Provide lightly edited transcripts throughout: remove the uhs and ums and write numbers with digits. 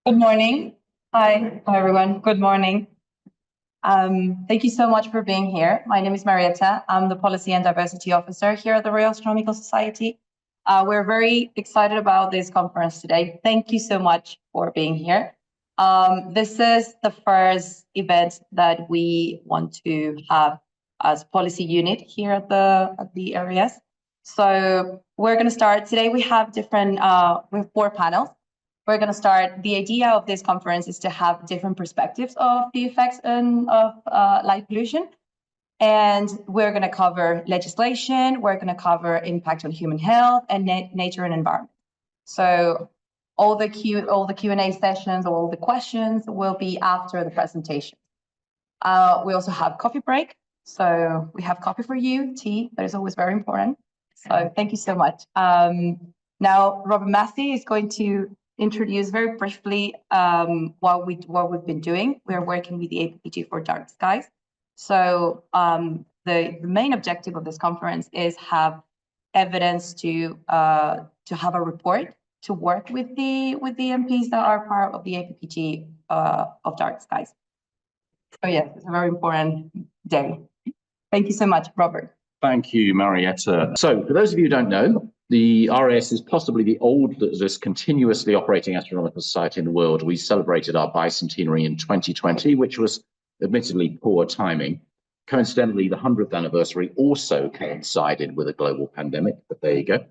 Good morning. Hi everyone. Good morning. Thank you so much for being here. My name is Marietta. I'm the Policy and Diversity Officer here at the Royal Astronomical Society. We're very excited about this conference today. Thank you so much for being here. This is the first event that we want to have as policy unit here at the RAS. So we're going to start today. We have we have 4 panels. We're going to start. The idea of this conference is to have different perspectives of the effects of light pollution. And we're going to cover legislation. We're going to cover impact on human health and nature and environment. So all the Q&A sessions, all the questions will be after the presentation. We also have coffee break. So we have coffee for you, tea, that is always very important. So thank you so much. Now, Robert Massey is going to introduce very briefly what we've been doing. We're working with the APPG for dark skies. So the main objective of this conference is have evidence to have a report to work with the MPs that are part of the APPG of dark skies. So yes, it's a very important day. Thank you so much, Robert. Thank you, Marietta. So for those of you who don't know, the RAS is possibly the oldest continuously operating astronomical society in the world. We celebrated our bicentenary in 2020, which was admittedly poor timing. Coincidentally, the 100th anniversary also coincided with a global pandemic, but there you go.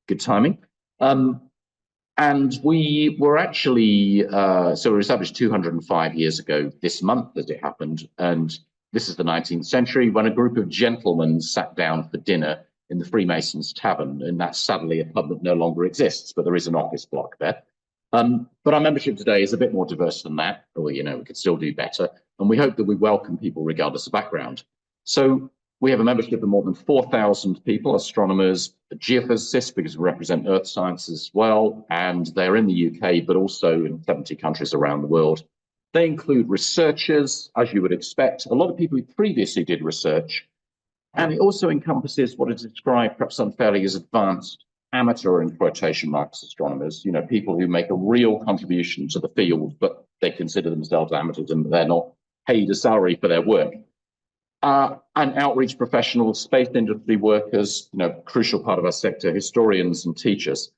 Good timing. And we were actually, so we were established 205 years ago this month as it happened. And this is the 19th century when a group of gentlemen sat down for dinner in the Freemasons Tavern, and that's sadly a pub that no longer exists, but there is an office block there. But our membership today is a bit more diverse than that, or we could still do better, and we hope that we welcome people regardless of background. So we have a membership of more than 4,000 people, astronomers, geophysicists, because we represent Earth science as well, and they're in the UK, but also in 70 countries around the world. They include researchers, as you would expect, a lot of people who previously did research, and it also encompasses what is described perhaps unfairly as advanced amateur in quotation marks astronomers, people who make a real contribution to the field, but they consider themselves amateurs and they're not paid a salary for their work. And outreach professionals, space industry workers, crucial part of our sector, historians and teachers,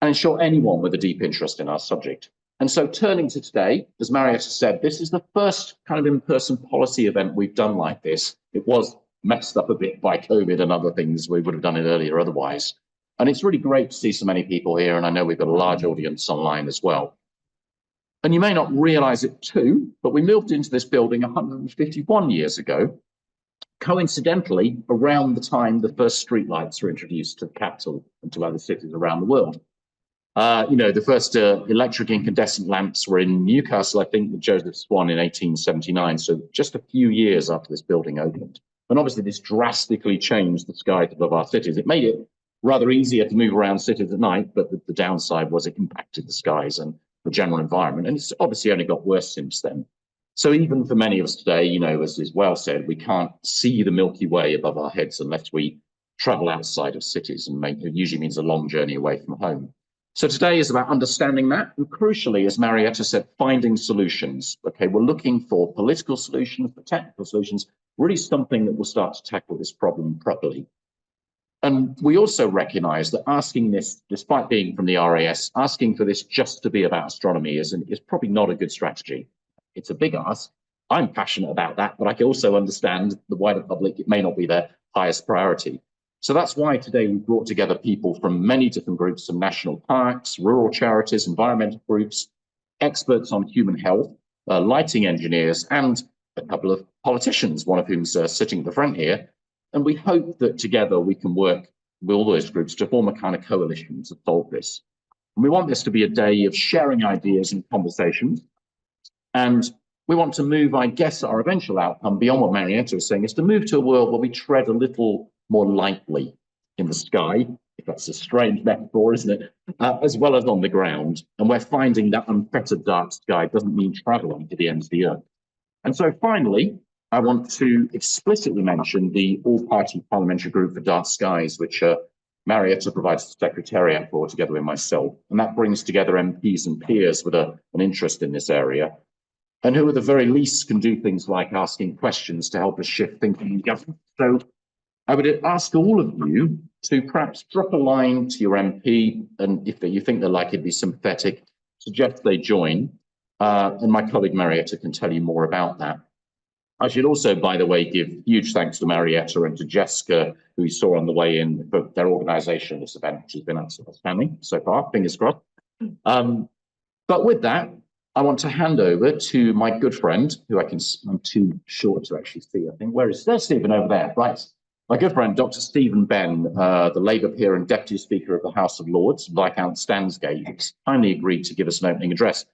and in short, anyone with a deep interest in our subject. And so turning to today, as Marietta said, this is the first kind of in-person policy event we've done like this. It was messed up a bit by COVID and other things. We would have done it earlier otherwise. And it's really great to see so many people here. And I know we've got a large audience online as well. And you may not realize it too, but we moved into this building 151 years ago, coincidentally, around the time the first streetlights were introduced to the capital and to other cities around the world. The first electric incandescent lamps were in Newcastle, I think, with Joseph Swan in 1879. So just a few years after this building opened. And obviously this drastically changed the skies above our cities. It made it rather easier to move around cities at night, but the downside was it impacted the skies and the general environment. And it's obviously only got worse since then. So even for many of us today, as is well said, we can't see the Milky Way above our heads unless we travel outside of cities, and it usually means a long journey away from home. So today is about understanding that, and crucially, as Marietta said, finding solutions. Okay, we're looking for political solutions, for technical solutions, really something that will start to tackle this problem properly. And we also recognize that asking this, despite being from the RAS, asking for this just to be about astronomy is probably not a good strategy. It's a big ask. I'm passionate about that, but I can also understand the wider public, it may not be their highest priority. So that's why today we brought together people from many different groups, from national parks, rural charities, environmental groups, experts on human health, lighting engineers, and a couple of politicians, one of whom's sitting at the front here. And we hope that together we can work with all those groups to form a kind of coalition to solve this. And we want this to be a day of sharing ideas and conversations. And we want to move, I guess, our eventual outcome beyond what Marietta was saying, is to move to a world where we tread a little more lightly in the sky, if that's a strange metaphor, isn't it, as well as on the ground. And we're finding that unfettered dark sky doesn't mean traveling to the ends of the earth. And so finally, I want to explicitly mention the All-Party Parliamentary Group for Dark Skies, which Marietta provides the secretariat for, together with myself, and that brings together MPs and peers with an interest in this area, and who at the very least can do things like asking questions to help us shift thinking in government. So I would ask all of you to perhaps drop a line to your MP, and if you think they're likely to be sympathetic, suggest they join, and my colleague Marietta can tell you more about that. I should also, by the way, give huge thanks to Marietta and to Jessica, who we saw on the way in, for their organisation of this event, which has been outstanding so far, fingers crossed. But with that, I want to hand over to my good friend, who I'm too short to actually see, I think. There's Stephen over there, right. My good friend, Dr. Stephen Benn, the Labour peer and Deputy Speaker of the House of Lords, Viscount Stansgate, kindly agreed to give us an opening address.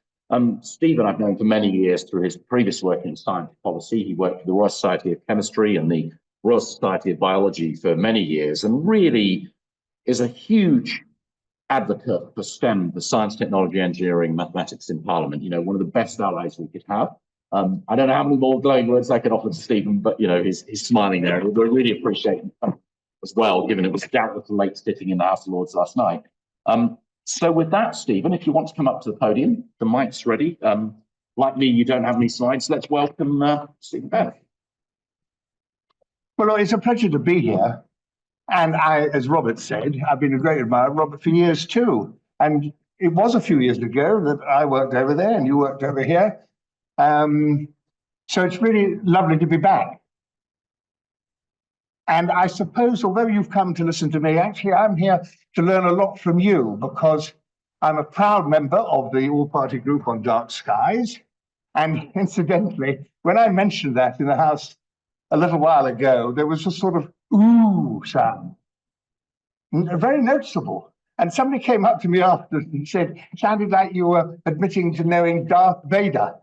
Stephen I've known for many years through his previous work in science policy. He worked for the Royal Society of Chemistry and the Royal Society of Biology for many years, and really is a huge advocate for STEM, for science, technology, engineering, mathematics in Parliament. You know, one of the best allies we could have. I don't know how many more glowing words I could offer to Stephen, but you know, he's smiling there. We really appreciate him as well, given it was doubtless late sitting in the House of Lords last night. So with that, Stephen, if you want to come up to the podium, the mic's ready. Like me, you don't have any slides. Let's welcome Stephen Benn. Well, it's a pleasure to be here. And I, as Robert said, I've been a great admirer of Robert for years too. And it was a few years ago that I worked over there and you worked over here. So it's really lovely to be back. And I suppose, although you've come to listen to me, actually I'm here to learn a lot from you, because I'm a proud member of the All-Party Group on Dark Skies. And incidentally, when I mentioned that in the House a little while ago, there was a sort of ooh sound, very noticeable. And somebody came up to me after and said, it sounded like you were admitting to knowing Darth Vader,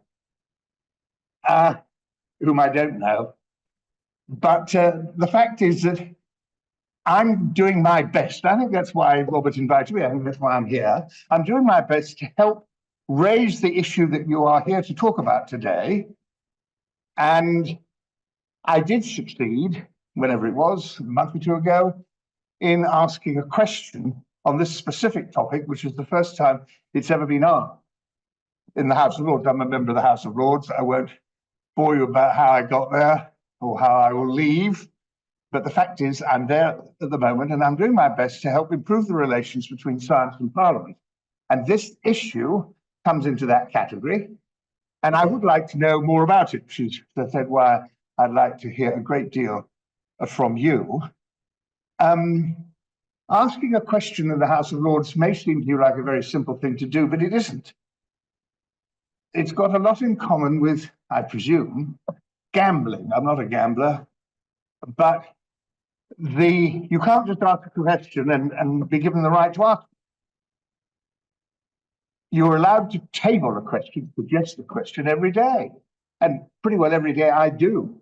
whom I don't know. But the fact is that I'm doing my best. I think that's why Robert invited me. I think that's why I'm here. I'm doing my best to help raise the issue that you are here to talk about today. And I did succeed, whenever it was, a month or two ago, in asking a question on this specific topic, which is the first time it's ever been asked in the House of Lords. I'm a member of the House of Lords. I won't bore you about how I got there or how I will leave. But the fact is, I'm there at the moment, and I'm doing my best to help improve the relations between science and Parliament. And this issue comes into that category. And I would like to know more about it, which is, as I said, why I'd like to hear a great deal from you. Asking a question in the House of Lords may seem to you like a very simple thing to do, but it isn't. It's got a lot in common with, I presume, gambling. I'm not a gambler, but you can't just ask a question and be given the right to ask. You're allowed to table a question, suggest a question every day. And pretty well every day I do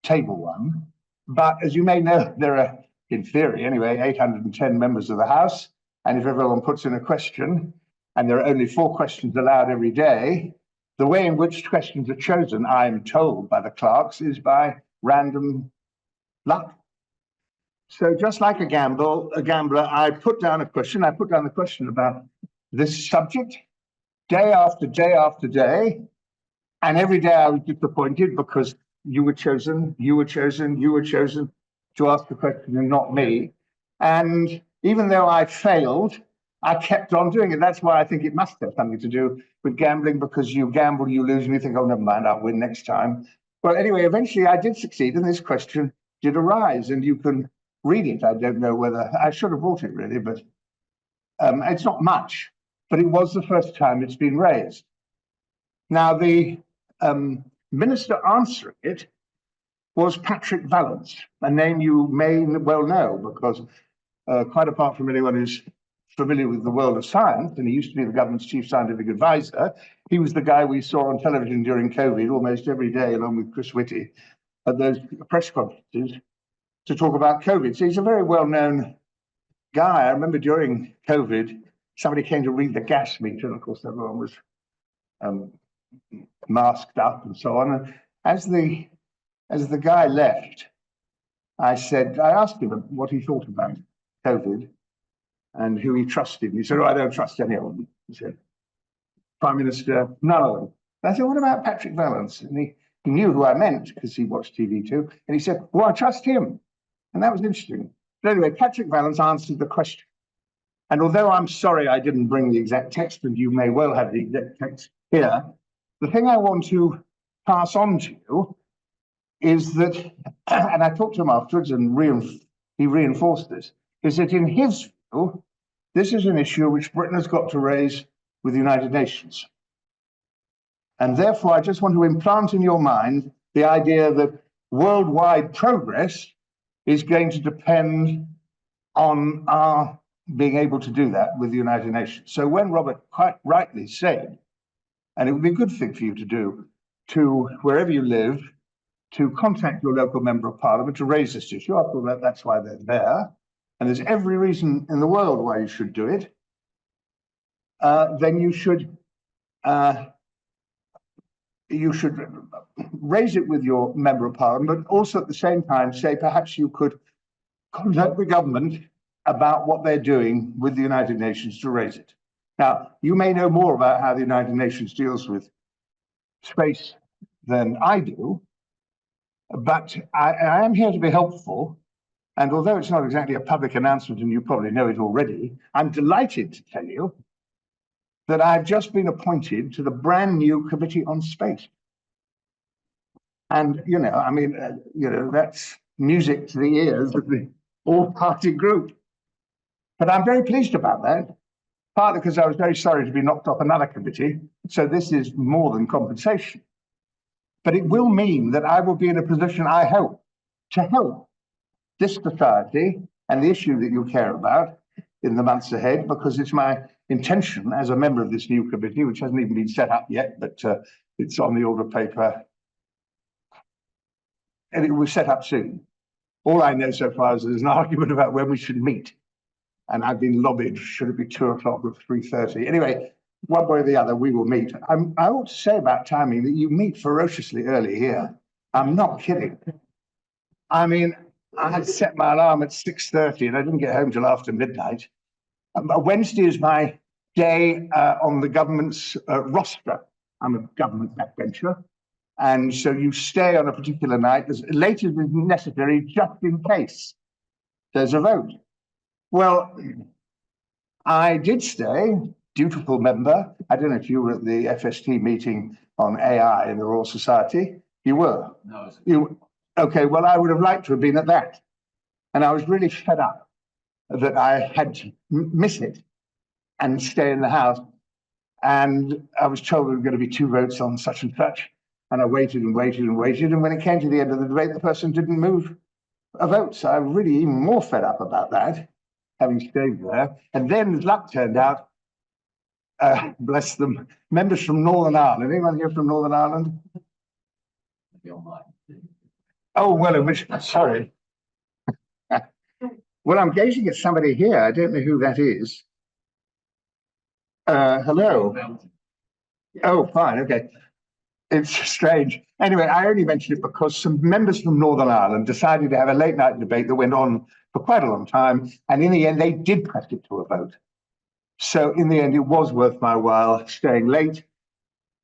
table one. But as you may know, there are, in theory anyway, 810 members of the House. And if everyone puts in a question, and there are only 4 questions allowed every day, the way in which questions are chosen, I'm told by the clerks, is by random luck. So just like a gambler, I put down a question. I put down the question about this subject day after day after day. And every day I was disappointed because you were chosen to ask the question and not me. And even though I failed, I kept on doing it. That's why I think it must have something to do with gambling, because you gamble, you lose, and you think, oh, never mind, I'll win next time. Well, anyway, eventually I did succeed, and this question did arise, and you can read it. I don't know whether, I should have brought it really, but it's not much, but it was the first time it's been raised. Now, the minister answering it was Patrick Vallance, a name you may well know, because quite apart from anyone who's familiar with the world of science, and he used to be the government's chief scientific advisor, he was the guy we saw on television during COVID almost every day, along with Chris Whitty, at those press conferences to talk about COVID. So he's a very well-known guy. I remember during COVID, somebody came to read the gas meter, and of course everyone was masked up and so on. And as the guy left, I asked him what he thought about COVID and who he trusted. He said, "Oh, I don't trust any of them." He said, "Prime Minister, none of them." And I said, "What about Patrick Vallance?" And he knew who I meant because he watched TV too. And he said, "Well, I trust him." And that was interesting. But anyway, Patrick Vallance answered the question. And although I'm sorry I didn't bring the exact text, and you may well have the exact text here, the thing I want to pass on to you is that, and I talked to him afterwards and he reinforced this, is that in his view, this is an issue which Britain has got to raise with the United Nations. And therefore, I just want to implant in your mind the idea that worldwide progress is going to depend on our being able to do that with the United Nations. So when Robert quite rightly said, and it would be a good thing for you to do, to wherever you live, to contact your local member of parliament to raise this issue. After all, that's why they're there. And there's every reason in the world why you should do it. Then you should raise it with your member of parliament, but also at the same time say perhaps you could contact the government about what they're doing with the United Nations to raise it. Now, you may know more about how the United Nations deals with space than I do, but I am here to be helpful. And although it's not exactly a public announcement, and you probably know it already, I'm delighted to tell you that I've just been appointed to the brand new Committee on Space. And, I mean, that's music to the ears of the All-Party Group. But I'm very pleased about that, partly because I was very sorry to be knocked off another committee. So this is more than compensation. But it will mean that I will be in a position, I hope, to help this society and the issue that you care about in the months ahead, because it's my intention as a member of this new committee, which hasn't even been set up yet, but it's on the order paper, and it will be set up soon. All I know so far is there's an argument about when we should meet. And I've been lobbied, should it be 2 o'clock or 3:30? Anyway, one way or the other, we will meet. I ought to say about timing that you meet ferociously early here. I'm not kidding. I mean, I had set my alarm at 6:30 and I didn't get home till after midnight. Wednesday is my day on the government's roster. I'm a government backbencher. And so you stay on a particular night as late as is necessary, just in case there's a vote. Well, I did stay, dutiful member. I don't know if you were at the FST meeting on AI in the Royal Society. You were? No. Okay, well, I would have liked to have been at that. And I was really fed up that I had to miss it and stay in the House. And I was told there were going to be 2 votes on such and such. And I waited and waited and waited. And when it came to the end of the debate, the person didn't move a vote. So I'm really even more fed up about that, having stayed there. And then as luck turned out, bless them, members from Northern Ireland. Anyone here from Northern Ireland? Oh, well, in which, sorry. Well, I'm gazing at somebody here. I don't know who that is. Hello. Oh, fine, okay. It's strange. Anyway, I only mentioned it because some members from Northern Ireland decided to have a late night debate that went on for quite a long time. And in the end, they did press it to a vote. So in the end, it was worth my while staying late.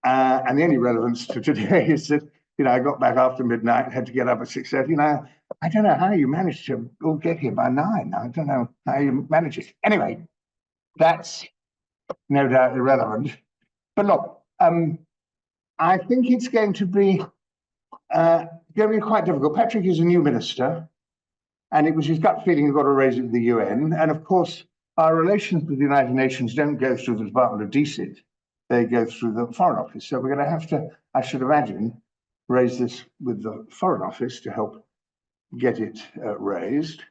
And the only relevance to today is that, I got back after midnight, had to get up at 6:30. I don't know how you managed to all get here by 9. I don't know how you manage it. Anyway, that's no doubt irrelevant. But look, I think it's going to be quite difficult. Patrick is a new minister, and it was his gut feeling he's got to raise it with the UN. And of course, our relations with the United Nations don't go through the Department of DCID. They go through the Foreign Office. So we're going to have to, I should imagine, raise this with the Foreign Office to help get it raised.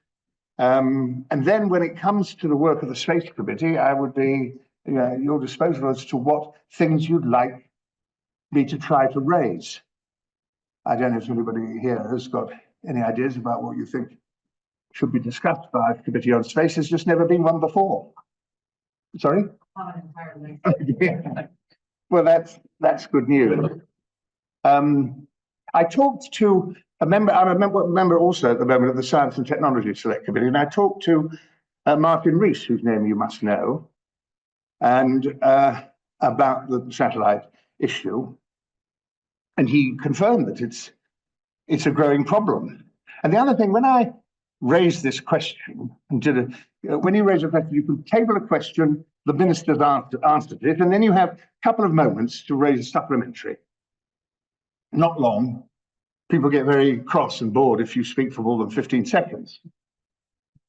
And then when it comes to the work of the Space Committee, I would be at your disposal as to what things you'd like me to try to raise. I don't know if anybody here has got any ideas about what you think should be discussed by a Committee on Space. There's just never been one before. Sorry? Yeah. Well, that's good news. I talked to a member, I'm a member also at the moment of the Science and Technology Select Committee, and I talked to Martin Rees, whose name you must know, and about the satellite issue. And he confirmed that it's a growing problem. And the other thing, when I raised this question, and when you raise a question, you can table a question, the minister's answered it, and then you have a couple of moments to raise a supplementary. Not long. People get very cross and bored if you speak for more than 15 seconds.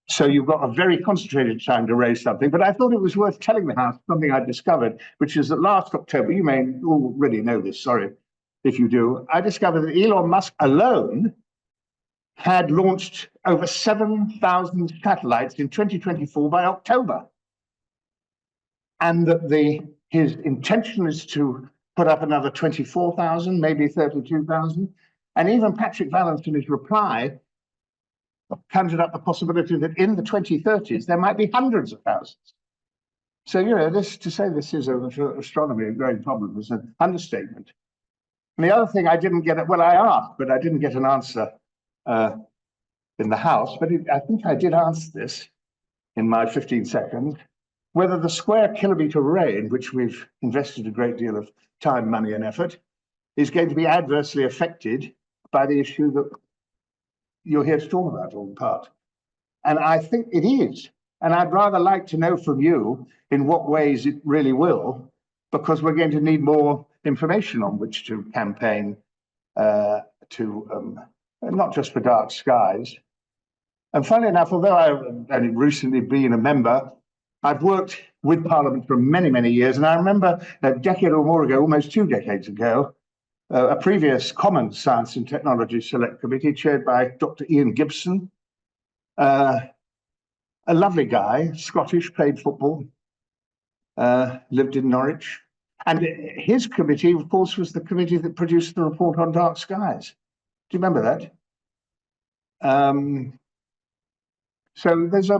So you've got a very concentrated time to raise something. But I thought it was worth telling the House something I discovered, which is that last October, you may already know this, sorry if you do, I discovered that Elon Musk alone had launched over 7,000 satellites in 2024 by October. And that his intention is to put up another 24,000, maybe 32,000. And even Patrick Vallance in his reply conjured up the possibility that in the 2030s, there might be hundreds of thousands. So, you know, to say this is astronomy a growing problem is an understatement. And the other thing I didn't get, well, I asked, but I didn't get an answer in the House, but I think I did answer this in my 15 seconds, whether the square kilometre array, in which we've invested a great deal of time, money and effort, is going to be adversely affected by the issue that you're here to talk about, all part. And I think it is. And I'd rather like to know from you in what ways it really will, because we're going to need more information on which to campaign not just for dark skies. And funnily enough, although I've only recently been a member, I've worked with Parliament for many, many years. And I remember a decade or more ago, almost 2 decades ago, a previous Common Science and Technology Select Committee chaired by Dr. Ian Gibson, a lovely guy, Scottish, played football, lived in Norwich. And his committee, of course, was the committee that produced the report on dark skies. Do you remember that? So there's a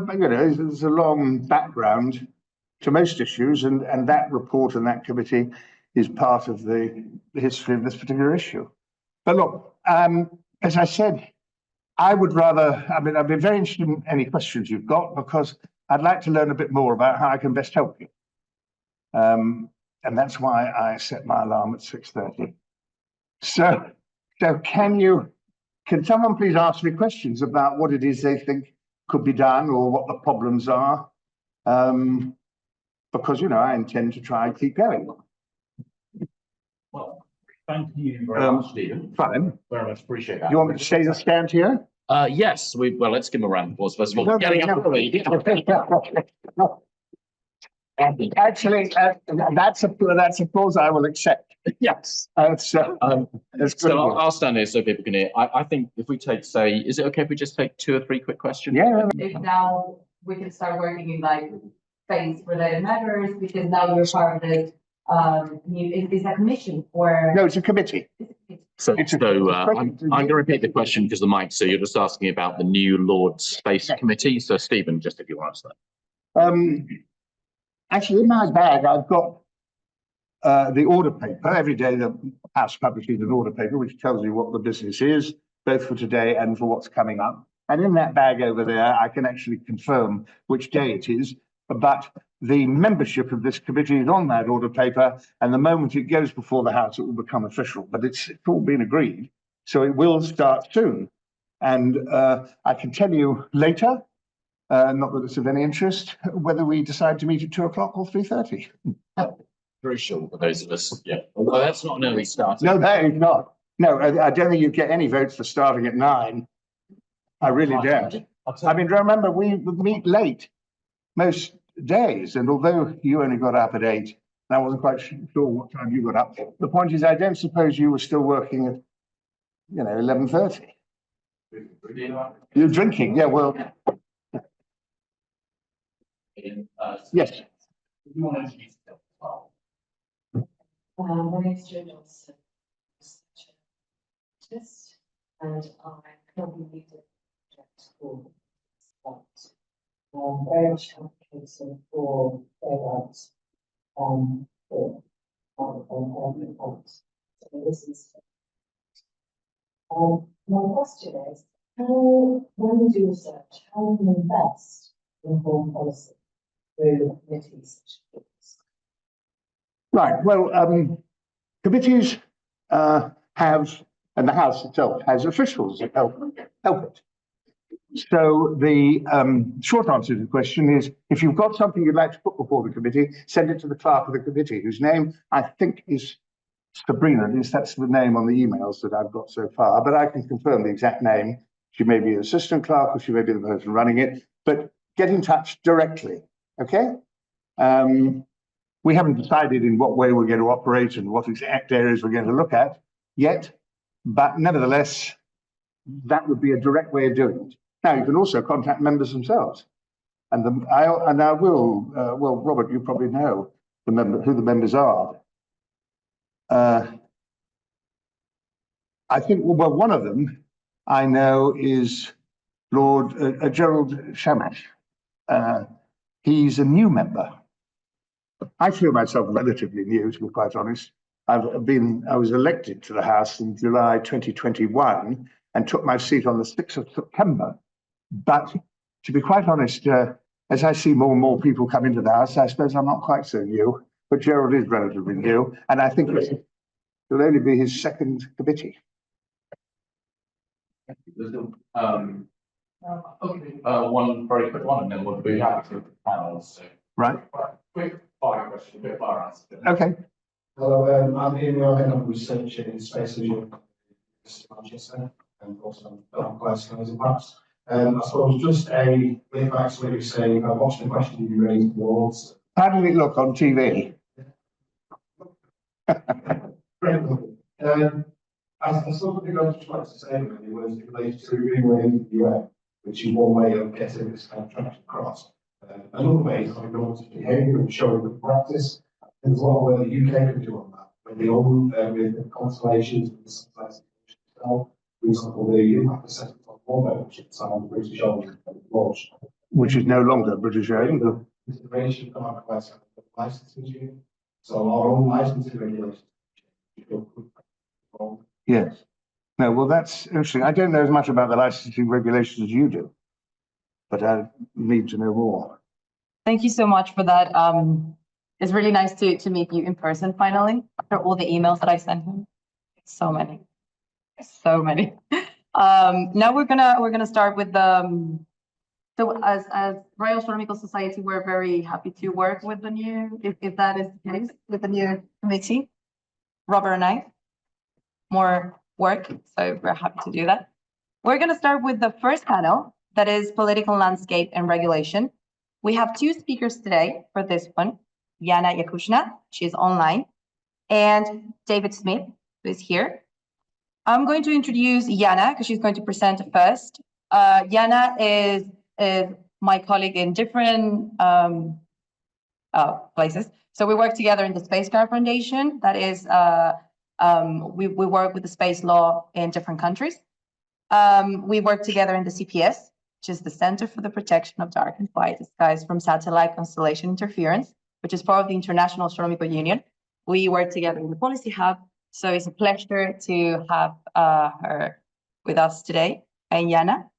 long background to most issues, and that report and that committee is part of the history of this particular issue. But look, as I said, I'd be very interested in any questions you've got, because I'd like to learn a bit more about how I can best help you. And that's why I set my alarm at 6:30. So can someone please ask me questions about what it is they think could be done or what the problems are? Because, you know, I intend to try and keep going. Well, thank you very much, Stephen. Fine. Very much appreciate that. You want me to stay and stand here? Yes, well, let's give him a round of applause first of all. Getting up early. Actually, that's applause I will accept. Yes. So I'll stand here so people can hear. I think if we take, say, is it okay if we just take 2 or 3 quick questions? Yeah. If now we can start working in like space-related matters, because now you're part of the is a commission or No, it's a committee. I'm going to repeat the question because the mic. So you're just asking about the new Lord Space Committee. So Stephen, just if you want to answer that. Actually, in my bag, I've got the order paper. Every day the House publishes an order paper which tells you what the business is, both for today and for what's coming up. And in that bag over there, I can actually confirm which day it is. But the membership of this committee is on that order paper, and the moment it goes before the House, it will become official. But it's all been agreed, so it will start soon. And I can tell you later, not that it's of any interest, whether we decide to meet at 2 o'clock or 3:30. Very short for those of us. Yeah. Well, that's not an early start. No, that is not. No, I don't think you'd get any votes for starting at 9. I really don't. I mean, remember, we meet late most days, and although you only got up at 8, and I wasn't quite sure what time you got up. The point is, I don't suppose you were still working at, 11:30. You're drinking, yeah. Well, yes. my name is Joan Johnson, and I currently lead the project for Viscount. Very much advocating for bailouts for so this is my question is, how, when we do research, how can we invest inform policy through the committees. Right, well, committees have, and the House itself has officials that help it. So the short answer to the question is, if you've got something you'd like to put before the committee, send it to the clerk of the committee, whose name I think is Sabrina. At least that's the name on the emails that I've got so far, but I can confirm the exact name. She may be an assistant clerk or she may be the person running it, but get in touch directly, okay? We haven't decided in what way we're going to operate and what exact areas we're going to look at yet, but nevertheless, that would be a direct way of doing it. Now, you can also contact members themselves. And I will, well, Robert, you probably know who the members are. I think, well, one of them I know is Lord Gerald Shamash. He's a new member. I feel myself relatively new, to be quite honest. I was elected to the House in July 2021 and took my seat on the 6th of September. But to be quite honest, as I see more and more people come into the House, I suppose I'm not quite so new, but Gerald is relatively new, and I think it'll only be his second committee. One very quick one, and then we'll be happy to panels. So. Right. Quick fire question, quick fire answer. Okay. Hello, I'm Ian Rowe, head of research in space in Manchester, and also quite Skies Cumbria. I suppose just a brief actually saying, I watched the question you raised towards. How did it look on TV? I sort of think I was trying to say really was it relates to greenway UN, which is one way of getting this kind of traction across. Another way is like normative behaviour and showing good practice. There's a lot where the UK can do on that. When they own with the constellations and the satellites itself, for example, the impact assessment on orbit, which is the British owned launch. Which is no longer British owned. Consideration of our licensing regime. So our own licensing regulations. Yes. No, well, that's interesting. I don't know as much about the licensing regulations as you do, but I need to know more. Thank you so much for that. It's really nice to meet you in person finally, after all the emails that I sent him. So many. Now we're gonna start with the so as Royal Astronomical Society, we're very happy to work with the new, if that is the case, with the new committee. Robert and I, more work, so we're happy to do that. We're gonna start with the first panel, that is political landscape and regulation. We have two speakers today for this one, Yana Yakushina, she's online, and David Smyth, who is here. I'm going to introduce Yana because she's going to present first. Yana is my colleague in different places. So we work together in the Space Car Foundation. That is, we work with the space law in different countries. We work together in the CPS, which is the Center for the Protection of Dark and Quiet Skies from Satellite Constellation Interference, which is part of the International Astronomical Union. We work together in the Policy Hub. So it's a pleasure to have her with us today. And Yana.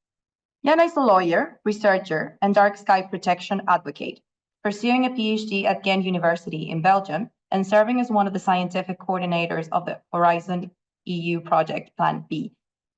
Yana is a lawyer, researcher, and dark sky protection advocate, pursuing a PhD at Ghent University in Belgium and serving as one of the scientific coordinators of the Horizon EU project Plan B.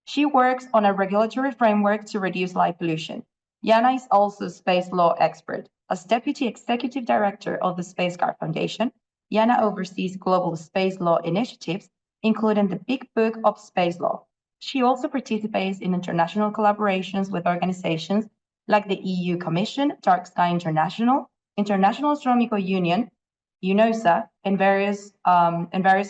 She works on a regulatory framework to reduce light pollution. Yana is also a space law expert. As Deputy Executive Director of the Space Car Foundation, Yana oversees global space law initiatives, including the Big Book of Space Law. She also participates in international collaborations with organizations like the EU Commission, DarkSky International, International Astronomical Union, UNOSA, and various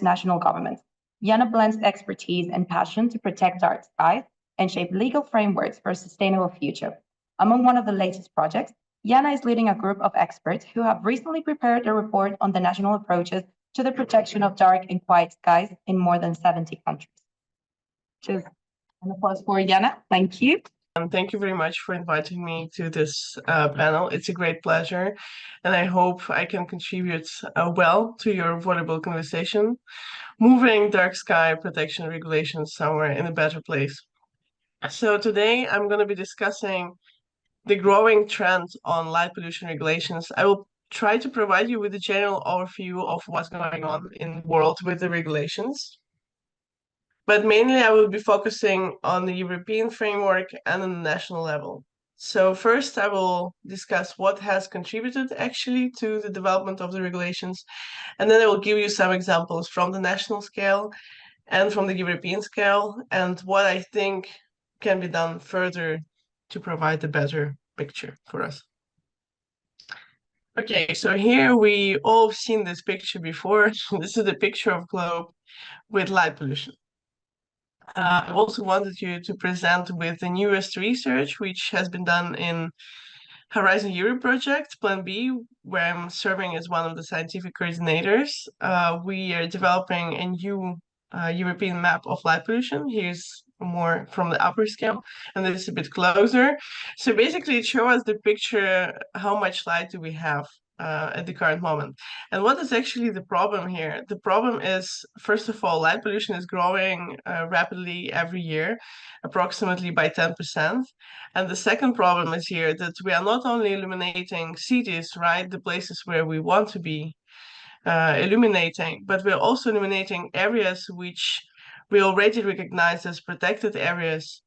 national governments. Yana blends expertise and passion to protect dark skies and shape legal frameworks for a sustainable future. Among one of the latest projects, Yana is leading a group of experts who have recently prepared a report on the national approaches to the protection of dark and quiet skies in more than 70 countries. Just an applause for Yana. Thank you. Thank you very much for inviting me to this panel. It's a great pleasure, and I hope I can contribute well to your valuable conversation, moving dark sky protection regulations somewhere in a better place. So today I'm going to be discussing the growing trend on light pollution regulations, I will try to provide you with a general overview of what's going on in the world with the regulations. But mainly I will be focusing on the European framework and on the national level. So first I will discuss what has contributed actually to the development of the regulations, and then I will give you some examples from the national scale and from the European scale, and what I think can be done further to provide a better picture for us. Okay, so here we all have seen this picture before. This is a picture of globe with light pollution. I also wanted you to present with the newest research, which has been done in Horizon Europe project, Plan B, where I'm serving as one of the scientific coordinators. We are developing a new European map of light pollution. Here's more from the upper scale, and this is a bit closer. So basically it shows us the picture, how much light do we have at the current moment. And what is actually the problem here? The problem is, first of all, light pollution is growing rapidly every year, approximately by 10%. And the second problem is here that we are not only illuminating cities, right, the places where we want to be illuminating, but we're also illuminating areas which we already recognize as protected areas,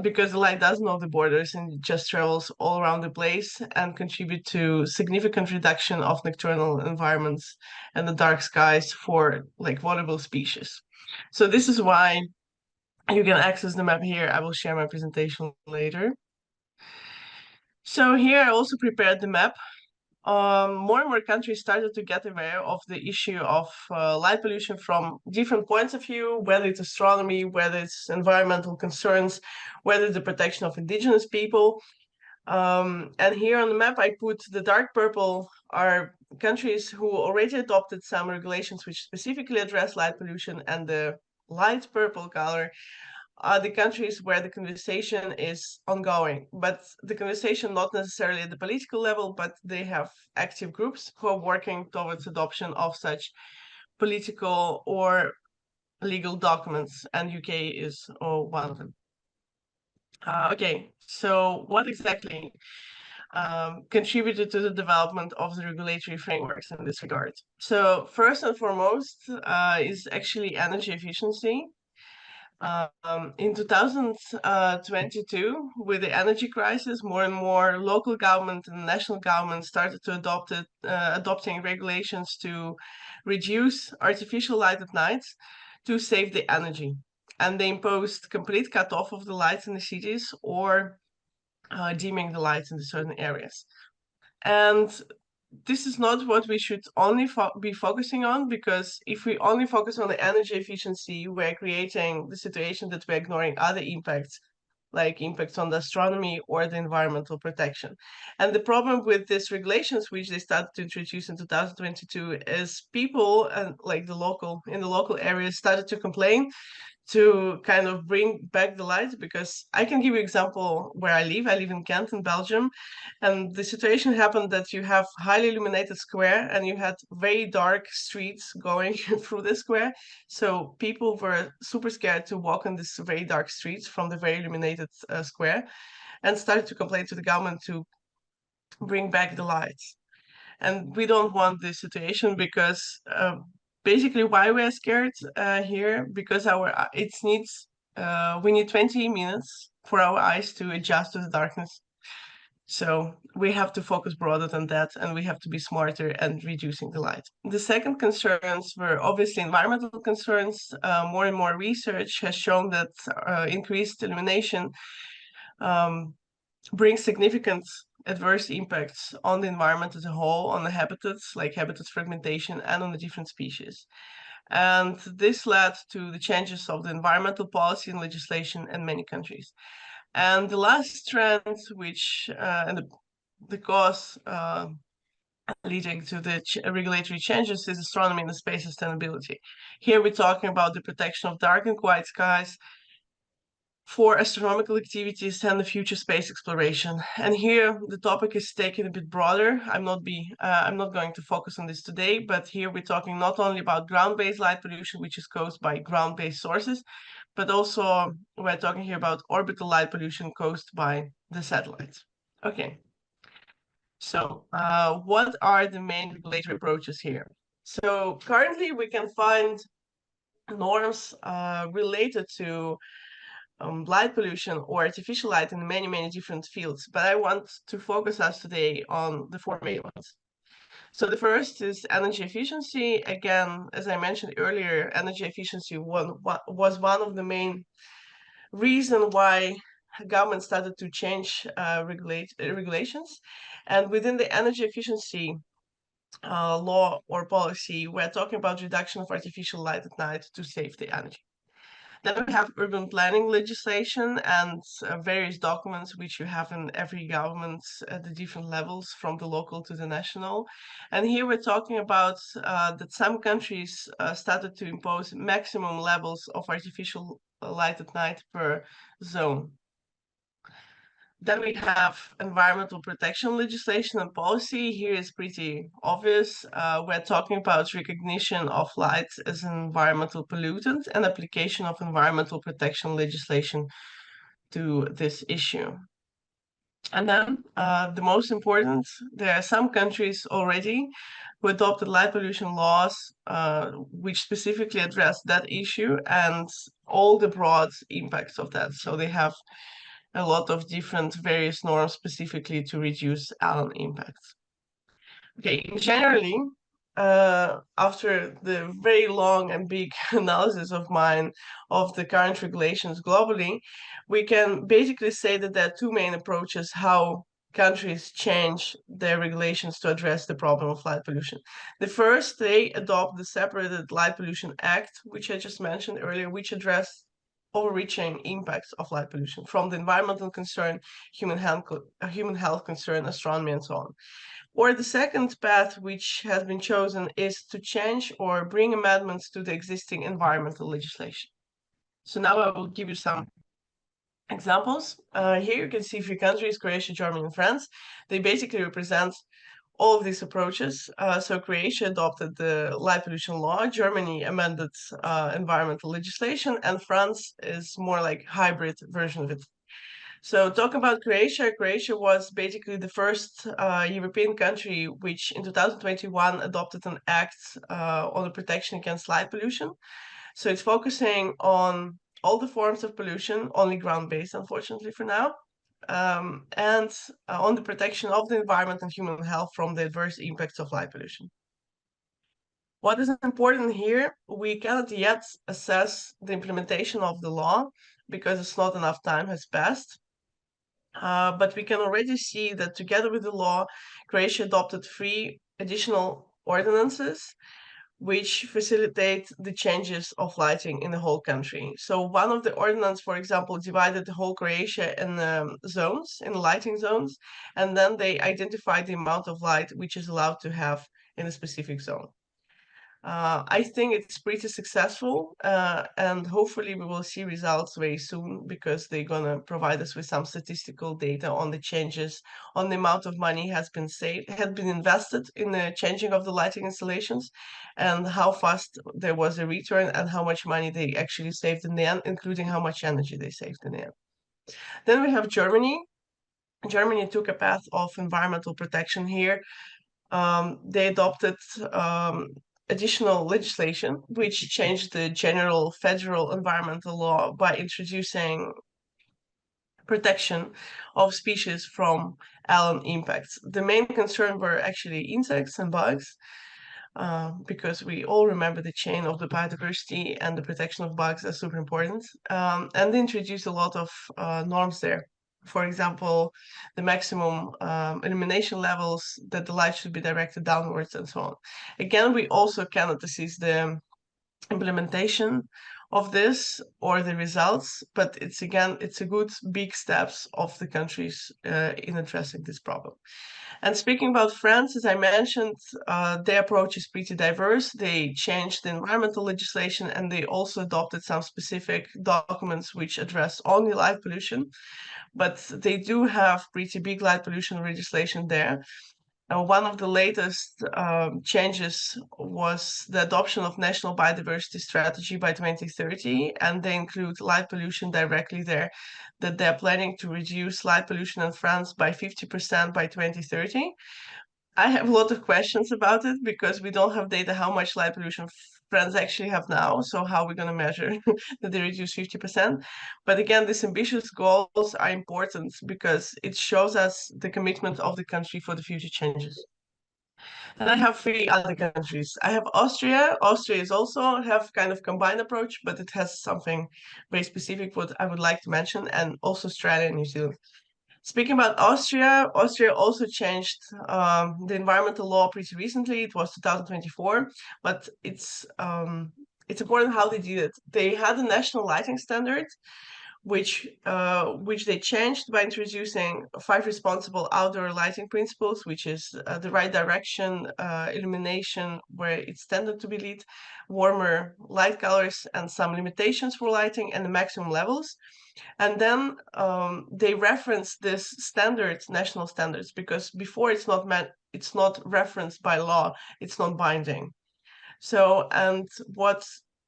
because the light doesn't know the borders and it just travels all around the place and contribute to significant reduction of nocturnal environments and the dark skies for like vulnerable species. So this is why you can access the map here. I will share my presentation later. So here I also prepared the map. More and more countries started to get aware of the issue of light pollution from different points of view, whether it's astronomy, whether it's environmental concerns, whether it's the protection of indigenous people. And here on the map, I put the dark purple are countries who already adopted some regulations which specifically address light pollution, and the light purple color are the countries where the conversation is ongoing, but the conversation not necessarily at the political level, but they have active groups who are working towards adoption of such political or legal documents, and UK is one of them. Okay, so what exactly contributed to the development of the regulatory frameworks in this regard? So first and foremost is actually energy efficiency. In 2022, with the energy crisis, more and more local government and national government started to adopting regulations to reduce artificial light at night to save the energy. And they imposed complete cutoff of the lights in the cities, or dimming the lights in certain areas. And this is not what we should only be focusing on, because if we only focus on the energy efficiency, we're creating the situation that we're ignoring other impacts, like impacts on the astronomy or the environmental protection. And the problem with these regulations, which they started to introduce in 2022, is people and like in the local areas started to complain to kind of bring back the light. Because I can give you an example where I live. I live in Ghent in Belgium, and the situation happened that you have highly illuminated square and you had very dark streets going through the square. So people were super scared to walk on this very dark streets from the very illuminated square, and started to complain to the government to bring back the lights. And we don't want this situation, because basically why we're scared here, because we need 20 minutes for our eyes to adjust to the darkness. So we have to focus broader than that, and we have to be smarter and reducing the light. The second concerns were obviously environmental concerns. More and more research has shown that increased illumination brings significant adverse impacts on the environment as a whole, on the habitats, like habitat fragmentation, and on the different species. And this led to the changes of the environmental policy and legislation in many countries. And the last trend, which and the cause leading to the regulatory changes, is astronomy and space sustainability. Here we're talking about the protection of dark and quiet skies for astronomical activities and the future space exploration. And here the topic is taken a bit broader. I'm not going to focus on this today, but here we're talking not only about ground-based light pollution, which is caused by ground-based sources, but also we're talking here about orbital light pollution caused by the satellites. Okay, so what are the main regulatory approaches here? So currently we can find norms related to light pollution or artificial light in many different fields, but I want to focus us today on the four main ones. So the first is energy efficiency. Again, as I mentioned earlier, energy efficiency was one of the main reasons why government started to change regulations. And within the energy efficiency law or policy, we're talking about reduction of artificial light at night to save the energy. Then we have urban planning legislation and various documents which you have in every government at the different levels, from the local to the national. And here we're talking about that some countries started to impose maximum levels of artificial light at night per zone. Then we have environmental protection legislation and policy. Here is pretty obvious. We're talking about recognition of light as an environmental pollutant and application of environmental protection legislation to this issue. And then the most important, there are some countries already who adopted light pollution laws which specifically address that issue and all the broad impacts of that. So they have a lot of different various norms specifically to reduce ALAN impacts. Okay, generally, after the very long and big analysis of mine of the current regulations globally, we can basically say that there are two main approaches how countries change their regulations to address the problem of light pollution. The first, they adopt the separated Light Pollution Act, which I just mentioned earlier, which addressed overreaching impacts of light pollution from the environmental concern, human health concern, astronomy, and so on. Or the second path which has been chosen is to change or bring amendments to the existing environmental legislation. So now I will give you some examples. Here you can see three countries, Croatia, Germany, and France. They basically represent all of these approaches. So Croatia adopted the light pollution law, Germany amended environmental legislation, and France is more like hybrid version of it. So talking about Croatia, Croatia was basically the first European country which in 2021 adopted an act on the protection against light pollution. So it's focusing on all the forms of pollution, only ground-based, unfortunately for now, and on the protection of the environment and human health from the adverse impacts of light pollution. What is important here, we cannot yet assess the implementation of the law because it's not enough time has passed. But we can already see that together with the law, Croatia adopted 3 additional ordinances which facilitate the changes of lighting in the whole country. So one of the ordinances, for example, divided the whole Croatia in zones, in lighting zones, and then they identified the amount of light which is allowed to have in a specific zone. I think it's pretty successful, and hopefully we will see results very soon because they're gonna provide us with some statistical data on the changes, on the amount of money had been invested in the changing of the lighting installations, and how fast there was a return and how much money they actually saved in the end, including how much energy they saved in the end. Then we have Germany. Germany took a path of environmental protection here. They adopted additional legislation which changed the general federal environmental law by introducing protection of species from ALAN impacts. The main concern were actually insects and bugs, because we all remember the chain of the biodiversity and the protection of bugs are super important. And they introduced a lot of norms there. For example, the maximum illumination levels, that the light should be directed downwards, and so on. Again, we also cannot assess the implementation of this or the results, but it's a good big steps of the countries in addressing this problem. And speaking about France, as I mentioned, their approach is pretty diverse. They changed the environmental legislation and they also adopted some specific documents which address only light pollution. But they do have pretty big light pollution legislation there. one of the latest changes was the adoption of National Biodiversity Strategy by 2030, and they include light pollution directly there, that they're planning to reduce light pollution in France by 50% by 2030. I have a lot of questions about it because we don't have data how much light pollution France actually have now. So how are we going to measure that they reduce 50%? But again, these ambitious goals are important because it shows us the commitment of the country for the future changes. And I have 3 other countries. I have Austria. Austria is also have kind of combined approach, but it has something very specific what I would like to mention, and also Australia and New Zealand. Speaking about Austria, Austria also changed the environmental law pretty recently. It was 2024, but it's important how they did it. They had a national lighting standard, which they changed by introducing 5 responsible outdoor lighting principles, which is the right direction, illumination where it's tended to be lit, warmer light colors, and some limitations for lighting and the maximum levels. And then they reference this standards, national standards, because before it's not referenced by law, it's not binding. So, and what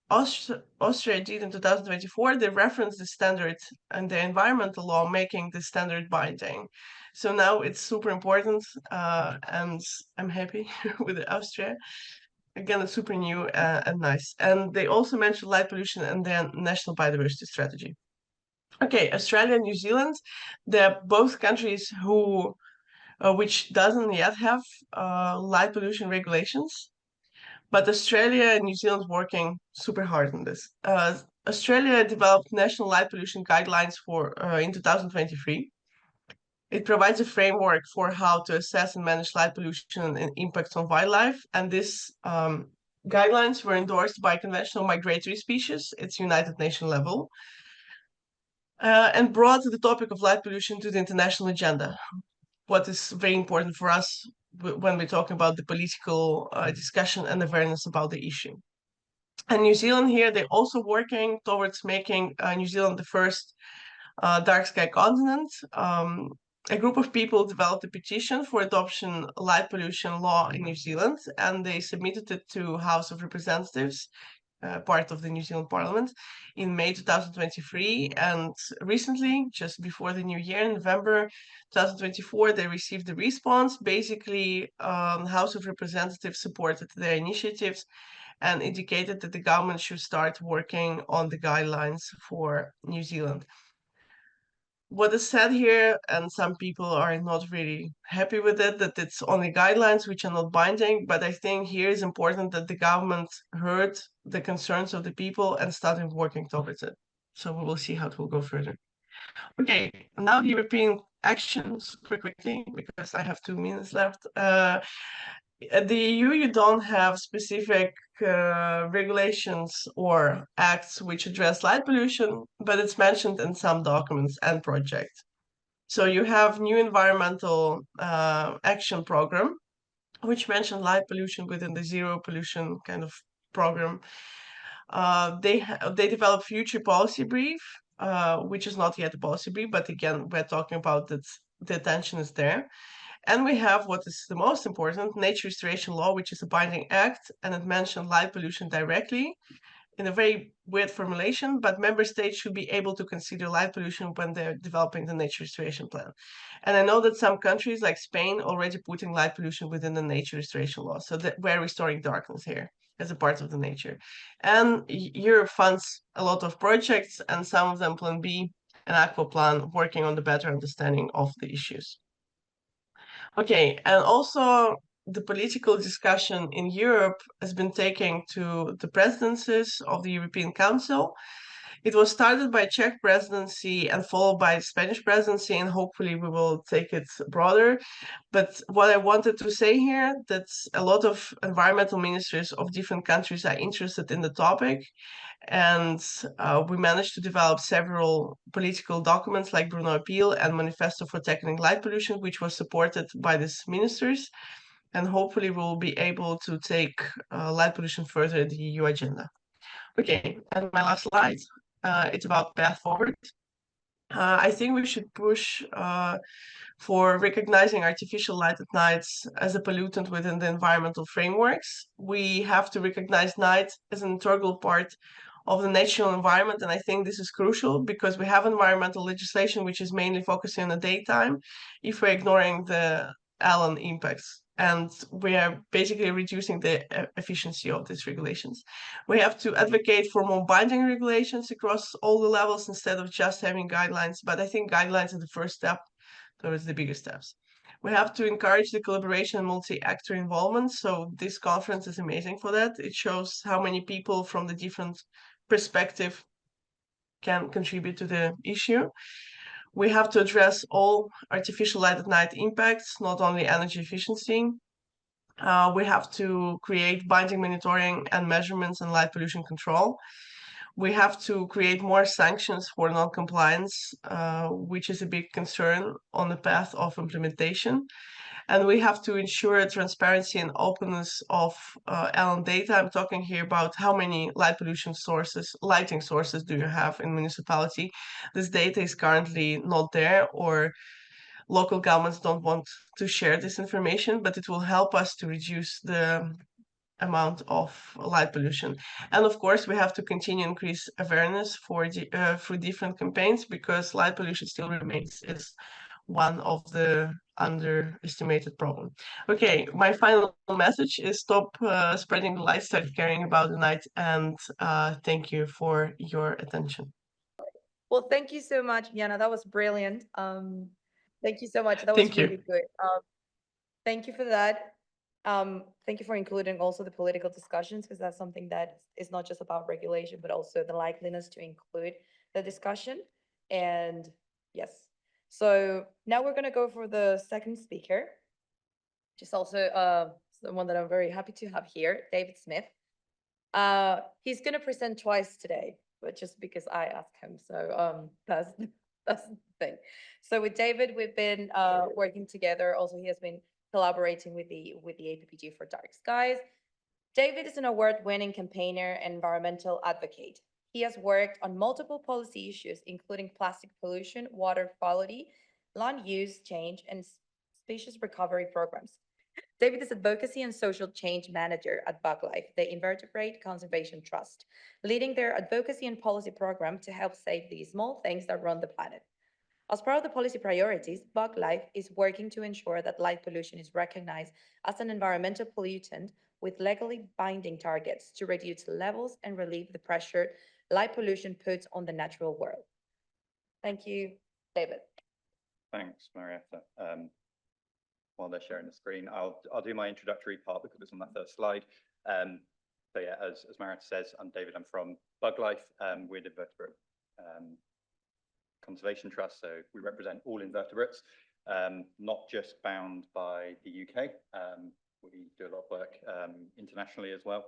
Austria did in 2024, they referenced the standard and the environmental law, making the standard binding. So now it's super important, and I'm happy with Austria. Again, it's super new and nice. And they also mentioned light pollution and then national biodiversity strategy. Okay, Australia and New Zealand, they're both countries who, which doesn't yet have light pollution regulations. But Australia and New Zealand working super hard on this. Australia developed national light pollution guidelines for in 2023. It provides a framework for how to assess and manage light pollution and impacts on wildlife. And these guidelines were endorsed by conventional migratory species. It's United Nations level. And brought the topic of light pollution to the international agenda. What is very important for us when we're talking about the political discussion and awareness about the issue. And New Zealand here, they're also working towards making New Zealand the first dark sky continent. A group of people developed a petition for adoption light pollution law in New Zealand, and they submitted it to House of Representatives, part of the New Zealand Parliament, in May 2023. And recently, just before the new year, in November 2024, they received the response. Basically, House of Representatives supported their initiatives and indicated that the government should start working on the guidelines for New Zealand. What is said here, and some people are not really happy with it, that it's only guidelines which are not binding, but I think here is important that the government heard the concerns of the people and started working towards it. So we will see how it will go further. Okay, now the European actions quickly, because I have 2 minutes left. At the EU, you don't have specific regulations or acts which address light pollution, but it's mentioned in some documents and projects. So you have new environmental action program, which mentioned light pollution within the zero pollution kind of program. They develop future policy brief, which is not yet a policy brief, but again, we're talking about that the attention is there. And we have what is the most important, nature restoration law, which is a binding act, and it mentioned light pollution directly in a very weird formulation, but member states should be able to consider light pollution when they're developing the nature restoration plan. And I know that some countries like Spain already putting light pollution within the nature restoration law, so that we're restoring darkness here as a part of the nature. And Europe funds a lot of projects, and some of them Plan B and Aqua Plan, working on the better understanding of the issues. Okay, and also the political discussion in Europe has been taken to the presidencies of the European Council. It was started by Czech presidency and followed by Spanish presidency, and hopefully we will take it broader. But what I wanted to say here, that a lot of environmental ministers of different countries are interested in the topic. And we managed to develop several political documents like Bruno Appeal and Manifesto for Tackling Light Pollution, which was supported by these ministers. And hopefully we'll be able to take light pollution further in the EU agenda. Okay, and my last slide, it's about path forward. I think we should push for recognizing artificial light at night as a pollutant within the environmental frameworks. We have to recognize night as an integral part of the natural environment, and I think this is crucial because we have environmental legislation which is mainly focusing on the daytime if we're ignoring the Allen impacts, and we are basically reducing the efficiency of these regulations. We have to advocate for more binding regulations across all the levels instead of just having guidelines, but I think guidelines are the first step towards the bigger steps. We have to encourage the collaboration and multi-actor involvement. So this conference is amazing for that. It shows how many people from the different perspective can contribute to the issue. We have to address all artificial light at night impacts, not only energy efficiency. We have to create binding monitoring and measurements and light pollution control. We have to create more sanctions for non-compliance, which is a big concern on the path of implementation. And we have to ensure transparency and openness of Allen data. I'm talking here about how many light pollution sources, lighting sources do you have in municipality. This data is currently not there, or local governments don't want to share this information, but it will help us to reduce the amount of light pollution. And of course, we have to continue increase awareness for through different campaigns, because light pollution still remains as one of the underestimated problem. Okay, my final message is stop spreading the light, start caring about the night, and thank you for your attention. Well, thank you so much, Yana. That was brilliant. Thank you so much. That was Thank you. really good. Thank you for that. Thank you for including also the political discussions, because that's something that is not just about regulation, but also the likeliness to include the discussion. And yes, so now we're going to go for the second speaker, which is also someone that I'm very happy to have here, David Smyth. He's going to present twice today, but just because I asked him. So that's the thing. So with David, we've been working together. Also, he has been collaborating with the APPG for Dark Skies. David is an award-winning campaigner and environmental advocate. He has worked on multiple policy issues, including plastic pollution, water quality, land use change, and species recovery programs. David is Advocacy and Social Change Manager at Buglife, the Invertebrate Conservation Trust, leading their advocacy and policy program to help save these small things that run the planet. As part of the policy priorities, Buglife is working to ensure that light pollution is recognized as an environmental pollutant with legally binding targets to reduce levels and relieve the pressure light pollution puts on the natural world. Thank you, David. Thanks, Marietta. While they're sharing the screen, I'll do my introductory part because it's on that first slide. So yeah, as Marietta says, I'm David. I'm from Buglife. We're the Invertebrate Conservation Trust, so we represent all invertebrates, not just bound by the UK. We do a lot of work internationally as well.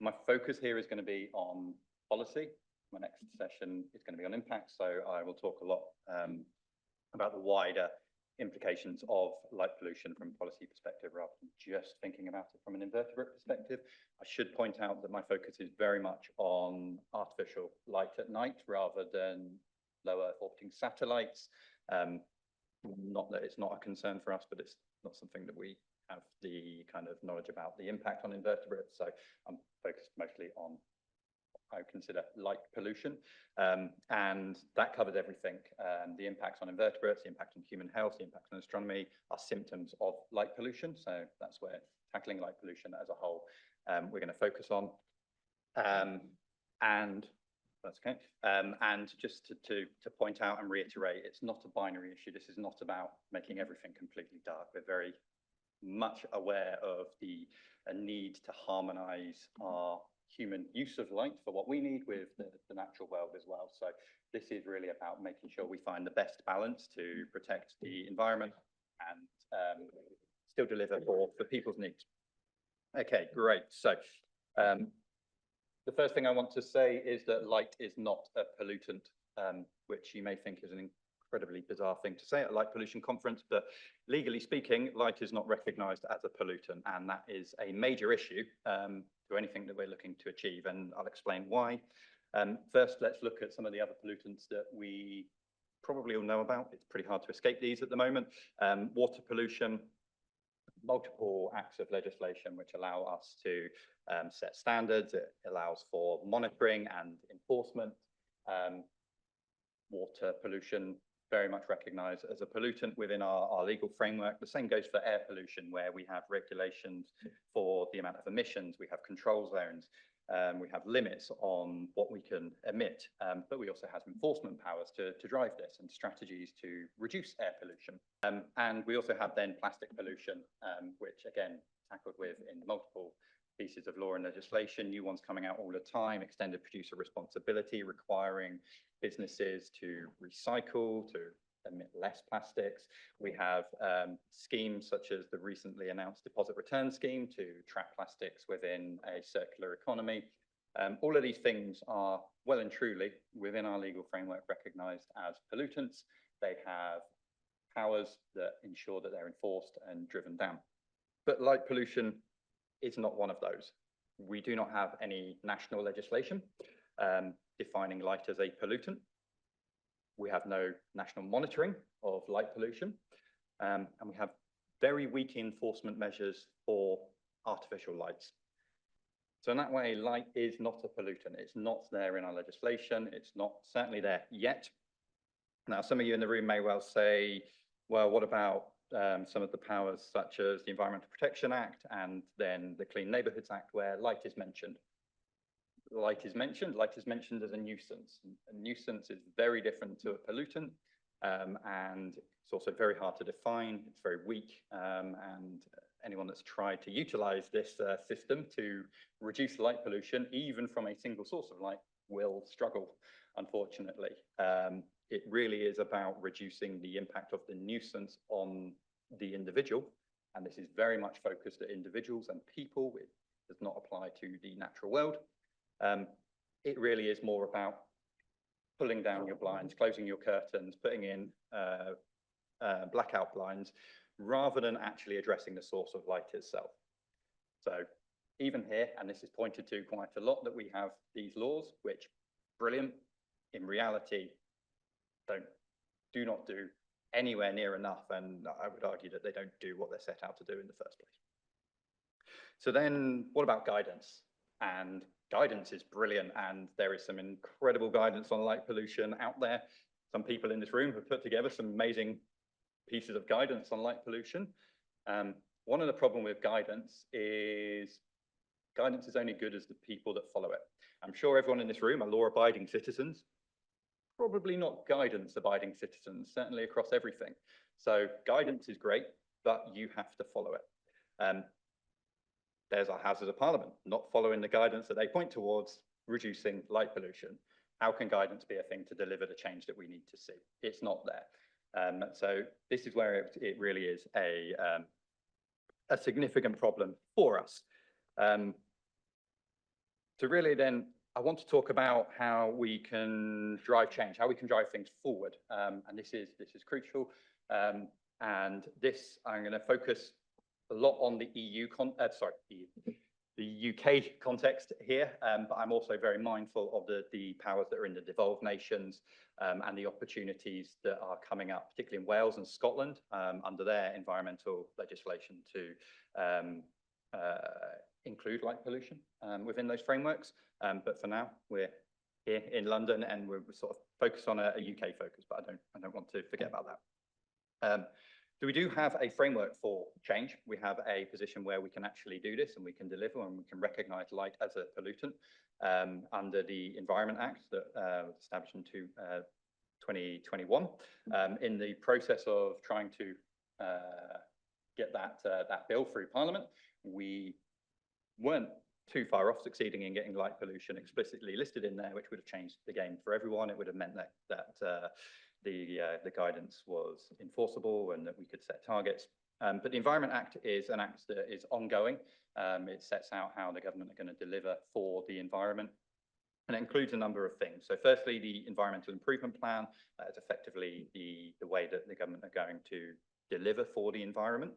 My focus here is going to be on policy. My next session is going to be on impact, so I will talk a lot about the wider implications of light pollution from a policy perspective rather than just thinking about it from an invertebrate perspective. I should point out that my focus is very much on artificial light at night rather than low Earth orbiting satellites. Not that it's not a concern for us, but it's not something that we have the kind of knowledge about the impact on invertebrates. So I'm focused mostly on what I consider light pollution. And that covers everything. The impacts on invertebrates, the impact on human health, the impact on astronomy are symptoms of light pollution. So that's where tackling light pollution as a whole, we're going to focus on. And that's okay. And just to point out and reiterate, it's not a binary issue. This is not about making everything completely dark. We're very much aware of the need to harmonize our human use of light for what we need with the natural world as well. So this is really about making sure we find the best balance to protect the environment and still deliver for people's needs. Okay, great. So the first thing I want to say is that light is not a pollutant, which you may think is an incredibly bizarre thing to say at a light pollution conference, but legally speaking, light is not recognized as a pollutant, and that is a major issue to anything that we're looking to achieve, and I'll explain why. First, let's look at some of the other pollutants that we probably all know about. It's pretty hard to escape these at the moment. Water pollution, multiple acts of legislation which allow us to set standards. It allows for monitoring and enforcement. Water pollution, very much recognised as a pollutant within our legal framework. The same goes for air pollution, where we have regulations for the amount of emissions, we have control zones, we have limits on what we can emit, but we also have enforcement powers to drive this and strategies to reduce air pollution. And we also have then plastic pollution, which again, tackled with in multiple pieces of law and legislation, new ones coming out all the time, extended producer responsibility, requiring businesses to recycle, to emit less plastics. We have schemes such as the recently announced deposit return scheme to track plastics within a circular economy. All of these things are well and truly within our legal framework recognised as pollutants. They have powers that ensure that they're enforced and driven down. But light pollution is not one of those. We do not have any national legislation defining light as a pollutant. We have no national monitoring of light pollution, and we have very weak enforcement measures for artificial lights. So in that way, light is not a pollutant. It's not there in our legislation. It's not certainly there yet. Now, some of you in the room may well say, well, what about some of the powers such as the Environmental Protection Act and then the Clean Neighbourhoods Act, where light is mentioned? Light is mentioned as a nuisance. A nuisance is very different to a pollutant, and it's also very hard to define. It's very weak, and anyone that's tried to utilize this system to reduce light pollution, even from a single source of light, will struggle, unfortunately. It really is about reducing the impact of the nuisance on the individual, and this is very much focused at individuals and people. It does not apply to the natural world. It really is more about pulling down your blinds, closing your curtains, putting in blackout blinds, rather than actually addressing the source of light itself. So even here, and this is pointed to quite a lot, that we have these laws, which, brilliant, in reality, do not do anywhere near enough, and I would argue that they don't do what they're set out to do in the first place. So then what about guidance? And guidance is brilliant, and there is some incredible guidance on light pollution out there. Some people in this room have put together some amazing pieces of guidance on light pollution. One of the problems with guidance is only good as the people that follow it. I'm sure everyone in this room are law-abiding citizens, probably not guidance-abiding citizens, certainly across everything. So guidance is great, but you have to follow it. There's our Houses of Parliament, not following the guidance that they point towards reducing light pollution. How can guidance be a thing to deliver the change that we need to see? It's not there. So this is where it really is a significant problem for us. So really then, I want to talk about how we can drive change, how we can drive things forward. And this is crucial. And this, I'm going to focus a lot on the the UK context here, but I'm also very mindful of the powers that are in the devolved nations and the opportunities that are coming up, particularly in Wales and Scotland, under their environmental legislation to include light pollution within those frameworks. But for now, we're here in London and we're sort of focused on a UK focus, but I don't want to forget about that. So we do have a framework for change. We have a position where we can actually do this and we can deliver and we can recognise light as a pollutant under the Environment Act that was established in 2021. In the process of trying to get that bill through Parliament, we weren't too far off succeeding in getting light pollution explicitly listed in there, which would have changed the game for everyone. It would have meant that the guidance was enforceable and that we could set targets. But the Environment Act is an act that is ongoing. It sets out how the government are going to deliver for the environment. And it includes a number of things. So firstly, the Environmental Improvement Plan is effectively the way that the government are going to deliver for the environment.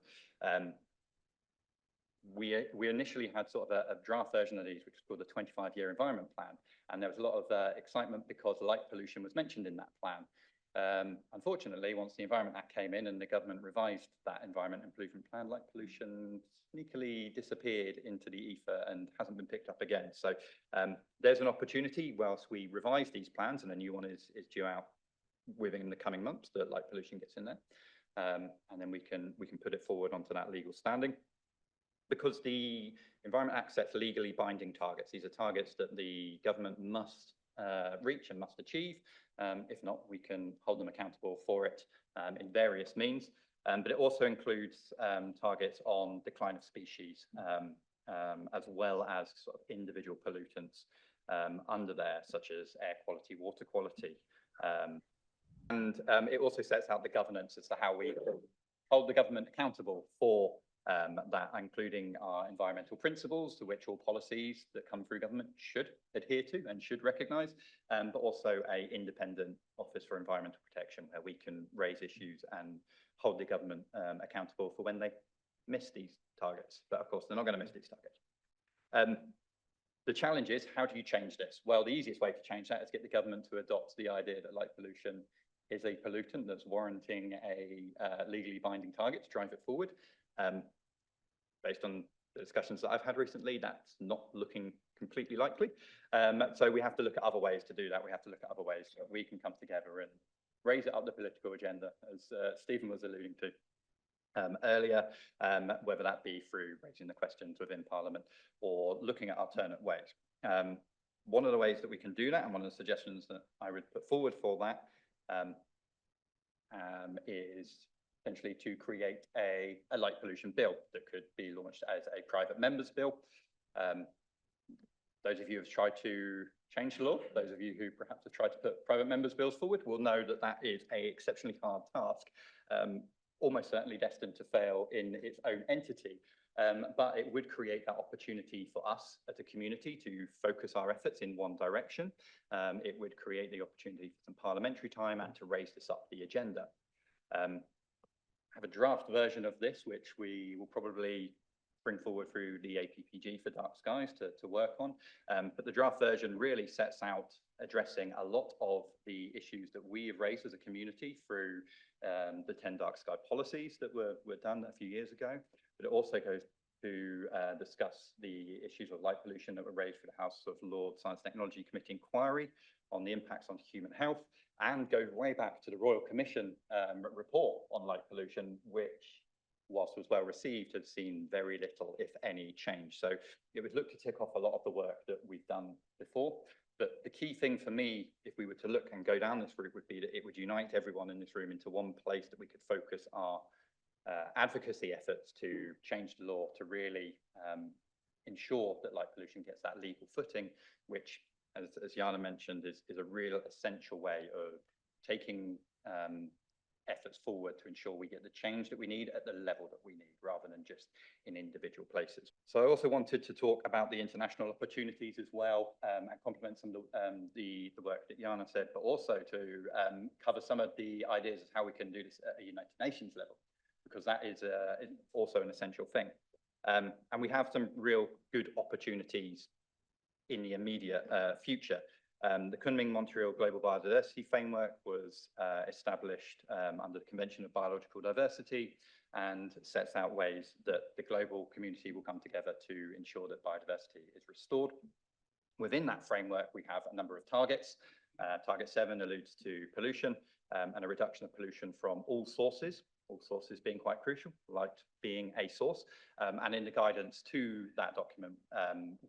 We initially had sort of a draft version of these, which is called the 25-year Environment Plan. And there was a lot of excitement because light pollution was mentioned in that plan. Unfortunately, once the Environment Act came in and the government revised that environment and pollution plan, light pollution sneakily disappeared into the ether and hasn't been picked up again. So there's an opportunity whilst we revise these plans, and a new one is due out within the coming months, that light pollution gets in there. And then we can put it forward onto that legal standing. Because the Environment Act sets legally binding targets. These are targets that the government must reach and must achieve. If not, we can hold them accountable for it in various means. But it also includes targets on decline of species, as well as sort of individual pollutants under there, such as air quality, water quality. And it also sets out the governance as to how we hold the government accountable for that, including our environmental principles, to which all policies that come through government should adhere to and should recognise, but also an independent Office for Environmental Protection, where we can raise issues and hold the government accountable for when they miss these targets. But of course, they're not going to miss these targets. The challenge is, how do you change this? Well, the easiest way to change that is get the government to adopt the idea that light pollution is a pollutant that's warranting a legally binding target to drive it forward. Based on the discussions that I've had recently, that's not looking completely likely. So we have to look at other ways to do that. We have to look at other ways so we can come together and raise it up the political agenda, as Stephen was alluding to earlier, whether that be through raising the questions within Parliament or looking at alternate ways. One of the ways that we can do that, and one of the suggestions that I would put forward for that, is essentially to create a light pollution bill that could be launched as a private member's bill. Those of you who have tried to change the law, those of you who perhaps have tried to put private members' bills forward, will know that that is an exceptionally hard task, almost certainly destined to fail in its own entity. But it would create that opportunity for us as a community to focus our efforts in one direction. It would create the opportunity for some parliamentary time and to raise this up the agenda. Have a draft version of this, which we will probably bring forward through the APPG for Dark Skies to work on. But the draft version really sets out addressing a lot of the issues that we have raised as a community through the 10 Dark Sky policies that were done a few years ago. But it also goes to discuss the issues of light pollution that were raised for the House of Lords Science Technology Committee inquiry on the impacts on human health, and go way back to the Royal Commission report on light pollution, which, whilst was well received, had seen very little, if any, change. So it would look to tick off a lot of the work that we've done before. But the key thing for me, if we were to look and go down this route, would be that it would unite everyone in this room into one place that we could focus our advocacy efforts to change the law, to really ensure that light pollution gets that legal footing, which, as Yana mentioned, is a real essential way of taking efforts forward to ensure we get the change that we need at the level that we need, rather than just in individual places. So I also wanted to talk about the international opportunities as well, and complement some of the work that Yana said, but also to cover some of the ideas of how we can do this at a United Nations level, because that is also an essential thing. And we have some real good opportunities in the immediate future. The Kunming-Montreal Global Biodiversity Framework was established under the Convention of Biological Diversity, and sets out ways that the global community will come together to ensure that biodiversity is restored. Within that framework, we have a number of targets. Target 7 alludes to pollution and a reduction of pollution from all sources being quite crucial, light being a source. And in the guidance to that document,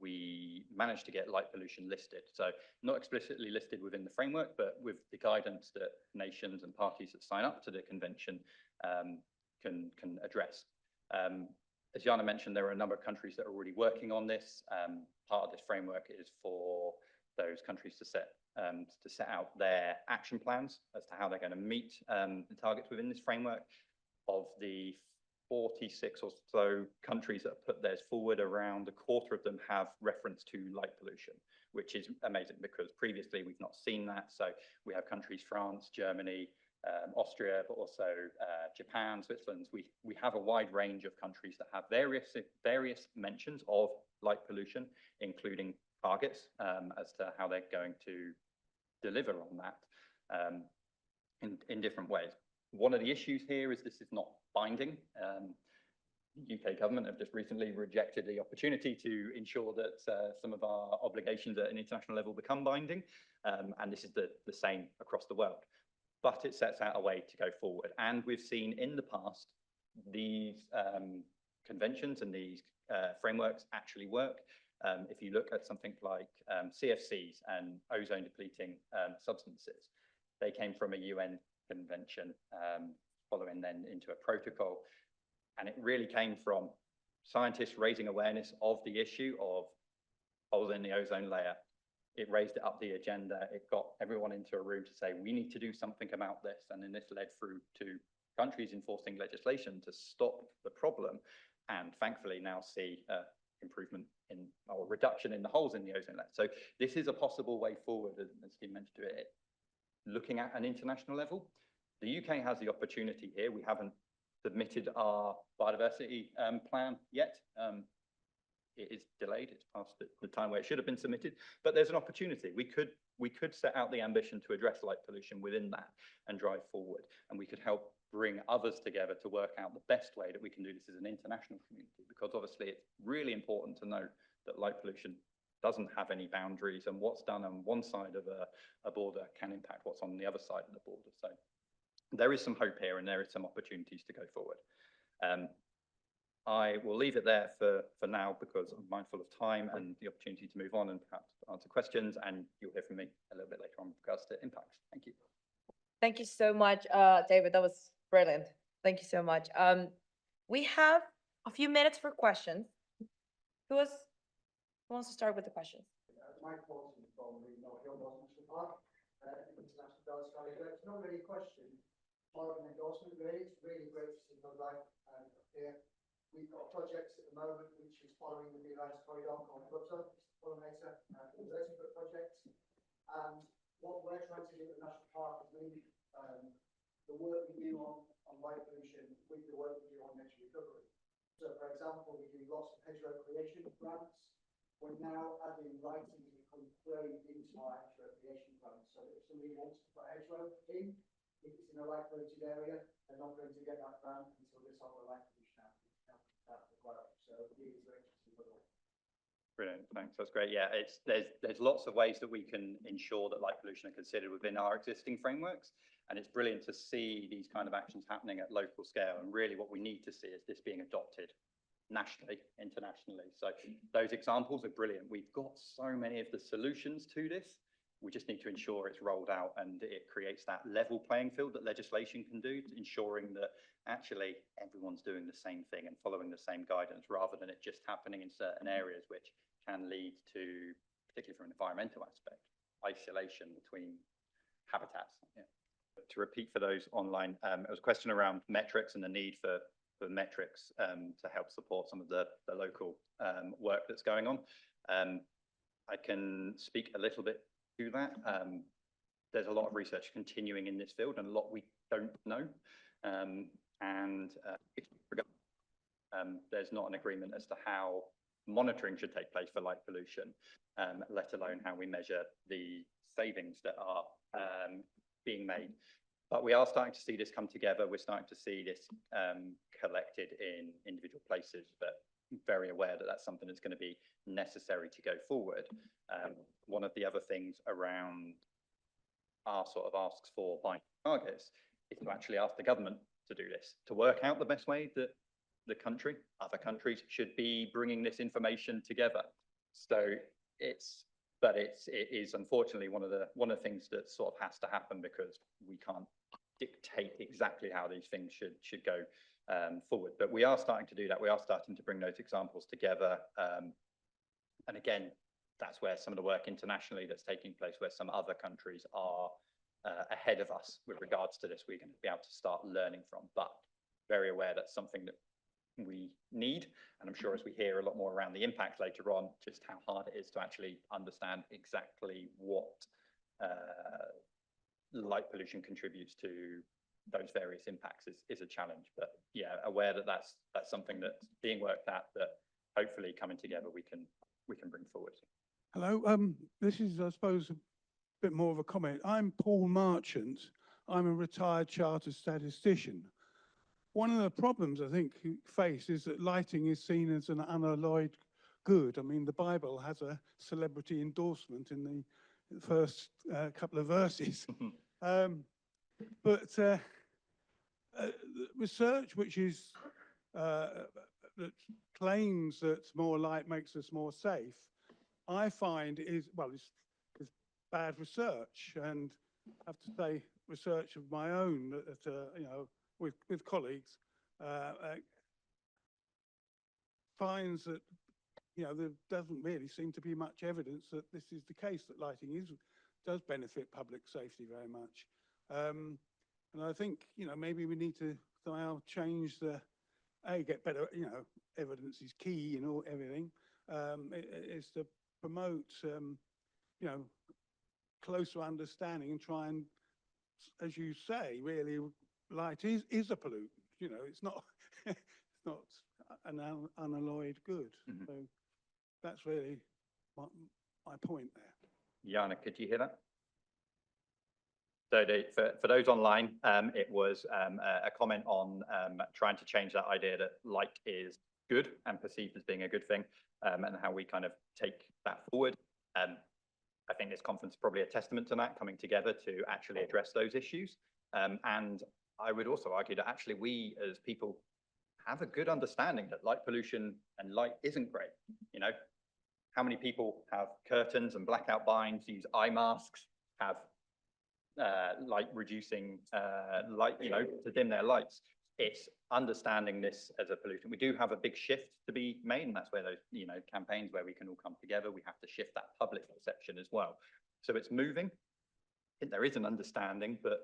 we managed to get light pollution listed. So not explicitly listed within the framework, but with the guidance that nations and parties that sign up to the convention can address. As Yana mentioned, there are a number of countries that are already working on this. Part of this framework is for those countries to set out their action plans as to how they're going to meet the targets within this framework. Of the 46 or so countries that have put theirs forward, around a quarter of them have reference to light pollution, which is amazing because previously we've not seen that. So we have countries, France, Germany, Austria, but also Japan, Switzerland. We have a wide range of countries that have various mentions of light pollution, including targets as to how they're going to deliver on that. in different ways. One of the issues here is this is not binding. The UK government have just recently rejected the opportunity to ensure that some of our obligations at an international level become binding, and this is the same across the world. But it sets out a way to go forward, and we've seen in the past these conventions and these frameworks actually work. If you look at something like CFCs and ozone depleting substances, they came from a UN convention, following then into a protocol. And it really came from scientists raising awareness of the issue of holes in the ozone layer. It raised it up the agenda. It got everyone into a room to say, we need to do something about this. And then this led through to countries enforcing legislation to stop the problem. And thankfully now see improvement in, or reduction in the holes in the ozone layer. So this is a possible way forward, as Steve mentioned it, looking at an international level. The UK has the opportunity here. We haven't submitted our biodiversity plan yet. It is delayed. It's past the time where it should have been submitted, but there's an opportunity. We could set out the ambition to address light pollution within that and drive forward, and we could help bring others together to work out the best way that we can do this as an international community, because obviously it's really important to note that light pollution doesn't have any boundaries, and what's done on one side of a border can impact what's on the other side of the border. So there is some hope here, and there is some opportunities to go forward. I will leave it there for now, because I'm mindful of time and the opportunity to move on and perhaps answer questions, and you'll hear from me a little bit later on with regards to impacts. Thank you. Thank you so much, David. That was brilliant. Thank you so much. We have a few minutes for questions. Who wants to start with the questions? Mike Watson from the North Hill National Park, International DarkSky. It's not really a question, more of an endorsement really. It's really great to see the light up here. We've got projects at the moment which is following the Alliance corridor called Robertson, pollinator, vertical projects. And what we're trying to do at the National Park is link the work we do on light pollution with the work we do on nature recovery. So for example, we do lots of hedgerow creation grants. We're now adding lighting to become flowing into our hedgerow creation grants. So if somebody wants to put a hedgerow in, if it's in a light polluted area, they're not going to get that grant until they solve the light pollution out. So really very interesting. Brilliant, thanks. That's great. Yeah, there's lots of ways that we can ensure that light pollution are considered within our existing frameworks, and it's brilliant to see these kind of actions happening at local scale. And really, what we need to see is this being adopted nationally, internationally. So those examples are brilliant. We've got so many of the solutions to this. We just need to ensure it's rolled out and it creates that level playing field that legislation can do, ensuring that actually everyone's doing the same thing and following the same guidance, rather than it just happening in certain areas, which can lead to, particularly from an environmental aspect, isolation between habitats. Yeah. To repeat for those online, it was a question around metrics and the need for metrics to help support some of the local work that's going on. I can speak a little bit to that. There's a lot of research continuing in this field and a lot we don't know. There's not an agreement as to how monitoring should take place for light pollution, let alone how we measure the savings that are being made. But we are starting to see this come together. We're starting to see this collected in individual places, but very aware that that's something that's going to be necessary to go forward. One of the other things around our sort of asks for binding targets is to actually ask the government to do this, to work out the best way that the country, other countries should be bringing this information together. So it is unfortunately one of the things that sort of has to happen, because we can't dictate exactly how these things should go forward. But we are starting to do that. We are starting to bring those examples together. And again, that's where some of the work internationally that's taking place, where some other countries are ahead of us with regards to this, we're going to be able to start learning from. But very aware that's something that we need, and I'm sure as we hear a lot more around the impacts later on, just how hard it is to actually understand exactly what light pollution contributes to those various impacts is a challenge. But yeah, aware that that's something that's being worked at, that hopefully coming together we can bring forward. Hello, this is, I suppose, a bit more of a comment. I'm Paul Marchant. I'm a retired chartered statistician. One of the problems I think you face is that lighting is seen as an unalloyed good. I mean, the Bible has a celebrity endorsement in the first couple of verses. But research which is that claims that more light makes us more safe, I find is, well, it's bad research, and I have to say research of my own that you know, with colleagues finds that, you know, there doesn't really seem to be much evidence that this is the case, that lighting does benefit public safety very much. And I think, you know, maybe we need to somehow change get better, you know, evidence is key in everything, is to promote, you know, closer understanding and try and, as you say, really, light is a pollutant. You know, it's not it's not an unalloyed good. So that's really my point there. Yana, could you hear that? So for those online, it was a comment on trying to change that idea that light is good and perceived as being a good thing, and how we kind of take that forward. I think this conference is probably a testament to that, coming together to actually address those issues. And I would also argue that actually we as people have a good understanding that light pollution and light isn't great. You know, how many people have curtains and blackout blinds, use eye masks, have light reducing light, you know, to dim their lights? It's understanding this as a pollutant. We do have a big shift to be made, and that's where those, you know, campaigns where we can all come together, we have to shift that public perception as well. So it's moving. I think there is an understanding, but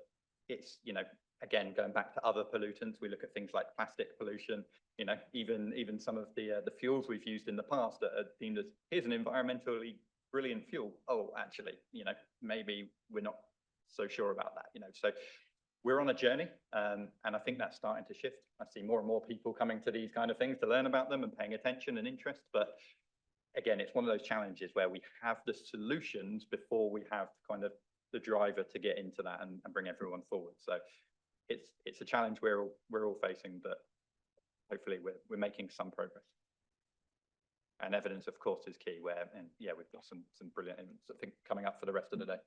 it's, you know, again, going back to other pollutants, we look at things like plastic pollution, you know, even some of the fuels we've used in the past that are deemed as, here's an environmentally brilliant fuel. Oh, actually, you know, maybe we're not so sure about that, you know. So we're on a journey, and I think that's starting to shift. I see more and more people coming to these kind of things to learn about them and paying attention and interest. But again, it's one of those challenges where we have the solutions before we have kind of the driver to get into that and bring everyone forward. So it's a challenge we're all facing, but hopefully we're making some progress. And evidence, of course, is key. And yeah, we've got some brilliant evidence, I think, coming up for the rest of the day.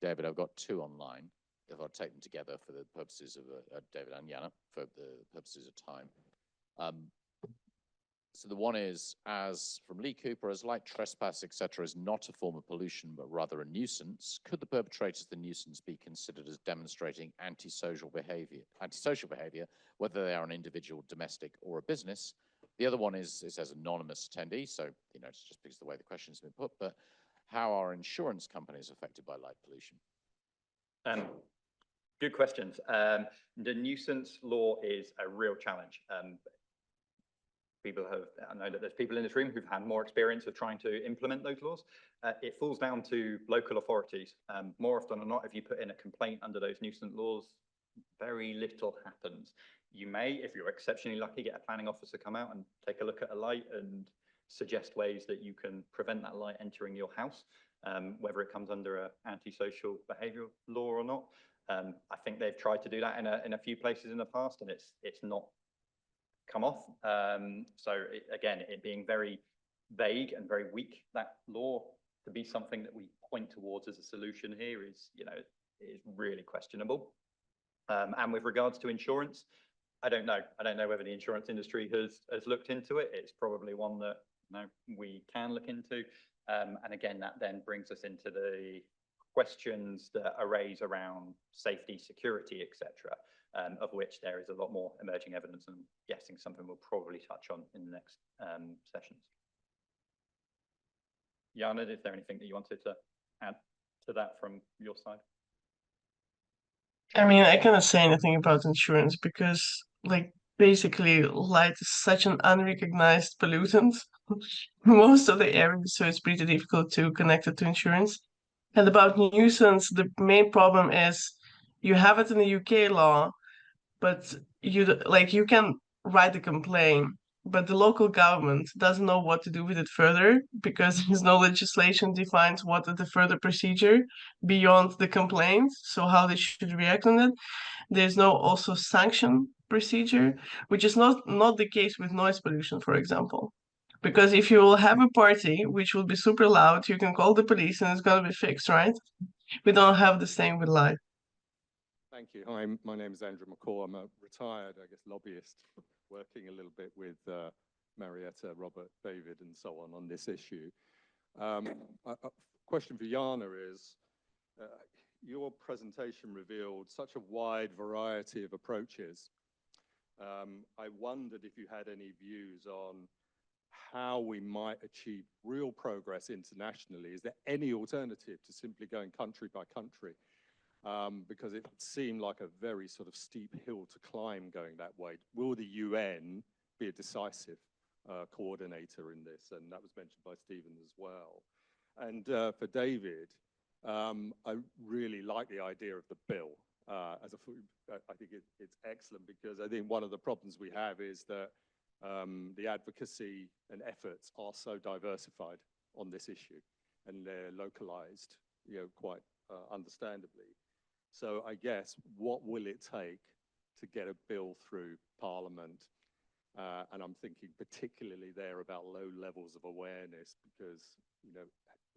David, I've got two online. If I'll take them together for the purposes of David and Yana, for the purposes of time. So the one is, as from Lee Cooper, as light trespass, etc., is not a form of pollution, but rather a nuisance, could the perpetrators of the nuisance be considered as demonstrating antisocial behavior, whether they are an individual, domestic, or a business? The other one is, it says anonymous attendee, so, you know, it's just because of the way the question has been put, but how are insurance companies affected by light pollution? Good questions. The nuisance law is a real challenge. I know that there's people in this room who've had more experience of trying to implement those laws. It falls down to local authorities. More often than not, if you put in a complaint under those nuisance laws, very little happens. You may, if you're exceptionally lucky, get a planning officer come out and take a look at a light and suggest ways that you can prevent that light entering your house, whether it comes under an antisocial behavioural law or not. I think they've tried to do that in a few places in the past, and it's not come off. So again, it being very vague and very weak, that law, to be something that we point towards as a solution here is, you know, is really questionable. And with regards to insurance, I don't know. I don't know whether the insurance industry has looked into it. It's probably one that, you know, we can look into. And again, that then brings us into the questions that arose around safety, security, etc., of which there is a lot more emerging evidence, and I'm guessing something we'll probably touch on in the next sessions. Yana, is there anything that you wanted to add to that from your side? I mean, I cannot say anything about insurance because, like, basically light is such an unrecognized pollutant most of the areas, so it's pretty difficult to connect it to insurance. And about nuisance, the main problem is you have it in the UK law, but you can write a complaint, but the local government doesn't know what to do with it further because there's no legislation defines what is the further procedure beyond the complaints, so how they should react on it. There's no also sanction procedure, which is not the case with noise pollution, for example. Because if you will have a party which will be super loud, you can call the police and it's going to be fixed, right? We don't have the same with light. Thank you. Hi, my name is Andrew McCaw. I'm a retired, I guess, lobbyist working a little bit with Marietta, Robert, David, and so on this issue. A question for Yana is, your presentation revealed such a wide variety of approaches. I wondered if you had any views on how we might achieve real progress internationally. Is there any alternative to simply going country by country? Because it seemed like a very sort of steep hill to climb going that way. Will the UN be a decisive coordinator in this? And that was mentioned by Stephen as well. And for David, I really like the idea of the bill. I think it's excellent because I think one of the problems we have is that the advocacy and efforts are so diversified on this issue, and they're localized, quite understandably. So I guess, what will it take to get a bill through Parliament? And I'm thinking particularly there about low levels of awareness, because,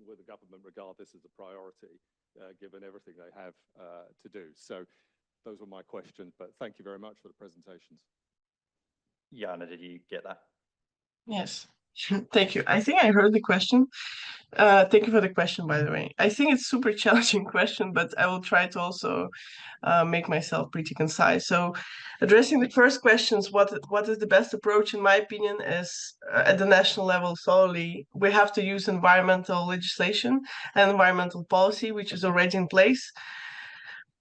will the government regard this as a priority, given everything they have to do? So those were my questions, but thank you very much for the presentations. Yana, did you get that? Yes. Thank you. I think I heard the question. Thank you for the question, by the way. I think it's super challenging question, but I will try to also make myself pretty concise. So addressing the first questions, what is the best approach, in my opinion, is at the national level solely, we have to use environmental legislation and environmental policy, which is already in place.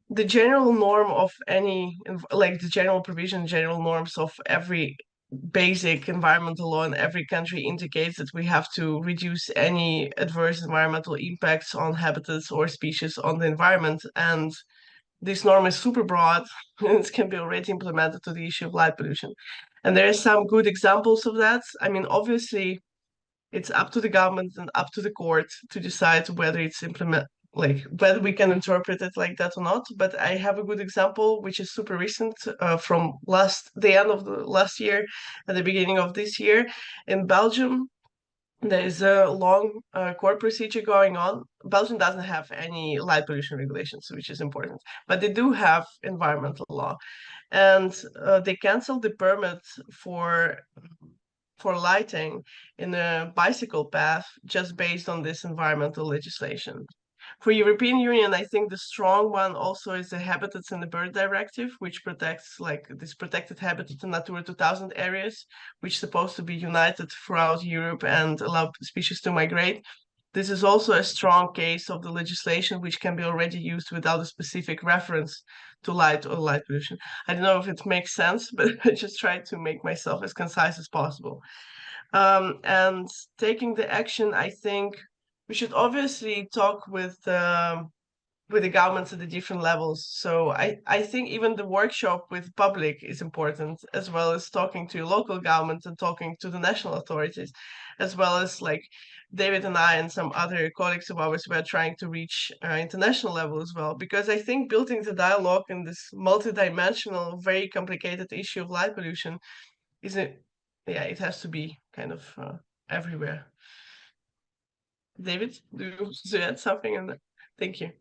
The general norm of any, like the general provision, general norms of every basic environmental law in every country indicates that we have to reduce any adverse environmental impacts on habitats or species on the environment. And this norm is super broad and it can be already implemented to the issue of light pollution. And there are some good examples of that. I mean, obviously, it's up to the government and up to the court to decide whether it's whether we can interpret it like that or not. But I have a good example, which is super recent, from the end of the last year and the beginning of this year. In Belgium, there is a long court procedure going on. Belgium doesn't have any light pollution regulations, which is important, but they do have environmental law. And they canceled the permit for lighting in a bicycle path just based on this environmental legislation. For European Union, I think the strong one also is the Habitats and the Bird Directive, which protects this protected habitat in Natura 2000 areas, which is supposed to be united throughout Europe and allow species to migrate. This is also a strong case of the legislation which can be already used without a specific reference to light or light pollution. I don't know if it makes sense, but I just try to make myself as concise as possible. And taking the action, I think we should obviously talk with the governments at the different levels. So I think even the workshop with public is important, as well as talking to local governments and talking to the national authorities, as well as David and I and some other colleagues of ours were trying to reach international level as well. Because I think building the dialogue in this multidimensional, very complicated issue of light pollution it has to be kind of everywhere. David, do you want to add something on that? Thank you.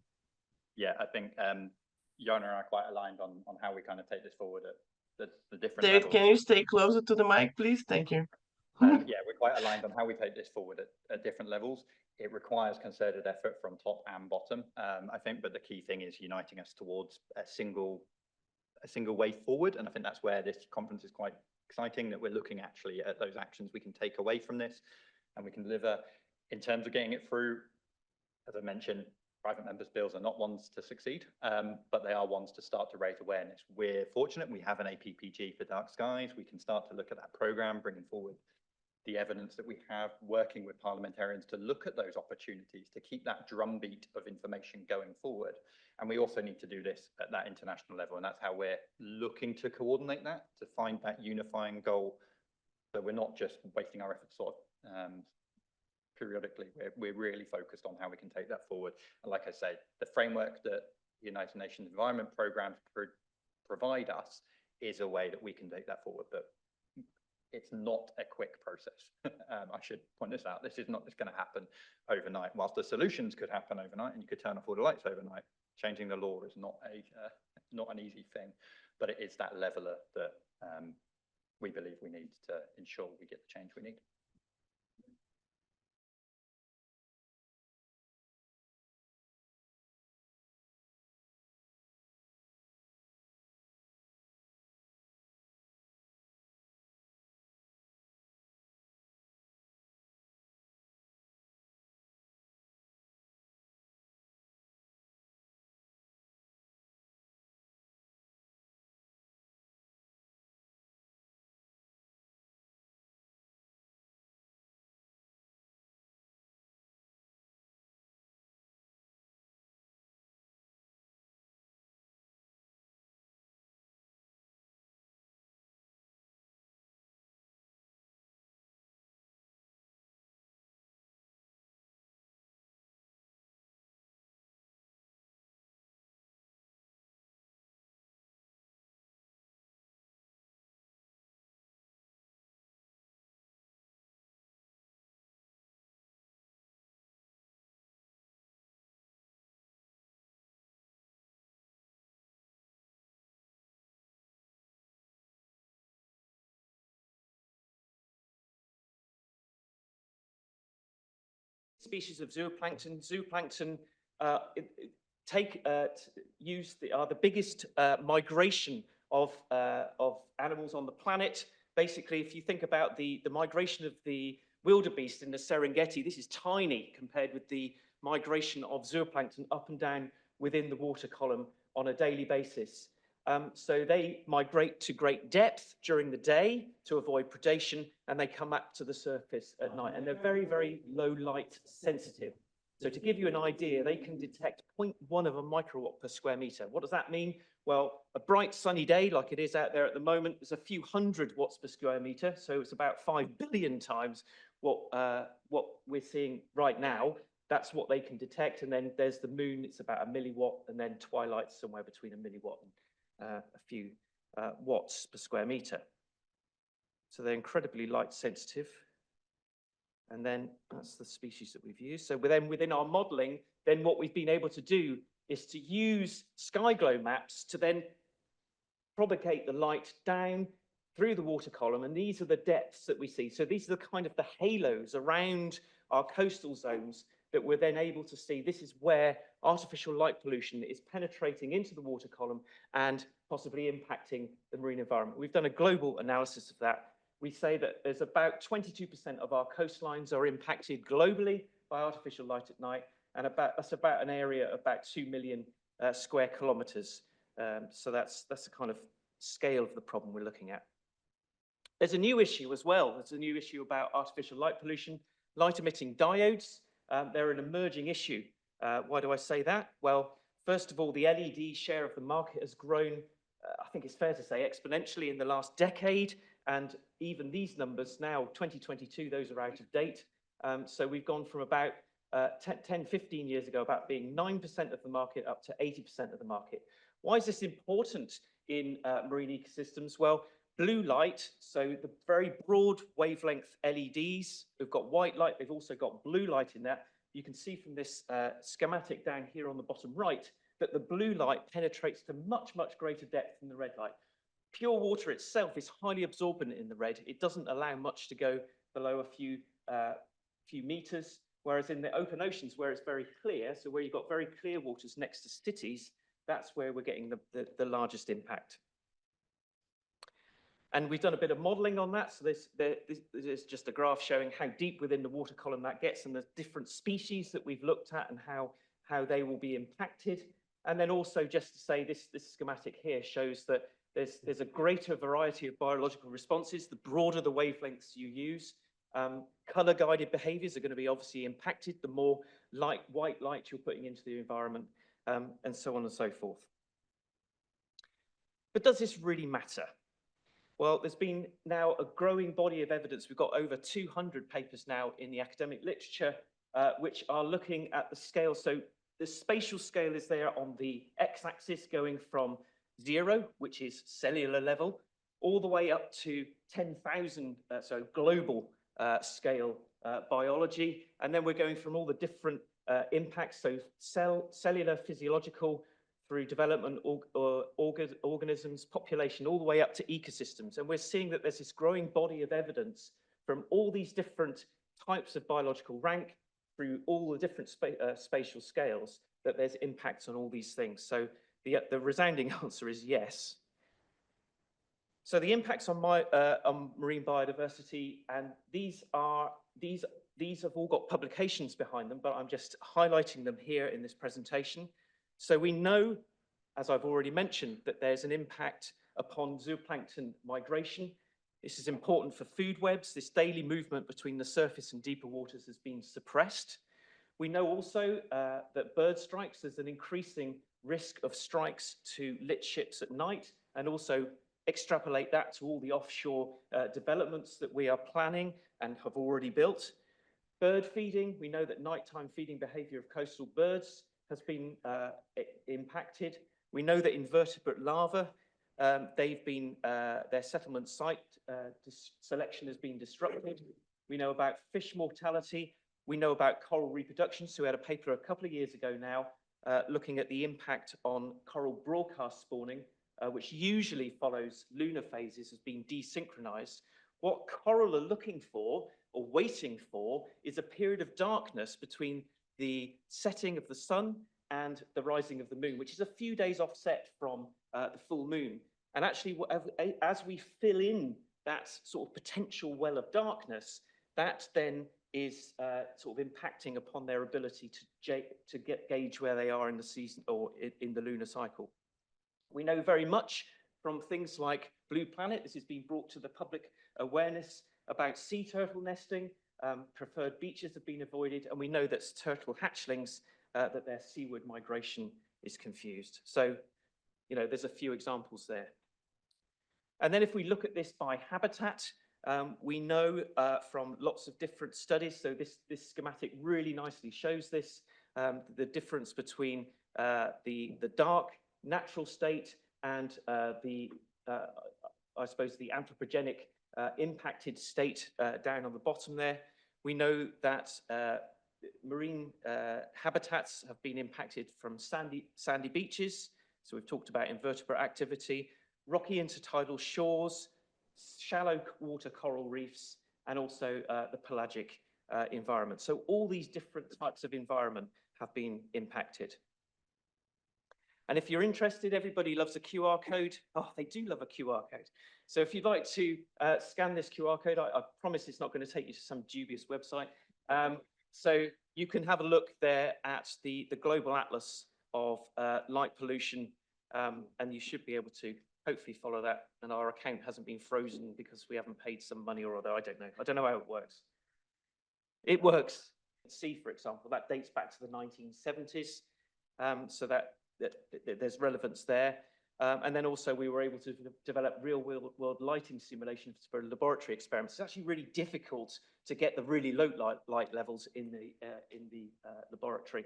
Yeah, I think Yana and I are quite aligned on how we kind of take this forward at the different David, levels. can you stay closer to the mic, please? Thank you. Yeah, we're quite aligned on how we take this forward at different levels. It requires concerted effort from top and bottom, I think, but the key thing is uniting us towards a single way forward. And I think that's where this conference is quite exciting, that we're looking actually at those actions we can take away from this and we can deliver in terms of getting it through. As I mentioned, private members' bills are not ones to succeed, but they are ones to start to raise awareness. We're fortunate we have an APPG for Dark Skies. We can start to look at that programme, bringing forward the evidence that we have, working with parliamentarians to look at those opportunities, to keep that drumbeat of information going forward. And we also need to do this at that international level. And that's how we're looking to coordinate that, to find that unifying goal So we're not just wasting our efforts sort of periodically. We're really focused on how we can take that forward. And like I say, the framework that the United Nations Environment Programme provide us is a way that we can take that forward, but it's not a quick process. I should point this out. This is not just going to happen overnight. Whilst the solutions could happen overnight and you could turn off all the lights overnight, changing the law is not an easy thing, but it is that leveler that we believe we need to ensure we get the change we need. Species of zooplankton. Zooplankton are the biggest migration of animals on the planet. Basically, if you think about the migration of the wildebeest in the Serengeti, this is tiny compared with the migration of zooplankton up and down within the water column on a daily basis. So they migrate to great depth during the day to avoid predation, and they come up to the surface at night. And they're very, very low light sensitive. So to give you an idea, they can detect 0.1 of a microwatt per square meter. What does that mean? Well, a bright sunny day like it is out there at the moment is a few hundred watts per square meter. So it's about 5 billion times what we're seeing right now. That's what they can detect. And then there's the moon, it's about a milliwatt, and then twilight somewhere between a milliwatt and a few watts per square meter. So they're incredibly light sensitive. And then that's the species that we've used. So within our modeling, then what we've been able to do is to use sky glow maps to then propagate the light down through the water column. And these are the depths that we see. So these are the kind of the halos around our coastal zones that we're then able to see. This is where artificial light pollution is penetrating into the water column and possibly impacting the marine environment. We've done a global analysis of that. We say that there's about 22% of our coastlines are impacted globally by artificial light at night, and that's about an area of about 2 million square kilometers. So that's the kind of scale of the problem we're looking at. There's a new issue as well. There's a new issue about artificial light pollution, light emitting diodes. They're an emerging issue. Why do I say that? Well, first of all, the LED share of the market has grown, I think it's fair to say, exponentially in the last decade. And even these numbers now, 2022, those are out of date. So we've gone from about 10, 15 years ago, about being 9% of the market up to 80% of the market. Why is this important in marine ecosystems? Well, blue light, so the very broad wavelength LEDs, we've got white light, they've also got blue light in that. You can see from this schematic down here on the bottom right that the blue light penetrates to much, much greater depth than the red light. Pure water itself is highly absorbent in the red. It doesn't allow much to go below a few meters, whereas in the open oceans where it's very clear, so where you've got very clear waters next to cities, that's where we're getting the largest impact. And we've done a bit of modeling on that. So this is just a graph showing how deep within the water column that gets and the different species that we've looked at and how they will be impacted. And then also just to say this schematic here shows that there's a greater variety of biological responses. The broader the wavelengths you use, color-guided behaviors are going to be obviously impacted the more white light you're putting into the environment, and so on and so forth. But does this really matter? Well, there's been now a growing body of evidence. We've got over 200 papers now in the academic literature, which are looking at the scale. So the spatial scale is there on the x-axis, going from 0, which is cellular level, all the way up to 10,000, so global scale biology. And then we're going from all the different impacts, so cellular, physiological, through development, organisms, population, all the way up to ecosystems. And we're seeing that there's this growing body of evidence from all these different types of biological rank through all the different spatial scales, that there's impacts on all these things. So the resounding answer is yes. So the impacts on marine biodiversity, and these have all got publications behind them, but I'm just highlighting them here in this presentation. So we know, as I've already mentioned, that there's an impact upon zooplankton migration. This is important for food webs. This daily movement between the surface and deeper waters has been suppressed. We know also that bird strikes, there's an increasing risk of strikes to lit ships at night, and also extrapolate that to all the offshore developments that we are planning and have already built. Bird feeding, we know that nighttime feeding behavior of coastal birds has been impacted. We know that invertebrate larvae, their settlement site selection has been disrupted. We know about fish mortality. We know about coral reproduction. So we had a paper a couple of years ago now looking at the impact on coral broadcast spawning, which usually follows lunar phases, has been desynchronized. What coral are looking for or waiting for is a period of darkness between the setting of the sun and the rising of the moon, which is a few days offset from the full moon. And actually, as we fill in that sort of potential well of darkness, that then is sort of impacting upon their ability to gauge where they are in the season or in the lunar cycle. We know very much from things like Blue Planet, this has been brought to the public awareness about sea turtle nesting. Preferred beaches have been avoided, and we know that turtle hatchlings, that their seaward migration is confused. So, you know, there's a few examples there. And then if we look at this by habitat, we know from lots of different studies, so this schematic really nicely shows this, the difference between the dark natural state and I suppose the anthropogenic impacted state down on the bottom there. We know that marine habitats have been impacted from sandy beaches. So we've talked about invertebrate activity, rocky intertidal shores, shallow water coral reefs, and also the pelagic environment. So all these different types of environment have been impacted. And if you're interested, everybody loves a QR code. Oh, they do love a QR code. So if you'd like to scan this QR code, I promise it's not going to take you to some dubious website. So you can have a look there at the global atlas of light pollution, and you should be able to hopefully follow that. And our account hasn't been frozen because we haven't paid some money or other. I don't know. I don't know how it works. It works. Sea, for example, that dates back to the 1970s. So that there's relevance there. And then also we were able to develop real world lighting simulations for laboratory experiments. It's actually really difficult to get the really low light levels in the laboratory.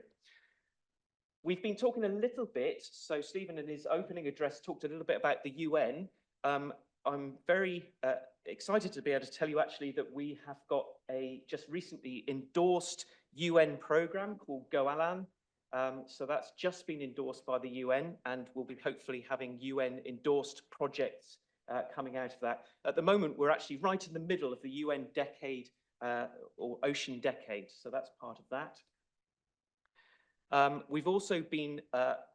We've been talking a little bit, so Stephen in his opening address talked a little bit about the UN. I'm very excited to be able to tell you actually that we have got a just recently endorsed UN program called GoAlan. So that's just been endorsed by the UN, and we'll be hopefully having UN endorsed projects coming out of that. At the moment, we're actually right in the middle of the UN decade or ocean decade, so that's part of that. We've also been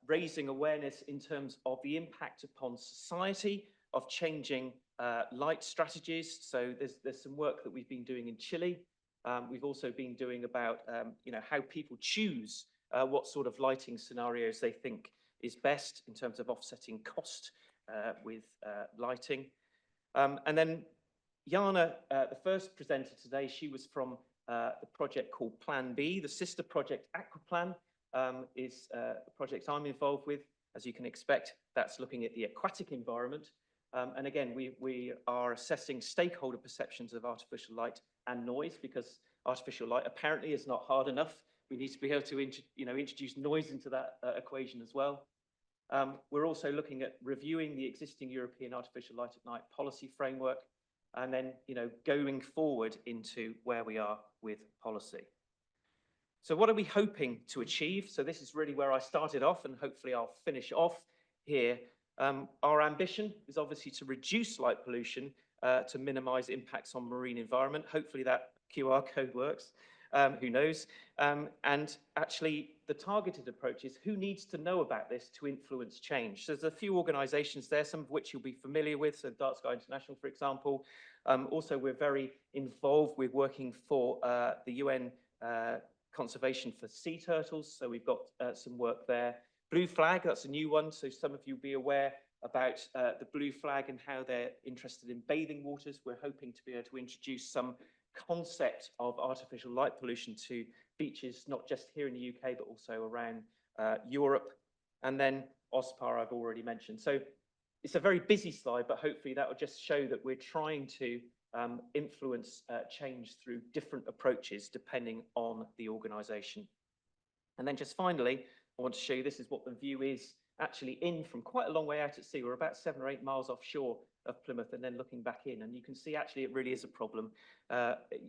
raising awareness in terms of the impact upon society of changing light strategies. So there's some work that we've been doing in Chile. We've also been doing about how people choose what sort of lighting scenarios they think is best in terms of offsetting cost with lighting. And then Yana, the first presenter today, she was from the project called Plan B. The sister project Aquaplan is the project I'm involved with. As you can expect, that's looking at the aquatic environment. And again, we are assessing stakeholder perceptions of artificial light and noise, because artificial light apparently is not hard enough. We need to be able to introduce noise into that equation as well. We're also looking at reviewing the existing European artificial light at night policy framework, and then going forward into where we are with policy. So what are we hoping to achieve? So this is really where I started off, and hopefully I'll finish off here. Our ambition is obviously to reduce light pollution to minimize impacts on marine environment. Hopefully that QR code works. Who knows? And actually, the targeted approach is who needs to know about this to influence change. So there's a few organizations there, some of which you'll be familiar with, so DarkSky International, for example. Also, we're very involved with working for the UN Conservation for Sea Turtles, so we've got some work there. Blue Flag, that's a new one, so some of you will be aware about the Blue Flag and how they're interested in bathing waters. We're hoping to be able to introduce some concept of artificial light pollution to beaches, not just here in the UK, but also around Europe. And then OSPAR, I've already mentioned. So it's a very busy slide, but hopefully that will just show that we're trying to influence change through different approaches depending on the organisation. And then just finally, I want to show you this is what the view is actually in from quite a long way out at sea. We're about 7 or 8 miles offshore of Plymouth and then looking back in. And you can see actually it really is a problem,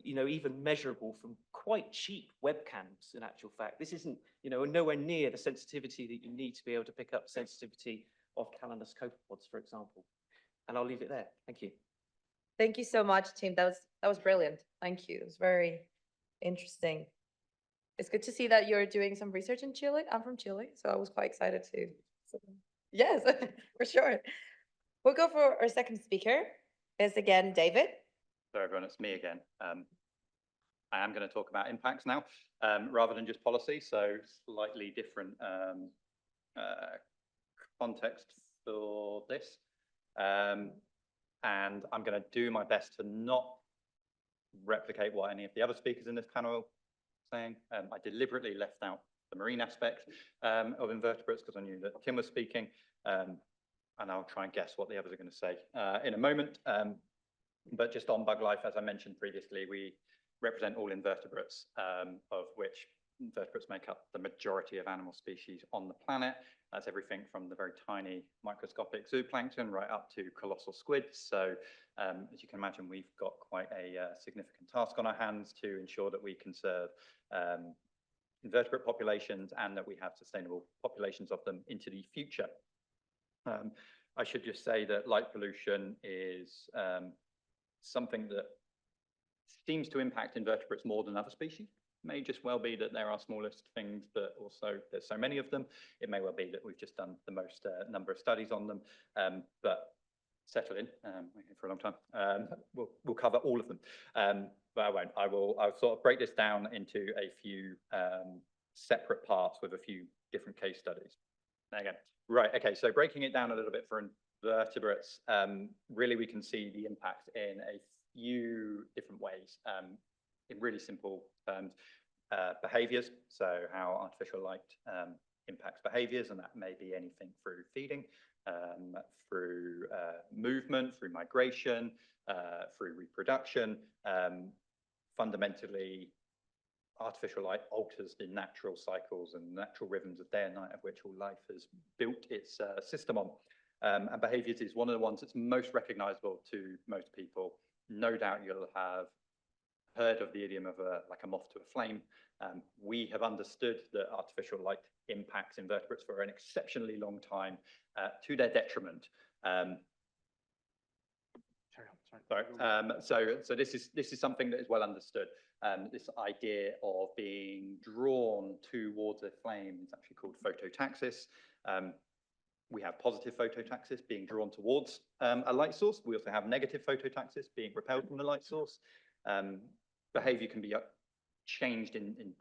even measurable from quite cheap webcams in actual fact. This isn't, nowhere near the sensitivity that you need to be able to pick up sensitivity of Calanus copepods, for example. And I'll leave it there. Thank you. Thank you so much, team. That was brilliant. Thank you. It was very interesting. It's good to see that you're doing some research in Chile. I'm from Chile, so I was quite excited to. Yes, for sure. We'll go for our second speaker. Is again David. So everyone, it's me again. I am going to talk about impacts now, rather than just policy. So slightly different context for this. And I'm going to do my best to not replicate what any of the other speakers in this panel are saying. I deliberately left out the marine aspect of invertebrates because I knew that Tim was speaking, and I'll try and guess what the others are going to say in a moment. But just on Buglife, as I mentioned previously, we represent all invertebrates, of which invertebrates make up the majority of animal species on the planet. That's everything from the very tiny microscopic zooplankton right up to colossal squids. So as you can imagine, we've got quite a significant task on our hands to ensure that we conserve invertebrate populations and that we have sustainable populations of them into the future. I should just say that light pollution is something that seems to impact invertebrates more than other species. May just well be that they're our smallest things, but also there's so many of them. It may well be that we've just done the most number of studies on them, but settle in, we're here for a long time. We'll cover all of them, but I won't. I'll sort of break this down into a few separate parts with a few different case studies. Again, right, okay, so breaking it down a little bit for invertebrates, really we can see the impact in a few different ways. In really simple terms, behaviors, so how artificial light impacts behaviors, and that may be anything through feeding, through movement, through migration, through reproduction. Fundamentally, artificial light alters the natural cycles and natural rhythms of day and night of which all life has built its system on. And behaviors is one of the ones that's most recognizable to most people. No doubt you'll have heard of the idiom of like a moth to a flame. We have understood that artificial light impacts invertebrates for an exceptionally long time to their detriment. So this is something that is well understood. This idea of being drawn towards a flame is actually called phototaxis. We have positive phototaxis, being drawn towards a light source. We also have negative phototaxis, being repelled from the light source. Behavior can be changed in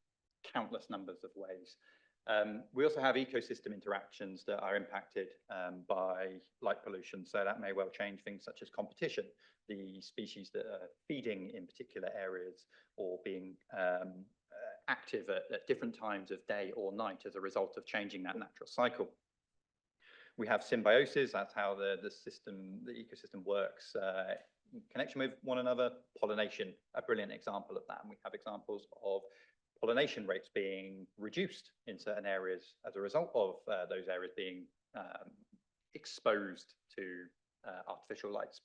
countless numbers of ways. We also have ecosystem interactions that are impacted by light pollution. So that may well change things such as competition, the species that are feeding in particular areas or being active at different times of day or night as a result of changing that natural cycle. We have symbiosis, that's how the ecosystem works in connection with one another. Pollination, a brilliant example of that. And we have examples of pollination rates being reduced in certain areas as a result of those areas being exposed to artificial lights.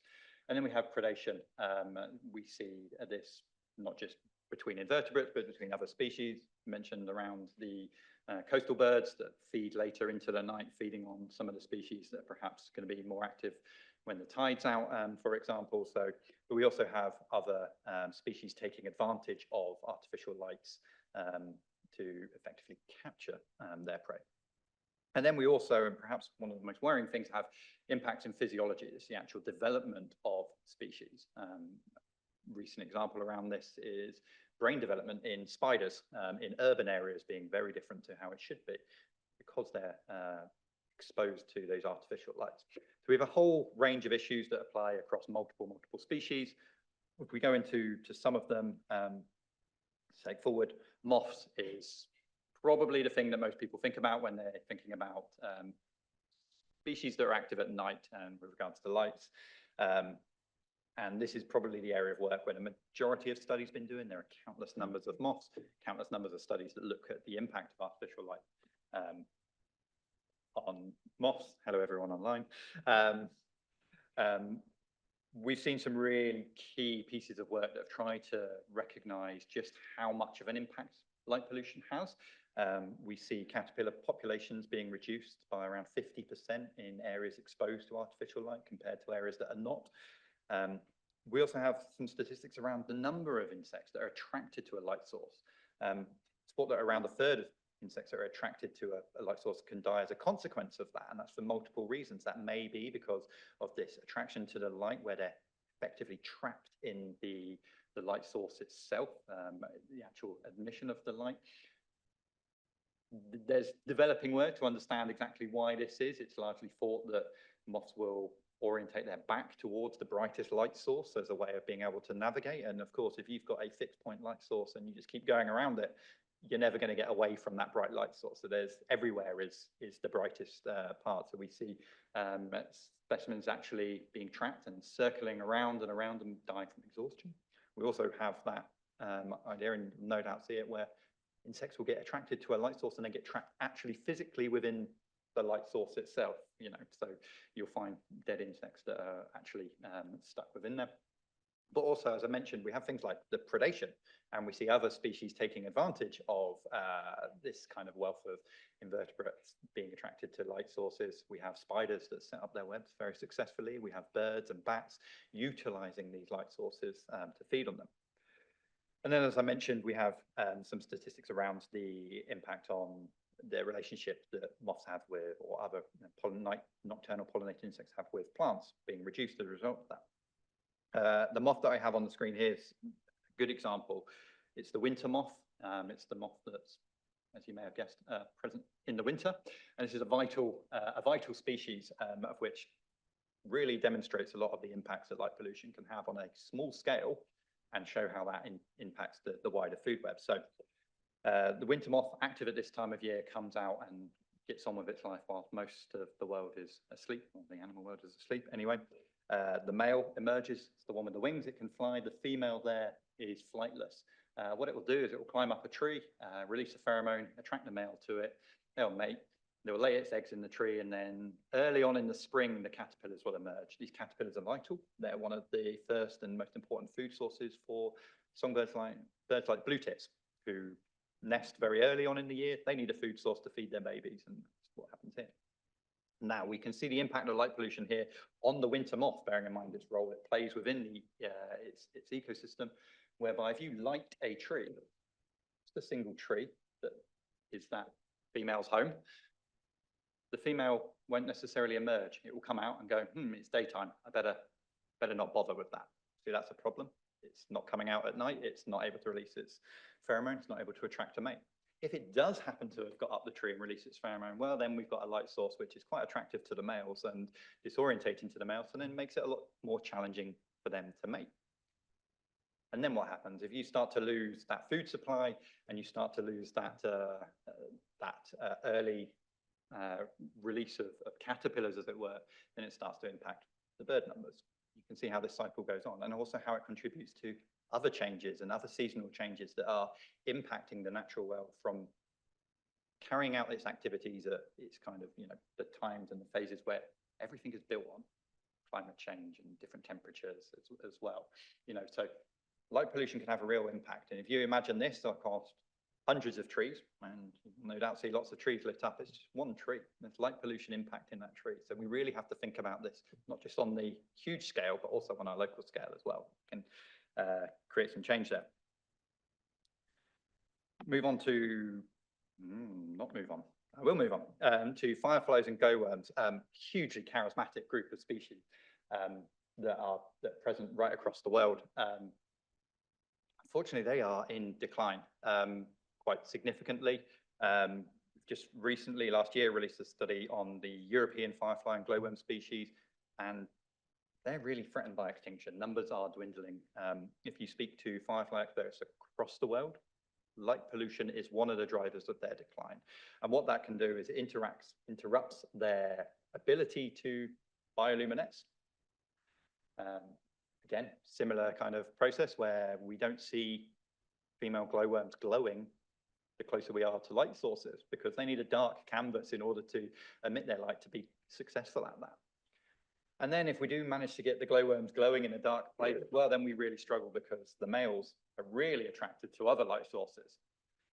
And then we have predation. We see this not just between invertebrates, but between other species, mentioned around the coastal birds that feed later into the night, feeding on some of the species that are perhaps going to be more active when the tide's out, for example. So, but we also have other species taking advantage of artificial lights to effectively capture their prey. And then we also, and perhaps one of the most worrying things, have impacts in physiology. It's the actual development of species. Recent example around this is brain development in spiders in urban areas being very different to how it should be because they're exposed to those artificial lights. So we have a whole range of issues that apply across multiple species. If we go into some of them, take forward, moths is probably the thing that most people think about when they're thinking about species that are active at night with regards to lights. And this is probably the area of work where the majority of studies been doing. There are countless numbers of moths, countless numbers of studies that look at the impact of artificial light on moths. Hello, everyone online. We've seen some really key pieces of work that have tried to recognize just how much of an impact light pollution has. We see caterpillar populations being reduced by around 50% in areas exposed to artificial light compared to areas that are not. We also have some statistics around the number of insects that are attracted to a light source. It's thought that around a third of insects that are attracted to a light source can die as a consequence of that, and that's for multiple reasons. That may be because of this attraction to the light, where they're effectively trapped in the light source itself, the actual emission of the light. There's developing work to understand exactly why this is. It's largely thought that moths will orientate their back towards the brightest light source as a way of being able to navigate. And of course, if you've got a fixed point light source and you just keep going around it, you're never going to get away from that bright light source. So there's everywhere is the brightest part. So we see specimens actually being trapped and circling around and around and dying from exhaustion. We also have that idea, and no doubt see it, where insects will get attracted to a light source and then get trapped actually physically within the light source itself, you know, so you'll find dead insects that are actually stuck within there. But also, as I mentioned, we have things like the predation, and we see other species taking advantage of this kind of wealth of invertebrates being attracted to light sources. We have spiders that set up their webs very successfully. We have birds and bats utilizing these light sources to feed on them. And then, as I mentioned, we have some statistics around the impact on the relationship that moths have with, or other nocturnal pollinated insects have with plants being reduced as a result of that. The moth that I have on the screen here is a good example. It's the winter moth. It's the moth that's, as you may have guessed, present in the winter. And this is a vital species of which really demonstrates a lot of the impacts that light pollution can have on a small scale, and show how that impacts the wider food web. So the winter moth, active at this time of year, comes out and gets on with its life while most of the world is asleep, or the animal world is asleep anyway. The male emerges, it's the one with the wings, it can fly. The female there is flightless. What it will do is it will climb up a tree, release a pheromone, attract the male to it, they'll mate, they'll lay its eggs in the tree, and then early on in the spring, the caterpillars will emerge. These caterpillars are vital. They're one of the first and most important food sources for songbirds like birds like blue tits, who nest very early on in the year. They need a food source to feed their babies, and that's what happens here. Now we can see the impact of light pollution here on the winter moth, bearing in mind its role it plays within its ecosystem, whereby if you light a tree, just a single tree that is that female's home, the female won't necessarily emerge. It will come out and go, it's daytime, I better not bother with that. See, that's a problem. It's not coming out at night, it's not able to release its pheromone, it's not able to attract a mate. If it does happen to have got up the tree and released its pheromone, well, then we've got a light source which is quite attractive to the males and disorientating to the males, and then makes it a lot more challenging for them to mate. And then what happens? If you start to lose that food supply, and you start to lose that early release of caterpillars, as it were, then it starts to impact the bird numbers. You can see how this cycle goes on, and also how it contributes to other changes and other seasonal changes that are impacting the natural world from carrying out its activities at its kind of, the times and the phases where everything is built on climate change and different temperatures as well. So light pollution can have a real impact. And if you imagine this across hundreds of trees, and no doubt see lots of trees lit up, it's just one tree. There's light pollution impacting that tree. So we really have to think about this, not just on the huge scale, but also on our local scale as well. We can create some change there. Move on to, not move on. I will move on to fireflies and glowworms, hugely charismatic group of species that are present right across the world. Unfortunately, they are in decline quite significantly. Just recently, last year, released a study on the European firefly and glowworm species, and they're really threatened by extinction. Numbers are dwindling. If you speak to firefly experts across the world, light pollution is one of the drivers of their decline. And what that can do is it interrupts their ability to bioluminesce. Again, similar kind of process where we don't see female glowworms glowing the closer we are to light sources, because they need a dark canvas in order to emit their light to be successful at that. And then if we do manage to get the glowworms glowing in a dark place, well, then we really struggle, because the males are really attracted to other light sources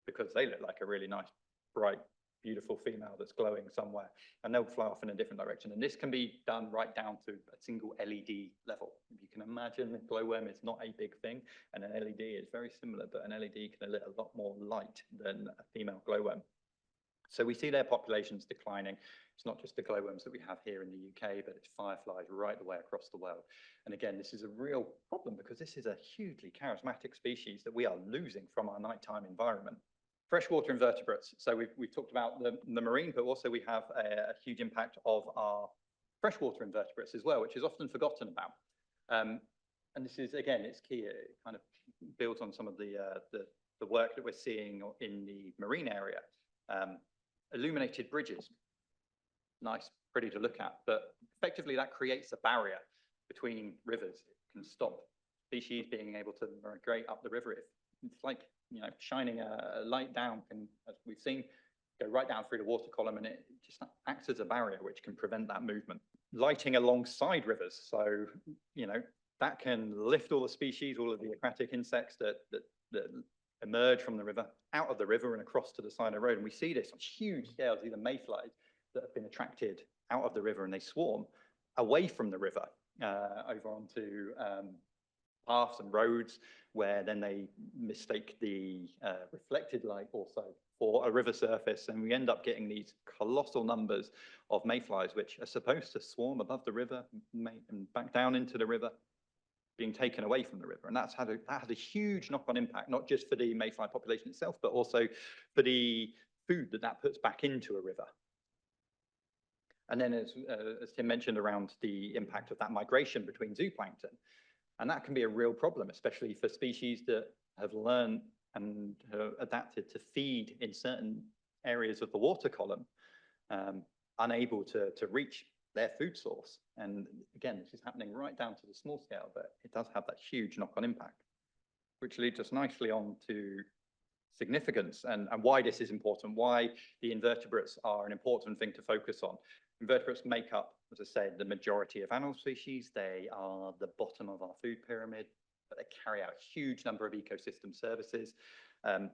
because they look like a really nice, bright, beautiful female that's glowing somewhere, and they'll fly off in a different direction. And this can be done right down to a single LED level. If you can imagine, a glowworm is not a big thing, and an LED is very similar, but an LED can emit a lot more light than a female glowworm. So we see their populations declining. It's not just the glowworms that we have here in the UK, but it's fireflies right the way across the world. And again, this is a real problem, because this is a hugely charismatic species that we are losing from our nighttime environment. Freshwater invertebrates. So we've talked about the marine, but also we have a huge impact of our freshwater invertebrates as well, which is often forgotten about. And this is, again, it's key. It kind of builds on some of the work that we're seeing in the marine area. Illuminated bridges, nice, pretty to look at, but effectively that creates a barrier between rivers. It can stop species being able to migrate up the river. It's like, shining a light down can, as we've seen, go right down through the water column, and it just acts as a barrier which can prevent that movement. Lighting alongside rivers, so that can lift all the species, all of the aquatic insects that emerge from the river, out of the river and across to the side of the road. And we see this on huge scales, these are mayflies that have been attracted out of the river, and they swarm away from the river over onto paths and roads, where then they mistake the reflected light also for a river surface, and we end up getting these colossal numbers of mayflies which are supposed to swarm above the river and back down into the river, being taken away from the river. And that has a huge knock-on impact, not just for the mayfly population itself, but also for the food that puts back into a river. And then as Tim mentioned, around the impact of that migration between zooplankton. And that can be a real problem, especially for species that have learned and have adapted to feed in certain areas of the water column, unable to reach their food source. And again, this is happening right down to the small scale, but it does have that huge knock-on impact, which leads us nicely on to significance and why this is important, why the invertebrates are an important thing to focus on. Invertebrates make up, as I said, the majority of animal species. They are the bottom of our food pyramid, but they carry out a huge number of ecosystem services. And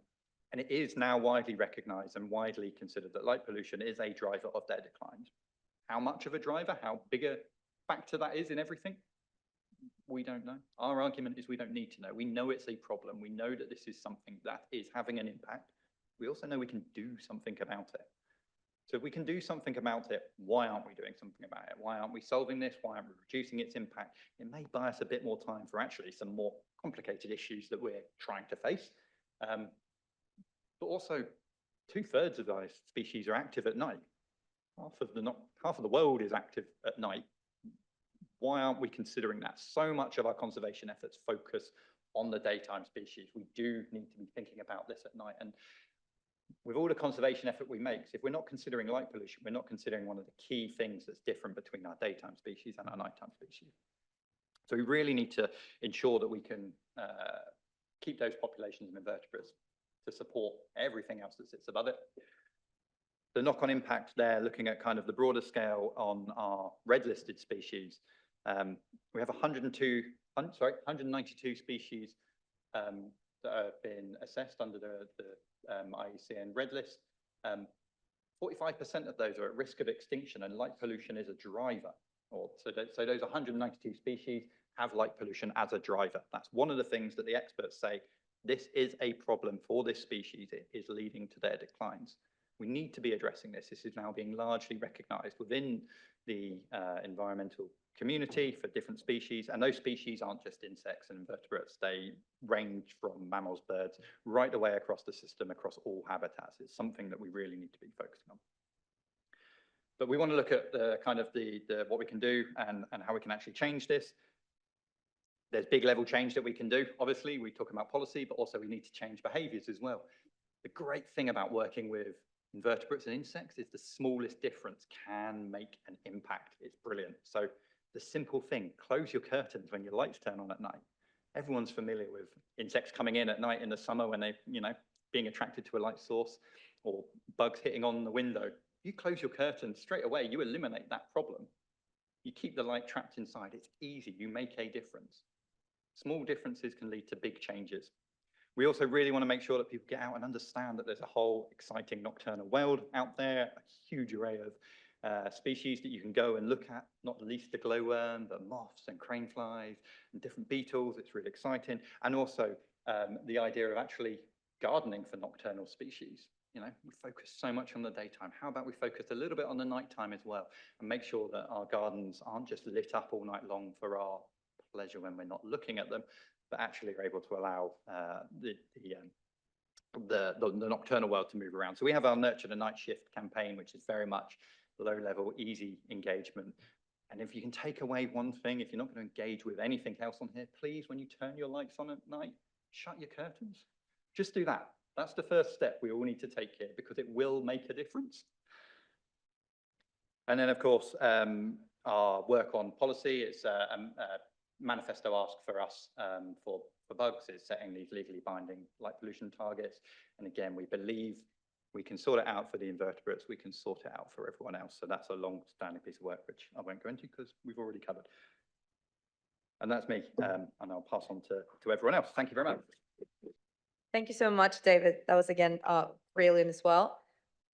it is now widely recognized and widely considered that light pollution is a driver of their declines. How much of a driver, how big a factor that is in everything, we don't know. Our argument is we don't need to know. We know it's a problem. We know that this is something that is having an impact. We also know we can do something about it. So if we can do something about it, why aren't we doing something about it? Why aren't we solving this? Why aren't we reducing its impact? It may buy us a bit more time for actually some more complicated issues that we're trying to face. But also, 2/3 of our species are active at night. Half of the world is active at night. Why aren't we considering that? So much of our conservation efforts focus on the daytime species. We do need to be thinking about this at night. And with all the conservation effort we make, if we're not considering light pollution, we're not considering one of the key things that's different between our daytime species and our nighttime species. So we really need to ensure that we can keep those populations of invertebrates to support everything else that sits above it. The knock-on impact there, looking at kind of the broader scale on our red-listed species, we have 192 species that have been assessed under the IUCN red list. 45% of those are at risk of extinction, and light pollution is a driver. So those 192 species have light pollution as a driver. That's one of the things that the experts say, this is a problem for this species. It is leading to their declines. We need to be addressing this. This is now being largely recognized within the environmental community for different species. And those species aren't just insects and invertebrates. They range from mammals, birds, right the way across the system, across all habitats. It's something that we really need to be focusing on. But we want to look at the kind of what we can do and how we can actually change this. There's big level change that we can do. Obviously, we talk about policy, but also we need to change behaviors as well. The great thing about working with invertebrates and insects is the smallest difference can make an impact. It's brilliant. So the simple thing, close your curtains when your lights turn on at night. Everyone's familiar with insects coming in at night in the summer when they, being attracted to a light source, or bugs hitting on the window. You close your curtains straight away, you eliminate that problem. You keep the light trapped inside. It's easy. You make a difference. Small differences can lead to big changes. We also really want to make sure that people get out and understand that there's a whole exciting nocturnal world out there, a huge array of species that you can go and look at, not least the glowworm, but moths and craneflies and different beetles. It's really exciting. And also the idea of actually gardening for nocturnal species. We focus so much on the daytime. How about we focus a little bit on the nighttime as well and make sure that our gardens aren't just lit up all night long for our pleasure when we're not looking at them, but actually are able to allow the nocturnal world to move around. So we have our Nurture the Night Shift campaign, which is very much low-level, easy engagement. And if you can take away one thing, if you're not going to engage with anything else on here, please, when you turn your lights on at night, shut your curtains. Just do that. That's the first step we all need to take here, because it will make a difference. And then, of course, our work on policy, it's a manifesto ask for us for bugs is setting these legally binding light pollution targets. And again, we believe we can sort it out for the invertebrates, we can sort it out for everyone else. So that's a long-standing piece of work, which I won't go into because we've already covered. And that's me, and I'll pass on to everyone else. Thank you very much. Thank you so much, David. That was, again, brilliant as well.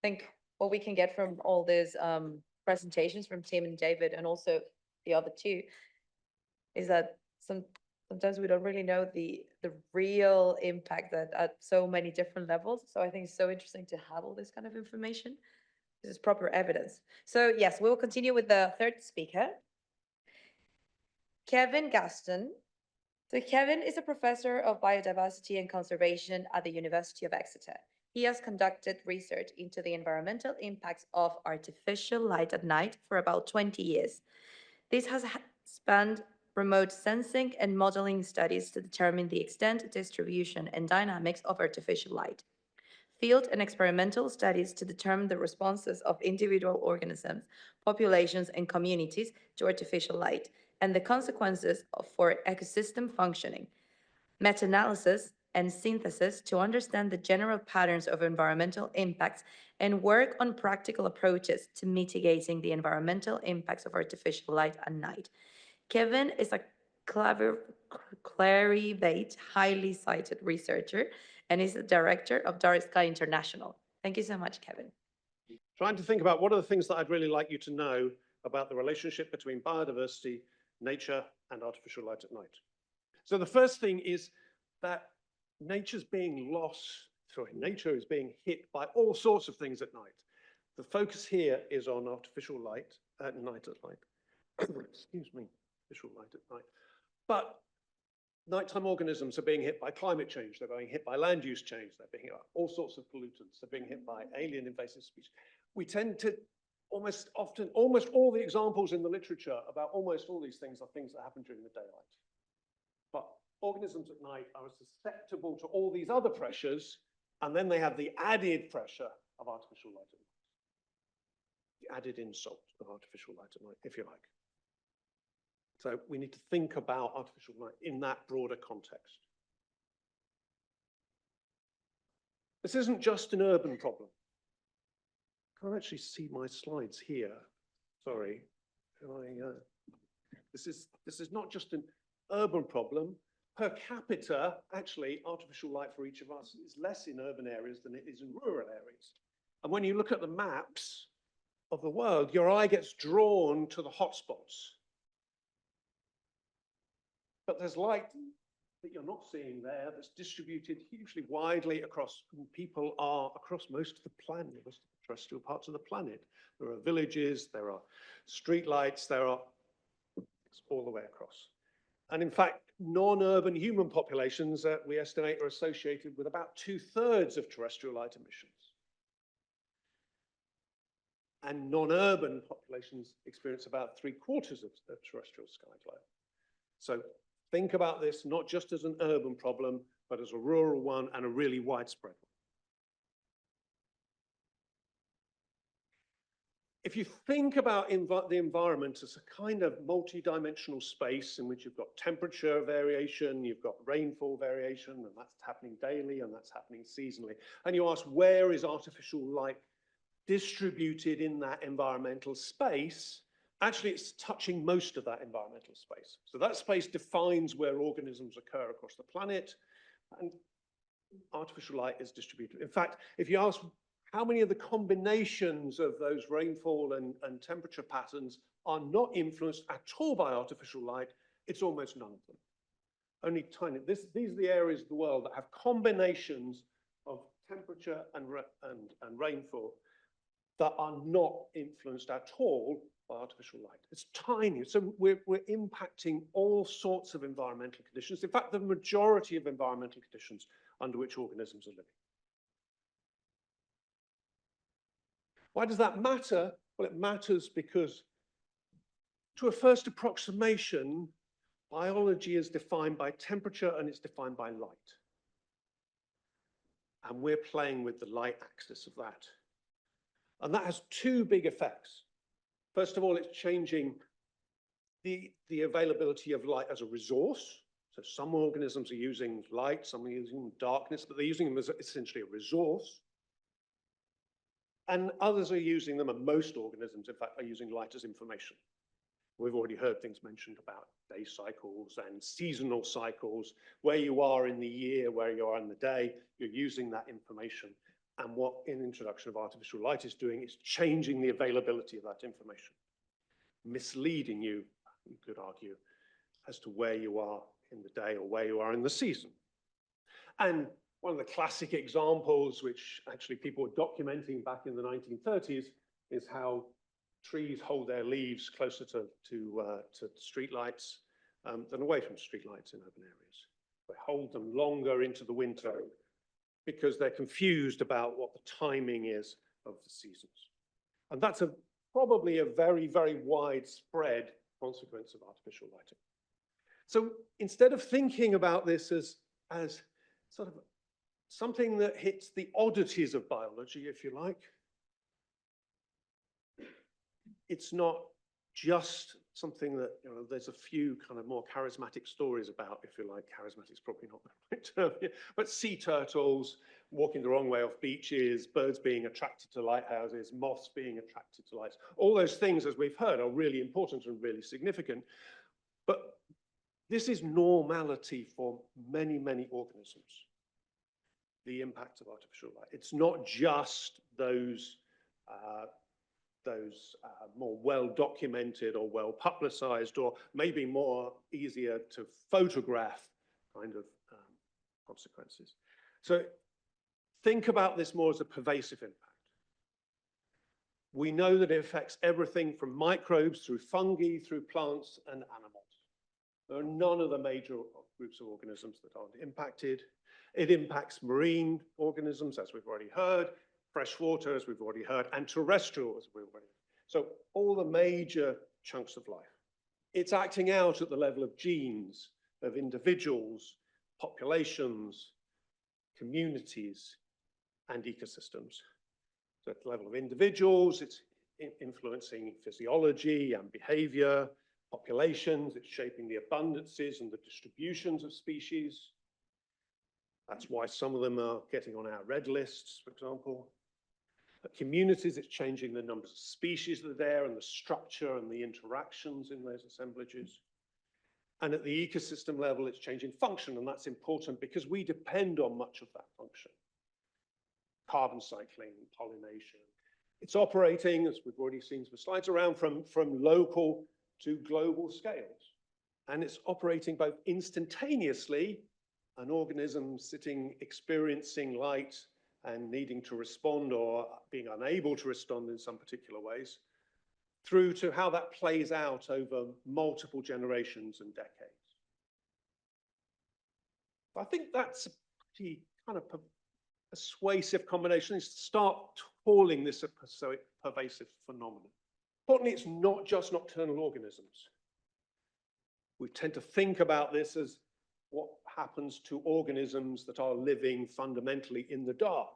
I think what we can get from all these presentations from Tim and David, and also the other two, is that sometimes we don't really know the real impact that at so many different levels. So I think it's so interesting to have all this kind of information. This is proper evidence. So yes, we will continue with the third speaker, Kevin Gaston. So Kevin is a professor of biodiversity and conservation at the University of Exeter. He has conducted research into the environmental impacts of artificial light at night for about 20 years. This has spanned remote sensing and modeling studies to determine the extent, distribution, and dynamics of artificial light. Field and experimental studies to determine the responses of individual organisms, populations, and communities to artificial light, and the consequences for ecosystem functioning. Meta-analysis and synthesis to understand the general patterns of environmental impacts, and work on practical approaches to mitigating the environmental impacts of artificial light at night. Kevin is a clarivate, highly cited researcher, and is the director of DarkSky International. Thank you so much, Kevin. Trying to think about what are the things that I'd really like you to know about the relationship between biodiversity, nature, and artificial light at night. So the first thing is that nature is being hit by all sorts of things at night. The focus here is on artificial light at night. Excuse me, artificial light at night. But nighttime organisms are being hit by climate change. They're being hit by land use change. They're being hit by all sorts of pollutants. They're being hit by alien invasive species. We tend to almost all the examples in the literature about almost all these things are things that happen during the daylight. But organisms at night are susceptible to all these other pressures And then they have the added pressure of artificial light at night. The added insult of artificial light at night, if you like. So we need to think about artificial light in that broader context. This isn't just an urban problem. I can't actually see my slides here. Sorry. This is not just an urban problem. Per capita, actually, artificial light for each of us is less in urban areas than it is in rural areas. And when you look at the maps of the world, your eye gets drawn to the hotspots. But there's light that you're not seeing there that's distributed hugely widely across, people are across most of the planet, most of the terrestrial parts of the planet. There are villages, there are street lights, there are, it's all the way across. And in fact, non-urban human populations we estimate are associated with about 2/3 of terrestrial light emissions. And non-urban populations experience about 3/4 of terrestrial sky glow. So think about this not just as an urban problem, but as a rural one and a really widespread one. If you think about the environment as a kind of multi-dimensional space in which you've got temperature variation, you've got rainfall variation, and that's happening daily and that's happening seasonally, and you ask where is artificial light distributed in that environmental space, actually it's touching most of that environmental space. So that space defines where organisms occur across the planet, and artificial light is distributed. In fact, if you ask how many of the combinations of those rainfall and temperature patterns are not influenced at all by artificial light, it's almost none of them. Only tiny. These are the areas of the world that have combinations of temperature and rainfall that are not influenced at all by artificial light. It's tiny. So we're impacting all sorts of environmental conditions. In fact, the majority of environmental conditions under which organisms are living. Why does that matter? Well, it matters because to a first approximation, biology is defined by temperature and it's defined by light. And we're playing with the light axis of that. And that has two big effects. First of all, it's changing the availability of light as a resource. So some organisms are using light, some are using darkness, but they're using them as essentially a resource. And others are using them, and most organisms, in fact, are using light as information. We've already heard things mentioned about day cycles and seasonal cycles, where you are in the year, where you are in the day, you're using that information. And what in the introduction of artificial light is doing is changing the availability of that information, misleading you, you could argue, as to where you are in the day or where you are in the season. And one of the classic examples, which actually people were documenting back in the 1930s, is how trees hold their leaves closer to streetlights than away from streetlights in urban areas. They hold them longer into the winter because they're confused about what the timing is of the seasons. And that's probably a very, very widespread consequence of artificial lighting. So instead of thinking about this as sort of something that hits the oddities of biology, if you like, it's not just something that, you know, there's a few kind of more charismatic stories about, if you like. Charismatic is probably not the right term here, but sea turtles walking the wrong way off beaches, birds being attracted to lighthouses, moths being attracted to lights. All those things, as we've heard, are really important and really significant. But this is normality for many, many organisms, the impact of artificial light. It's not just those more well-documented or well-publicized or maybe more easier to photograph kind of consequences. So think about this more as a pervasive impact. We know that it affects everything from microbes through fungi, through plants and animals. There are none of the major groups of organisms that aren't impacted. It impacts marine organisms, as we've already heard, freshwater, as we've already heard, and terrestrial, as we've already heard. So all the major chunks of life. It's acting out at the level of genes, of individuals, populations, communities, and ecosystems. So at the level of individuals, it's influencing physiology and behavior, populations, it's shaping the abundances and the distributions of species. That's why some of them are getting on our red lists, for example. At communities, it's changing the numbers of species that are there and the structure and the interactions in those assemblages. And at the ecosystem level, it's changing function, and that's important because we depend on much of that function. Carbon cycling, pollination. It's operating, as we've already seen some slides around, from local to global scales. And it's operating both instantaneously, an organism sitting, experiencing light and needing to respond or being unable to respond in some particular ways, through to how that plays out over multiple generations and decades. I think that's a pretty kind of persuasive combination, is to start calling this a pervasive phenomenon. Importantly, it's not just nocturnal organisms. We tend to think about this as what happens to organisms that are living fundamentally in the dark.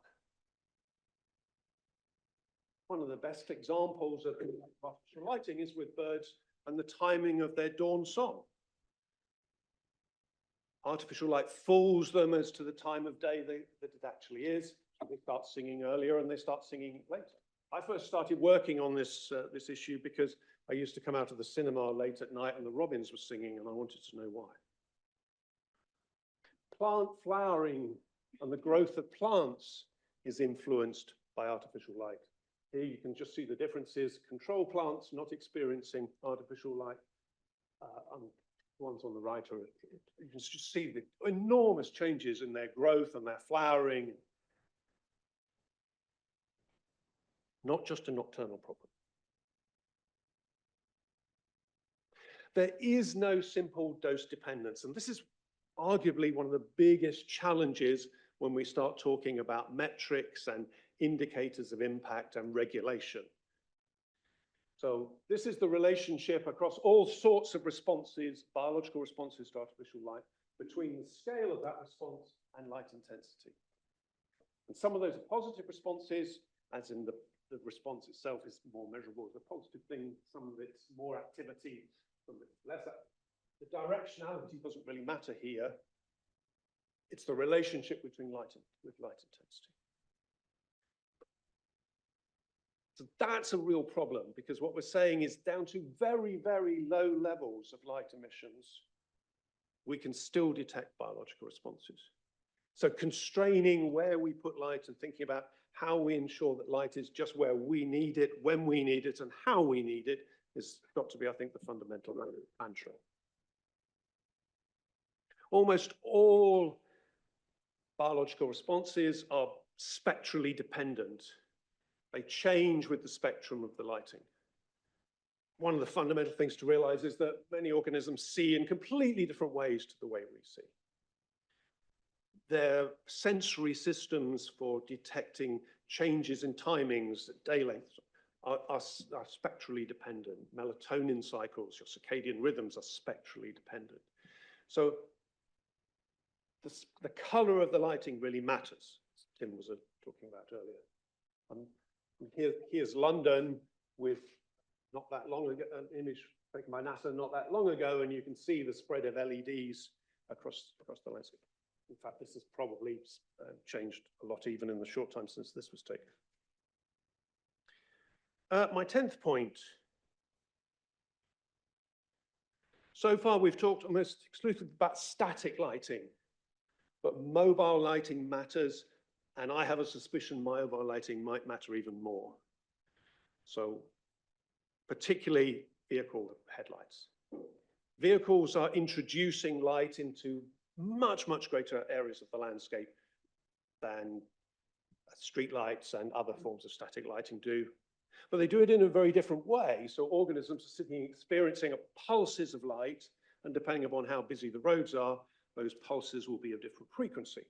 One of the best examples of artificial lighting is with birds and the timing of their dawn song. Artificial light fools them as to the time of day that it actually is. They start singing earlier and they start singing later. I first started working on this issue because I used to come out of the cinema late at night and the robins were singing and I wanted to know why. Plant flowering and the growth of plants is influenced by artificial light. Here you can just see the differences. Control plants not experiencing artificial light. The ones on the right are, you can just see the enormous changes in their growth and their flowering. Not just a nocturnal problem. There is no simple dose dependence, and this is arguably one of the biggest challenges when we start talking about metrics and indicators of impact and regulation. So this is the relationship across all sorts of responses, biological responses to artificial light, between the scale of that response and light intensity. And some of those are positive responses, as in the response itself is more measurable as a positive thing. Some of it's more activity, some of it's less. The directionality doesn't really matter here. It's the relationship between light intensity. So that's a real problem, because what we're saying is down to very, very low levels of light emissions, we can still detect biological responses. So constraining where we put light and thinking about how we ensure that light is just where we need it, when we need it, and how we need it has got to be, I think, the fundamental mantra. Almost all biological responses are spectrally dependent. They change with the spectrum of the lighting. One of the fundamental things to realize is that many organisms see in completely different ways to the way we see. Their sensory systems for detecting changes in timings, day lengths, are spectrally dependent. Melatonin cycles, your circadian rhythms are spectrally dependent. So the color of the lighting really matters, as Tim was talking about earlier. Here's London with not that long ago, an image taken by NASA not that long ago, and you can see the spread of LEDs across the landscape. In fact, this has probably changed a lot even in the short time since this was taken. My 10th point. So far, we've talked almost exclusively about static lighting, but mobile lighting matters, and I have a suspicion mobile lighting might matter even more. So particularly vehicle headlights. Vehicles are introducing light into much, much greater areas of the landscape than street lights and other forms of static lighting do. But they do it in a very different way. So organisms are sitting experiencing pulses of light, and depending upon how busy the roads are, those pulses will be of different frequency.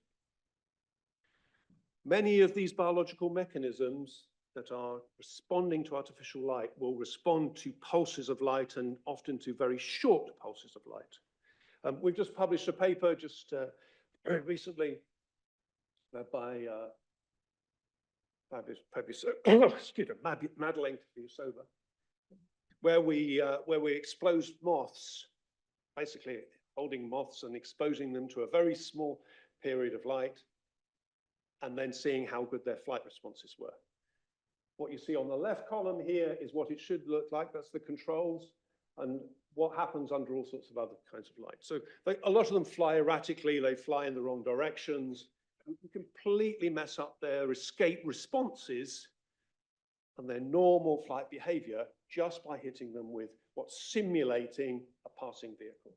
Many of these biological mechanisms that are responding to artificial light will respond to pulses of light, and often to very short pulses of light. We've just published a paper just very recently by excuse me, Madeleine to be sober, where we exposed moths, basically holding moths and exposing them to a very small period of light, and then seeing how good their flight responses were. What you see on the left column here is what it should look like. That's the controls, and what happens under all sorts of other kinds of light. So a lot of them fly erratically, they fly in the wrong directions. You completely mess up their escape responses and their normal flight behavior just by hitting them with what's simulating a passing vehicle.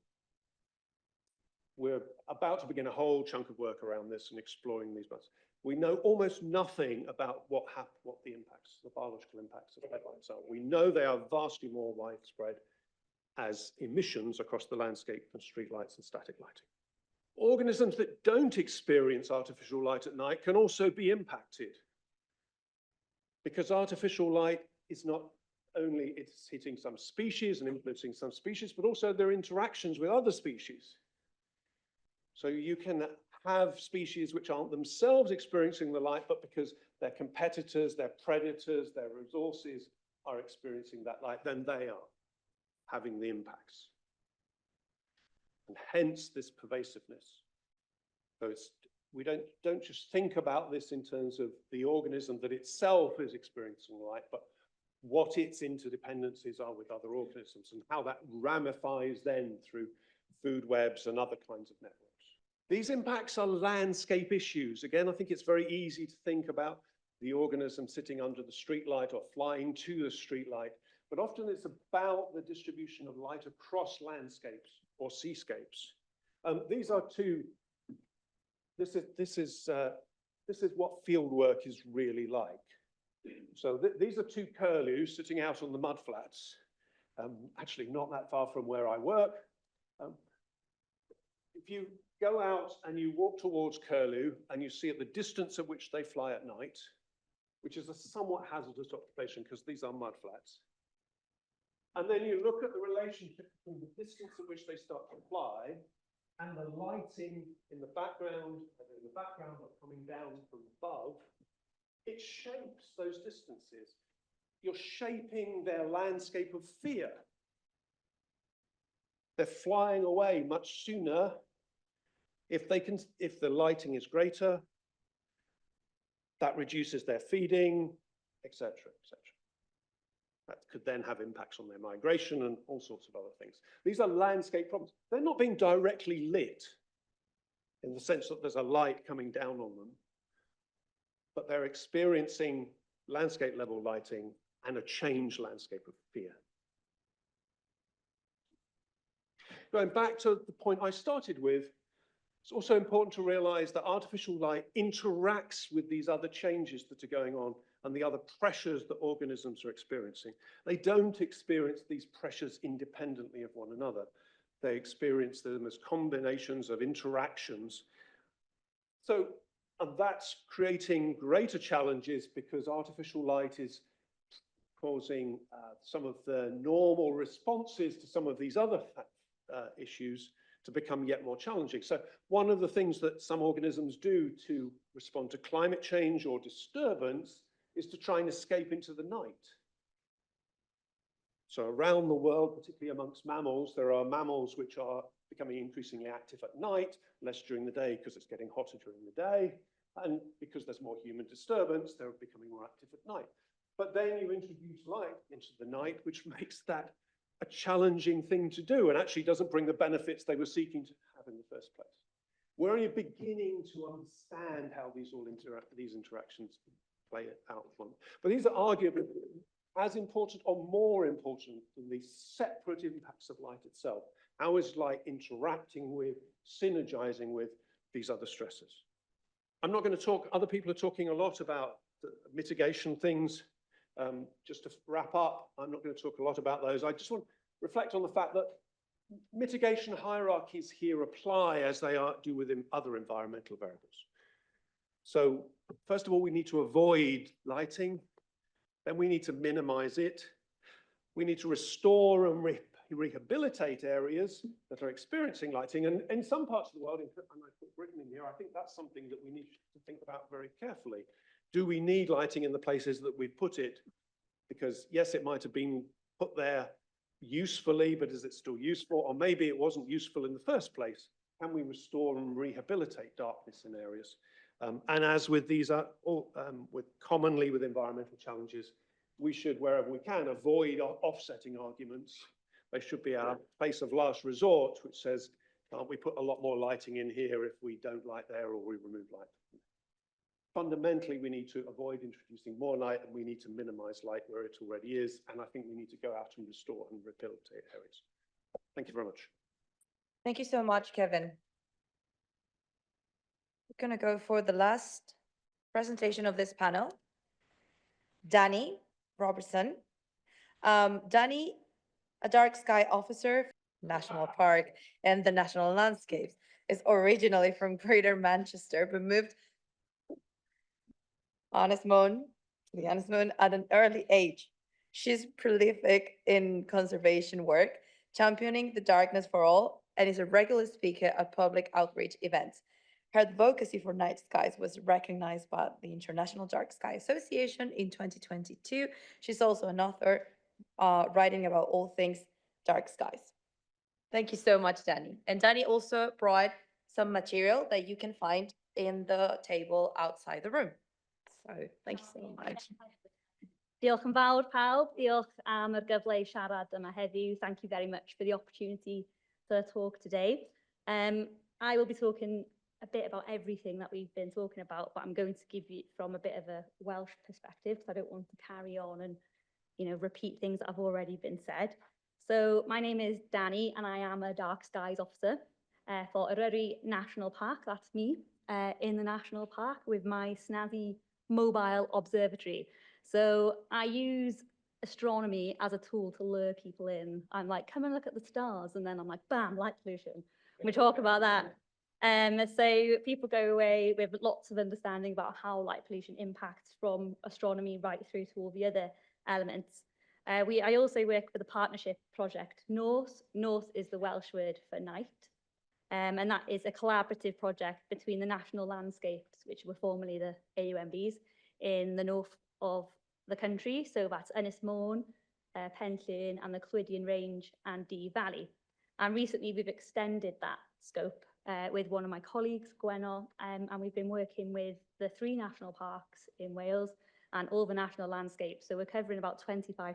We're about to begin a whole chunk of work around this and exploring these bugs. We know almost nothing about what the impacts, the biological impacts of headlights are. We know they are vastly more widespread as emissions across the landscape than streetlights and static lighting. Organisms that don't experience artificial light at night can also be impacted, because artificial light is not only it's hitting some species and influencing some species, but also their interactions with other species. So you can have species which aren't themselves experiencing the light, but because their competitors, their predators, their resources are experiencing that light, then they are having the impacts. And hence this pervasiveness. So we don't just think about this in terms of the organism that itself is experiencing light, but what its interdependencies are with other organisms and how that ramifies then through food webs and other kinds of networks. These impacts are landscape issues. Again, I think it's very easy to think about the organism sitting under the streetlight or flying to the streetlight, but often it's about the distribution of light across landscapes or seascapes. These are two. This is what field work is really like. So these are two curlews sitting out on the mudflats, actually not that far from where I work. If you go out and you walk towards curlew and you see at the distance at which they fly at night, which is a somewhat hazardous occupation because these are mudflats, and then you look at the relationship between the distance at which they start to fly and the lighting in the background and in the background coming down from above, it shapes those distances. You're shaping their landscape of fear. They're flying away much sooner if the lighting is greater. That reduces their feeding, etc., etc. That could then have impacts on their migration and all sorts of other things. These are landscape problems. They're not being directly lit in the sense that there's a light coming down on them, but they're experiencing landscape level lighting and a changed landscape of fear. Going back to the point I started with, it's also important to realize that artificial light interacts with these other changes that are going on and the other pressures that organisms are experiencing. They don't experience these pressures independently of one another. They experience them as combinations of interactions. So, and that's creating greater challenges because artificial light is causing some of the normal responses to some of these other issues to become yet more challenging. So one of the things that some organisms do to respond to climate change or disturbance is to try and escape into the night. So around the world, particularly amongst mammals, there are mammals which are becoming increasingly active at night, less during the day because it's getting hotter during the day, and because there's more human disturbance, they're becoming more active at night. But then you introduce light into the night, which makes that a challenging thing to do and actually doesn't bring the benefits they were seeking to have in the first place. We're only beginning to understand how these interactions play out. But these are arguably as important or more important than the separate impacts of light itself. How is light interacting with, synergizing with these other stressors? I'm not going to talk, other people are talking a lot about the mitigation things. Just to wrap up, I'm not going to talk a lot about those. I just want to reflect on the fact that mitigation hierarchies here apply as they do with other environmental variables. So first of all, we need to avoid lighting. Then we need to minimize it. We need to restore and rehabilitate areas that are experiencing lighting. And in some parts of the world, and I put Britain in here, I think that's something that we need to think about very carefully. Do we need lighting in the places that we've put it? Because yes, it might have been put there usefully, but is it still useful? Or maybe it wasn't useful in the first place. Can we restore and rehabilitate darkness in areas? And as with these, commonly with environmental challenges, we should, wherever we can, avoid offsetting arguments. They should be our place of last resort, which says, can't we put a lot more lighting in here if we don't light there or we remove light? Fundamentally, we need to avoid introducing more light, and we need to minimize light where it already is. And I think we need to go out and restore and rehabilitate areas. Thank you very much. Thank you so much, Kevin. We're going to go for the last presentation of this panel. Dani Robertson. Dani, a dark sky officer, National Park and the National Landscapes, is originally from Greater Manchester, but moved Honest Moon at an early age. She's prolific in conservation work, championing the darkness for all, and is a regular speaker at public outreach events. Her advocacy for night skies was recognized by the International Dark Sky Association in 2022. She's also an author writing about all things dark skies. Thank you so much, Dani. And Dani also brought some material that you can find in the table outside the room. So thank you so much. Diolch yn fawr pawb, diolch am yr gyfle I siarad yma heddiw. Thank you very much for the opportunity to talk today. I will be talking a bit about everything that we've been talking about, but I'm going to give you from a bit of a Welsh perspective because I don't want to carry on and repeat things that have already been said. So my name is Dani and I am a dark skies officer for Eryri National Park, that's me, in the national park with my snazzy mobile observatory. So I use astronomy as a tool to lure people in. I'm like, come and look at the stars. And then I'm like, bam, light pollution. We talk about that. So people go away with lots of understanding about how light pollution impacts from astronomy right through to all the other elements. I also work with a partnership project, North. North is the Welsh word for night. And that is a collaborative project between the National Landscapes, which were formerly the AUMBs, in the north of the country. So that's Ynys Môn, Penllyn, and the Clwydian Range and Dee Valley. And recently we've extended that scope with one of my colleagues, Gwenno, and we've been working with the 3 national parks in Wales and all the national landscapes. So we're covering about 25%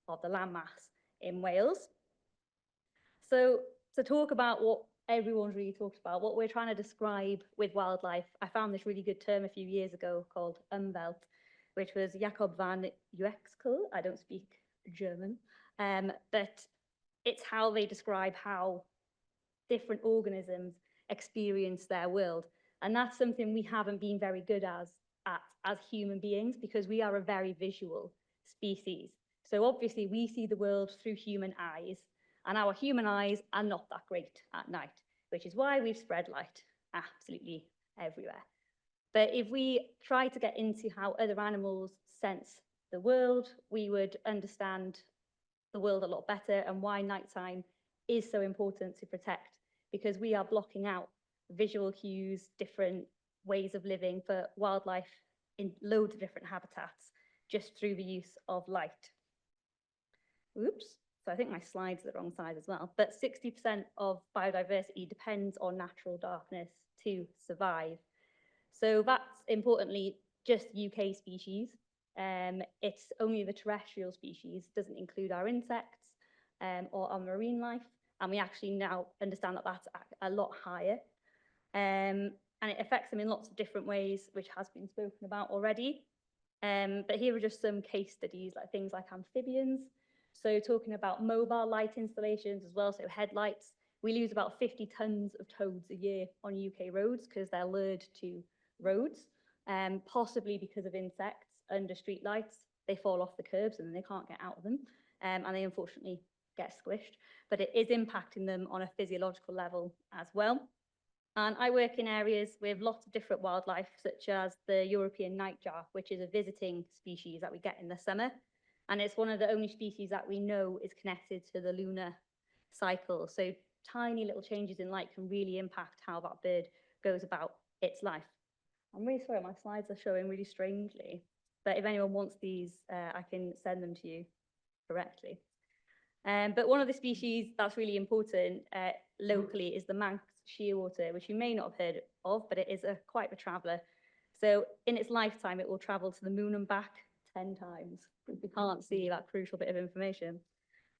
of the landmass in Wales. So to talk about what everyone's really talked about, what we're trying to describe with wildlife, I found this really good term a few years ago called Umwelt, which was Jacob van Uexkel. I don't speak German, but it's how they describe how different organisms experience their world. And that's something we haven't been very good at as human beings, because we are a very visual species. So obviously we see the world through human eyes, and our human eyes are not that great at night, which is why we've spread light absolutely everywhere. But if we try to get into how other animals sense the world, we would understand the world a lot better, and why nighttime is so important to protect, because we are blocking out visual cues, different ways of living for wildlife in loads of different habitats just through the use of light. Oops, so I think my slide's the wrong side as well, but 60% of biodiversity depends on natural darkness to survive. So that's importantly just UK species. It's only the terrestrial species, doesn't include our insects or our marine life. And we actually now understand that that's a lot higher. And it affects them in lots of different ways, which has been spoken about already. But here are just some case studies, like things like amphibians. So talking about mobile light installations as well, so headlights. We lose about 50 tons of toads a year on UK roads because they're lured to roads, possibly because of insects under street lights. They fall off the curbs and then they can't get out of them, and they unfortunately get squished, but it is impacting them on a physiological level as well. And I work in areas with lots of different wildlife, such as the European nightjar, which is a visiting species that we get in the summer. And it's one of the only species that we know is connected to the lunar cycle. So tiny little changes in light can really impact how that bird goes about its life. I'm really sorry, my slides are showing really strangely, but if anyone wants these, I can send them to you correctly. But one of the species that's really important locally is the Manx shearwater, which you may not have heard of, but it is quite a traveller. So in its lifetime, it will travel to the moon and back 10 times. We can't see that crucial bit of information.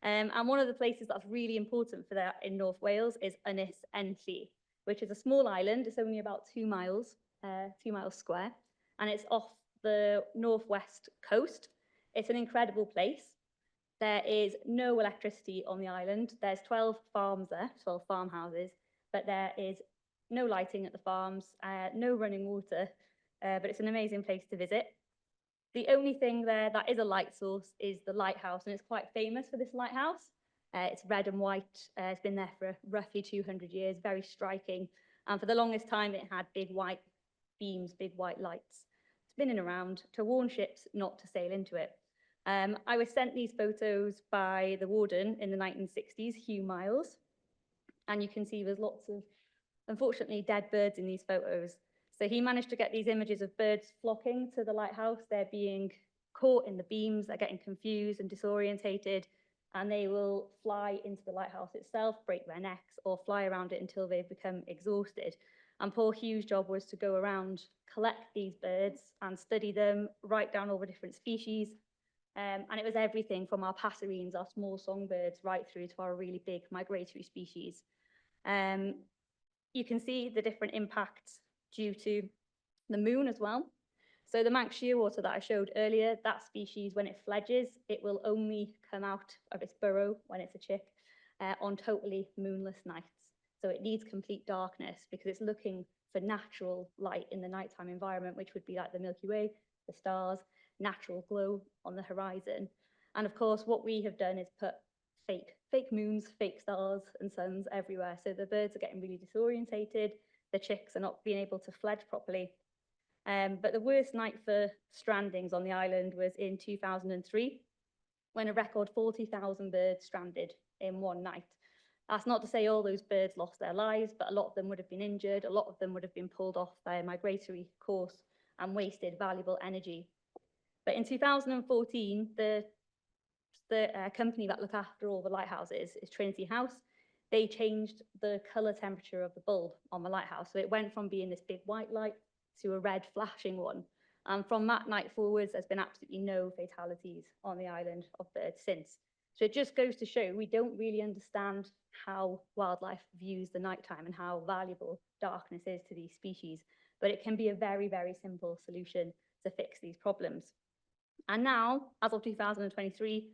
And one of the places that's really important for that in North Wales is Int'l, which is a small island. It's only about 2 miles square, and it's off the northwest coast. It's an incredible place. There is no electricity on the island. There's 12 farms there, 12 farmhouses, but there is no lighting at the farms, no running water, but it's an amazing place to visit. The only thing there that is a light source is the lighthouse, and it's quite famous for this lighthouse. It's red and white. It's been there for roughly 200 years, very striking. And for the longest time, it had big white beams, big white lights spinning around to warn ships not to sail into it. I was sent these photos by the warden in the 1960s, Hugh Miles, and you can see there's lots of, unfortunately, dead birds in these photos. So he managed to get these images of birds flocking to the lighthouse. They're being caught in the beams, they're getting confused and disorientated, and they will fly into the lighthouse itself, break their necks, or fly around it until they've become exhausted. And poor Hugh's job was to go around, collect these birds and study them, write down all the different species. And it was everything from our passerines, our small songbirds, right through to our really big migratory species. You can see the different impacts due to the moon as well. So the Manx shearwater that I showed earlier, that species, when it fledges, it will only come out of its burrow when it's a chick on totally moonless nights. So it needs complete darkness because it's looking for natural light in the nighttime environment, which would be like the Milky Way, the stars, natural glow on the horizon. And of course, what we have done is put fake moons, fake stars and suns everywhere. So the birds are getting really disorientated. The chicks are not being able to fledge properly. But the worst night for strandings on the island was in 2003, when a record 40,000 birds stranded in one night. That's not to say all those birds lost their lives, but a lot of them would have been injured. A lot of them would have been pulled off their migratory course and wasted valuable energy. But in 2014, the company that look after all the lighthouses is Trinity House. They changed the colour temperature of the bulb on the lighthouse. So it went from being this big white light to a red flashing one. And from that night forwards, there's been absolutely no fatalities on the island of birds since. So it just goes to show we don't really understand how wildlife views the nighttime and how valuable darkness is to these species. But it can be a very, very simple solution to fix these problems. And now, as of 2023,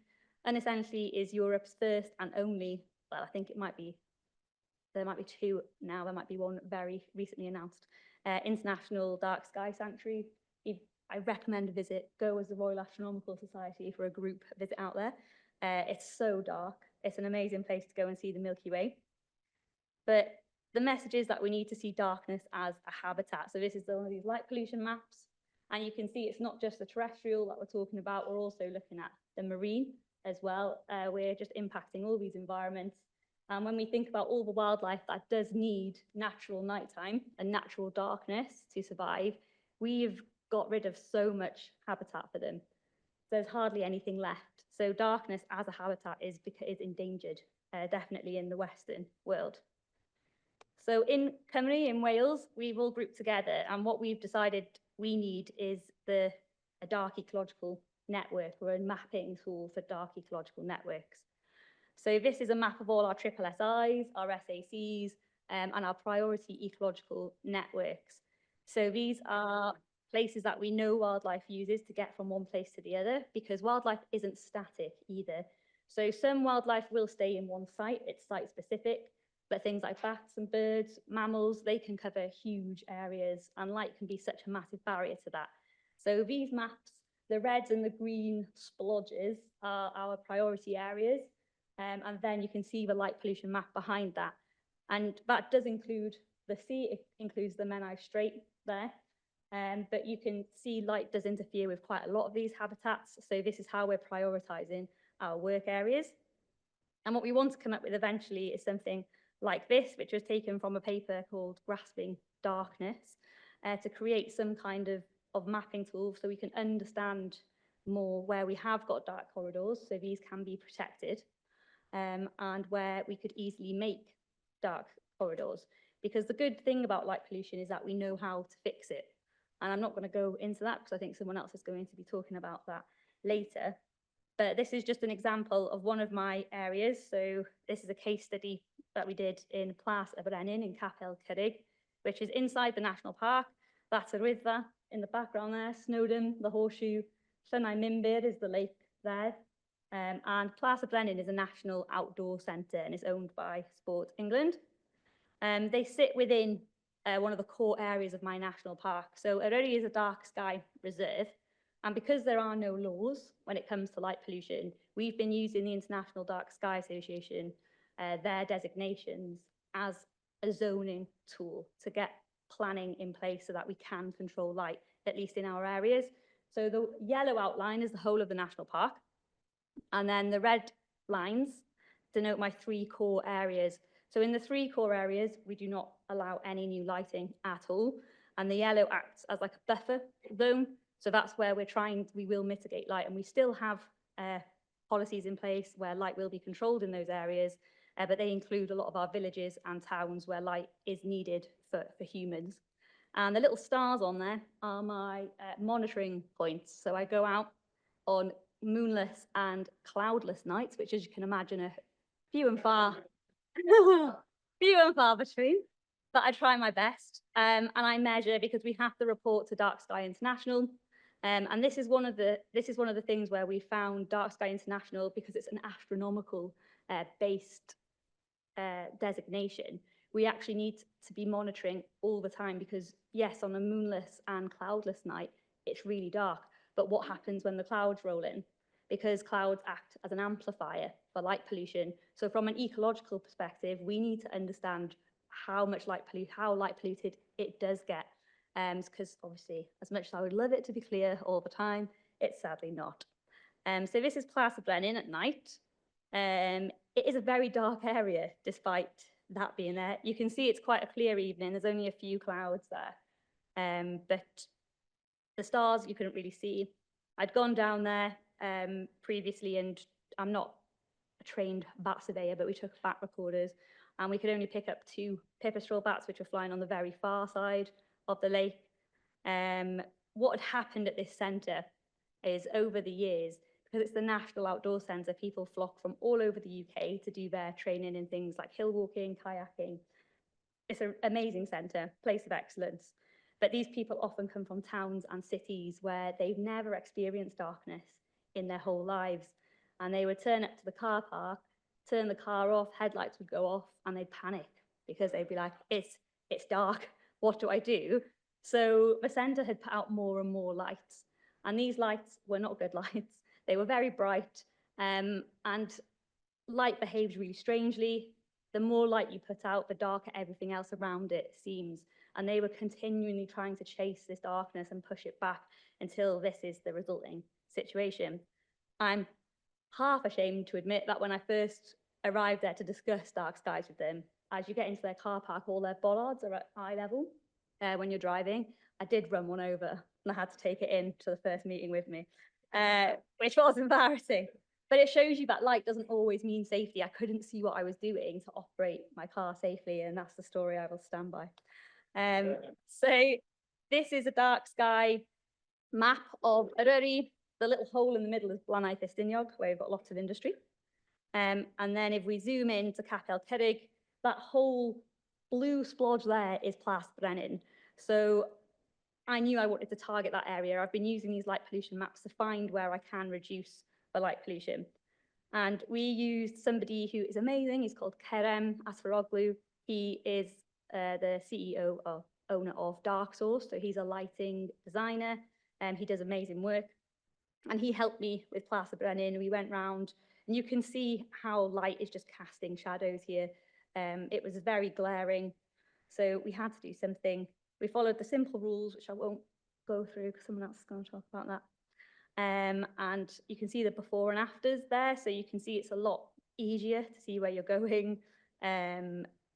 Int'l is Europe's first and only, well, I think there might be two now, there might be one very recently announced, international dark sky sanctuary. I recommend a visit. Go as the Royal Astronomical Society for a group visit out there. It's so dark. It's an amazing place to go and see the Milky Way. But the message is that we need to see darkness as a habitat. So this is one of these light pollution maps. And you can see it's not just the terrestrial that we're talking about, we're also looking at the marine as well. We're just impacting all these environments. And when we think about all the wildlife that does need natural nighttime and natural darkness to survive, we've got rid of so much habitat for them. There's hardly anything left. So darkness as a habitat is endangered, definitely in the Western world. So in Cymru, in Wales, we've all grouped together, and what we've decided we need is a dark ecological network, or a mapping tool for dark ecological networks. So this is a map of all our SSSIs, our SACs, and our priority ecological networks. So these are places that we know wildlife uses to get from one place to the other, because wildlife isn't static either. So some wildlife will stay in one site, it's site specific, but things like bats and birds, mammals, they can cover huge areas, and light can be such a massive barrier to that. So these maps, the reds and the green splodges are our priority areas, and then you can see the light pollution map behind that. And that does include the sea, it includes the Menai Strait there, but you can see light does interfere with quite a lot of these habitats, so this is how we're prioritising our work areas. And what we want to come up with eventually is something like this, which was taken from a paper called Grasping Darkness. to create some kind of mapping tool so we can understand more where we have got dark corridors, so these can be protected, and where we could easily make dark corridors. Because the good thing about light pollution is that we know how to fix it. And I'm not going to go into that because I think someone else is going to be talking about that later. But this is just an example of one of my areas. So this is a case study that we did in Plas y Brenin in Capel Cyrrig, which is inside the national park. That's a Wyddfa in the background there, Snowdon, the Horseshoe, Llynau Minbyr is the lake there. And Plas y Brenin is a national outdoor centre and is owned by Sport England. They sit within one of the core areas of my national park. So Eryri is a dark sky reserve. And because there are no laws when it comes to light pollution, we've been using the International Dark Sky Association, their designations, as a zoning tool to get planning in place so that we can control light, at least in our areas. So the yellow outline is the whole of the national park. And then the red lines denote my 3 core areas. So in the 3 core areas, we do not allow any new lighting at all. And the yellow acts as like a buffer zone. So that's where we will mitigate light. And we still have policies in place where light will be controlled in those areas, but they include a lot of our villages and towns where light is needed for humans. And the little stars on there are my monitoring points. So I go out on moonless and cloudless nights, which, as you can imagine, are few and far between, but I try my best. And I measure, because we have to report to DarkSky International. And this is one of the things where we found DarkSky International, because it's an astronomical based designation. We actually need to be monitoring all the time, because yes, on a moonless and cloudless night, it's really dark. But what happens when the clouds roll in? Because clouds act as an amplifier for light pollution. So from an ecological perspective, we need to understand how light polluted it does get. Because obviously, as much as I would love it to be clear all the time, it's sadly not. So this is Plas y Brenin at night. It is a very dark area, despite that being there. You can see it's quite a clear evening. There's only a few clouds there. But the stars you couldn't really see. I'd gone down there previously, and I'm not a trained bat surveyor, but we took bat recorders, and we could only pick up 2 pipistrelle bats, which were flying on the very far side of the lake. What had happened at this centre is, over the years, because it's the National Outdoor Centre, people flock from all over the UK to do their training in things like hill walking, kayaking. It's an amazing centre, place of excellence. But these people often come from towns and cities where they've never experienced darkness in their whole lives. And they would turn up to the car park, turn the car off, headlights would go off, and they'd panic because they'd be like, it's dark, what do I do? So the centre had put out more and more lights. And these lights were not good lights. They were very bright, and light behaves really strangely. The more light you put out, the darker everything else around it seems. And they were continually trying to chase this darkness and push it back until this is the resulting situation. I'm half ashamed to admit that when I first arrived there to discuss dark skies with them, as you get into their car park, all their bollards are at eye level when you're driving. I did run one over, and I had to take it in to the first meeting with me, which was embarrassing. But it shows you that light doesn't always mean safety. I couldn't see what I was doing to operate my car safely, and that's the story I will stand by. So this is a dark sky map of Eryri. The little hole in the middle is Blanau Festiniog, where we've got lots of industry. And then if we zoom in to Capel Cyrrig, that whole blue splodge there is Plas y Brenin. So I knew I wanted to target that area. I've been using these light pollution maps to find where I can reduce the light pollution. And we used somebody who is amazing. He's called Kerem Asfaroglu. He is the CEO or owner of Dark Source. So he's a lighting designer, and he does amazing work. And he helped me with Plas y Brenin. We went round, and you can see how light is just casting shadows here. It was very glaring. So we had to do something. We followed the simple rules, which I won't go through because someone else is going to talk about that. And you can see the before and afters there. So you can see it's a lot easier to see where you're going.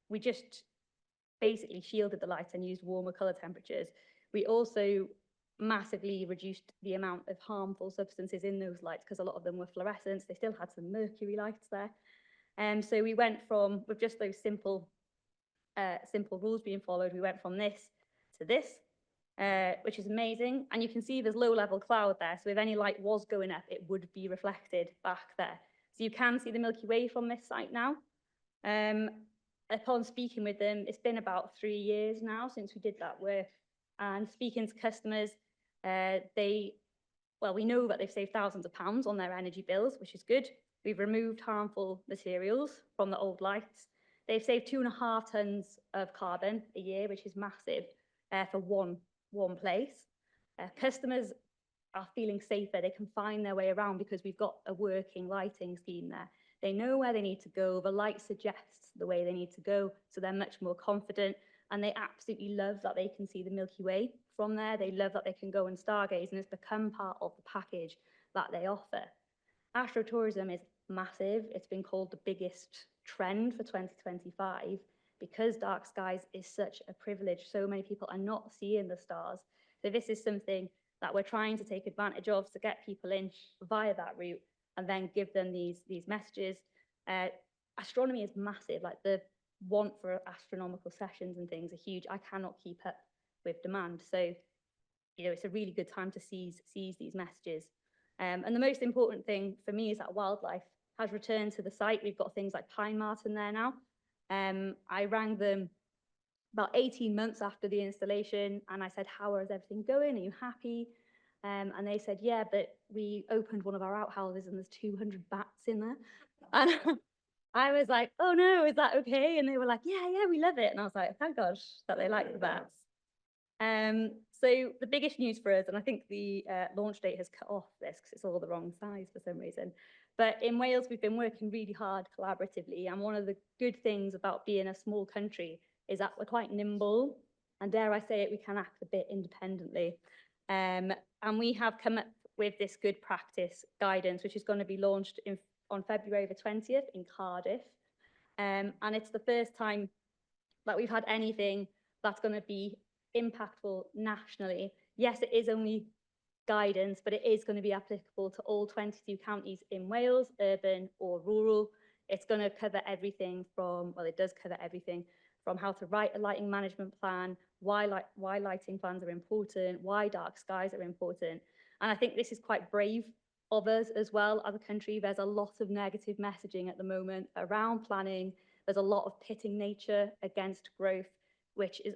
We just basically shielded the light and used warmer color temperatures. We also massively reduced the amount of harmful substances in those lights because a lot of them were fluorescents. They still had some mercury lights there. So we went from, with just those simple rules being followed, we went from this to this, which is amazing. And you can see there's low-level cloud there. So if any light was going up, it would be reflected back there. So you can see the Milky Way from this site now. Upon speaking with them, it's been about 3 years now since we did that work. And speaking to customers, we know that they've saved thousands of pounds on their energy bills, which is good. We've removed harmful materials from the old lights. They've saved 2.5 tons of carbon a year, which is massive for one place. Customers are feeling safer. They can find their way around because we've got a working lighting scheme there. They know where they need to go. The light suggests the way they need to go, so they're much more confident. And they absolutely love that they can see the Milky Way from there. They love that they can go and stargaze, and it's become part of the package that they offer. Astrotourism is massive. It's been called the biggest trend for 2025 because dark skies is such a privilege. So many people are not seeing the stars. So this is something that we're trying to take advantage of to get people in via that route and then give them these messages. Astronomy is massive. Like the want for astronomical sessions and things are huge. I cannot keep up with demand. So, it's a really good time to seize these messages. And the most important thing for me is that wildlife has returned to the site. We've got things like pine marten there now. I rang them about 18 months after the installation and I said, how is everything going? Are you happy? And they said, yeah, but we opened one of our outhouses and there's 200 bats in there. And I was like, oh no, is that okay? And they were like, yeah, we love it. And I was like, thank God that they like the bats. So the biggest news for us, and I think the launch date has cut off this because it's all the wrong size for some reason. But in Wales, we've been working really hard collaboratively. And one of the good things about being a small country is that we're quite nimble. And dare I say it, we can act a bit independently. And we have come up with this good practice guidance, which is going to be launched on February the 20th in Cardiff. And it's the first time that we've had anything that's going to be impactful nationally. Yes, it is only guidance, but it is going to be applicable to all 22 counties in Wales, urban or rural. It's going to cover everything from, well, it does cover everything from how to write a lighting management plan, why lighting plans are important, why dark skies are important. And I think this is quite brave of us as well as a country. There's a lot of negative messaging at the moment around planning. There's a lot of pitting nature against growth, which is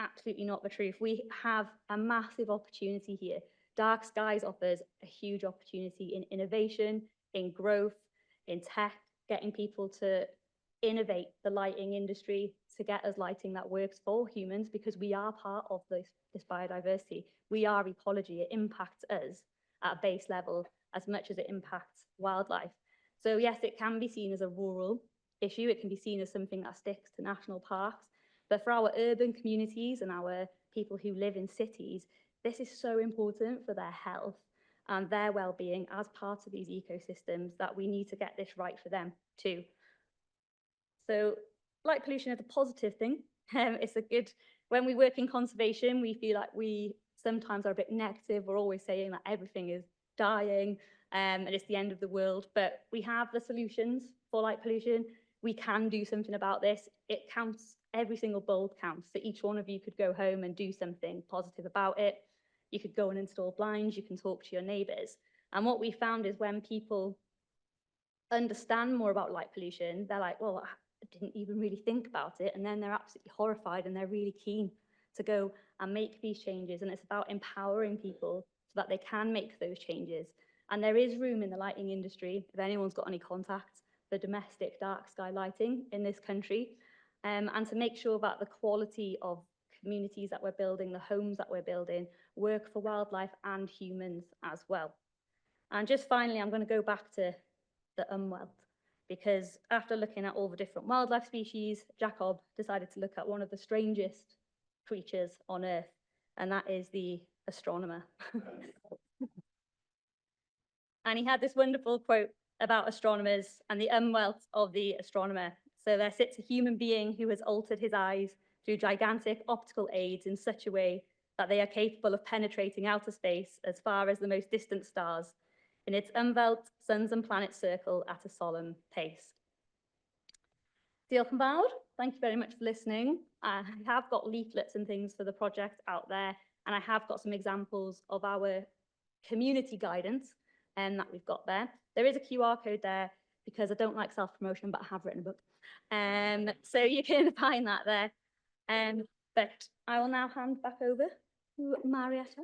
absolutely not the truth. We have a massive opportunity here. Dark Skies offers a huge opportunity in innovation, in growth, in tech, getting people to innovate the lighting industry to get us lighting that works for humans, because we are part of this biodiversity. We are ecology. It impacts us at a base level as much as it impacts wildlife. So yes, it can be seen as a rural issue. It can be seen as something that sticks to national parks. But for our urban communities and our people who live in cities, this is so important for their health and their well-being as part of these ecosystems that we need to get this right for them too. So light pollution is a positive thing. It's a good, when we work in conservation, we feel like we sometimes are a bit negative. We're always saying that everything is dying and it's the end of the world, but we have the solutions for light pollution. We can do something about this. It counts, every single bulb counts. So each one of you could go home and do something positive about it. You could go and install blinds, you can talk to your neighbours. And what we found is when people understand more about light pollution, they're like, well, I didn't even really think about it. And then they're absolutely horrified and they're really keen to go and make these changes. And it's about empowering people so that they can make those changes. And there is room in the lighting industry, if anyone's got any contacts, for domestic dark sky lighting in this country, and to make sure that the quality of communities that we're building, the homes that we're building, work for wildlife and humans as well. And just finally, I'm going to go back to the Umwelt, because after looking at all the different wildlife species, Jacob decided to look at one of the strangest creatures on Earth, and that is the astronomer. And he had this wonderful quote about astronomers and the Umwelt of the astronomer. So there sits a human being who has altered his eyes through gigantic optical aids in such a way that they are capable of penetrating outer space as far as the most distant stars in its unveiled suns and planets circle at a solemn pace. Diolch yn fawr. Thank you very much for listening. I have got leaflets and things for the project out there, and I have got some examples of our community guidance that we've got there. There is a QR code there because I don't like self-promotion, but I have written a book. So you can find that there. But I will now hand back over to Marietta.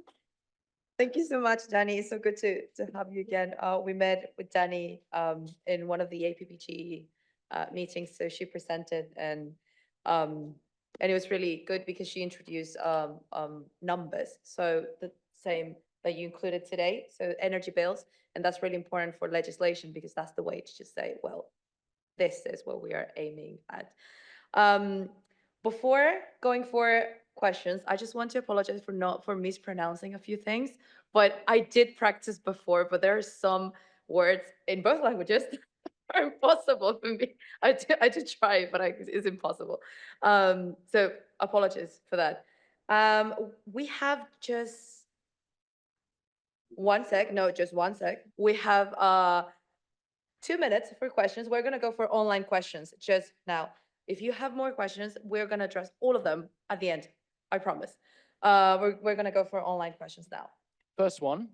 Thank you so much, Dani. It's so good to have you again. We met with Dani in one of the APPG meetings, so she presented, and it was really good because she introduced numbers. So the same that you included today, so energy bills, and that's really important for legislation because that's the way to just say, well, this is what we are aiming at. Before going for questions, I just want to apologize for mispronouncing a few things, but I did practice before, but there are some words in both languages that are impossible for me. I did try, but it's impossible. So apologies for that. We have just just 1 sec. We have 2 minutes for questions. We're gonna go for online questions just now. If you have more questions, we're gonna address all of them at the end, I promise. We're gonna go for online questions now. First one,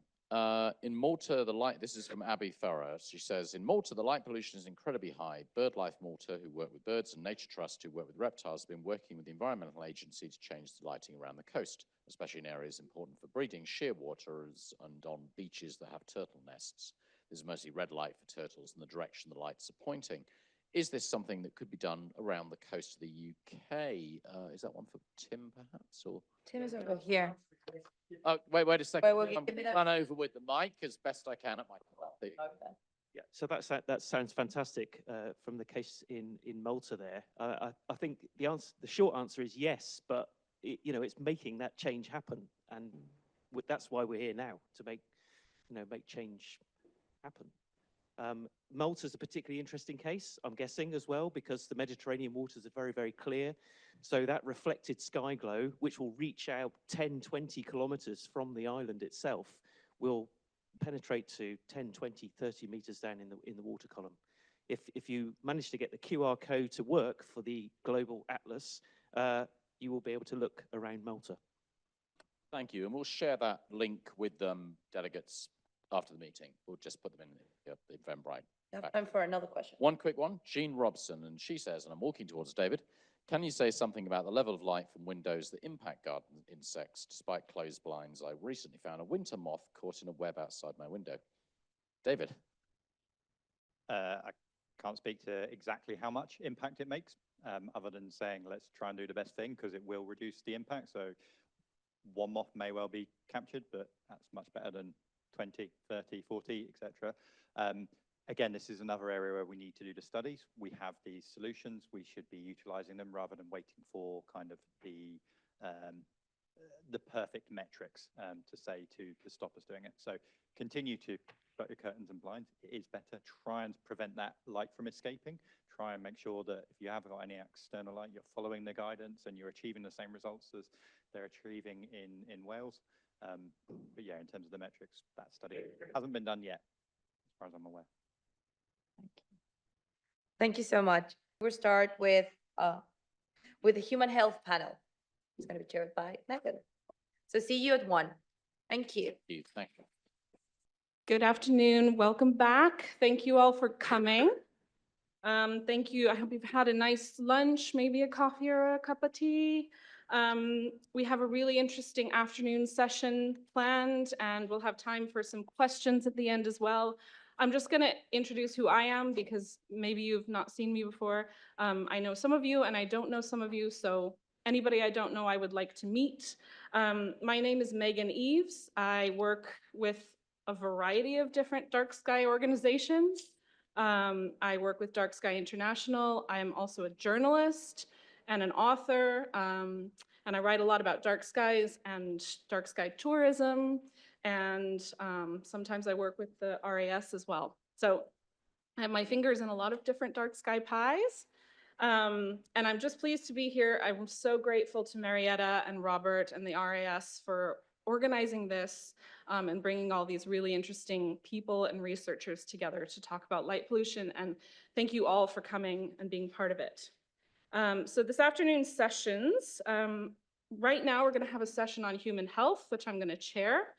in Malta, this is from Abby Farrar. She says, in Malta, the light pollution is incredibly high. BirdLife Malta, who work with birds, and Nature Trust, who work with reptiles, have been working with the environmental agency to change the lighting around the coast, especially in areas important for breeding shearwaters and on beaches that have turtle nests. There's mostly red light for turtles in the direction the lights are pointing. Is this something that could be done around the coast of the UK? Is that one for Tim, perhaps? Or Tim is over here. oh, wait a second. Wait, we'll I'm run over with the mic as best I can at my. Yeah, so that sounds fantastic from the case in Malta there. I think the short answer is yes, but it's making that change happen, and that's why we're here now, to make change happen. Malta's a particularly interesting case, I'm guessing, as well, because the Mediterranean waters are very, very clear. So that reflected sky glow, which will reach out 10, 20 kilometers from the island itself, will penetrate to 10, 20, 30 meters down in the water column. If you manage to get the QR code to work for the global atlas, you will be able to look around Malta. Thank you, and we'll share that link with delegates after the meeting. We'll just put them in the Eventbrite. You have time for another question. One quick one, Jean Robson, and she says, and I'm walking towards David, can you say something about the level of light from windows that impact garden insects despite closed blinds? I recently found a winter moth caught in a web outside my window. David? I can't speak to exactly how much impact it makes, other than saying let's try and do the best thing because it will reduce the impact. So one moth may well be captured, but that's much better than 20, 30, 40, etc. Again, this is another area where we need to do the studies. We have these solutions. We should be utilizing them rather than waiting for kind of the perfect metrics to say to stop us doing it. So continue to shut your curtains and blinds. It is better. Try and prevent that light from escaping. Try and make sure that if you have got any external light, you're following the guidance and you're achieving the same results as they're achieving in Wales. But yeah, in terms of the metrics, that study hasn't been done yet, as far as I'm aware. Thank you so much. We'll start with the Human Health Panel. It's going to be chaired by Meghan. So see you at 1. Thank you. Thank you. Good afternoon. Welcome back. Thank you all for coming. Thank you. I hope you've had a nice lunch, maybe a coffee or a cup of tea. We have a really interesting afternoon session planned, and we'll have time for some questions at the end as well. I'm just going to introduce who I am because maybe you've not seen me before. I know some of you and I don't know some of you, so anybody I don't know I would like to meet. My name is Meghan Eaves. I work with a variety of different dark sky organizations. I work with DarkSky International. I am also a journalist and an author, and I write a lot about dark skies and dark sky tourism, and sometimes I work with the RAS as well. So I have my fingers in a lot of different dark sky pies. And I'm just pleased to be here. I'm so grateful to Marietta and Robert and the RAS for organizing this and bringing all these really interesting people and researchers together to talk about light pollution. And thank you all for coming and being part of it. So this afternoon's sessions, right now we're going to have a session on human health, which I'm going to chair.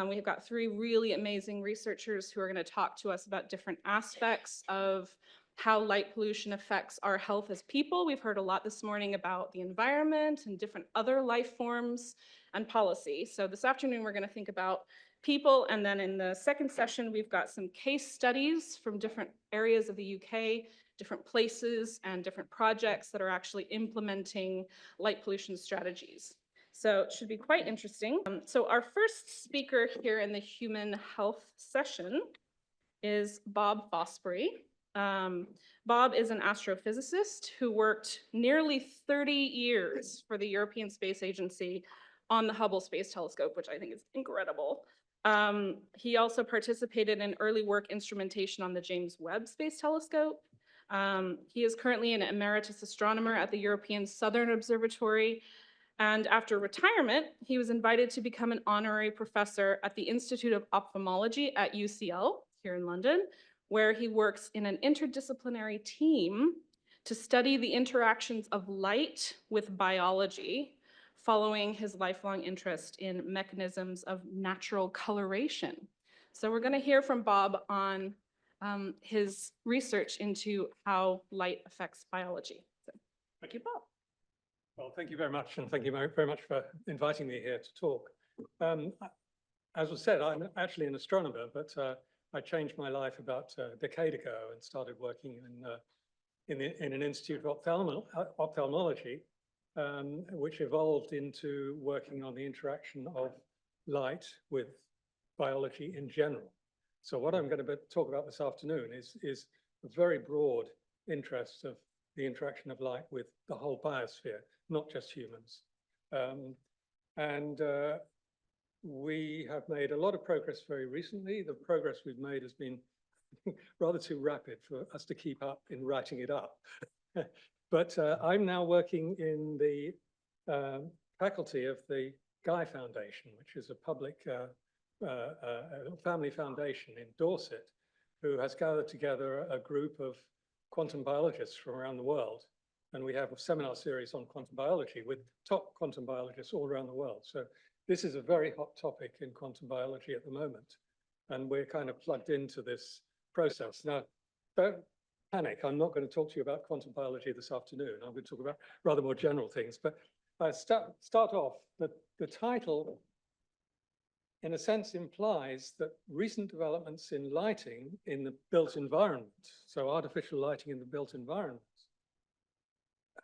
We've got three really amazing researchers who are going to talk to us about different aspects of how light pollution affects our health as people. We've heard a lot this morning about the environment and different other life forms and policy. So this afternoon, we're going to think about people. And then in the second session, we've got some case studies from different areas of the UK, different places and different projects that are actually implementing light pollution strategies. So it should be quite interesting. So our first speaker here in the human health session is Bob Fosbury. Bob is an astrophysicist who worked nearly 30 years for the European Space Agency on the Hubble Space Telescope, which I think is incredible. He also participated in early work instrumentation on the James Webb Space Telescope. He is currently an emeritus astronomer at the European Southern Observatory. And after retirement, he was invited to become an honorary professor at the Institute of Ophthalmology at UCL here in London, where he works in an interdisciplinary team to study the interactions of light with biology, following his lifelong interest in mechanisms of natural coloration. So we're going to hear from Bob on his research into how light affects biology. So, thank you, Bob. Well, thank you very much, and thank you very much for inviting me here to talk. As was said, I'm actually an astronomer, but I changed my life about a decade ago and started working in an institute of ophthalmology, which evolved into working on the interaction of light with biology in general. So what I'm going to talk about this afternoon is a very broad interest of the interaction of light with the whole biosphere, not just humans. We have made a lot of progress very recently. The progress we've made has been rather too rapid for us to keep up in writing it up. But I'm now working in the faculty of the Guy Foundation, which is a public family foundation in Dorset, who has gathered together a group of quantum biologists from around the world. And we have a seminar series on quantum biology with top quantum biologists all around the world. So this is a very hot topic in quantum biology at the moment. And we're kind of plugged into this process. Now, don't panic. I'm not going to talk to you about quantum biology this afternoon. I'm going to talk about rather more general things. But start off, the title, in a sense, implies that recent developments in lighting in the built environment, so artificial lighting in the built environment,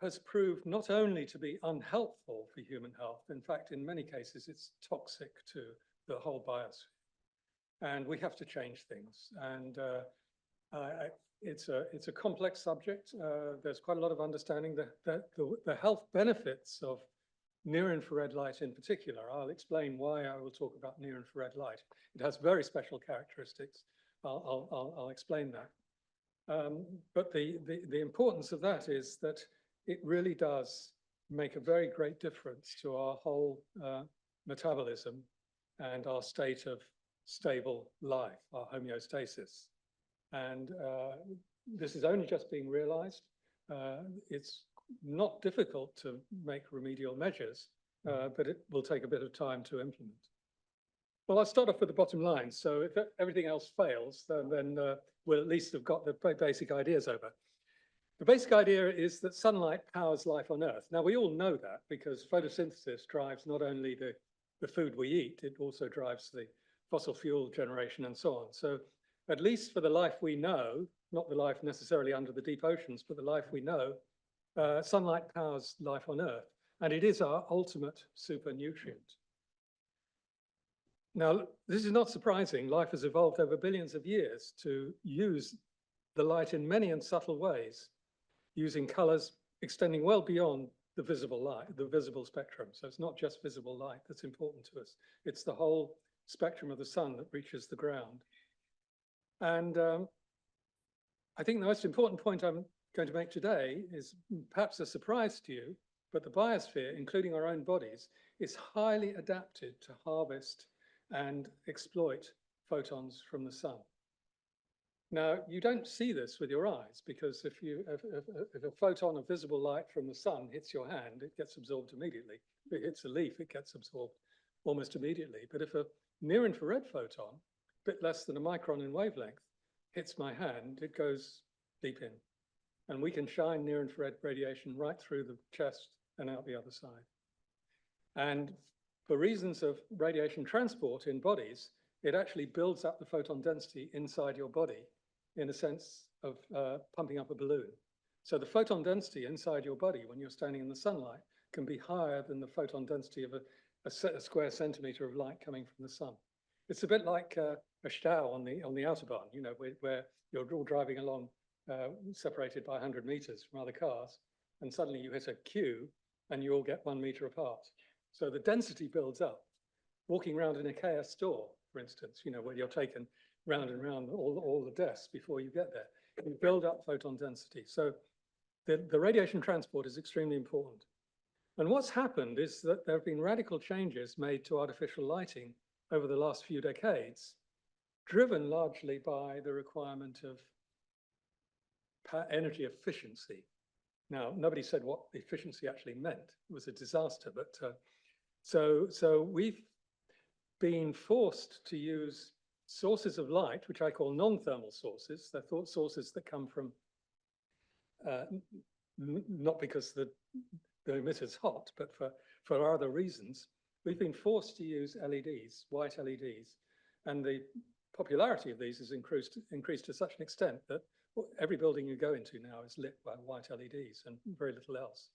has proved not only to be unhelpful for human health, in fact, in many cases, it's toxic to the whole biosphere. And we have to change things. And it's a complex subject. There's quite a lot of understanding that the health benefits of near-infrared light in particular. I'll explain why I will talk about near-infrared light. It has very special characteristics. I'll explain that. But the importance of that is that it really does make a very great difference to our whole metabolism and our state of stable life, our homeostasis. And this is only just being realized. It's not difficult to make remedial measures, but it will take a bit of time to implement. Well, I'll start off with the bottom line. So if everything else fails, then we'll at least have got the basic ideas over. The basic idea is that sunlight powers life on Earth. Now, we all know that because photosynthesis drives not only the food we eat, it also drives the fossil fuel generation and so on. So at least for the life we know, not the life necessarily under the deep oceans, but the life we know, sunlight powers life on Earth, and it is our ultimate super nutrient. Now, this is not surprising. Life has evolved over billions of years to use the light in many and subtle ways, using colors extending well beyond the visible light, the visible spectrum. So it's not just visible light that's important to us. It's the whole spectrum of the sun that reaches the ground. And I think the most important point I'm going to make today is perhaps a surprise to you, but the biosphere, including our own bodies, is highly adapted to harvest and exploit photons from the sun. Now, you don't see this with your eyes, because if a photon of visible light from the sun hits your hand, it gets absorbed immediately. If it hits a leaf, it gets absorbed almost immediately. But if a near-infrared photon, a bit less than a micron in wavelength, hits my hand, it goes deep in. And we can shine near-infrared radiation right through the chest and out the other side. And for reasons of radiation transport in bodies, it actually builds up the photon density inside your body in a sense of pumping up a balloon. So the photon density inside your body when you're standing in the sunlight can be higher than the photon density of a square centimeter of light coming from the sun. It's a bit like a Stau on the Autobahn, you know, where you're all driving along separated by 100 meters from other cars, and suddenly you hit a queue and you all get 1 meter apart. So the density builds up. Walking around an IKEA store, for instance, you know, where you're taken round and round all the desks before you get there, you build up photon density. So the radiation transport is extremely important. And what's happened is that there have been radical changes made to artificial lighting over the last few decades, driven largely by the requirement of energy efficiency. Now, nobody said what efficiency actually meant. It was a disaster, but so we've been forced to use sources of light, which I call non-thermal sources. They're thought sources that come from, not because the emitter's hot, but for other reasons. We've been forced to use LEDs, white LEDs, and the popularity of these has increased to such an extent that every building you go into now is lit by white LEDs and very little else.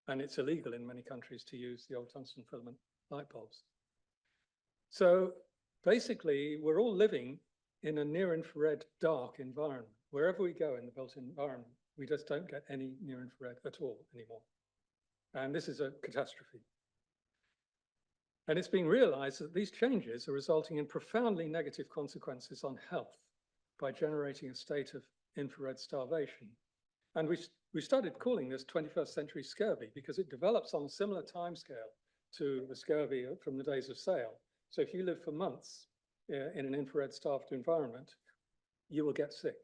And it's illegal in many countries to use the old tungsten filament light bulbs. So basically, we're all living in a near-infrared dark environment. Wherever we go in the built environment, we just don't get any near-infrared at all anymore. And this is a catastrophe. And it's been realized that these changes are resulting in profoundly negative consequences on health by generating a state of infrared starvation. And we started calling this 21st century scurvy because it develops on a similar timescale to the scurvy from the days of Sale. So if you live for months in an infrared starved environment, you will get sick.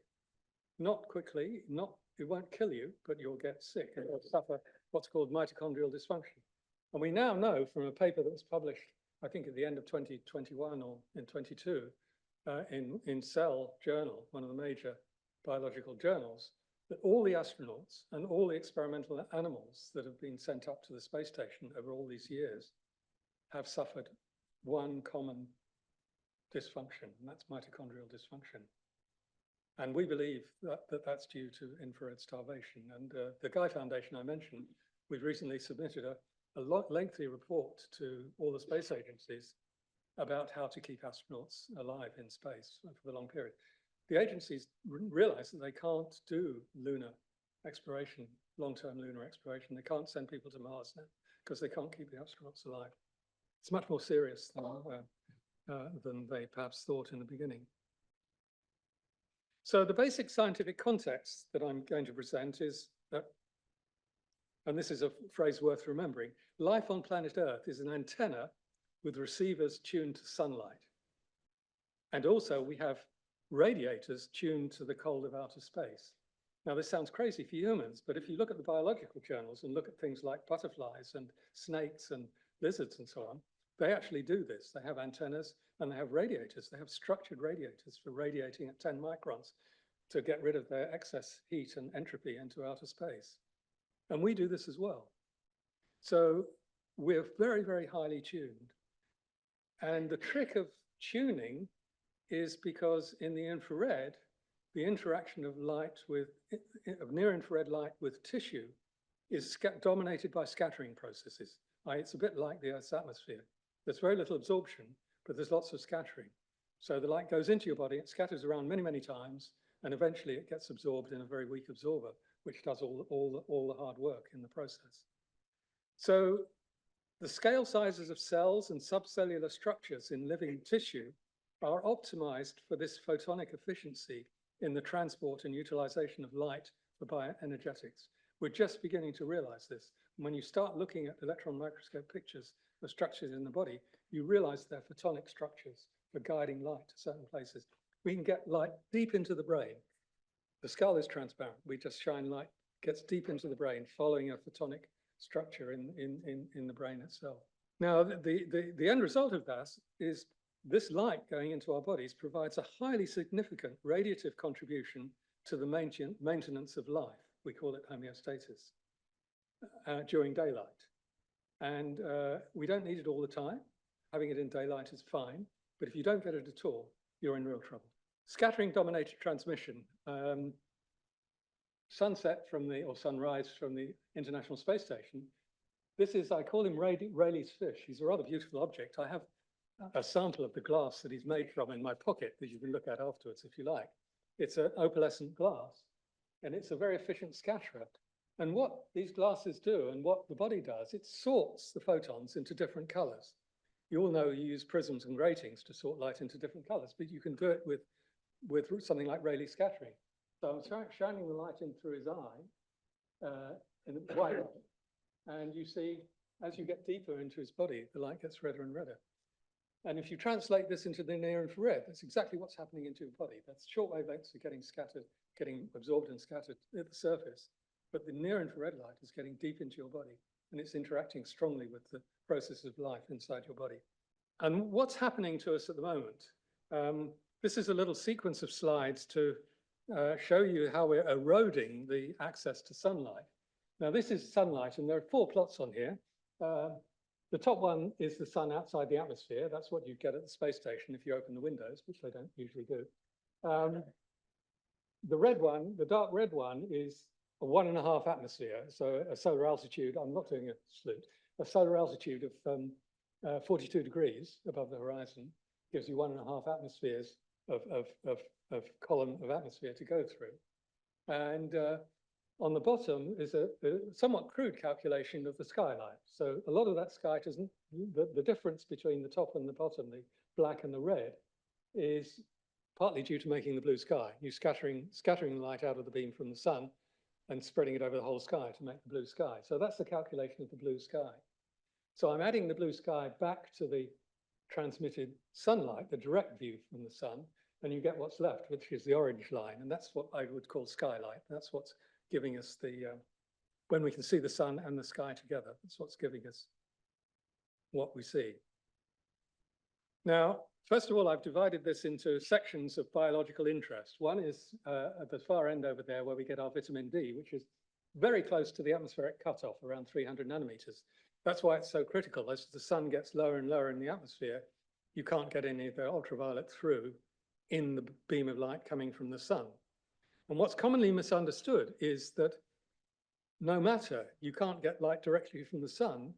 Not quickly, it won't kill you, but you'll get sick and you'll suffer what's called mitochondrial dysfunction. And we now know from a paper that was published, I think at the end of 2021 or in 22, in Cell Journal, one of the major biological journals, that all the astronauts and all the experimental animals that have been sent up to the space station over all these years have suffered one common dysfunction, and that's mitochondrial dysfunction. And we believe that that's due to infrared starvation. And the Guy Foundation I mentioned, we've recently submitted a lengthy report to all the space agencies about how to keep astronauts alive in space for the long period. The agencies realize that they can't do lunar exploration, long-term lunar exploration. They can't send people to Mars now because they can't keep the astronauts alive. It's much more serious than they perhaps thought in the beginning. So the basic scientific context that I'm going to present is that, and this is a phrase worth remembering, life on planet Earth is an antenna with receivers tuned to sunlight. And also we have radiators tuned to the cold of outer space. Now this sounds crazy for humans, but if you look at the biological journals and look at things like butterflies and snakes and lizards and so on, they actually do this. They have antennas and they have radiators. They have structured radiators for radiating at 10 microns to get rid of their excess heat and entropy into outer space. And we do this as well. So we're very, very highly tuned. And the trick of tuning is because in the infrared, the interaction of light with, of near-infrared light with tissue is dominated by scattering processes. It's a bit like the Earth's atmosphere. There's very little absorption, but there's lots of scattering. So the light goes into your body, it scatters around many, many times, and eventually it gets absorbed in a very weak absorber, which does all the hard work in the process. So the scale sizes of cells and subcellular structures in living tissue are optimized for this photonic efficiency in the transport and utilization of light for bioenergetics. We're just beginning to realize this. When you start looking at electron microscope pictures of structures in the body, you realize they're photonic structures for guiding light to certain places. We can get light deep into the brain. The skull is transparent. We just shine light, gets deep into the brain, following a photonic structure in the brain itself. Now, the end result of that is this light going into our bodies provides a highly significant radiative contribution to the maintenance of life. We call it homeostasis during daylight. And we don't need it all the time. Having it in daylight is fine. But if you don't get it at all, you're in real trouble. Scattering dominated transmission. Sunset from the, or sunrise from the International Space Station. This is, I call him Rayleigh's fish. He's a rather beautiful object. I have a sample of the glass that he's made from in my pocket that you can look at afterwards if you like. It's an opalescent glass, and it's a very efficient scatterer. And what these glasses do and what the body does, it sorts the photons into different colors. You all know you use prisms and gratings to sort light into different colors, but you can do it with something like Rayleigh scattering. So I'm shining the light in through his eye, in the white light, and you see, as you get deeper into his body, the light gets redder and redder. And if you translate this into the near infrared, that's exactly what's happening into your body. That's short wavelengths are getting scattered, getting absorbed and scattered at the surface, but the near infrared light is getting deep into your body, and it's interacting strongly with the process of life inside your body. And what's happening to us at the moment? This is a little sequence of slides to show you how we're eroding the access to sunlight. Now, this is sunlight, and there are 4 plots on here. The top one is the sun outside the atmosphere. That's what you get at the space station if you open the windows, which they don't usually do. The red one, the dark red one, is a 1.5 atmosphere. So a solar altitude, I'm not doing a salute, a solar altitude of 42 degrees above the horizon gives you 1.5 atmospheres of column of atmosphere to go through. And on the bottom is a somewhat crude calculation of the skylight. So a lot of that sky doesn't, the difference between the top and the bottom, the black and the red, is partly due to making the blue sky. You're scattering the light out of the beam from the sun and spreading it over the whole sky to make the blue sky. So that's the calculation of the blue sky. So I'm adding the blue sky back to the transmitted sunlight, the direct view from the sun, and you get what's left, which is the orange line. And that's what I would call skylight. That's what's giving us the, when we can see the sun and the sky together, that's what's giving us what we see. Now, first of all, I've divided this into sections of biological interest. One is at the far end over there where we get our vitamin D, which is very close to the atmospheric cutoff, around 300 nanometers. That's why it's so critical. As the sun gets lower and lower in the atmosphere, you can't get any of the ultraviolet through in the beam of light coming from the sun. And what's commonly misunderstood is that no matter, you can't get light directly from the sun,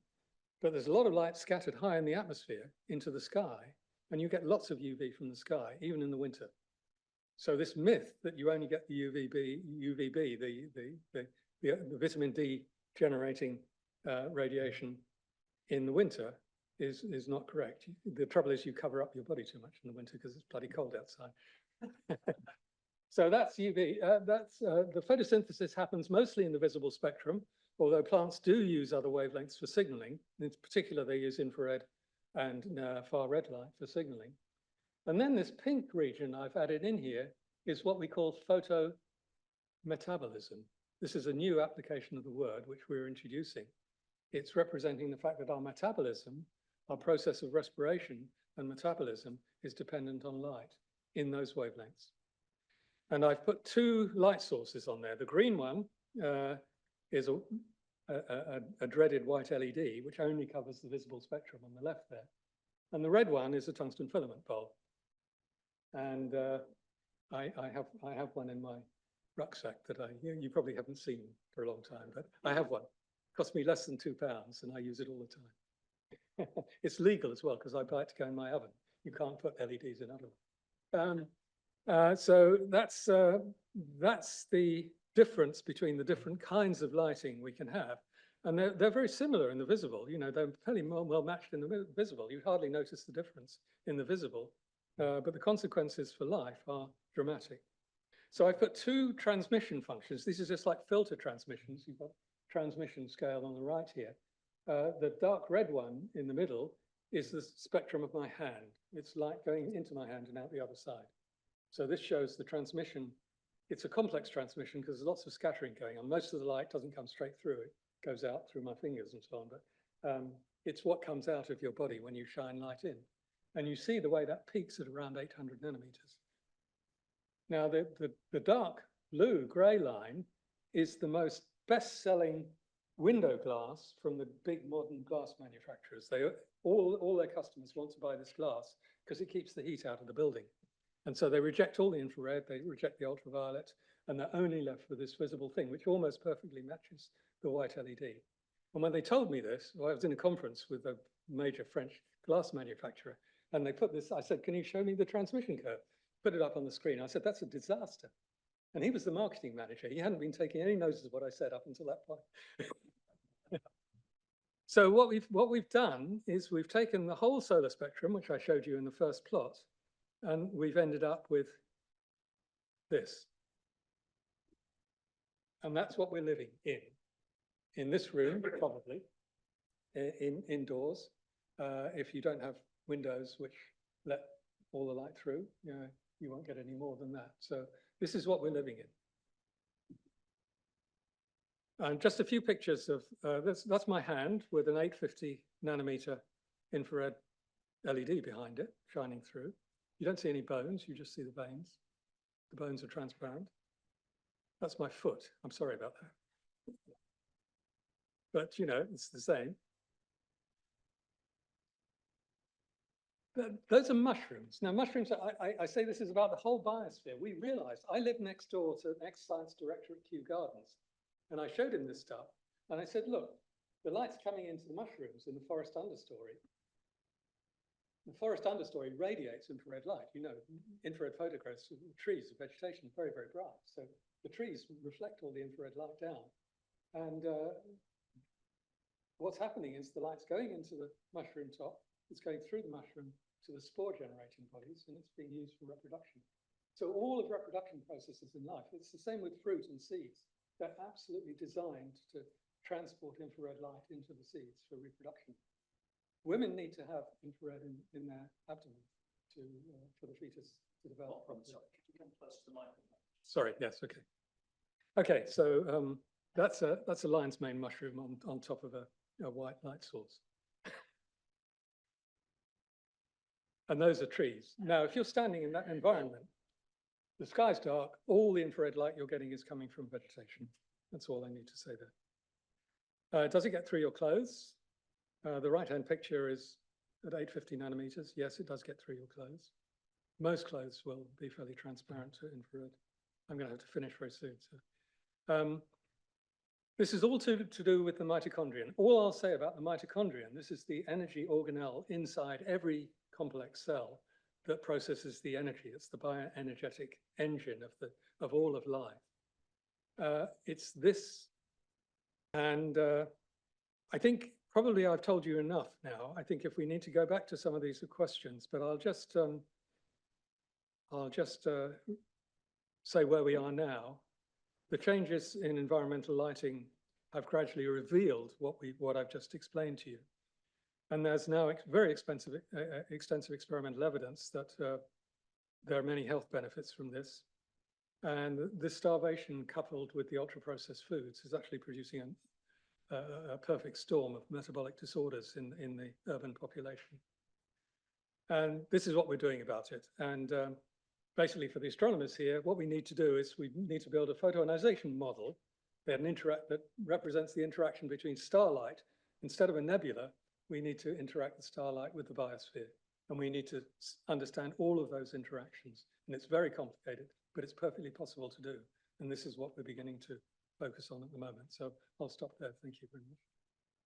but there's a lot of light scattered high in the atmosphere into the sky, and you get lots of UV from the sky, even in the winter. So this myth that you only get the UVB, the vitamin D generating radiation in the winter is not correct. The trouble is you cover up your body too much in the winter because it's bloody cold outside. So that's UV. The photosynthesis happens mostly in the visible spectrum, although plants do use other wavelengths for signaling. In particular, they use infrared and far red light for signaling. And then this pink region I've added in here is what we call photometabolism. This is a new application of the word which we're introducing. It's representing the fact that our metabolism, our process of respiration and metabolism is dependent on light in those wavelengths. And I've put 2 light sources on there. The green one is a dreaded white LED, which only covers the visible spectrum on the left there. And the red one is a tungsten filament bulb. And I have one in my rucksack that you probably haven't seen for a long time, but I have one. It cost me less than £2 and I use it all the time. It's legal as well because I buy it to go in my oven. You can't put LEDs in ovens. So that's the difference between the different kinds of lighting we can have. And they're very similar in the visible. You know, they're fairly well matched in the visible. You hardly notice the difference in the visible, but the consequences for life are dramatic. So I put two transmission functions. This is just like filter transmissions. You've got transmission scale on the right here. The dark red one in the middle is the spectrum of my hand. It's light going into my hand and out the other side. So this shows the transmission. It's a complex transmission because there's lots of scattering going on. Most of the light doesn't come straight through. It goes out through my fingers and so on. But it's what comes out of your body when you shine light in. And you see the way that peaks at around 800 nanometers. Now, the dark blue gray line is the most best-selling window glass from the big modern glass manufacturers. All their customers want to buy this glass because it keeps the heat out of the building. And so they reject all the infrared, they reject the ultraviolet, and they're only left with this visible thing, which almost perfectly matches the white LED. And when they told me this, well, I was in a conference with a major French glass manufacturer, and they put this, I said, can you show me the transmission curve? Put it up on the screen. I said, that's a disaster. And he was the marketing manager. He hadn't been taking any notice of what I said up until that point. So what we've done is we've taken the whole solar spectrum, which I showed you in the first plot, and we've ended up with this. And that's what we're living in this room, probably, indoors. If you don't have windows which let all the light through, you won't get any more than that. So this is what we're living in. And just a few pictures of, that's my hand with an 850 nanometer infrared LED behind it, shining through. You don't see any bones, you just see the veins. The bones are transparent. That's my foot. I'm sorry about that. But, it's the same. Those are mushrooms. Now, mushrooms, I say this is about the whole biosphere. We realized, I live next door to an ex-science director at Kew Gardens, and I showed him this stuff, and I said, look, the light's coming into the mushrooms in the forest understory. The forest understory radiates infrared light. Infrared photographs of trees, of vegetation, very, very bright. So the trees reflect all the infrared light down. And what's happening is the light's going into the mushroom top, it's going through the mushroom to the spore generating bodies, and it's being used for reproduction. So all of reproduction processes in life, it's the same with fruit and seeds. They're absolutely designed to transport infrared light into the seeds for reproduction. Women need to have infrared in their abdomen for the fetus to develop. Sorry, could you come close to the microphone? Sorry, yes, okay. Okay, so that's a lion's mane mushroom on top of a white light source. And those are trees. Now, if you're standing in that environment, the sky's dark, all the infrared light you're getting is coming from vegetation. That's all I need to say there. Does it get through your clothes? The right-hand picture is at 850 nanometers. Yes, it does get through your clothes. Most clothes will be fairly transparent to infrared. I'm going to have to finish very soon. So, this is all to do with the mitochondrion. All I'll say about the mitochondrion, this is the energy organelle inside every complex cell that processes the energy. It's the bioenergetic engine of all of life. It's this, and I think probably I've told you enough now. I think if we need to go back to some of these questions, but I'll just say where we are now. The changes in environmental lighting have gradually revealed what I've just explained to you. And there's now very extensive experimental evidence that there are many health benefits from this. And this starvation coupled with the ultra-processed foods is actually producing a perfect storm of metabolic disorders in the urban population. And this is what we're doing about it. And basically for the astronomers here, what we need to do is we need to build a photoionization model that represents the interaction between starlight. Instead of a nebula, we need to interact the starlight with the biosphere. And we need to understand all of those interactions. And it's very complicated, but it's perfectly possible to do. And this is what we're beginning to focus on at the moment. So I'll stop there. Thank you very much.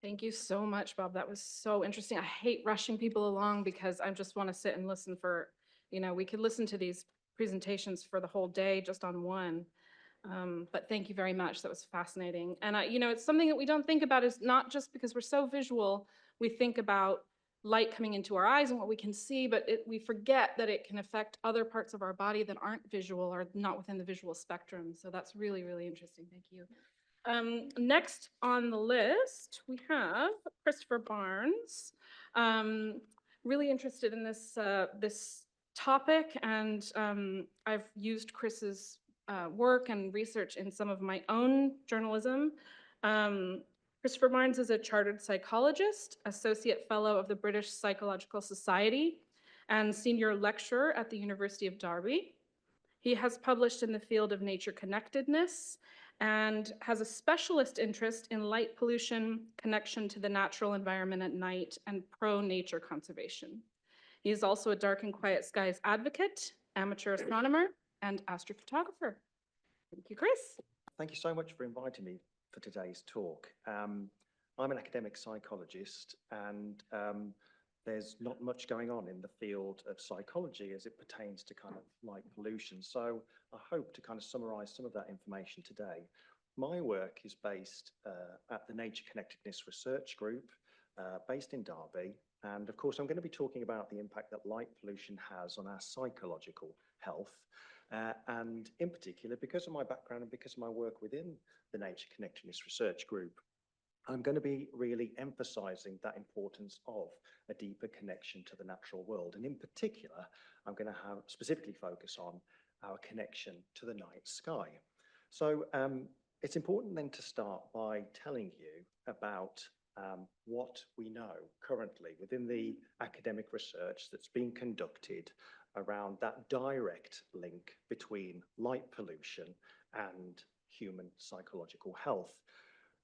Thank you so much, Bob. That was so interesting. I hate rushing people along because I just want to sit and listen for, we could listen to these presentations for the whole day just on one. But thank you very much. That was fascinating. And, it's something that we don't think about is not just because we're so visual, we think about light coming into our eyes and what we can see, but we forget that it can affect other parts of our body that aren't visual or not within the visual spectrum. So that's really, really interesting. Thank you. Next on the list, we have Christopher Barnes. Really interested in this, this topic, and I've used Chris's work and research in some of my own journalism. Christopher Barnes is a chartered psychologist, associate fellow of the British Psychological Society, and senior lecturer at the University of Derby. He has published in the field of nature connectedness and has a specialist interest in light pollution, connection to the natural environment at night, and pro-nature conservation. He is also a dark and quiet skies advocate, amateur astronomer, and astrophotographer. Thank you, Chris. Thank you so much for inviting me for today's talk. I'm an academic psychologist, and there's not much going on in the field of psychology as it pertains to kind of light pollution. So I hope to kind of summarize some of that information today. My work is based at the Nature Connectedness Research Group, based in Derby. And of course, I'm going to be talking about the impact that light pollution has on our psychological health. And in particular, because of my background and because of my work within the Nature Connectedness Research Group, I'm going to be really emphasizing that importance of a deeper connection to the natural world. And in particular, I'm going to have specifically focus on our connection to the night sky. So it's important then to start by telling you about what we know currently within the academic research that's being conducted around that direct link between light pollution and human psychological health.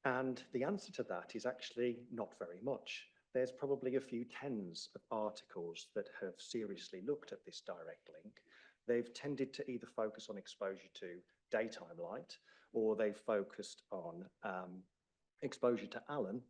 And the answer to that is actually not very much. There's probably a few tens of articles that have seriously looked at this direct link. They've tended to either focus on exposure to daytime light, or they've focused on exposure to ALAN,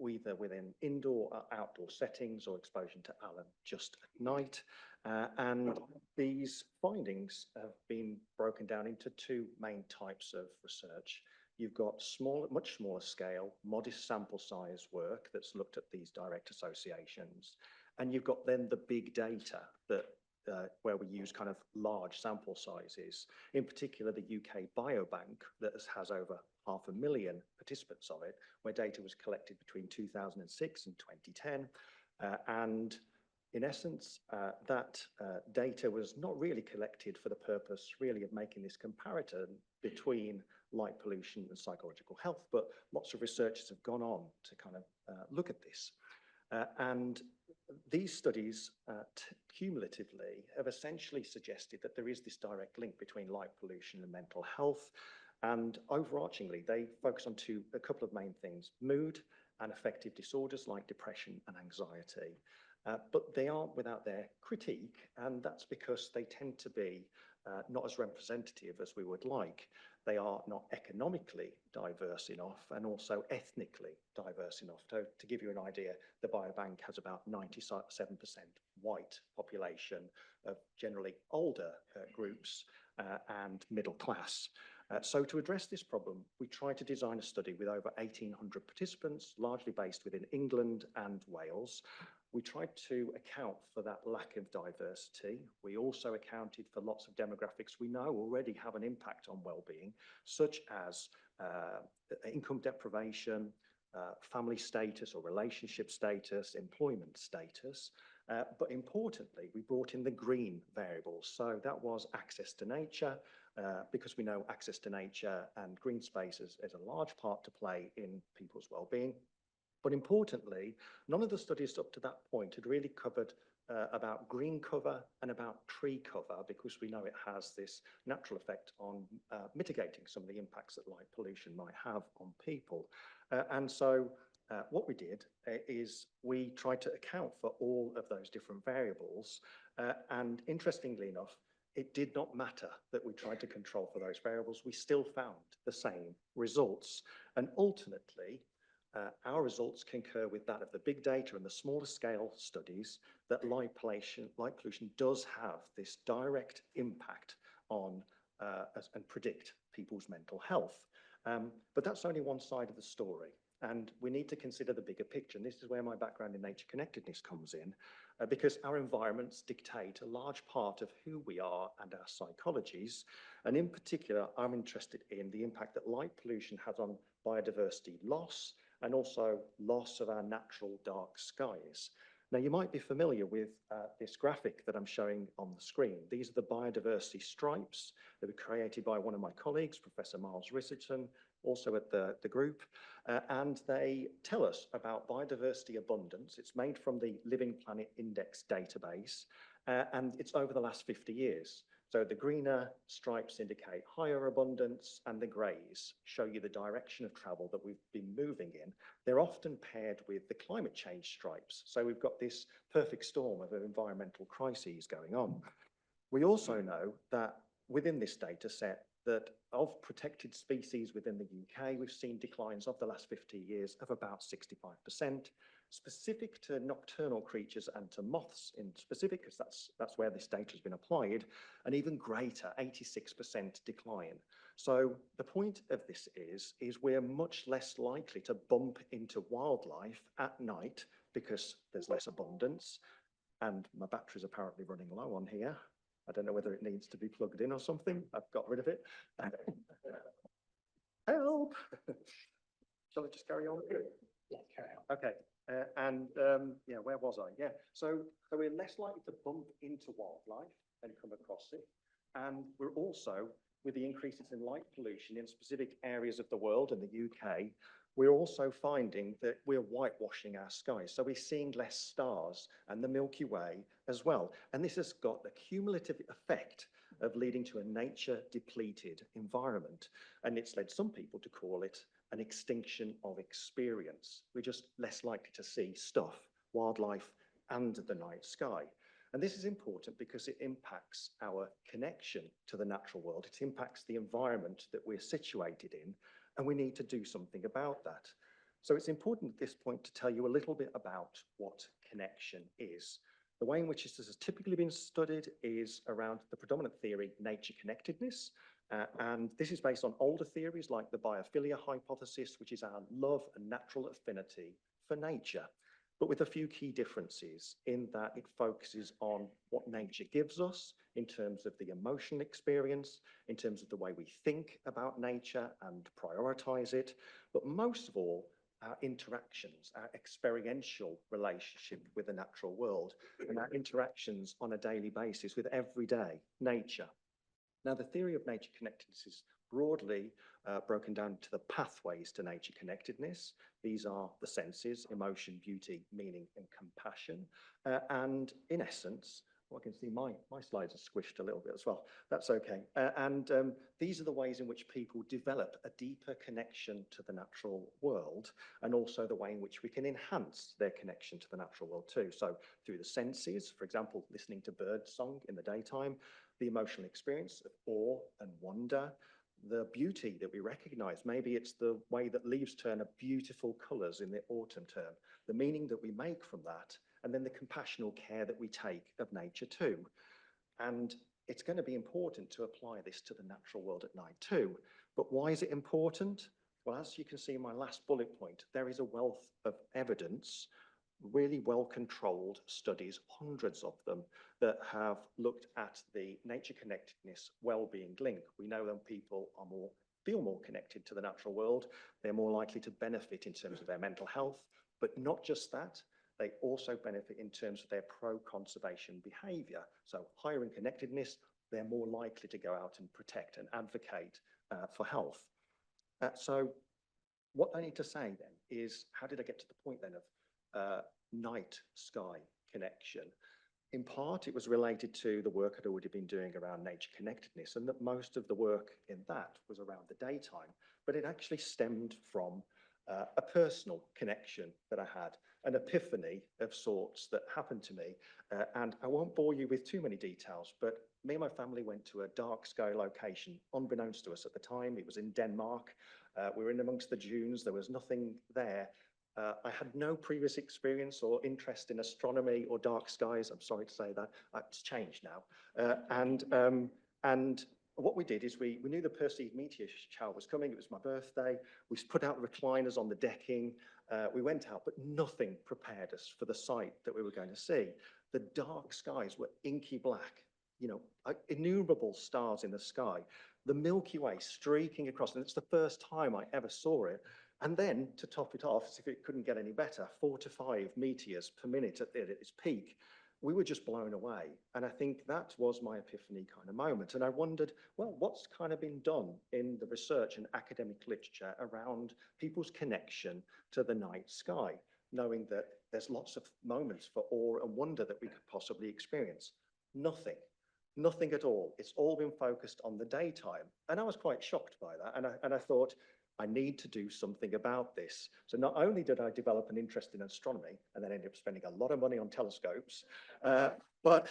either within indoor or outdoor settings, or exposure to ALAN just at night. And these findings have been broken down into two main types of research. You've got much smaller scale, modest sample size work that's looked at these direct associations. And you've got then the big data that where we use kind of large sample sizes, in particular the UK Biobank that has over 500,000 participants of it, where data was collected between 2006 and 2010. And in essence, that data was not really collected for the purpose really of making this comparison between light pollution and psychological health, but lots of researchers have gone on to kind of look at this. And these studies cumulatively have essentially suggested that there is this direct link between light pollution and mental health. And overarchingly, they focus on a couple of main things: mood and affective disorders like depression and anxiety. But they aren't without their critique, and that's because they tend to be not as representative as we would like. They are not economically diverse enough, and also ethnically diverse enough. To give you an idea, the Biobank has about 97% white population of generally older groups and middle class. So to address this problem, we tried to design a study with over 1,800 participants, largely based within England and Wales. We tried to account for that lack of diversity. We also accounted for lots of demographics we know already have an impact on well-being, such as income deprivation, family status or relationship status, employment status. But importantly, we brought in the green variables. So that was access to nature, because we know access to nature and green spaces is a large part to play in people's well-being. But importantly, none of the studies up to that point had really covered about green cover and about tree cover, because we know it has this natural effect on mitigating some of the impacts that light pollution might have on people. And so what we did is we tried to account for all of those different variables. And interestingly enough, it did not matter that we tried to control for those variables. We still found the same results. And ultimately, our results concur with that of the big data and the smaller scale studies that light pollution does have this direct impact on and predict people's mental health. But that's only one side of the story. And we need to consider the bigger picture. And this is where my background in nature connectedness comes in, because our environments dictate a large part of who we are and our psychologies. And in particular, I'm interested in the impact that light pollution has on biodiversity loss and also loss of our natural dark skies. Now, you might be familiar with this graphic that I'm showing on the screen. These are the biodiversity stripes that were created by one of my colleagues, Professor Miles Risserton, also at the group, and they tell us about biodiversity abundance. It's made from the Living Planet Index database, and it's over the last 50 years. So the greener stripes indicate higher abundance, and the greys show you the direction of travel that we've been moving in. They're often paired with the climate change stripes. So we've got this perfect storm of environmental crises going on. We also know that within this data set, that of protected species within the UK, we've seen declines of the last 50 years of about 65%. Specific to nocturnal creatures and to moths in specific, because that's where this data has been applied, an even greater 86% decline. So the point of this is we're much less likely to bump into wildlife at night because there's less abundance. And my battery's apparently running low on here. I don't know whether it needs to be plugged in or something. I've got rid of it. Help! Shall I just carry on? Yeah, carry on. Okay. Yeah, where was I? Yeah, so we're less likely to bump into wildlife and come across it. And we're also, with the increases in light pollution in specific areas of the world and the UK, we're also finding that we're whitewashing our skies. So we're seeing less stars and the Milky Way as well. And this has got the cumulative effect of leading to a nature depleted environment. And it's led some people to call it an extinction of experience. We're just less likely to see stuff, wildlife, and the night sky. And this is important because it impacts our connection to the natural world. It impacts the environment that we're situated in, and we need to do something about that. So it's important at this point to tell you a little bit about what connection is. The way in which this has typically been studied is around the predominant theory, nature connectedness. And this is based on older theories like the biophilia hypothesis, which is our love and natural affinity for nature, but with a few key differences in that it focuses on what nature gives us in terms of the emotional experience, in terms of the way we think about nature and prioritize it, but most of all, our interactions, our experiential relationship with the natural world, and our interactions on a daily basis with everyday nature. Now, the theory of nature connectedness is broadly broken down to the pathways to nature connectedness. These are the senses, emotion, beauty, meaning, and compassion. And in essence, well, I can see my slides are squished a little bit as well. That's okay. These are the ways in which people develop a deeper connection to the natural world, and also the way in which we can enhance their connection to the natural world too. So through the senses, for example, listening to bird song in the daytime, the emotional experience of awe and wonder, the beauty that we recognize. Maybe it's the way that leaves turn beautiful colors in the autumn term, the meaning that we make from that, and then the compassionate care that we take of nature too. And it's going to be important to apply this to the natural world at night too. But why is it important? Well, as you can see in my last bullet point, there is a wealth of evidence, really well-controlled studies, hundreds of them, that have looked at the nature connectedness well-being link. We know that people are feel more connected to the natural world, they're more likely to benefit in terms of their mental health, but not just that, they also benefit in terms of their pro-conservation behavior. So higher in connectedness, they're more likely to go out and protect and advocate for health. So what I need to say then is, how did I get to the point then of night sky connection? In part, it was related to the work I'd already been doing around nature connectedness, and that most of the work in that was around the daytime, but it actually stemmed from a personal connection that I had, an epiphany of sorts that happened to me. And I won't bore you with too many details, but me and my family went to a dark sky location, unbeknownst to us at the time. It was in Denmark. We were in amongst the dunes. There was nothing there. I had no previous experience or interest in astronomy or dark skies. I'm sorry to say that. It's changed now. And what we did is we knew the Perseid meteor shower was coming. It was my birthday. We put out the recliners on the decking. We went out, but nothing prepared us for the sight that we were going to see. The dark skies were inky black, you know, innumerable stars in the sky, the Milky Way streaking across, and it's the first time I ever saw it. And then, to top it off, as if it couldn't get any better, 4 to 5 meteors per minute at its peak. We were just blown away. And I think that was my epiphany kind of moment. And I wondered, well, what's kind of been done in the research and academic literature around people's connection to the night sky, knowing that there's lots of moments for awe and wonder that we could possibly experience? Nothing. Nothing at all. It's all been focused on the daytime. And I was quite shocked by that. And I thought, I need to do something about this. So not only did I develop an interest in astronomy and then ended up spending a lot of money on telescopes, but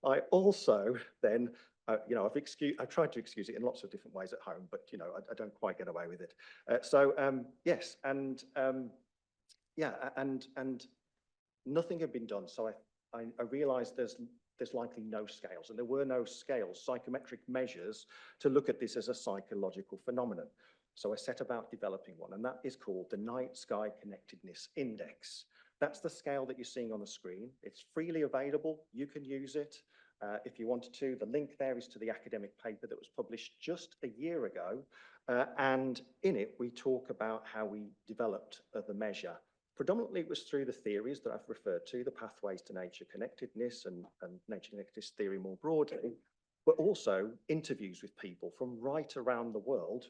I also then, you know, I've tried to excuse it in lots of different ways at home, but you know, I don't quite get away with it. Yes, and yeah, and nothing had been done. So I realized there's likely no scales, and there were no scales, psychometric measures to look at this as a psychological phenomenon. So I set about developing one, and that is called the Night Sky Connectedness Index. That's the scale that you're seeing on the screen. It's freely available. You can use it if you wanted to. The link there is to the academic paper that was published just a year ago. And in it, we talk about how we developed the measure. Predominantly, it was through the theories that I've referred to, the pathways to nature connectedness and nature connectedness theory more broadly, but also interviews with people from right around the world.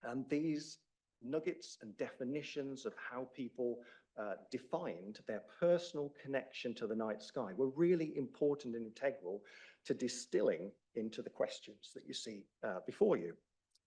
And these nuggets and definitions of how people defined their personal connection to the night sky were really important and integral to distilling into the questions that you see before you.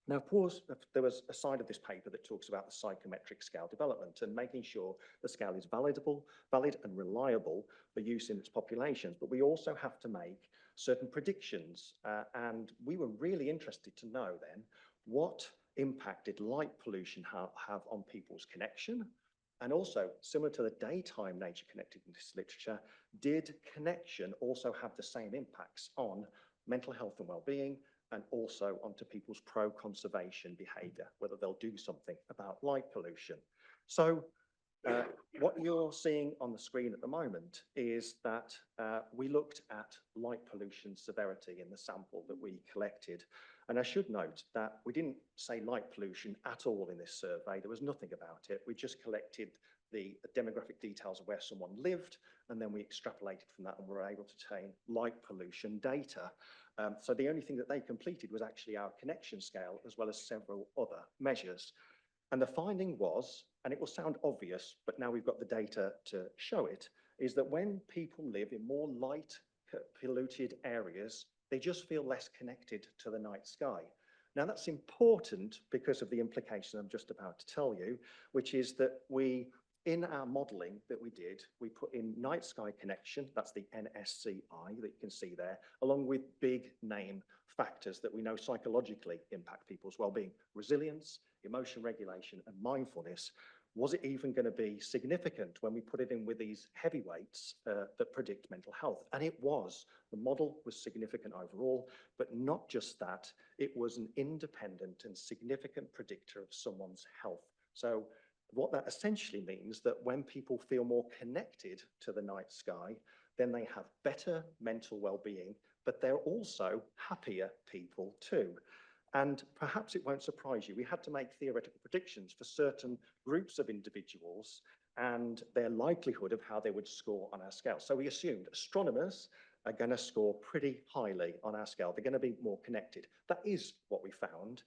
Now, of course, there was a side of this paper that talks about the psychometric scale development and making sure the scale is valid and reliable for use in its populations. But we also have to make certain predictions. And we were really interested to know then what impact did light pollution have on people's connection? And also, similar to the daytime nature connectedness literature, did connection also have the same impacts on mental health and well-being, and also onto people's pro-conservation behaviour, whether they'll do something about light pollution. So what you're seeing on the screen at the moment is that we looked at light pollution severity in the sample that we collected. And I should note that we didn't say light pollution at all in this survey. There was nothing about it. We just collected the demographic details of where someone lived, and then we extrapolated from that and were able to obtain light pollution data. So the only thing that they completed was actually our connection scale, as well as several other measures. And the finding was, and it will sound obvious, but now we've got the data to show it, is that when people live in more light polluted areas, they just feel less connected to the night sky. Now that's important because of the implication I'm just about to tell you, which is that in our modelling that we did, we put in night sky connection, that's the NSCI that you can see there, along with big name factors that we know psychologically impact people's well-being: resilience, emotion regulation, and mindfulness. Was it even going to be significant when we put it in with these heavyweights that predict mental health? And it was. The model was significant overall, but not just that, it was an independent and significant predictor of someone's health. So what that essentially means that when people feel more connected to the night sky, then they have better mental well-being, but they're also happier people too. And perhaps it won't surprise you, we had to make theoretical predictions for certain groups of individuals and their likelihood of how they would score on our scale. So we assumed astronomers are going to score pretty highly on our scale. They're going to be more connected. That is what we found.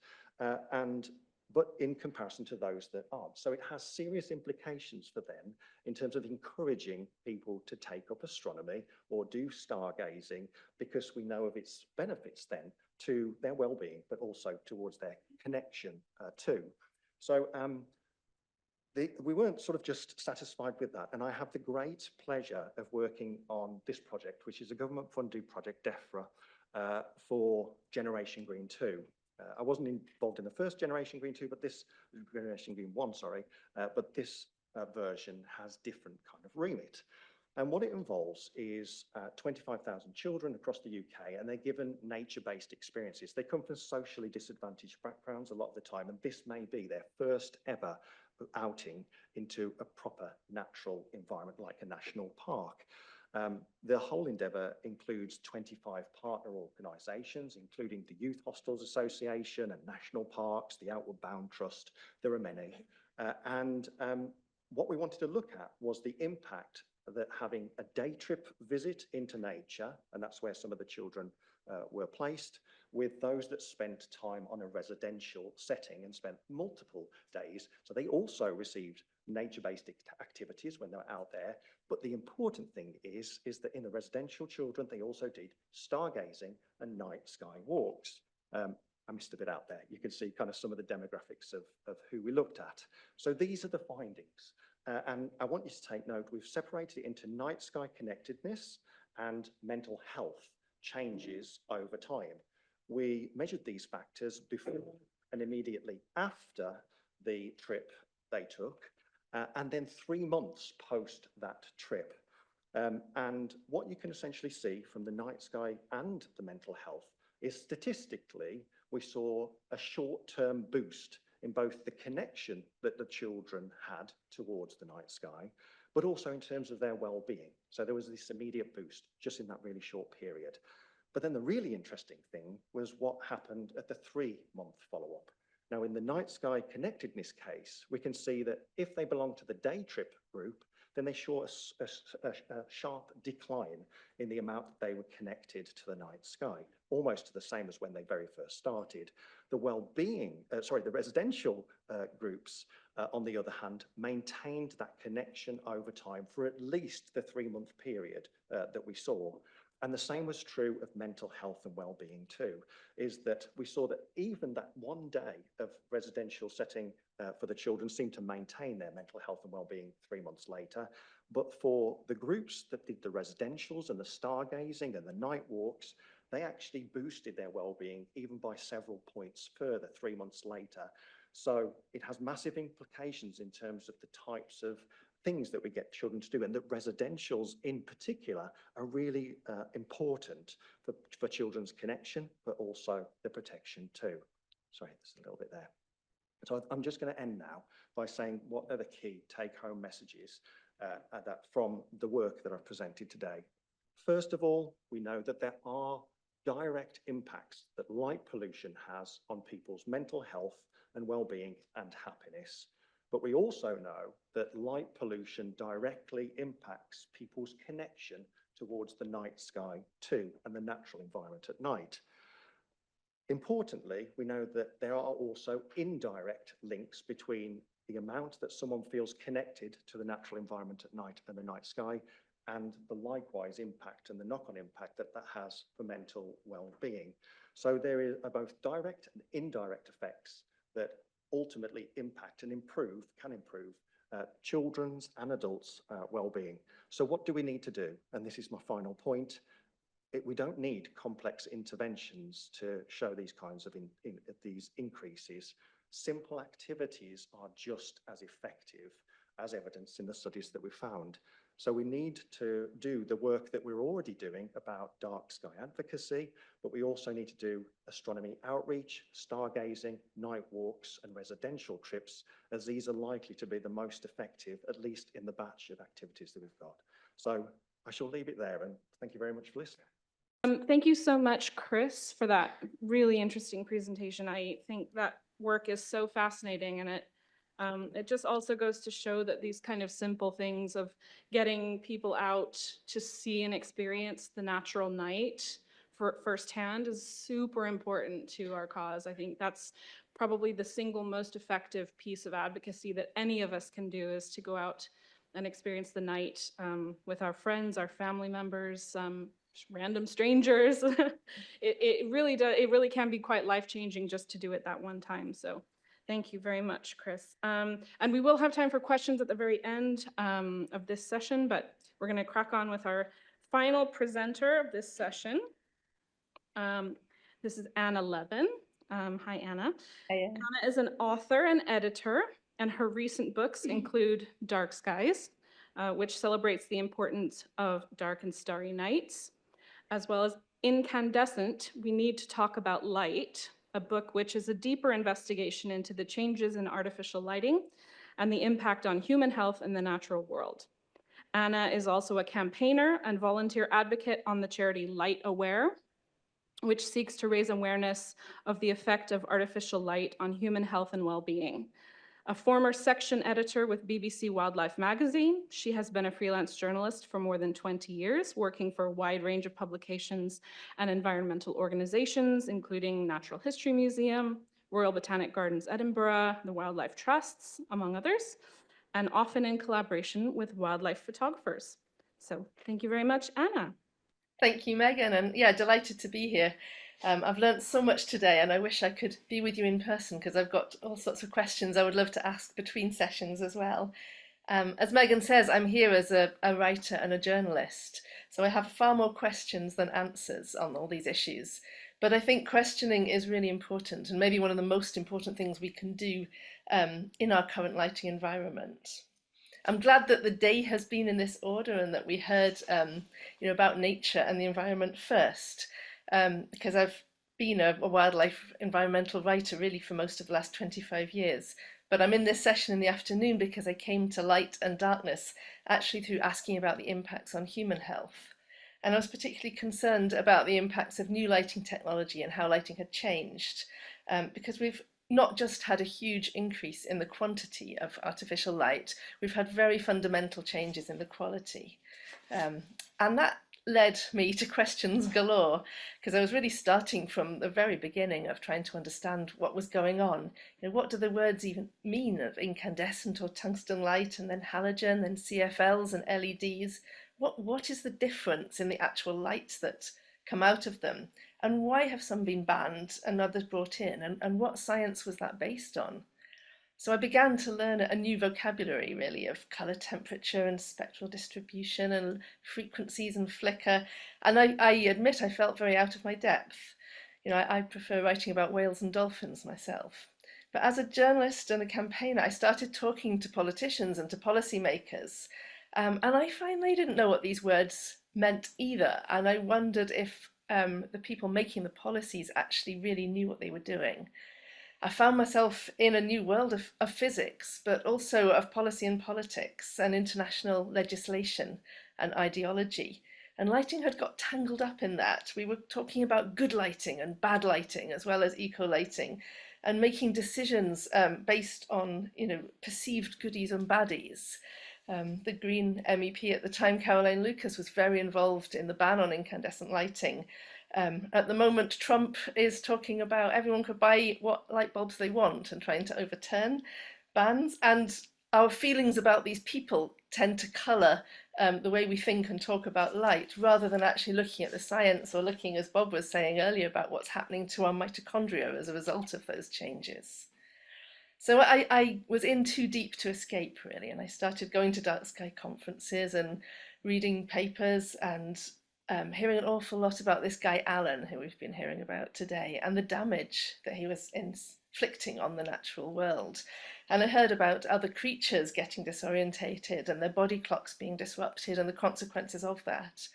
But in comparison to those that aren't. So it has serious implications for them in terms of encouraging people to take up astronomy or do stargazing, because we know of its benefits then to their well-being, but also towards their connection too. So we weren't sort of just satisfied with that. And I have the great pleasure of working on this project, which is a government-funded project, DEFRA, for Generation Green 2. I wasn't involved in the first Generation Green 2, but this Generation Green 1, sorry, but this version has different kind of remit. And what it involves is 25,000 children across the UK, and they're given nature-based experiences. They come from socially disadvantaged backgrounds a lot of the time, and this may be their first ever outing into a proper natural environment like a national park. The whole endeavour includes 25 partner organisations, including the Youth Hostels Association and National Parks, the Outward Bound Trust. There are many. What we wanted to look at was the impact that having a day trip visit into nature, and that's where some of the children were placed, with those that spent time on a residential setting and spent multiple days. So they also received nature-based activities when they were out there. But the important thing is that in the residential children, they also did stargazing and night sky walks. I missed a bit out there. You can see kind of some of the demographics of who we looked at. So these are the findings. And I want you to take note, we've separated it into night sky connectedness and mental health changes over time. We measured these factors before and immediately after the trip they took, and then 3 months post that trip. And what you can essentially see from the night sky and the mental health is statistically, we saw a short-term boost in both the connection that the children had towards the night sky, but also in terms of their well-being. So there was this immediate boost just in that really short period. But then the really interesting thing was what happened at the 3-month follow-up. Now, in the night sky connectedness case, we can see that if they belong to the day trip group, then they saw a sharp decline in the amount that they were connected to the night sky, almost the same as when they very first started. The the residential groups, on the other hand, maintained that connection over time for at least the 3-month period that we saw. And the same was true of mental health and well-being too, is that we saw that even that one day of residential setting for the children seemed to maintain their mental health and well-being 3 months later. But for the groups that did the residentials and the stargazing and the night walks, they actually boosted their well-being even by several points further 3 months later. So it has massive implications in terms of the types of things that we get children to do, and that residentials in particular are really important for children's connection, but also the protection too. Sorry, there's a little bit there. So I'm just going to end now by saying what are the key take-home messages from the work that I've presented today. First of all, we know that there are direct impacts that light pollution has on people's mental health and well-being and happiness. But we also know that light pollution directly impacts people's connection towards the night sky too, and the natural environment at night. Importantly, we know that there are also indirect links between the amount that someone feels connected to the natural environment at night and the night sky, and the likewise impact and the knock-on impact that that has for mental well-being. So there are both direct and indirect effects that ultimately impact and can improve children's and adults' well-being. So what do we need to do? And this is my final point. We don't need complex interventions to show these kinds of these increases. Simple activities are just as effective as evidenced in the studies that we found. So we need to do the work that we're already doing about dark sky advocacy, but we also need to do astronomy outreach, stargazing, night walks, and residential trips, as these are likely to be the most effective, at least in the batch of activities that we've got. So I shall leave it there, and thank you very much for listening. Thank you so much, Chris, for that really interesting presentation. I think that work is so fascinating, and it just also goes to show that these kind of simple things of getting people out to see and experience the natural night firsthand is super important to our cause. I think that's probably the single most effective piece of advocacy that any of us can do, is to go out and experience the night with our friends, our family members, random strangers. It really can be quite life-changing just to do it that one time. So thank you very much, Chris. And we will have time for questions at the very end of this session, but we're going to crack on with our final presenter of this session. This is Anna Levin. Hi, Anna. Hi. Anna is an author and editor, and her recent books include Dark Skies, which celebrates the importance of dark and starry nights, as well as Incandescent, We Need to Talk About Light, a book which is a deeper investigation into the changes in artificial lighting and the impact on human health and the natural world. Anna is also a campaigner and volunteer advocate on the charity LightAware, which seeks to raise awareness of the effect of artificial light on human health and well-being. A former section editor with BBC Wildlife magazine, she has been a freelance journalist for more than 20 years, working for a wide range of publications and environmental organizations, including Natural History Museum, Royal Botanic Gardens Edinburgh, the Wildlife Trusts, among others, and often in collaboration with wildlife photographers. So thank you very much, Anna. Thank you, Megan, and yeah, delighted to be here. I've learned so much today, and I wish I could be with you in person because I've got all sorts of questions I would love to ask between sessions as well. As Megan says, I'm here as a writer and a journalist, so I have far more questions than answers on all these issues. But I think questioning is really important, and maybe one of the most important things we can do in our current lighting environment. I'm glad that the day has been in this order and that we heard about nature and the environment first, because I've been a wildlife environmental writer really for most of the last 25 years. But I'm in this session in the afternoon because I came to light and darkness actually through asking about the impacts on human health. And I was particularly concerned about the impacts of new lighting technology and how lighting had changed, because we've not just had a huge increase in the quantity of artificial light, we've had very fundamental changes in the quality. And that led me to questions galore, because I was really starting from the very beginning of trying to understand what was going on. What do the words even mean of incandescent or tungsten light, and then halogen, then CFLs and LEDs? What is the difference in the actual lights that come out of them? And why have some been banned and others brought in? And what science was that based on? So I began to learn a new vocabulary, really, of colour temperature and spectral distribution and frequencies and flicker. And I admit I felt very out of my depth. I prefer writing about whales and dolphins myself. But as a journalist and a campaigner, I started talking to politicians and to policymakers. And I find they didn't know what these words meant either. And I wondered if the people making the policies actually really knew what they were doing. I found myself in a new world of physics, but also of policy and politics and international legislation and ideology. And lighting had got tangled up in that. We were talking about good lighting and bad lighting, as well as eco-lighting, and making decisions based on perceived goodies and baddies. The Green MEP at the time, Caroline Lucas, was very involved in the ban on incandescent lighting. At the moment, Trump is talking about everyone could buy what light bulbs they want and trying to overturn bans. And our feelings about these people tend to colour the way we think and talk about light, rather than actually looking at the science or looking, as Bob was saying earlier, about what's happening to our mitochondria as a result of those changes. So I was in too deep to escape, really, and I started going to DarkSky conferences and reading papers and hearing an awful lot about this guy Alan, who we've been hearing about today, and the damage that he was inflicting on the natural world. And I heard about other creatures getting disorientated and their body clocks being disrupted and the consequences of that.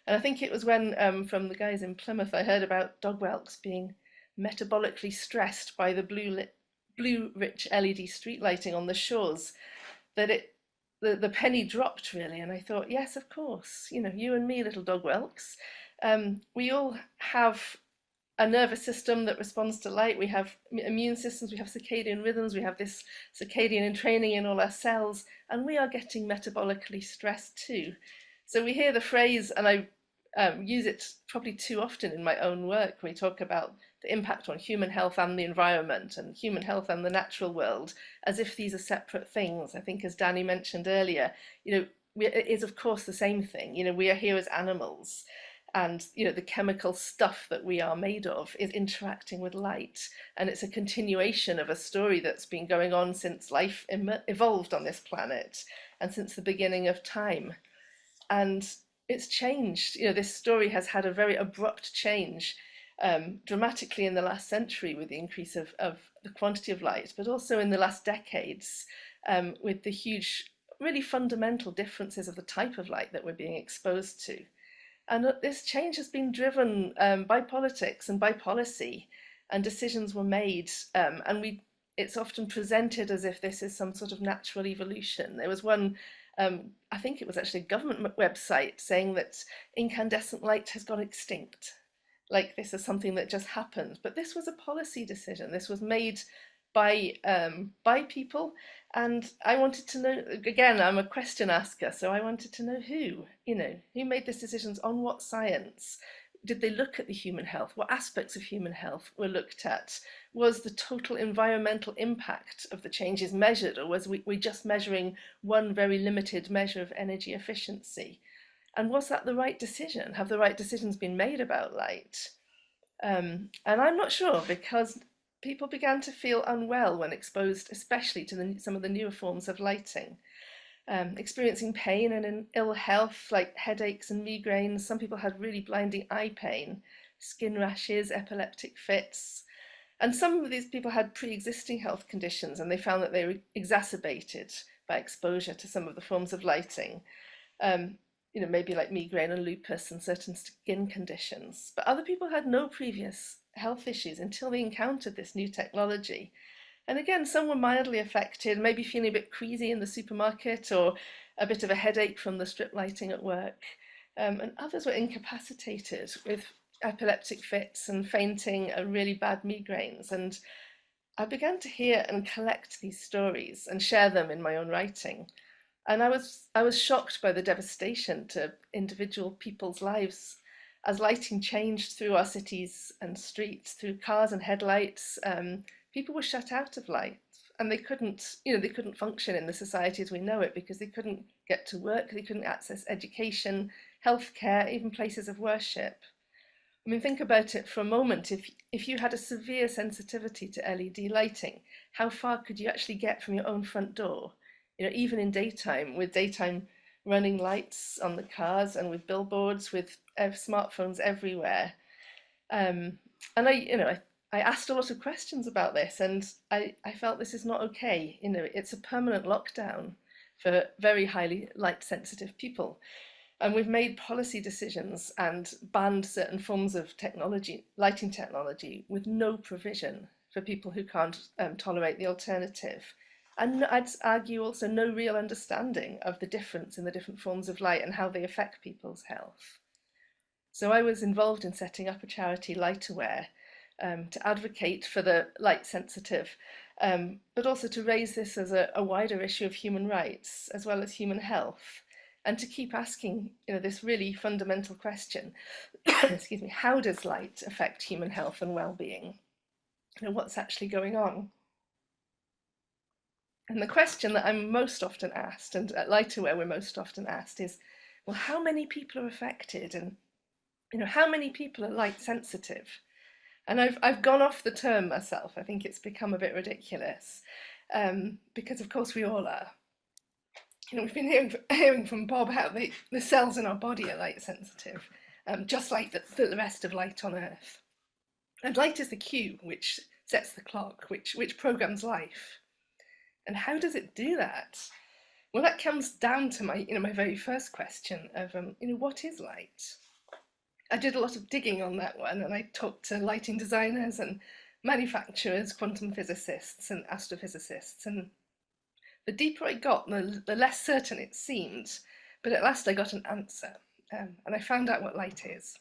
And I think it was when, from the guys in Plymouth, I heard about dog whelks being metabolically stressed by the blue-rich LED street lighting on the shores, that the penny dropped, really. And I thought, yes, of course, you and me, little dog whelks, we all have a nervous system that responds to light. We have immune systems, we have circadian rhythms, we have this circadian training in all our cells, and we are getting metabolically stressed too. So we hear the phrase, and I use it probably too often in my own work. We talk about the impact on human health and the environment, and human health and the natural world, as if these are separate things. I think, as Dani mentioned earlier, it is of course the same thing. We are here as animals, and the chemical stuff that we are made of is interacting with light, and it's a continuation of a story that's been going on since life evolved on this planet and since the beginning of time. And it's changed. This story has had a very abrupt change dramatically in the last century with the increase of the quantity of light, but also in the last decades with the huge really fundamental differences of the type of light that we're being exposed to. And this change has been driven by politics and by policy, and decisions were made, and it's often presented as if this is some sort of natural evolution. There was one, I think it was actually a government website, saying that incandescent light has gone extinct. Like this is something that just happened. But this was a policy decision. This was made by people, and I wanted to know, again, I'm a question asker, so I wanted to know who made these decisions, on what science. Did they look at the human health? What aspects of human health were looked at? Was the total environmental impact of the changes measured, or was we just measuring one very limited measure of energy efficiency? And was that the right decision? Have the right decisions been made about light? And I'm not sure, because people began to feel unwell when exposed, especially to some of the newer forms of lighting. Experiencing pain and ill health, like headaches and migraines. Some people had really blinding eye pain, skin rashes, epileptic fits. And some of these people had pre-existing health conditions, and they found that they were exacerbated by exposure to some of the forms of lighting. Maybe like migraine and lupus and certain skin conditions. But other people had no previous health issues until they encountered this new technology. And again, some were mildly affected, maybe feeling a bit queasy in the supermarket, or a bit of a headache from the strip lighting at work. And others were incapacitated with epileptic fits and fainting and really bad migraines. And I began to hear and collect these stories and share them in my own writing. And I was shocked by the devastation to individual people's lives as lighting changed through our cities and streets, through cars and headlights. People were shut out of light, and they couldn't function in the society as we know it, because they couldn't get to work, they couldn't access education, healthcare, even places of worship. I mean, think about it for a moment. If you had a severe sensitivity to LED lighting, how far could you actually get from your own front door? Even in daytime, with daytime running lights on the cars and with billboards, with smartphones everywhere. And I asked a lot of questions about this, and I felt this is not okay. It's a permanent lockdown for very highly light sensitive people. And we've made policy decisions and banned certain forms of technology, lighting technology, with no provision for people who can't tolerate the alternative. And I'd argue also no real understanding of the difference in the different forms of light and how they affect people's health. So I was involved in setting up a charity, LightAware, to advocate for the light sensitive, but also to raise this as a wider issue of human rights as well as human health, and to keep asking this really fundamental question, excuse me, how does light affect human health and well-being? What's actually going on? And the question that I'm most often asked, and at LightAware we're most often asked, is, well, how many people are affected, and how many people are light sensitive? And I've gone off the term myself. I think it's become a bit ridiculous, because of course we all are. We've been hearing from Bob how the cells in our body are light sensitive, just like the rest of light on Earth. And light is the cue which sets the clock, which programs life. And how does it do that? Well, that comes down to my very first question of what is light? I did a lot of digging on that one, and I talked to lighting designers and manufacturers, quantum physicists and astrophysicists, and the deeper I got, the less certain it seemed. But at last I got an answer, and I found out what light is.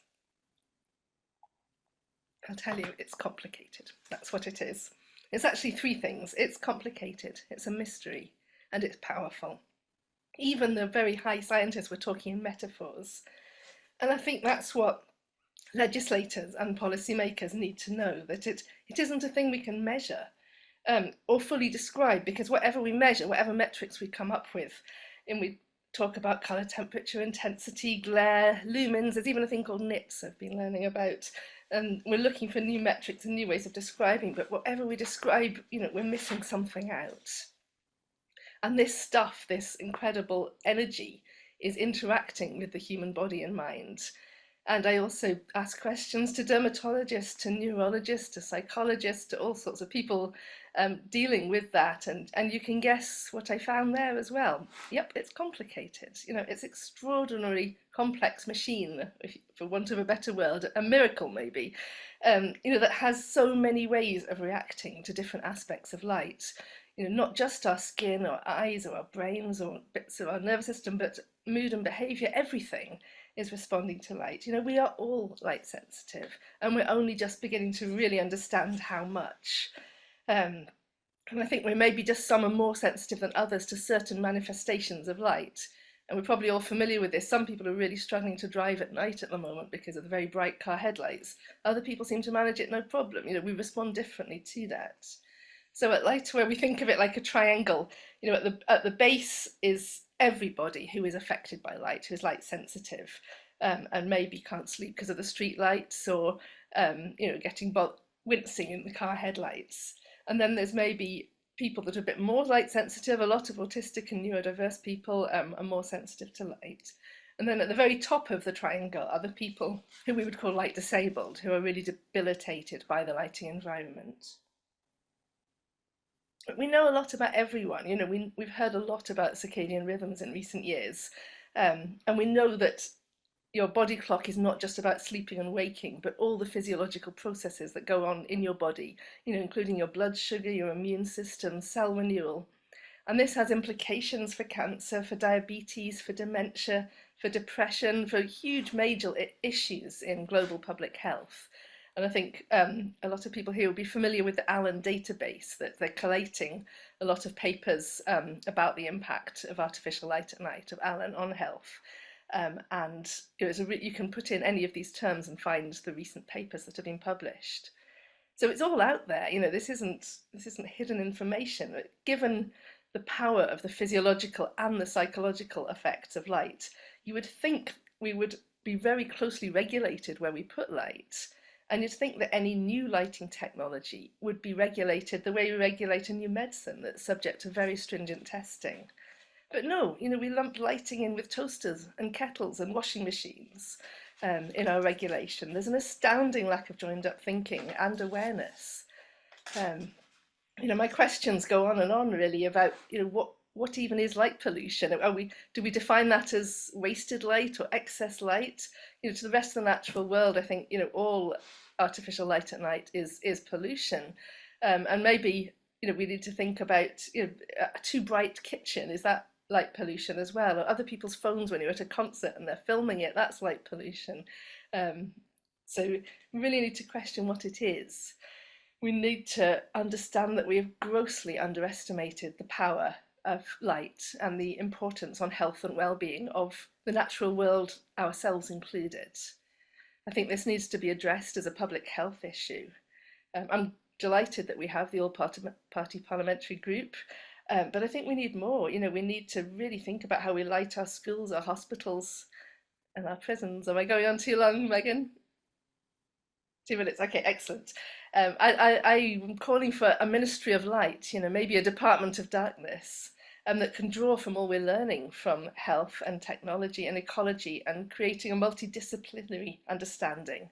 I'll tell you, it's complicated. That's what it is. It's actually three things. It's complicated, it's a mystery, and it's powerful. Even the very high scientists were talking in metaphors. And I think that's what legislators and policymakers need to know, that it isn't a thing we can measure or fully describe, because whatever we measure, whatever metrics we come up with, and we talk about colour, temperature, intensity, glare, lumens, there's even a thing called nits I've been learning about, and we're looking for new metrics and new ways of describing, but whatever we describe, we're missing something out. And this stuff, this incredible energy, is interacting with the human body and mind. And I also ask questions to dermatologists, to neurologists, to psychologists, to all sorts of people dealing with that. And you can guess what I found there as well. Yep, it's complicated. You know, it's extraordinarily complex machine, for want of a better word, a miracle maybe, you know, that has so many ways of reacting to different aspects of light. You know, not just our skin or eyes or our brains or bits of our nervous system, but mood and behavior, everything is responding to light. You know, we are all light sensitive, and we're only just beginning to really understand how much. And I think we maybe just some are more sensitive than others to certain manifestations of light. And we're probably all familiar with this. Some people are really struggling to drive at night at the moment because of the very bright car headlights. Other people seem to manage it no problem. You know, we respond differently to that. So at LightAware, we think of it like a triangle. You know, at the base is everybody who is affected by light, who is light sensitive, and maybe can't sleep because of the street lights, or you know, getting wincing in the car headlights. And then there's maybe people that are a bit more light sensitive. A lot of autistic and neurodiverse people are more sensitive to light. And then at the very top of the triangle are the people who we would call light disabled, who are really debilitated by the lighting environment. We know a lot about everyone. You know, we've heard a lot about circadian rhythms in recent years, and we know that your body clock is not just about sleeping and waking, but all the physiological processes that go on in your body, you know, including your blood sugar, your immune system, cell renewal. And this has implications for cancer, for diabetes, for dementia, for depression, for huge major issues in global public health. And I think a lot of people here will be familiar with the Allen database, that they're collating a lot of papers about the impact of artificial light at night, of Allen, on health. And you can put in any of these terms and find the recent papers that have been published. So it's all out there. You know, this isn't hidden information. Given the power of the physiological and the psychological effects of light, you would think we would be very closely regulated where we put light. And you'd think that any new lighting technology would be regulated the way we regulate a new medicine that's subject to very stringent testing. But no, you know, we lump lighting in with toasters and kettles and washing machines in our regulation. There's an astounding lack of joined up thinking and awareness. You know, my questions go on and on really about, you know, what even is light pollution? Do we define that as wasted light or excess light? You know, to the rest of the natural world, I think, you know, all artificial light at night is pollution. And maybe, you know, we need to think about, you know, a too bright kitchen, is that light pollution as well? Or other people's phones when you're at a concert and they're filming it, that's light pollution. So we really need to question what it is. We need to understand that we have grossly underestimated the power of light and the importance on health and well-being of the natural world, ourselves included. I think this needs to be addressed as a public health issue. I'm delighted that we have the All-Party Parliamentary Group, but I think we need more. You know, we need to really think about how we light our schools, our hospitals, and our prisons. Am I going on too long, Meghan? 2 minutes, okay, excellent. I'm calling for a ministry of light, you know, maybe a department of darkness, that can draw from all we're learning from health and technology and ecology, and creating a multidisciplinary understanding.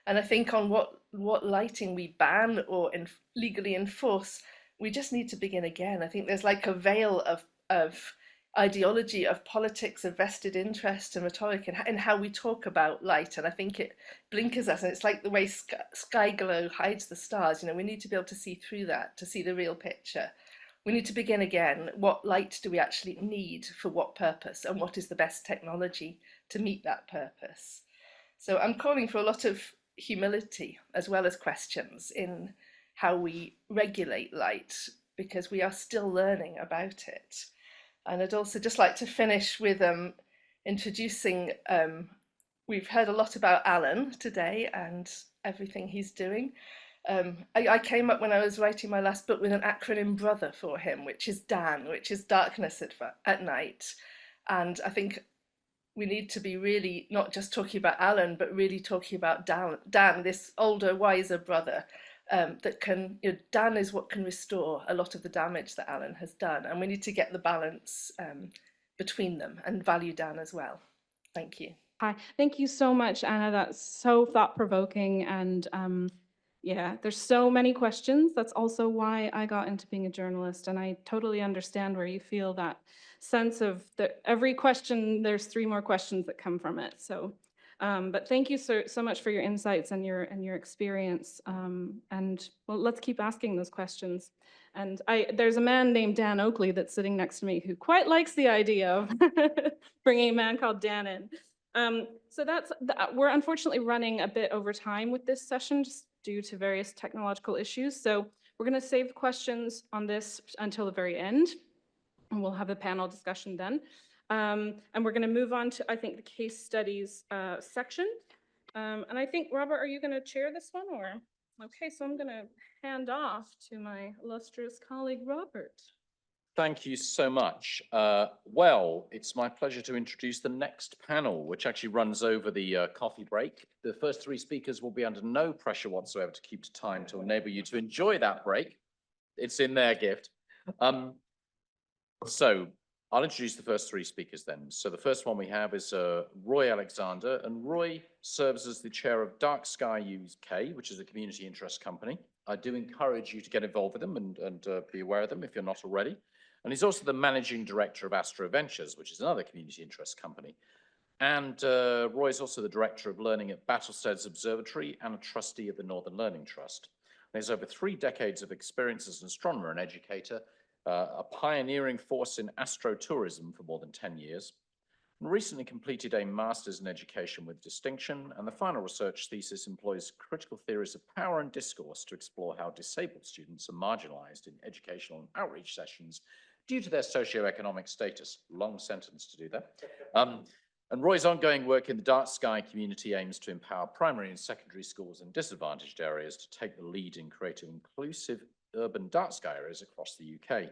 And I think on what lighting we ban or legally enforce, we just need to begin again. I think there's like a veil of ideology, of politics, of vested interest and rhetoric in how we talk about light, and I think it blinkers us, and it's like the way sky glow hides the stars. You know, we need to be able to see through that, to see the real picture. We need to begin again. What light do we actually need for what purpose, and what is the best technology to meet that purpose? So I'm calling for a lot of humility as well as questions in how we regulate light, because we are still learning about it. And I'd also just like to finish with introducing, we've heard a lot about Alan today and everything he's doing. I came up when I was writing my last book with an acronym brother for him, which is DAN, which is darkness at night. And I think we need to be really not just talking about Alan, but really talking about Dan, this older, wiser brother. That can, you know, Dan is what can restore a lot of the damage that Alan has done, and we need to get the balance between them and value Dan as well. Thank you. Hi, thank you so much, Anna. That's so thought-provoking, and yeah, there's so many questions. That's also why I got into being a journalist, and I totally understand where you feel that sense of that every question, there's 3 more questions that come from it. So, but thank you so much for your insights and your experience. And well, let's keep asking those questions. And there's a man named Dan Oakley that's sitting next to me who quite likes the idea of bringing a man called Dan in. So we're unfortunately running a bit over time with this session just due to various technological issues. So we're going to save the questions on this until the very end, and we'll have a panel discussion then. And we're going to move on to, I think, the case studies section. And I think, Robert, are you going to chair this one, or? Okay, so I'm going to hand off to my illustrious colleague, Robert. Thank you so much. Well, it's my pleasure to introduce the next panel, which actually runs over the coffee break. The first 3 speakers will be under no pressure whatsoever to keep to time to enable you to enjoy that break. It's in their gift. So I'll introduce the first 3 speakers then. So the first one we have is Roy Alexander, and Roy serves as the chair of DarkSky UK, which is a community interest company. I do encourage you to get involved with them and be aware of them if you're not already. And he's also the managing director of Astro Ventures, which is another community interest company. And Roy is also the director of learning at Battlesteads Observatory and a trustee of the Northern Learning Trust. And he has over 3 decades of experience as an astronomer and educator, a pioneering force in astrotourism for more than 10 years, and recently completed a master's in education with distinction, and the final research thesis employs critical theories of power and discourse to explore how disabled students are marginalized in educational and outreach sessions due to their socioeconomic status. Long sentence to do that. And Roy's ongoing work in the DarkSky community aims to empower primary and secondary schools in disadvantaged areas to take the lead in creating inclusive urban DarkSky areas across the UK.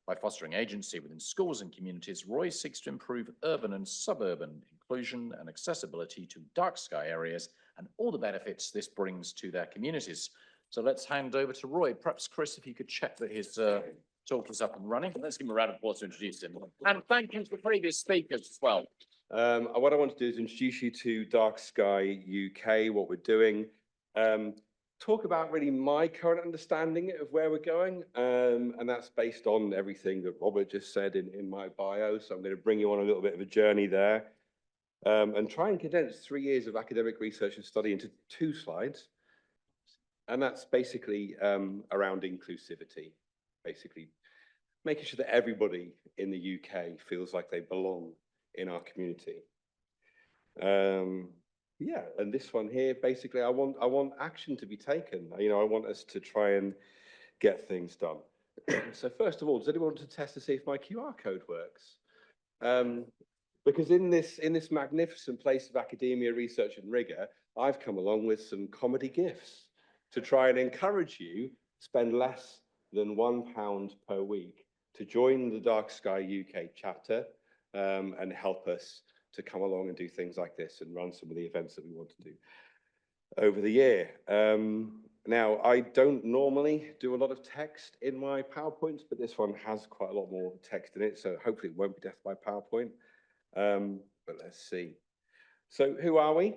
By fostering agency within schools and communities, Roy seeks to improve urban and suburban inclusion and accessibility to DarkSky areas and all the benefits this brings to their communities. So let's hand over to Roy. Perhaps, Chris, if you could check that his talk is up and running. Let's give him a round of applause to introduce him. And thank you to the previous speakers as well. What I want to do is introduce you to DarkSky UK, what we're doing, talk about really my current understanding of where we're going, and that's based on everything that Robert just said in my bio. So I'm going to bring you on a little bit of a journey there, and try and condense 3 years of academic research and study into 2 slides. And that's basically around inclusivity, basically making sure that everybody in the UK feels like they belong in our community. Yeah, and this one here, basically, I want action to be taken. You know, I want us to try and get things done. So first of all, does anyone want to test to see if my QR code works? Because in this magnificent place of academia, research, and rigor, I've come along with some comedy gifts to try and encourage you to spend less than £1 per week to join the DarkSky UK chapter and help us to come along and do things like this and run some of the events that we want to do over the year. Now, I don't normally do a lot of text in my PowerPoints, but this one has quite a lot more text in it, so hopefully it won't be death by PowerPoint. But let's see. So who are we?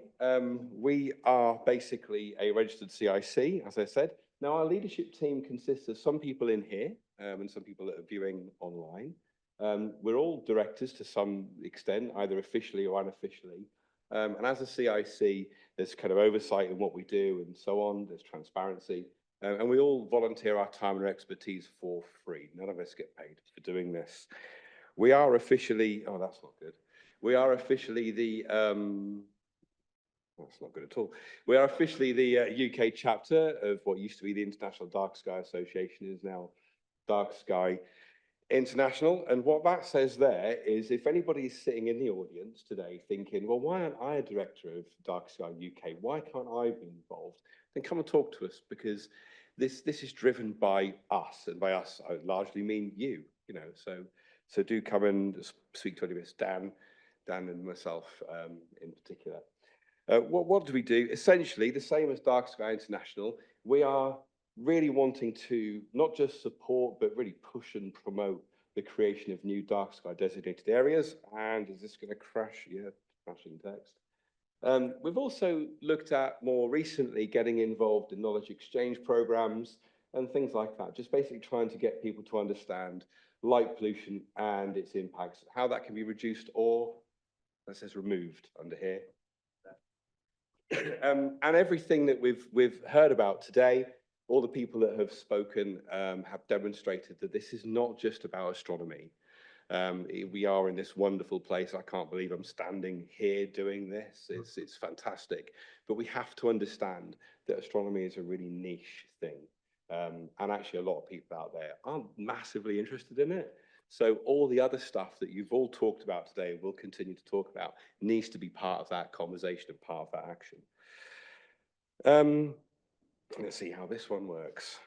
We are basically a registered CIC, as I said. Now, our leadership team consists of some people in here and some people that are viewing online. We're all directors to some extent, either officially or unofficially. And as a CIC, there's kind of oversight in what we do and so on. There's transparency. And we all volunteer our time and our expertise for free. None of us get paid for doing this. We are officially, oh, that's not good. We are officially the, that's not good at all. We are officially the UK chapter of what used to be the International DarkSky Association, is now DarkSky International. And what that says there is, if anybody is sitting in the audience today thinking, well, why aren't I a director of DarkSky UK? Why can't I be involved? Then come and talk to us, because this is driven by us, and by us I largely mean you know. So do come and speak to any of us, Dan and myself in particular. What do we do? Essentially, the same as DarkSky International, we are really wanting to not just support, but really push and promote the creation of new DarkSky designated areas. And is this going to crash? Yeah, crashing text. We've also looked at more recently getting involved in knowledge exchange programs and things like that, just basically trying to get people to understand light pollution and its impacts, how that can be reduced or, that says removed under here. And everything that we've heard about today, all the people that have spoken have demonstrated that this is not just about astronomy. We are in this wonderful place. I can't believe I'm standing here doing this. It's fantastic. But we have to understand that astronomy is a really niche thing. And actually a lot of people out there aren't massively interested in it. So all the other stuff that you've all talked about today and will continue to talk about needs to be part of that conversation and part of that action. Let's see how this one works.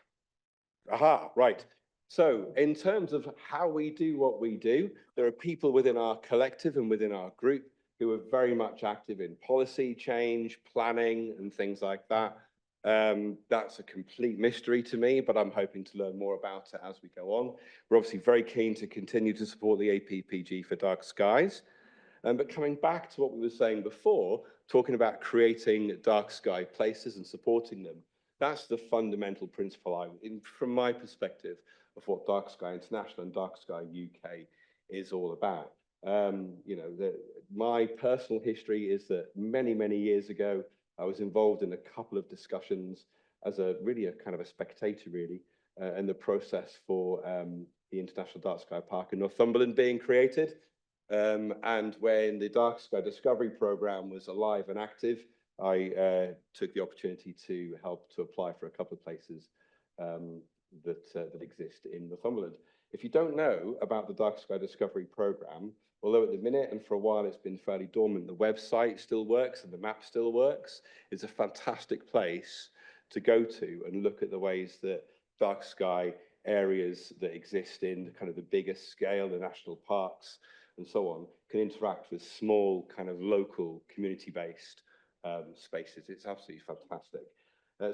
Aha, right. So in terms of how we do what we do, there are people within our collective and within our group who are very much active in policy change, planning, and things like that. That's a complete mystery to me, but I'm hoping to learn more about it as we go on. We're obviously very keen to continue to support the APPG for Dark Skies. But coming back to what we were saying before, talking about creating dark sky places and supporting them, that's the fundamental principle, from my perspective, of what Dark Sky International and Dark Sky UK is all about. You know, my personal history is that many, many years ago, I was involved in a couple of discussions as a kind of a spectator, really, in the process for the International Dark Sky Park in Northumberland being created. And when the Dark Sky Discovery Programme was alive and active, I took the opportunity to help to apply for a couple of places that exist in Northumberland. If you don't know about the Dark Sky Discovery Programme, although at the minute and for a while it's been fairly dormant, the website still works and the map still works. It's a fantastic place to go to and look at the ways that dark sky areas that exist in kind of the biggest scale, the national parks and so on, can interact with small kind of local community-based spaces. It's absolutely fantastic.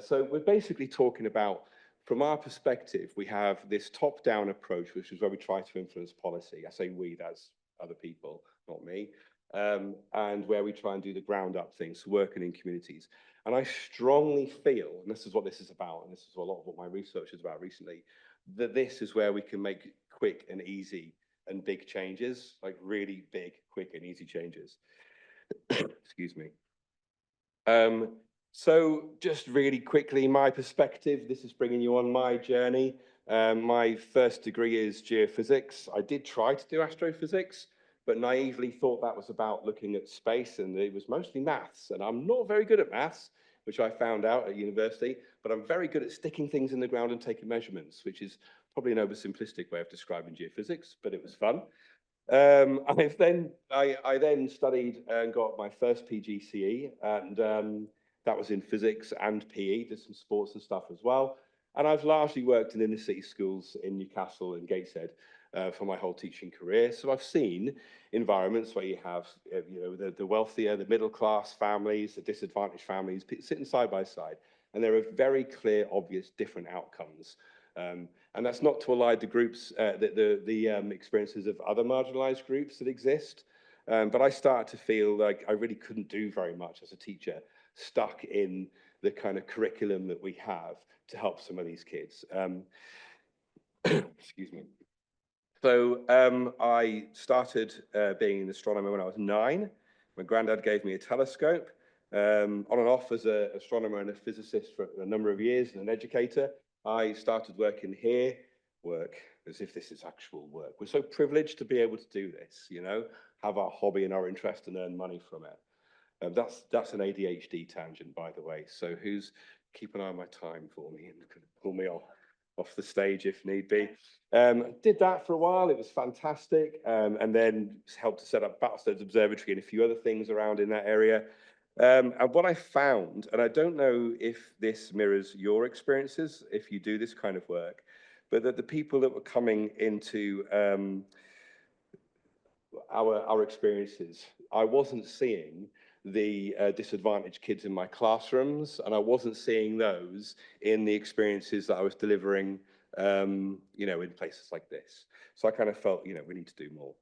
So we're basically talking about, from our perspective, we have this top-down approach, which is where we try to influence policy. I say we, that's other people, not me. And where we try and do the ground-up things, working in communities. And I strongly feel, and this is what this is about, and this is a lot of what my research is about recently, that this is where we can make quick and easy and big changes, like really big, quick and easy changes. Excuse me. So just really quickly, my perspective, this is bringing you on my journey. My first degree is geophysics. I did try to do astrophysics, but naively thought that was about looking at space, and it was mostly maths. And I'm not very good at maths, which I found out at university, but I'm very good at sticking things in the ground and taking measurements, which is probably an oversimplistic way of describing geophysics, but it was fun. I then studied and got my first PGCE, and that was in physics and PE, did some sports and stuff as well. And I've largely worked in inner city schools in Newcastle and Gateshead for my whole teaching career. So I've seen environments where you have, the wealthier, the middle class families, the disadvantaged families sitting side by side, and there are very clear, obvious, different outcomes. And that's not to elide the groups, the experiences of other marginalized groups that exist. But I started to feel like I really couldn't do very much as a teacher, stuck in the kind of curriculum that we have to help some of these kids. Excuse me. So I started being an astronomer when I was 9. My granddad gave me a telescope. On and off as an astronomer and a physicist for a number of years and an educator. I started working here, as if this is actual work. We're so privileged to be able to do this, have our hobby and our interest and earn money from it. That's an ADHD tangent, by the way. So who's keep an eye on my time for me and could pull me off the stage if need be. Did that for a while. It was fantastic. And then helped to set up Battlestones Observatory and a few other things around in that area. And what I found, and I don't know if this mirrors your experiences, if you do this kind of work, but that the people that were coming into our experiences, I wasn't seeing the disadvantaged kids in my classrooms, and I wasn't seeing those in the experiences that I was delivering, in places like this. So I kind of felt, we need to do more.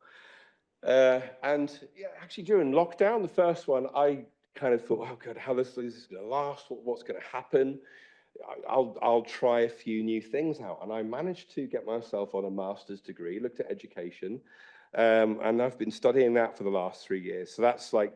And yeah, actually during lockdown, the first one, I kind of thought, oh God, how is this going to last? What's going to happen? I'll try a few new things out. And I managed to get myself on a master's degree, looked at education, and I've been studying that for the last 3 years. So that's like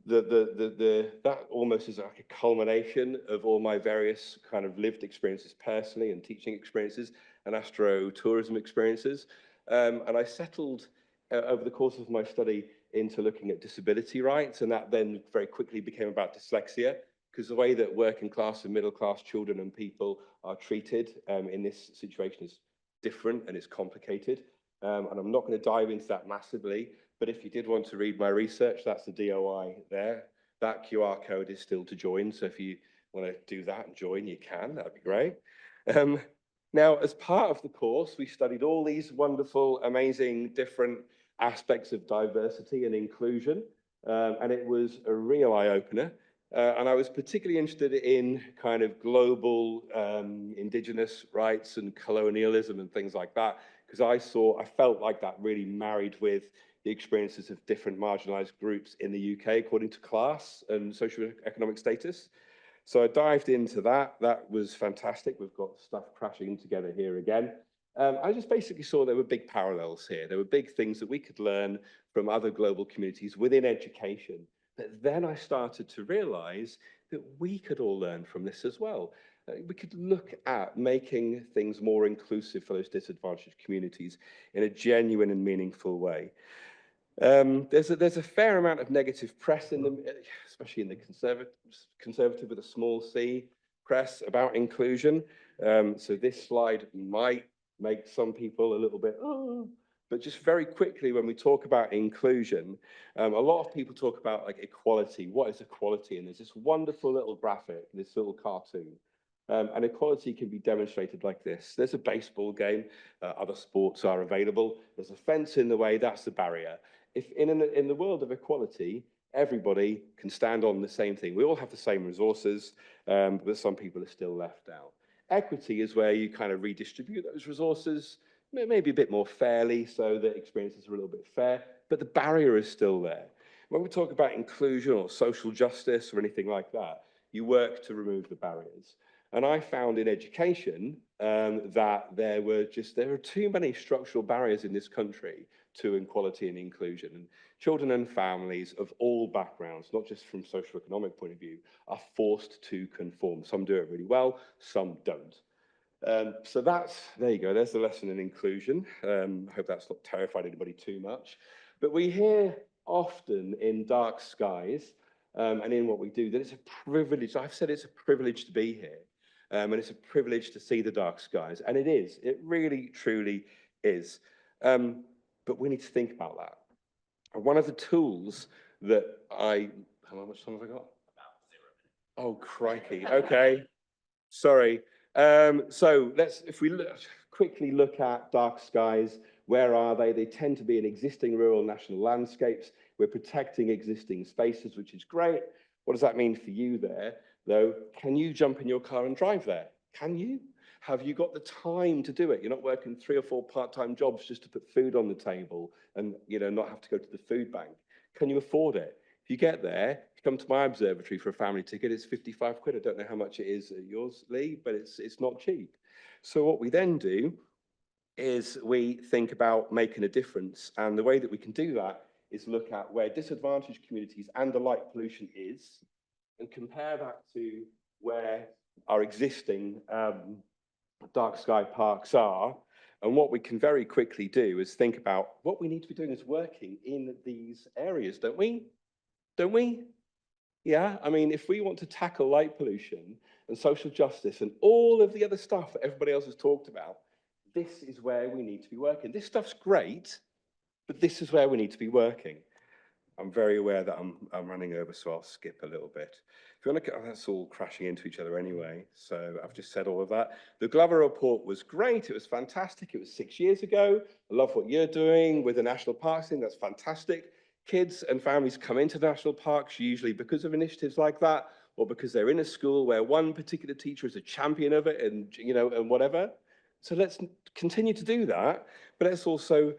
that almost is like a culmination of all my various kind of lived experiences personally and teaching experiences and astro-tourism experiences. And I settled over the course of my study into looking at disability rights, and that then very quickly became about dyslexia, because the way that working class and middle class children and people are treated in this situation is different and it's complicated. And I'm not going to dive into that massively, but if you did want to read my research, that's the DOI there. That QR code is still to join, so if you want to do that and join, you can, that'd be great. Now, as part of the course, we studied all these wonderful, amazing, different aspects of diversity and inclusion, and it was a real eye-opener. And I was particularly interested in kind of global indigenous rights and colonialism and things like that, because I felt like that really married with the experiences of different marginalized groups in the UK according to class and socioeconomic status. So I dived into that. That was fantastic. We've got stuff crashing together here again. I just basically saw there were big parallels here. There were big things that we could learn from other global communities within education. But then I started to realize that we could all learn from this as well. We could look at making things more inclusive for those disadvantaged communities in a genuine and meaningful way. There's a fair amount of negative press in them, especially in the conservative with a small c press about inclusion. So this slide might make some people a little bit, oh. But just very quickly, when we talk about inclusion, a lot of people talk about like equality. What is equality? And there's this wonderful little graphic, this little cartoon. And equality can be demonstrated like this. There's a baseball game. Other sports are available. There's a fence in the way. That's the barrier. If in the world of equality, everybody can stand on the same thing. We all have the same resources, but some people are still left out. Equity is where you kind of redistribute those resources, maybe a bit more fairly, so that experiences are a little bit fair, but the barrier is still there. When we talk about inclusion or social justice or anything like that, you work to remove the barriers. And I found in education that there are too many structural barriers in this country to equality and inclusion. And children and families of all backgrounds, not just from socioeconomic point of view, are forced to conform. Some do it really well, some don't. So there you go, there's the lesson in inclusion. I hope that's not terrified anybody too much. But we hear often in Dark Skies and in what we do that it's a privilege. I've said it's a privilege to be here. And it's a privilege to see the dark skies. And it is, it really, truly is. But we need to think about that. And one of the tools that how much time have I got? About 0 minutes. Oh, crikey, okay. Sorry. So if we quickly look at dark skies, where are they? They tend to be in existing rural national landscapes. We're protecting existing spaces, which is great. What does that mean for you there? Though, can you jump in your car and drive there? Can you? Have you got the time to do it? You're not working 3 or 4 part-time jobs just to put food on the table and not have to go to the food bank. Can you afford it? If you get there, if you come to my observatory for a family ticket, it's 55 quid. I don't know how much it is at yours, Lee, but it's not cheap. So what we then do is we think about making a difference. And the way that we can do that is look at where disadvantaged communities and the light pollution is, and compare that to where our existing dark sky parks are. And what we can very quickly do is think about what we need to be doing is working in these areas, don't we? Don't we? Yeah, I mean, if we want to tackle light pollution and social justice and all of the other stuff that everybody else has talked about, this is where we need to be working. This stuff's great, but this is where we need to be working. I'm very aware that I'm running over, so I'll skip a little bit. If you want to, that's all crashing into each other anyway, so I've just said all of that. The Glover report was great. It was fantastic. It was 6 years ago. I love what you're doing with the national parks thing. That's fantastic. Kids and families come into the national parks usually because of initiatives like that, or because they're in a school where one particular teacher is a champion of it, and and whatever. So let's continue to do that, but let's also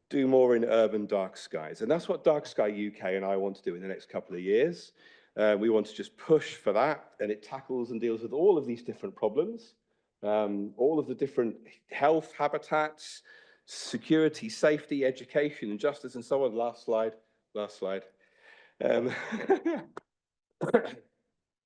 do more in urban dark skies. And that's what Dark Sky UK and I want to do in the next couple of years. We want to just push for that, and it tackles and deals with all of these different problems, all of the different health, habitats, security, safety, education, and justice, and so on. Last slide, last slide.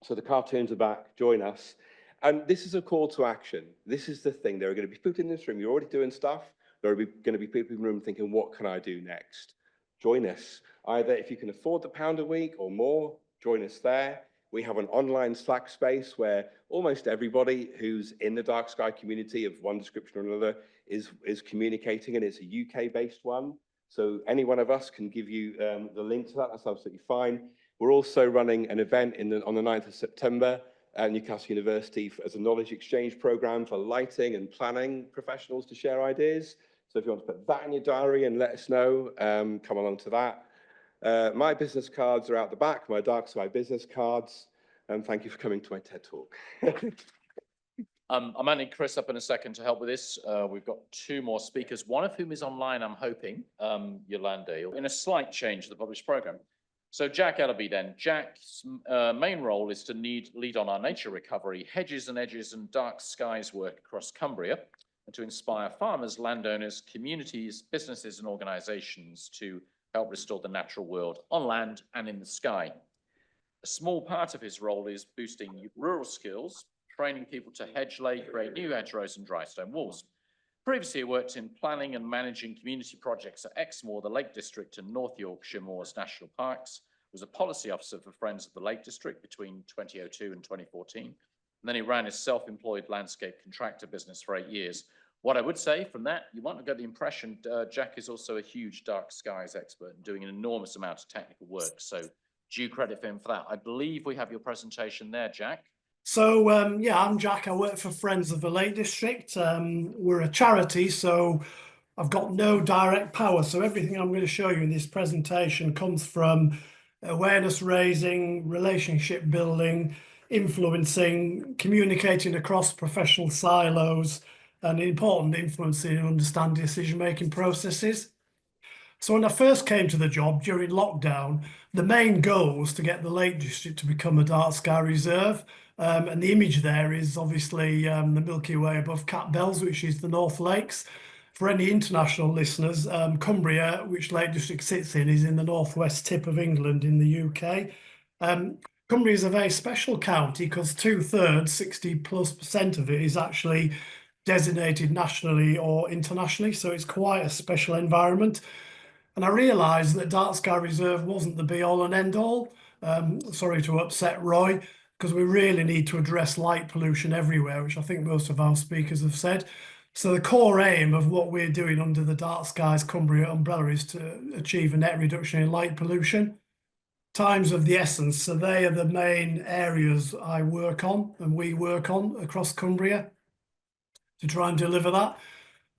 So the cartoons are back, join us. And this is a call to action. This is the thing. There are going to be people in this room, you're already doing stuff. There are going to be people in the room thinking, what can I do next? Join us. Either if you can afford the £1 a week or more, join us there. We have an online Slack space where almost everybody who's in the DarkSky community of one description or another is communicating, and it's a UK-based one. So any one of us can give you the link to that. That's absolutely fine. We're also running an event on the 9th of September at Newcastle University as a knowledge exchange program for lighting and planning professionals to share ideas. So if you want to put that in your diary and let us know, come along to that. My business cards are out the back, my DarkSky business cards. And thank you for coming to my TED Talk. I'm adding Chris up in a second to help with this. We've got 2 more speakers, one of whom is online, I'm hoping, Yolande, in a slight change to the published program. So Jack Ellerby then. Jack's main role is to lead on our nature recovery, hedges and edges and dark skies work across Cumbria, and to inspire farmers, landowners, communities, businesses and organisations to help restore the natural world on land and in the sky. A small part of his role is boosting rural skills, training people to hedge lay, create new hedgerows and dry stone walls. Previously, he worked in planning and managing community projects at Exmoor, the Lake District, and North Yorkshire Moors National Parks. Was a policy officer for Friends of the Lake District between 2002 and 2014. And then he ran his self-employed landscape contractor business for 8 years. What I would say from that, you want to get the impression Jack is also a huge dark skies expert and doing an enormous amount of technical work. So due credit for him for that. I believe we have your presentation there, Jack. So, yeah, I'm Jack. I work for Friends of the Lake District. We're a charity, so I've got no direct power. So everything I'm going to show you in this presentation comes from awareness raising, relationship building, influencing, communicating across professional silos, and important influencing and understanding decision-making processes. So when I first came to the job during lockdown, the main goal was to get the Lake District to become a dark sky reserve. And the image there is obviously the Milky Way above Cat Bells, which is the North Lakes. For any international listeners, Cumbria, which Lake District sits in, is in the northwest tip of England in the UK. Cumbria is a very special county because 2/3, 60+% of it is actually designated nationally or internationally. So it's quite a special environment. And I realised that Dark Sky Reserve wasn't the be-all and end-all. Sorry to upset Roy, because we really need to address light pollution everywhere, which I think most of our speakers have said. So the core aim of what we're doing under the Dark Skies Cumbria umbrella is to achieve a net reduction in light pollution. Time's of the essence, so they are the main areas I work on and we work on across Cumbria to try and deliver that.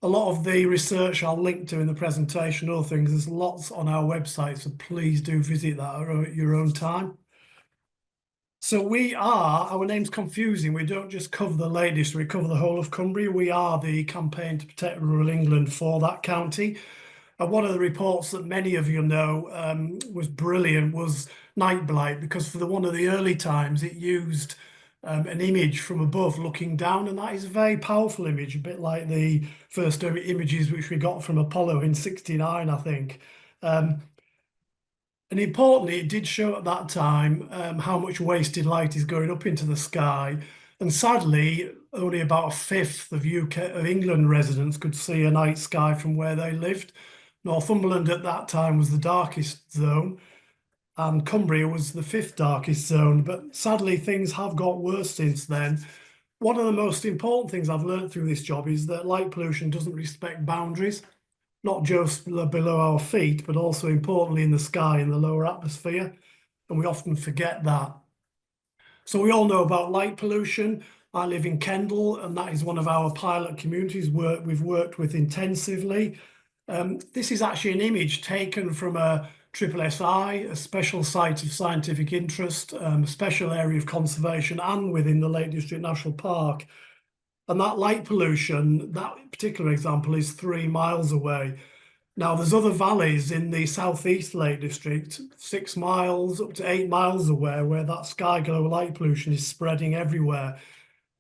A lot of the research I'll link to in the presentation, other things, there's lots on our website, so please do visit that at your own time. So our name's confusing, we don't just cover the Lake District, we cover the whole of Cumbria. We are the Campaign to Protect Rural England for that county. And one of the reports that many of you know was brilliant was Night Blight, because for one of the early times it used an image from above looking down, and that is a very powerful image, a bit like the first images which we got from Apollo in '69, I think. And importantly, it did show at that time how much wasted light is going up into the sky. And sadly, only about 1/5 of England residents could see a night sky from where they lived. Northumberland at that time was the darkest zone, and Cumbria was the 5th darkest zone. But sadly, things have got worse since then. One of the most important things I've learned through this job is that light pollution doesn't respect boundaries. Not just below our feet, but also importantly in the sky, in the lower atmosphere. And we often forget that. So we all know about light pollution. I live in Kendal, and that is one of our pilot communities we've worked with intensively. This is actually an image taken from a SSSI, a special site of scientific interest, a special area of conservation, and within the Lake District National Park. And that light pollution, that particular example, is 3 miles away. Now, there's other valleys in the southeast Lake District, 6 miles up to 8 miles away, where that sky glow light pollution is spreading everywhere.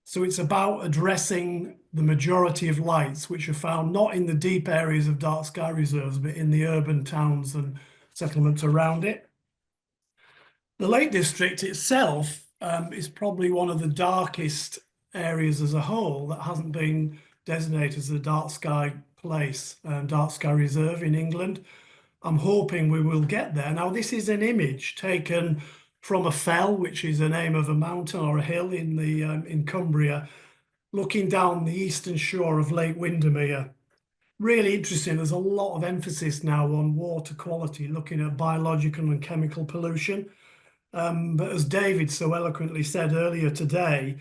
So it's about addressing the majority of lights, which are found not in the deep areas of dark sky reserves, but in the urban towns and settlements around it. The Lake District itself is probably one of the darkest areas as a whole that hasn't been designated as a dark sky place, dark sky reserve in England. I'm hoping we will get there. Now, this is an image taken from a fell, which is the name of a mountain or a hill in the in Cumbria, looking down the eastern shore of Lake Windermere. Really interesting. There's a lot of emphasis now on water quality, looking at biological and chemical pollution. But as David so eloquently said earlier today,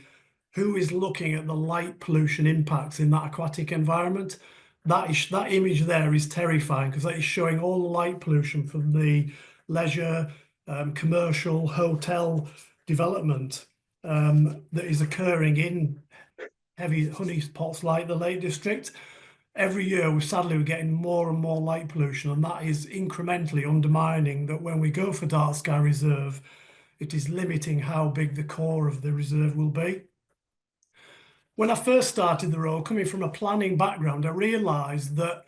who is looking at the light pollution impacts in that aquatic environment? That image there is terrifying, because that is showing all the light pollution from the leisure, commercial, hotel development that is occurring in heavy honey spots like the Lake District. Every year, we're getting more and more light pollution, and that is incrementally undermining that when we go for dark sky reserve, it is limiting how big the core of the reserve will be. When I first started the role, coming from a planning background, I realised that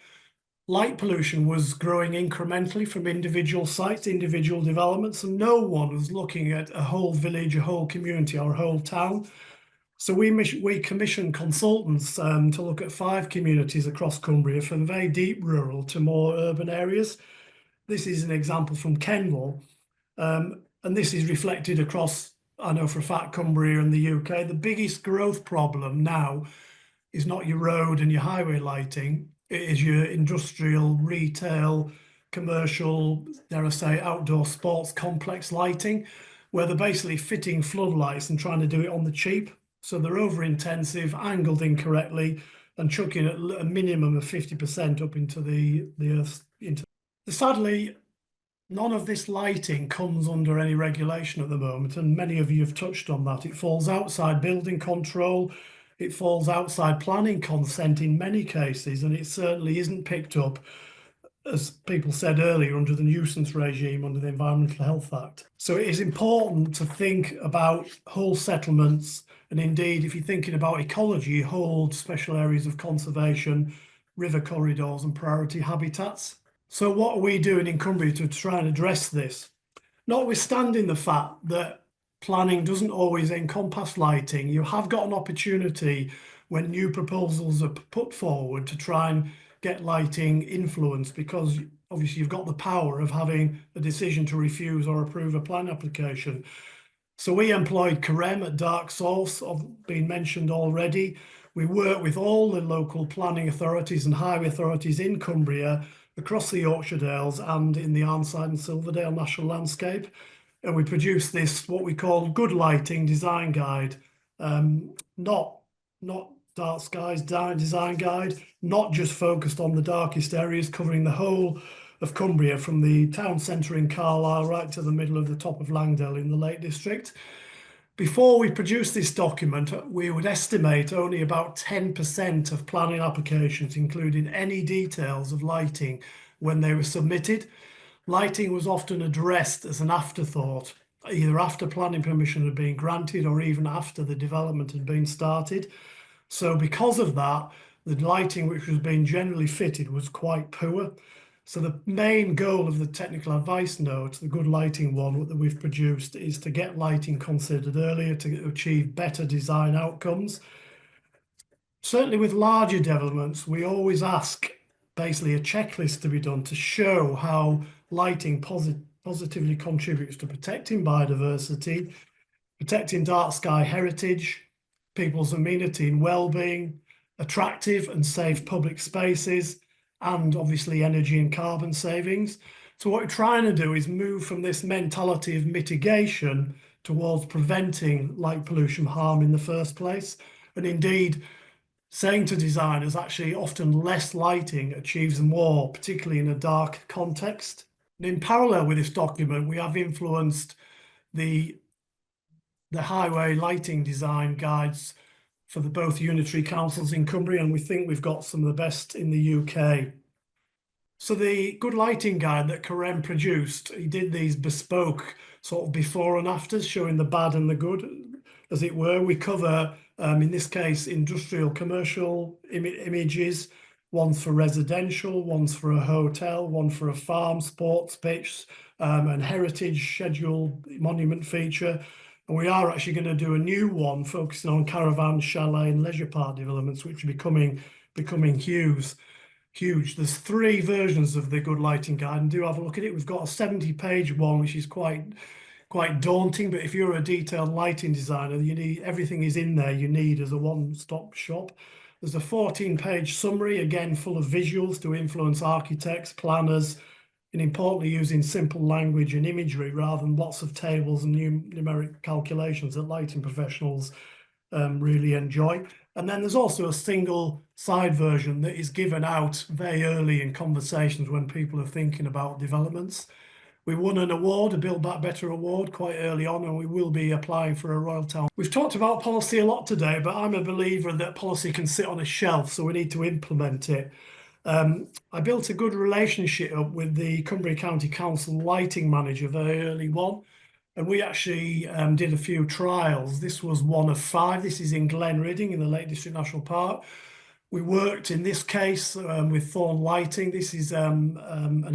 light pollution was growing incrementally from individual sites, individual developments, and no one was looking at a whole village, a whole community, or a whole town. So we commissioned consultants to look at 5 communities across Cumbria, from very deep rural to more urban areas. This is an example from Kendal, and this is reflected across, I know for a fact, Cumbria and the UK. The biggest growth problem now is not your road and your highway lighting. It is your industrial, retail, commercial, dare I say, outdoor sports complex lighting, where they're basically fitting floodlights and trying to do it on the cheap. So they're over intensive, angled incorrectly, and chucking at a minimum of 50% up into the earth. Sadly, none of this lighting comes under any regulation at the moment, and many of you have touched on that. It falls outside building control, it falls outside planning consent in many cases, and it certainly isn't picked up, as people said earlier, under the nuisance regime under the Environmental Health Act. So it is important to think about whole settlements, and indeed, if you're thinking about ecology, whole special areas of conservation, river corridors and priority habitats. So what are we doing in Cumbria to try and address this? Notwithstanding the fact that planning doesn't always encompass lighting, you have got an opportunity when new proposals are put forward to try and get lighting influenced, because obviously you've got the power of having a decision to refuse or approve a plan application. So we employed CPRE at Dark Source, been mentioned already. We work with all the local planning authorities and highway authorities in Cumbria, across the Yorkshire Dales and in the Arnside and Silverdale National Landscape. And we produce this, what we call Good Lighting Design Guide, not Dark Skies Design Guide, not just focused on the darkest areas, covering the whole of Cumbria, from the town centre in Carlisle right to the middle of the top of Langdale in the Lake District. Before we produce this document, we would estimate only about 10% of planning applications included any details of lighting when they were submitted. Lighting was often addressed as an afterthought, either after planning permission had been granted or even after the development had been started. So because of that, the lighting which was being generally fitted was quite poor. So the main goal of the technical advice note, the Good Lighting one that we've produced, is to get lighting considered earlier to achieve better design outcomes. Certainly with larger developments, we always ask basically a checklist to be done to show how lighting positively contributes to protecting biodiversity, protecting dark sky heritage, people's amenity and well-being, attractive and safe public spaces, and obviously energy and carbon savings. So what we're trying to do is move from this mentality of mitigation towards preventing light pollution harm in the first place. And indeed, saying to designers, actually often less lighting achieves more, particularly in a dark context. And in parallel with this document, we have influenced the highway lighting design guides for both unitary councils in Cumbria, and we think we've got some of the best in the UK. So the good lighting guide that Karen produced, he did these bespoke sort of before and afters showing the bad and the good, as it were. We cover, in this case, industrial commercial images, one's for residential, one's for a hotel, one for a farm, sports pitch, and heritage scheduled monument feature. And we are actually going to do a new one focusing on caravan, chalet and leisure park developments, which will be becoming huge. There's 3 versions of the good lighting guide, and do have a look at it. We've got a 70-page one, which is quite daunting, but if you're a detailed lighting designer, you need everything is in there you need as a one-stop shop. There's a 14-page summary, again full of visuals to influence architects, planners, and importantly using simple language and imagery rather than lots of tables and numeric calculations that lighting professionals really enjoy. And then there's also a single side version that is given out very early in conversations when people are thinking about developments. We won an award, a Build Back Better award, quite early on, and we will be applying for a Royal Town. We've talked about policy a lot today, but I'm a believer that policy can sit on a shelf, so we need to implement it. I built a good relationship up with the Cumbria County Council lighting manager very early on, and we actually did a few trials. This was one of 5. This is in Glen Ridding in the Lake District National Park. We worked in this case with Thorn Lighting. This is an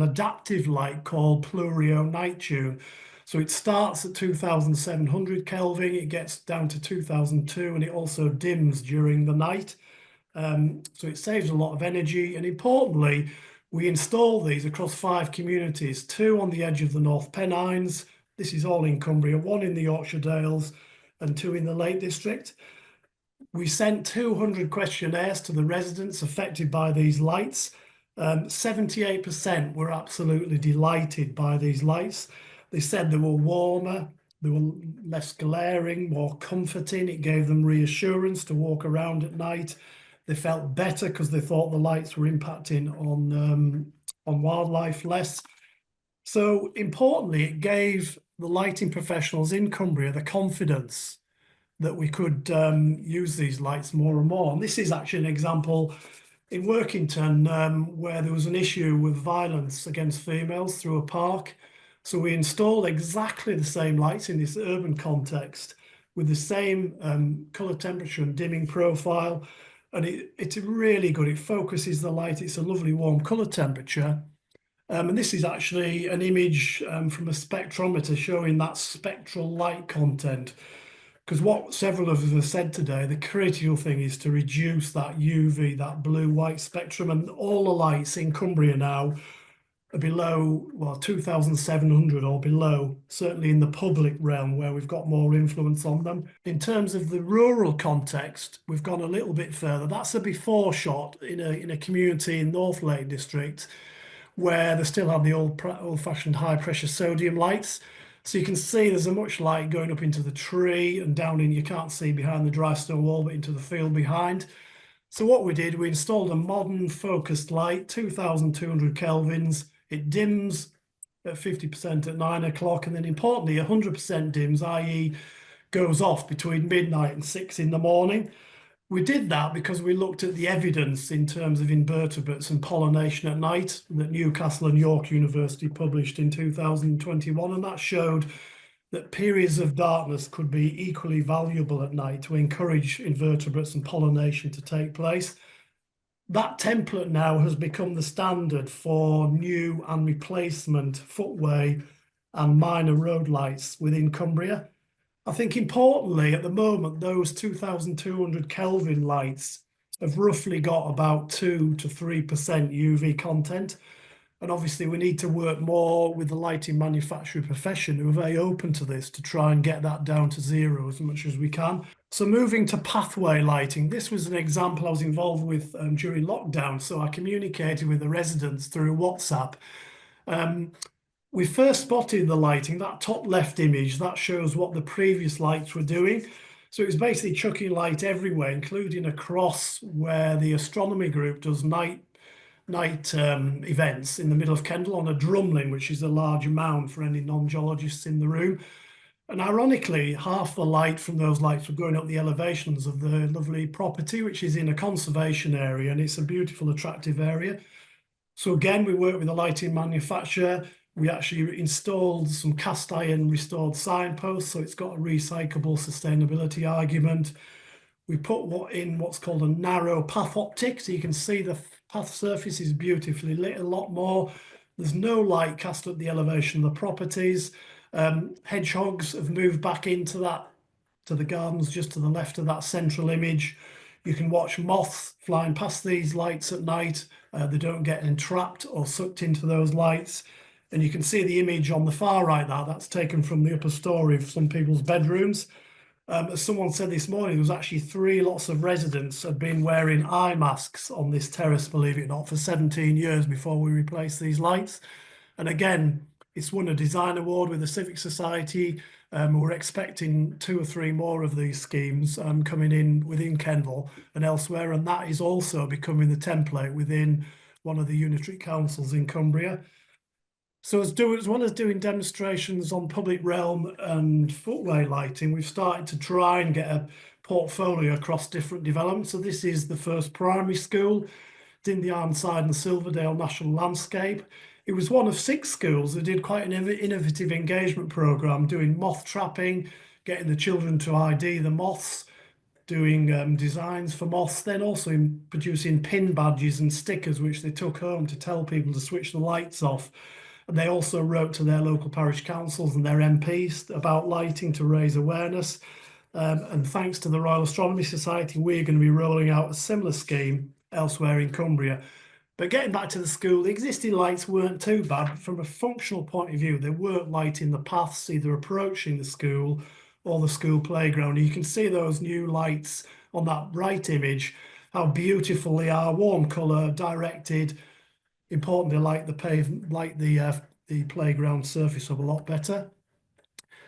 adaptive light called Plurio Night Tune. So it starts at 2700 Kelvin, it gets down to 2002, and it also dims during the night. So it saves a lot of energy, and importantly, we install these across 5 communities, 2 on the edge of the North Pennines. This is all in Cumbria, 1 in the Yorkshire Dales and 2 in the Lake District. We sent 200 questionnaires to the residents affected by these lights. 78% were absolutely delighted by these lights. They said they were warmer, they were less glaring, more comforting. It gave them reassurance to walk around at night. They felt better because they thought the lights were impacting on wildlife less. So importantly, it gave the lighting professionals in Cumbria the confidence that we could use these lights more and more. And this is actually an example in Workington where there was an issue with violence against females through a park. So we installed exactly the same lights in this urban context with the same colour temperature and dimming profile. And it's really good. It focuses the light. It's a lovely warm colour temperature. And this is actually an image from a spectrometer showing that spectral light content. Because what several of us have said today, the critical thing is to reduce that UV, that blue-white spectrum, and all the lights in Cumbria now are below, well, 2,700 or below, certainly in the public realm where we've got more influence on them. In terms of the rural context, we've gone a little bit further. That's a before shot in a community in North Lake District where they still have the old-fashioned high-pressure sodium lights. So you can see there's a much light going up into the tree and down in, you can't see behind the dry stone wall, but into the field behind. So what we did, we installed a modern focused light, 2,200 kelvins. It dims at 50% at 9 o'clock. And then importantly, 100% dims, i.e. goes off between midnight and 6 in the morning. We did that because we looked at the evidence in terms of invertebrates and pollination at night that Newcastle and York University published in 2021, and that showed that periods of darkness could be equally valuable at night to encourage invertebrates and pollination to take place. That template now has become the standard for new and replacement footway and minor road lights within Cumbria. I think importantly, at the moment, those 2,200 Kelvin lights have roughly got about 2 to 3% UV content. And obviously we need to work more with the lighting manufacturing profession who are very open to this to try and get that down to 0 as much as we can. So moving to pathway lighting, this was an example I was involved with during lockdown. So I communicated with the residents through WhatsApp. We first spotted the lighting, that top left image, that shows what the previous lights were doing. So it was basically chucking light everywhere, including across where the astronomy group does night events in the middle of Kendal on a drumlin, which is a large mound for any non-geologists in the room. And ironically, half the light from those lights were going up the elevations of the lovely property, which is in a conservation area, and it's a beautiful, attractive area. So again, we work with a lighting manufacturer. We actually installed some cast iron restored signposts, so it's got a recyclable sustainability argument. We put what's called a narrow path optic, so you can see the path surface is beautifully lit a lot more. There's no light cast at the elevation of the properties. Hedgehogs have moved back into that, to the gardens just to the left of that central image. You can watch moths flying past these lights at night. They don't get entrapped or sucked into those lights. And you can see the image on the far right there, that's taken from the upper story of some people's bedrooms. As someone said this morning, there was actually 3 lots of residents had been wearing eye masks on this terrace, believe it or not, for 17 years before we replaced these lights. And again, it's won a design award with the Civic Society. We're expecting 2 or 3 more of these schemes coming in within Kendal and elsewhere, and that is also becoming the template within one of the unitary councils in Cumbria. So as well as doing demonstrations on public realm and footway lighting, we've started to try and get a portfolio across different developments. So this is the first primary school, in the Arnside and Silverdale National Landscape. It was one of 6 schools that did quite an innovative engagement programme, doing moth trapping, getting the children to ID the moths, doing designs for moths, then also producing pin badges and stickers which they took home to tell people to switch the lights off. And they also wrote to their local parish councils and their MPs about lighting to raise awareness. And thanks to the Royal Astronomical Society, we're going to be rolling out a similar scheme elsewhere in Cumbria. But getting back to the school, the existing lights weren't too bad. From a functional point of view, they weren't lighting the paths either approaching the school or the school playground. You can see those new lights on that right image, how beautiful they are, warm colour, directed. Importantly, like the playground surface up a lot better.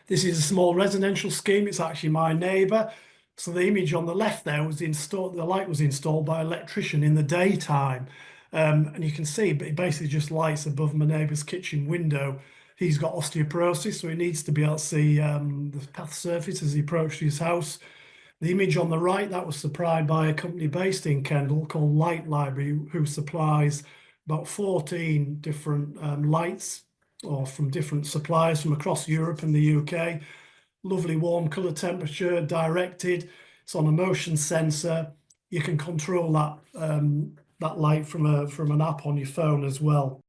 This is a small residential scheme. It's actually my neighbour. So the image on the left there was installed. The light was installed by an electrician in the daytime, and you can see, but it basically just lights above my neighbour's kitchen window. He's got osteoporosis, so he needs to be able to see the path surface as he approaches his house. The image on the right, that was supplied by a company based in Kendal called Light Library, who supplies about 14 different lights, or from different suppliers from across Europe and the UK. Lovely warm colour temperature, directed. It's on a motion sensor. You can control that that light from an app on your phone as well.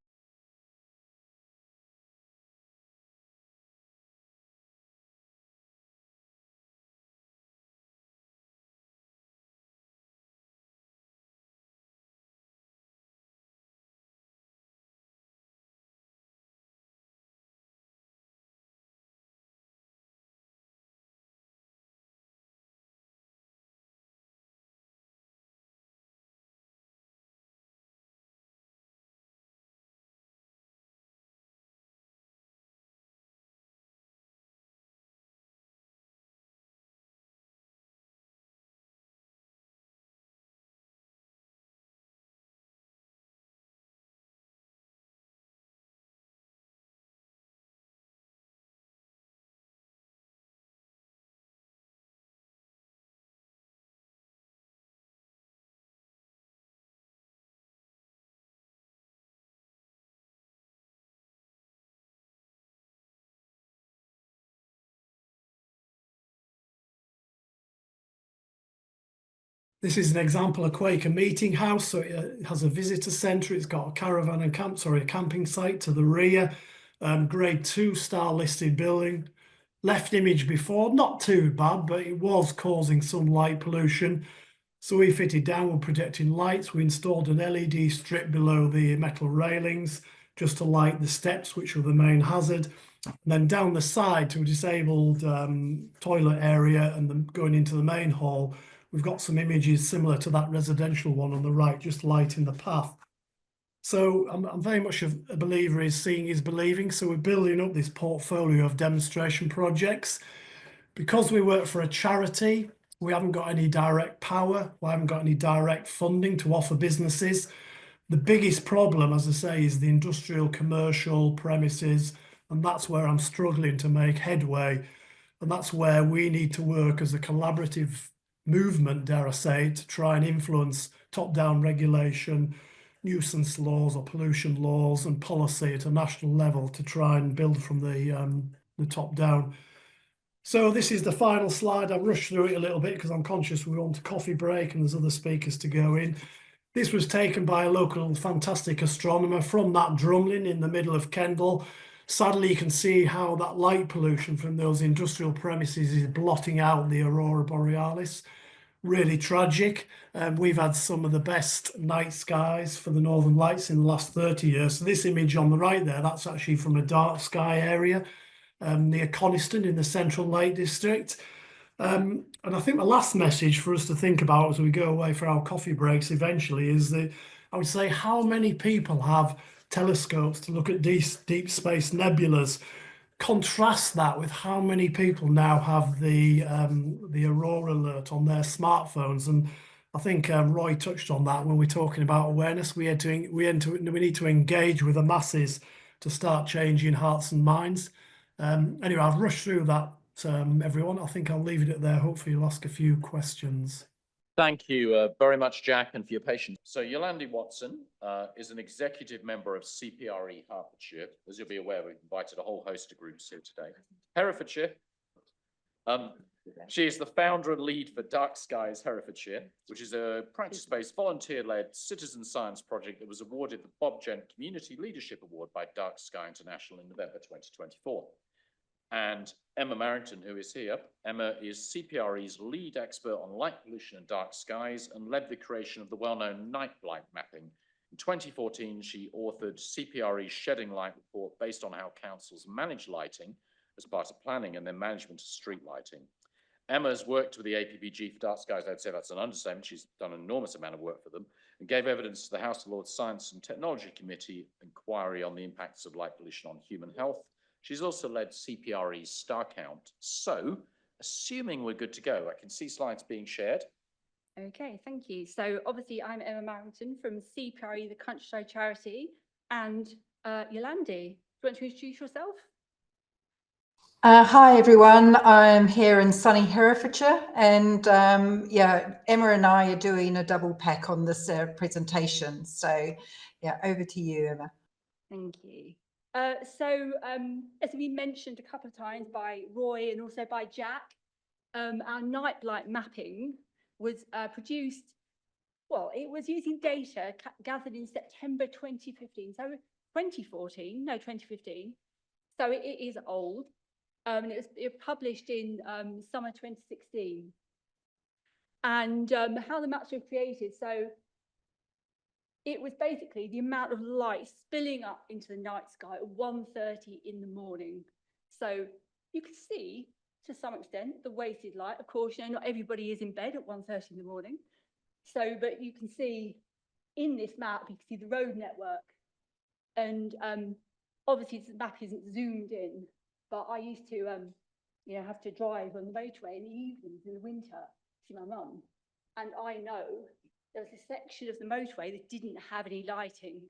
This is an example of Quaker Meeting House. So it has a visitor centre. It's got a caravan and a camping site to the rear. Grade 2 star listed building. Left image before, not too bad, but it was causing some light pollution. So we fitted downward projecting lights. We installed an LED strip below the metal railings just to light the steps, which were the main hazard. And then down the side to a disabled toilet area and then going into the main hall, we've got some images similar to that residential one on the right, just lighting the path. So I'm very much a believer is seeing is believing. So we're building up this portfolio of demonstration projects. Because we work for a charity, we haven't got any direct power. We haven't got any direct funding to offer businesses. The biggest problem, as I say, is the industrial commercial premises. And that's where I'm struggling to make headway. And that's where we need to work as a collaborative movement, dare I say, to try and influence top-down regulation, nuisance laws or pollution laws and policy at a national level to try and build from the top down. So this is the final slide. I've rushed through it a little bit because I'm conscious we're on to coffee break and there's other speakers to go in. This was taken by a local fantastic astronomer from that drumlin in the middle of Kendal. Sadly, you can see how that light pollution from those industrial premises is blotting out the aurora borealis. Really tragic. We've had some of the best night skies for the Northern Lights in the last 30 years. So this image on the right there, that's actually from a dark sky area near Coniston in the Central Lake District. And I think the last message for us to think about as we go away for our coffee breaks eventually is that I would say how many people have telescopes to look at deep space nebulas. Contrast that with how many people now have the aurora alert on their smartphones, and I think Roy touched on that when we're talking about awareness. We need to engage with the masses to start changing hearts and minds. Anyway, I've rushed through that, everyone. I think I'll leave it at there. Hopefully you'll ask a few questions. Thank you very much, Jack, and for your patience. So Yolande Watson is an executive member of CPRE Herefordshire. As you'll be aware, we've invited a whole host of groups here today. Herefordshire. She is the founder and lead for Dark Skies Herefordshire, which is a practice-based, volunteer-led citizen science project that was awarded the Bob Gent Community Leadership Award by DarkSky International in November 2024. And Emma Marrington, who is here. Emma is CPRE's lead expert on light pollution and dark skies and led the creation of the well-known night light mapping. In 2014, she authored CPRE's Shedding Light report based on how councils manage lighting as part of planning and then management of street lighting. Emma's worked with the APPG for dark skies. I'd say that's an understatement. She's done an enormous amount of work for them and gave evidence to the House of Lords Science and Technology Committee inquiry on the impacts of light pollution on human health. She's also led CPRE's Star Count. So, assuming we're good to go, I can see slides being shared. Okay, thank you. So obviously I'm Emma Marrington from CPRE, the Countryside Charity, and Yolande, do you want to introduce yourself? Hi everyone, I'm here in sunny Herefordshire, and yeah, Emma and I are doing a double pack on this presentation. So yeah, over to you, Emma. Thank you. As we mentioned a couple of times by Roy and also by Jack, our night light mapping was produced, well, it was using data gathered in September 2015, so 2015. So it is old, and it was published in summer 2016. And how the maps were created, so it was basically the amount of light spilling up into the night sky at 1:30 in the morning. So you can see, to some extent, the wasted light. Of course, you know, not everybody is in bed at 1:30 in the morning. So, but you can see in this map, you can see the road network. And obviously the map isn't zoomed in, but I used to, you know, have to drive on the motorway in the evenings in the winter to see my mum. And I know there was a section of the motorway that didn't have any lighting,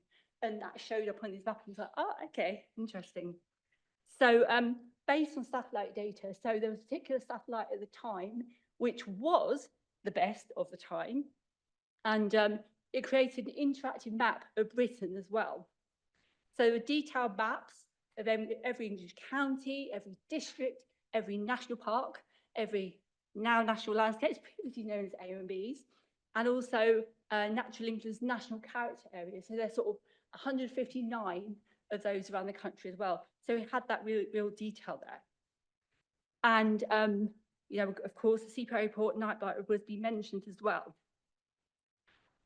and that showed up on this map. And I was like, oh, okay, interesting. So based on satellite data, so there was a particular satellite at the time, which was the best of the time. And it created an interactive map of Britain as well. So the detailed maps of every English county, every district, every national park, every now national landscapes, previously known as A and Bs, and also Natural England's national character areas. So there's sort of 159 of those around the country as well. So we had that real detail there. And, you know, of course, the CPRE report, Night Light, was being mentioned as well.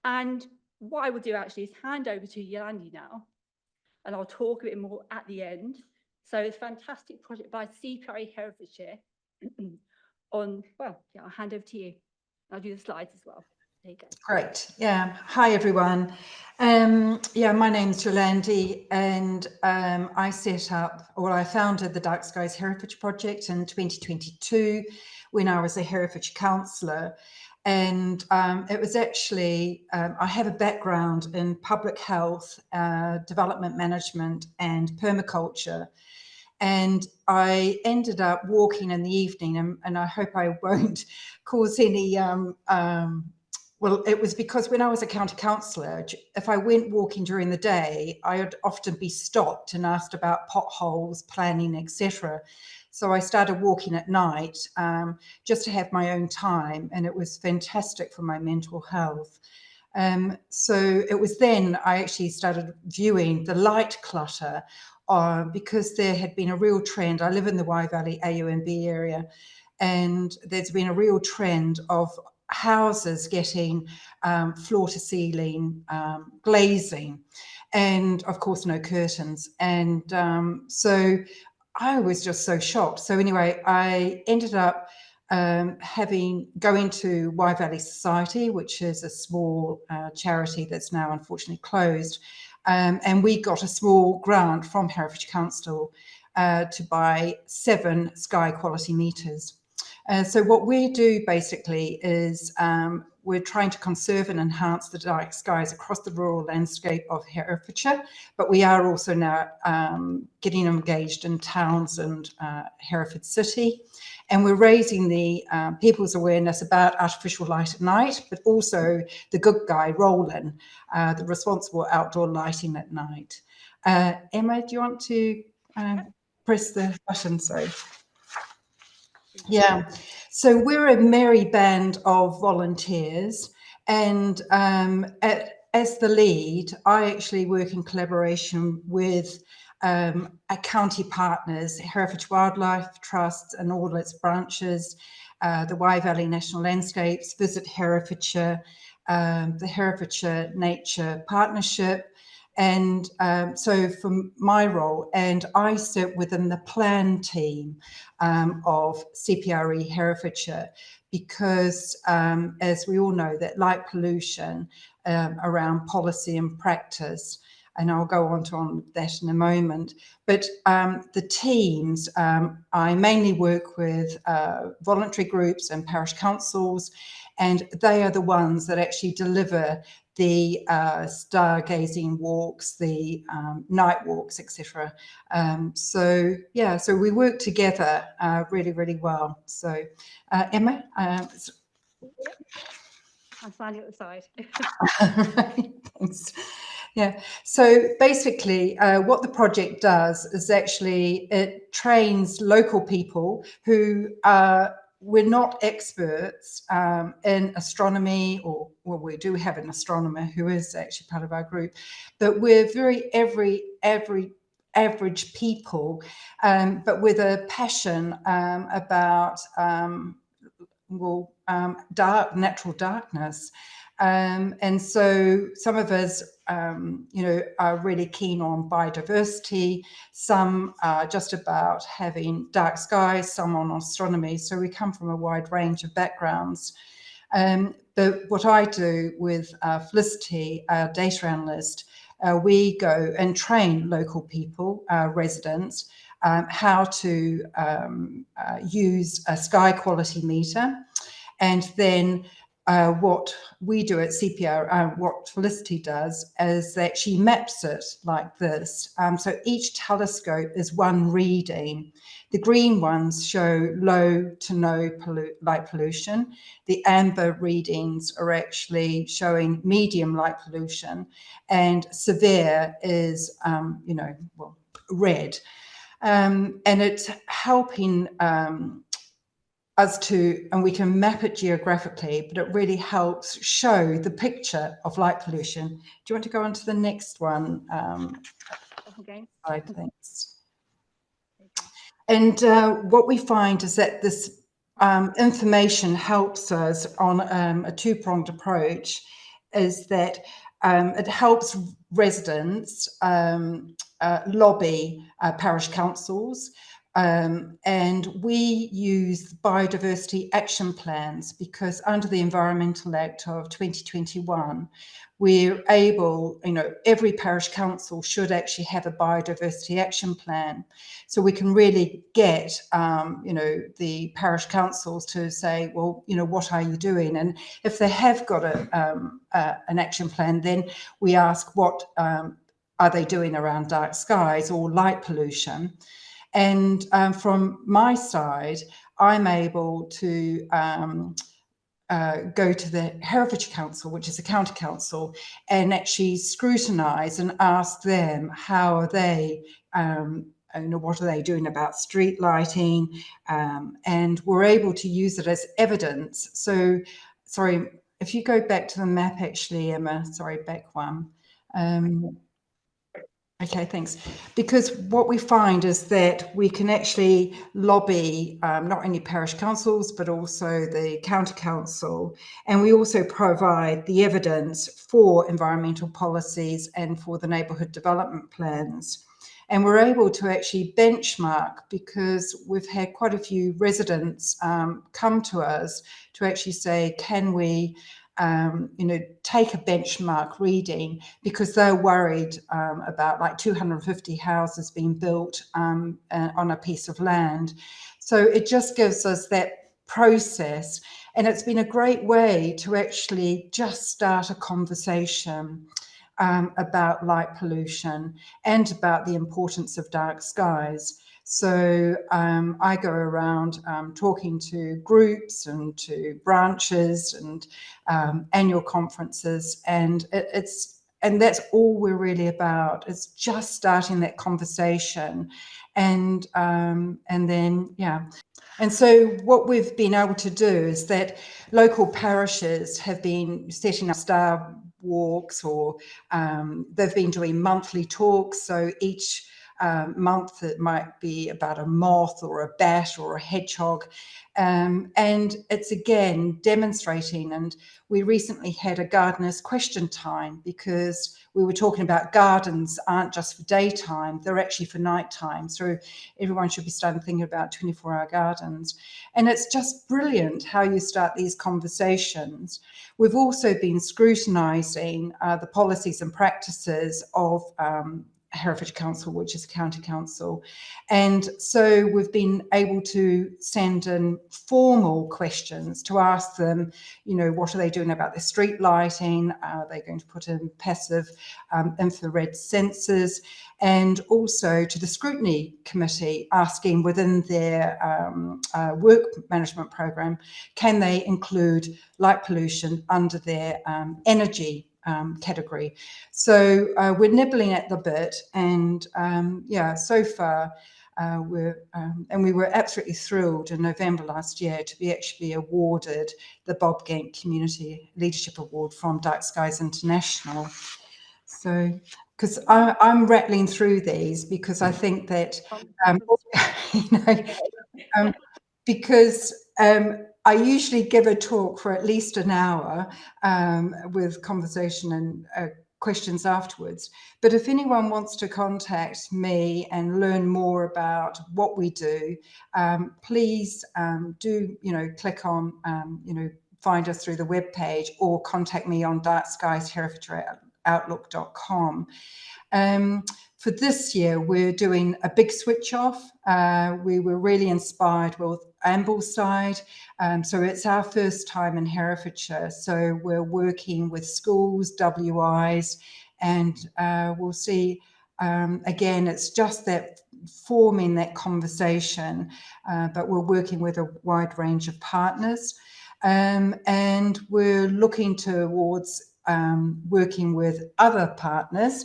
And what I will do actually is hand over to Yolande now, and I'll talk a bit more at the end. So it's a fantastic project by CPRE Herefordshire on, well, yeah, I'll hand over to you. I'll do the slides as well. There you go. Great. Yeah. Hi, everyone. Yeah, my name's Yolande, and I set up, or I founded the Dark Skies Herefordshire project in 2022 when I was a Herefordshire councillor. And it was actually, I have a background in public health, development management and permaculture. And I ended up walking in the evening, and I hope I won't cause any, Well, it was because when I was a county councillor, if I went walking during the day, I would often be stopped and asked about potholes, planning, etc. So I started walking at night just to have my own time, and it was fantastic for my mental health. So it was then I actually started viewing the light clutter because there had been a real trend. I live in the Wye Valley AUMB area, and there's been a real trend of houses getting floor to ceiling glazing, and of course no curtains. And so I was just so shocked. So anyway, I ended up going to Wye Valley Society, which is a small charity that's now unfortunately closed. And we got a small grant from Herefordshire Council to buy 7 sky quality meters. So what we do basically is we're trying to conserve and enhance the dark skies across the rural landscape of Herefordshire, but we are also now getting engaged in towns and Hereford City. And we're raising the people's awareness about artificial light at night, but also the good guy, Roland, the responsible outdoor lighting at night. Emma, do you want to press the button? Sorry. Yeah, so we're a merry band of volunteers, and as the lead, I actually work in collaboration with our county partners, Heritage Wildlife Trust and all its branches, the Wye Valley National Landscapes, Visit Herefordshire, the Herefordshire Nature Partnership. And so from my role, and I sit within the plan team of CPRE Herefordshire, because as we all know, that light pollution around policy and practice, and I'll go on that in a moment. But the teams, I mainly work with voluntary groups and parish councils, and they are the ones that actually deliver the stargazing walks, the night walks, etc. So yeah, so we work together really, really well. So Emma, I'm standing at the side. Thanks. Yeah, so basically what the project does is actually it trains local people who we're not experts in astronomy, or well, we do have an astronomer who is actually part of our group, but we're very average people, but with a passion about natural darkness. And so some of us, are really keen on biodiversity. Some are just about having dark skies, some on astronomy. So we come from a wide range of backgrounds. But what I do with Felicity, our data analyst, we go and train local people, residents, how to use a sky quality meter. And then what we do at CPR, what Felicity does, is that she maps it like this. So each telescope is one reading. The green ones show low to no light pollution. The amber readings are actually showing medium light pollution, and severe is, red. And it's helping us to, and we can map it geographically, but it really helps show the picture of light pollution. Do you want to go on to the next one? Okay. Thanks. And what we find is that this information helps us on a two-pronged approach, is that it helps residents lobby parish councils. And we use biodiversity action plans because under the Environmental Act of 2021, we're able, every parish council should actually have a biodiversity action plan. So we can really get, the parish councils to say, well, what are you doing? And if they have got an action plan, then we ask what are they doing around dark skies or light pollution. And from my side, I'm able to go to the Herefordshire Council, which is a county council, and actually scrutinise and ask them how are they, what are they doing about street lighting, and we're able to use it as evidence. So, sorry, if you go back to the map, actually, Emma, sorry, back one. Okay, thanks. Because what we find is that we can actually lobby not only parish councils, but also the county council. And we also provide the evidence for environmental policies and for the neighbourhood development plans. And we're able to actually benchmark, because we've had quite a few residents come to us to actually say, can we take a benchmark reading, because they're worried about like 250 houses being built on a piece of land. So it just gives us that process, and it's been a great way to actually just start a conversation about light pollution and about the importance of dark skies. So I go around talking to groups and to branches and annual conferences, and that's all we're really about. It's just starting that conversation, and then And so what we've been able to do is that local parishes have been setting up star walks, or they've been doing monthly talks. So each month it might be about a moth or a bat or a hedgehog, and it's again demonstrating. And we recently had a gardener's question time, because we were talking about gardens aren't just for daytime, they're actually for nighttime. So everyone should be starting thinking about 24-hour gardens. And it's just brilliant how you start these conversations. We've also been scrutinising the policies and practices of Herefordshire Council, which is a county council. And so we've been able to send in formal questions to ask them, what are they doing about their street lighting? Are they going to put in passive infrared sensors? And also to the scrutiny committee, asking within their work management program, can they include light pollution under their energy category? So we're nibbling at the bit, and so far and we were absolutely thrilled in November last year to be actually awarded the Bob Gank Community Leadership Award from Dark Skies International. So, because I'm rattling through these because I think that because I usually give a talk for at least an hour with conversation and questions afterwards. But if anyone wants to contact me and learn more about what we do, please do, click on, find us through the webpage, or contact me on darkskyesherefordshire@outlook.com. For this year, we're doing a big switch off. We were really inspired with Ambleside. So it's our first time in Herefordshire. So we're working with schools, WIs, and we'll see, again, it's just that forming that conversation, but we're working with a wide range of partners. And we're looking towards working with other partners.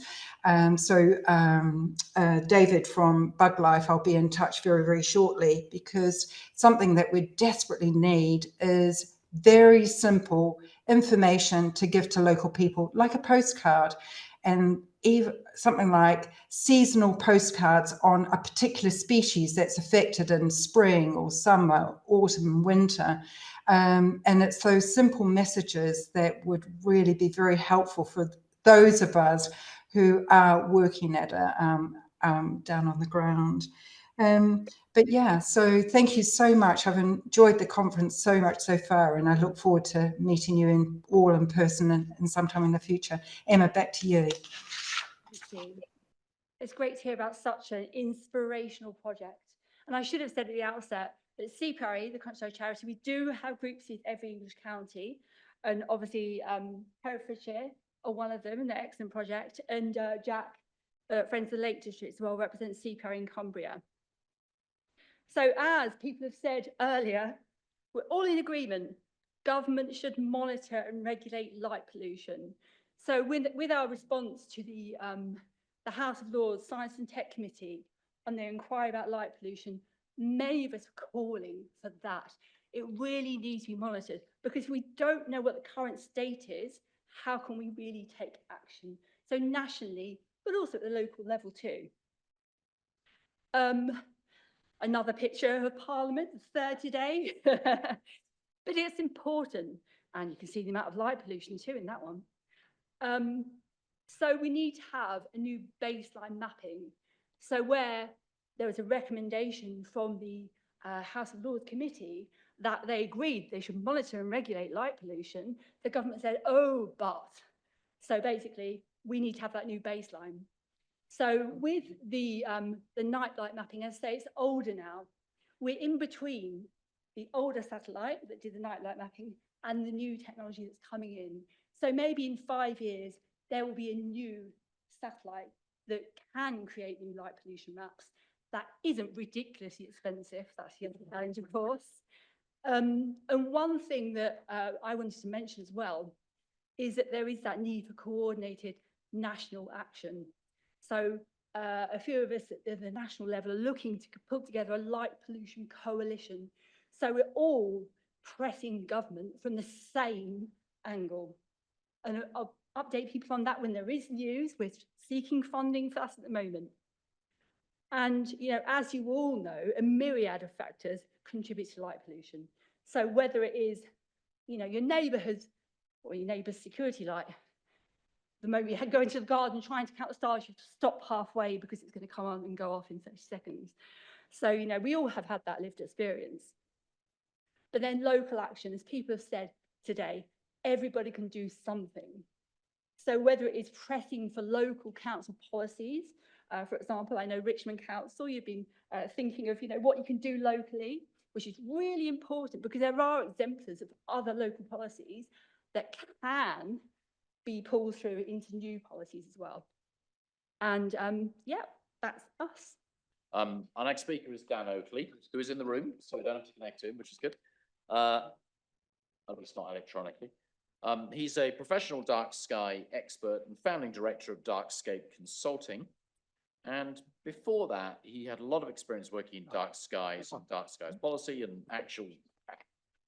David from Buglife, I'll be in touch very, very shortly, because something that we desperately need is very simple information to give to local people, like a postcard, and even something like seasonal postcards on a particular species that's affected in spring or summer, autumn and winter. And it's those simple messages that would really be very helpful for those of us who are working at down on the ground. But yeah, so thank you so much. I've enjoyed the conference so much so far, and I look forward to meeting you all in person and sometime in the future. Emma, back to you. Thank you. It's great to hear about such an inspirational project. And I should have said at the outset that CPRE, the Countryside Charity, we do have groups in every English county, and obviously Herefordshire are one of them, and their excellent project. And Jack, Friends of the Lake District as well, represents CPRE in Cumbria. So as people have said earlier, we're all in agreement. government should monitor and regulate light pollution. So with our response to the House of Lords Science and Tech Committee on their inquiry about light pollution, many of us are calling for that. It really needs to be monitored, because if we don't know what the current state is, how can we really take action? So nationally, but also at the local level too. Another picture of Parliament, the third today. But it's important, and you can see the amount of light pollution too in that one. So we need to have a new baseline mapping. So where there was a recommendation from the House of Lords Committee that they agreed they should monitor and regulate light pollution, the government said, oh, but. So basically, we need to have that new baseline. So with the night light mapping, as I say, it's older now. We're in between the older satellite that did the night light mapping and the new technology that's coming in. So maybe in 5 years, there will be a new satellite that can create new light pollution maps. That isn't ridiculously expensive. That's the other challenge, of course. And one thing that I wanted to mention as well is that there is that need for coordinated national action. So a few of us at the national level are looking to put together a light pollution coalition. So we're all pressing government from the same angle. And I'll update people on that when there is news. We're seeking funding for us at the moment. And, you know, as you all know, a myriad of factors contribute to light pollution. So whether it is, you know, your neighbourhood or your neighbour's security light, the moment you go into the garden trying to count the stars, you have to stop halfway because it's going to come on and go off in 30 seconds. So, you know, we all have had that lived experience. But then local action, as people have said today, everybody can do something. So whether it is pressing for local council policies, for example, I know Richmond Council, you've been thinking of, you know, what you can do locally, which is really important because there are exemplars of other local policies that can be pulled through into new policies as well. And yeah, that's us. Our next speaker is Dan Oakley, who is in the room, so we don't have to connect to him, which is good. But it's not electronically. He's a professional dark sky expert and founding director of Darkscape Consulting. And before that, he had a lot of experience working in dark skies and dark skies policy and actual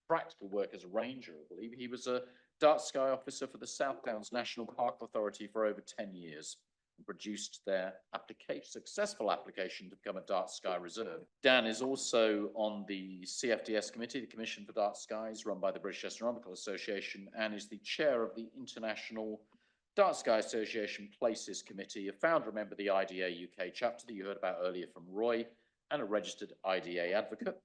practical work as a ranger, I believe. He was a dark sky officer for the South Downs National Park Authority for over 10 years and produced their successful application to become a dark sky reserve. Dan is also on the CFDS committee, the Commission for Dark Skies, run by the British Astronomical Association, and is the chair of the International Dark Sky Association Places Committee, a founder member of the IDA UK chapter that you heard about earlier from Roy, and a registered IDA advocate.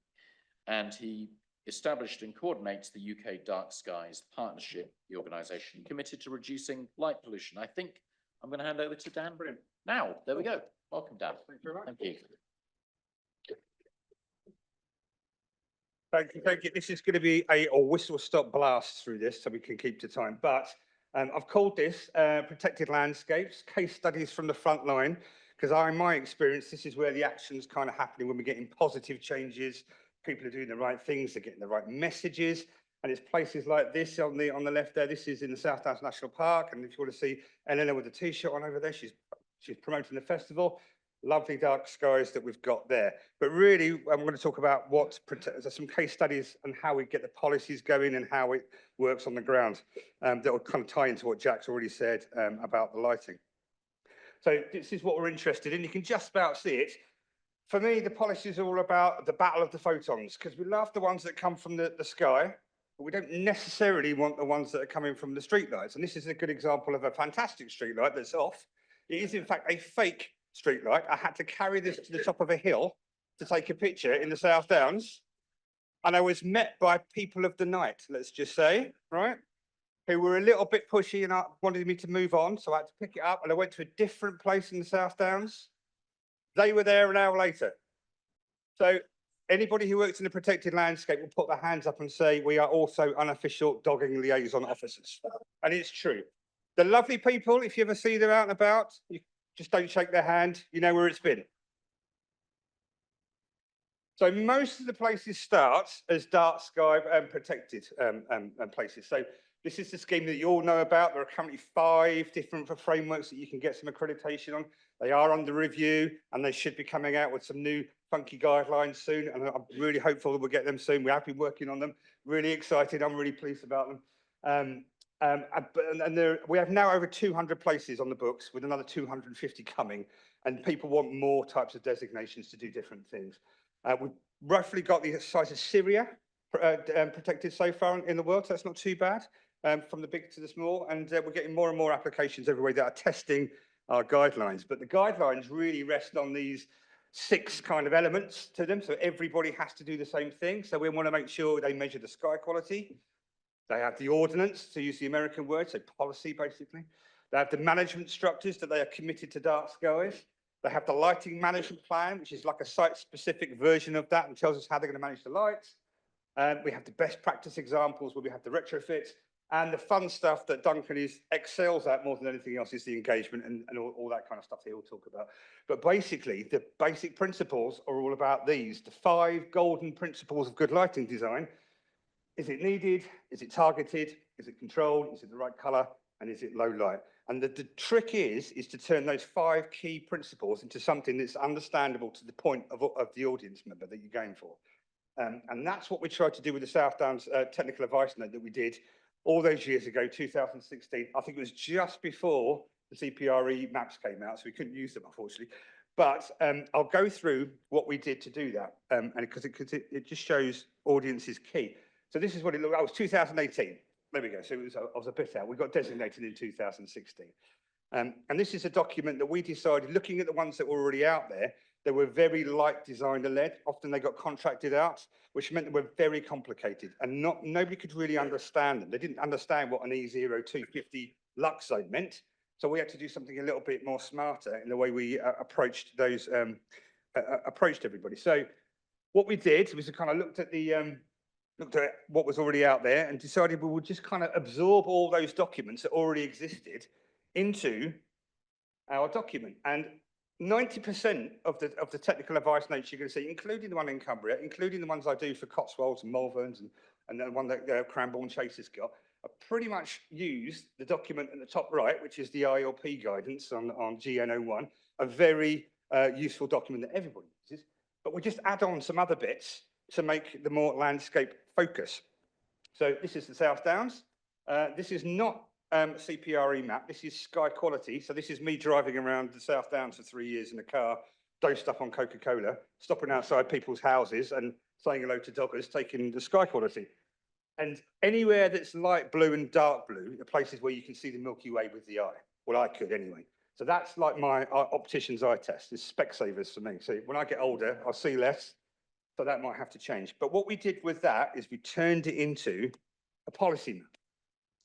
And he established and coordinates the UK Dark Skies Partnership, the organisation committed to reducing light pollution. I think I'm going to hand over to Dan. Brilliant. Now, there we go. Welcome, Dan. Thank you very much. Thank you. Thank you. This is going to be a whistle-stop blast through this so we can keep to time. But I've called this Protected Landscapes, case studies from the front line, because in my experience, this is where the action's kind of happening when we're getting positive changes. People are doing the right things, they're getting the right messages. And it's places like this on the left there. This is in the South Downs National Park. And if you want to see Eleanor with a T-shirt on over there, she's promoting the festival. Lovely dark skies that we've got there. But really, I'm going to talk about some case studies and how we get the policies going and how it works on the ground. That will kind of tie into what Jack's already said about the lighting. So this is what we're interested in. You can just about see it. For me, the policies are all about the battle of the photons, because we love the ones that come from the sky, but we don't necessarily want the ones that are coming from the streetlights. And this is a good example of a fantastic streetlight that's off. It is, in fact, a fake streetlight. I had to carry this to the top of a hill to take a picture in the South Downs. And I was met by people of the night, let's just say, right, who were a little bit pushy and wanted me to move on. So I had to pick it up and I went to a different place in the South Downs. They were there an hour later. So anybody who works in the protected landscape will put their hands up and say, we are also unofficial dogging liaison officers. And it's true. The lovely people, if you ever see them out and about, you just don't shake their hand, you know where it's been. So most of the places start as dark sky protected places. So this is the scheme that you all know about. There are currently 5 different frameworks that you can get some accreditation on. They are under review and they should be coming out with some new funky guidelines soon. And I'm really hopeful that we'll get them soon. We have been working on them. Really excited. I'm really pleased about them. We have now over 200 places on the books with another 250 coming. And people want more types of designations to do different things. We've roughly got the size of Syria protected so far in the world, so that's not too bad, from the big to the small, and we're getting more and more applications everywhere that are testing our guidelines. But the guidelines really rest on these 6 kind of elements to them, so everybody has to do the same thing. So we want to make sure they measure the sky quality, they have the ordinance, to use the American word, so policy basically. They have the management structures that they are committed to dark skies. They have the lighting management plan, which is like a site-specific version of that and tells us how they're going to manage the lights. We have the best practice examples where we have the retrofits, and the fun stuff that Duncan excels at more than anything else is the engagement and all that kind of stuff he'll talk about. But basically, the basic principles are all about these, the 5 golden principles of good lighting design. Is it needed? Is it targeted? Is it controlled? Is it the right color? And is it low light? And the trick is to turn those 5 key principles into something that's understandable to the point of the audience member that you're going for. And that's what we tried to do with the South Downs technical advice note that we did all those years ago, 2016. I think it was just before the CPRE maps came out, so we couldn't use them, unfortunately. But I'll go through what we did to do that, and because it just shows audience is key. So this is what it looked like. It was 2018. There we go. So I was a bit out. We got designated in 2016. And this is a document that we decided, looking at the ones that were already out there, they were very light designer led. Often they got contracted out, which meant they were very complicated and nobody could really understand them. They didn't understand what an E0250 lux zone meant. So we had to do something a little bit more smarter in the way we approached those, approached everybody. So what we did was we kind of looked at what was already out there and decided we would just kind of absorb all those documents that already existed into our document. And 90% of the technical advice notes you're going to see, including the one in Cumbria, including the ones I do for Cotswolds and Malverns and the one that Cranbourne Chase has got, I pretty much use the document at the top right, which is the ILP guidance on GN01, a very useful document that everybody uses. But we just add on some other bits to make the more landscape focus. So this is the South Downs. This is not CPRE map. This is sky quality. So this is me driving around the South Downs for 3 years in a car, dosed up on Coca-Cola, stopping outside people's houses and saying hello to doggers, taking the sky quality. And anywhere that's light blue and dark blue, the places where you can see the Milky Way with the eye. Well, I could anyway. So that's like my optician's eye test. It's Specsavers for me. So when I get older, I'll see less. So that might have to change. But what we did with that is we turned it into a policy map.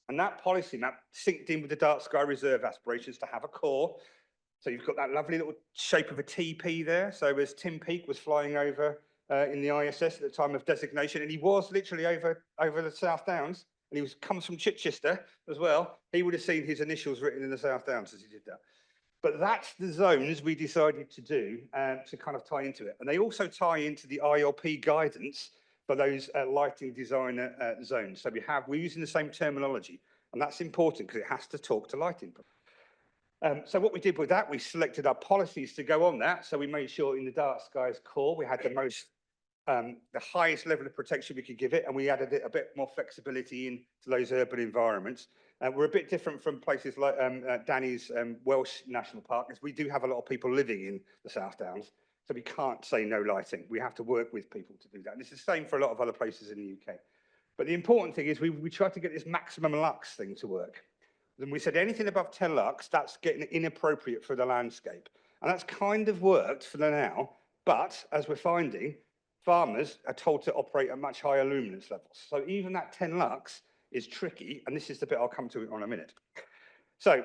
And that policy map synced in with the Dark Sky Reserve aspirations to have a core. So you've got that lovely little shape of a TP there. So as Tim Peake was flying over in the ISS at the time of designation, and he was literally over the South Downs, and he comes from Chichester as well, he would have seen his initials written in the South Downs as he did that. But that's the zones we decided to do to kind of tie into it. And they also tie into the ILP guidance for those lighting designer zones. So we're using the same terminology, and that's important because it has to talk to lighting. So what we did with that, we selected our policies to go on that. So we made sure in the Dark Skies core, we had the highest level of protection we could give it, and we added a bit more flexibility into those urban environments. We're a bit different from places like Dani's Welsh National Park, because we do have a lot of people living in the South Downs, so we can't say no lighting. We have to work with people to do that. And it's the same for a lot of other places in the UK. But the important thing is we tried to get this maximum lux thing to work. Then we said anything above 10 lux, that's getting inappropriate for the landscape. And that's kind of worked for the now, but as we're finding, farmers are told to operate at much higher luminance levels. So even that 10 lux is tricky, and this is the bit I'll come to in a minute. So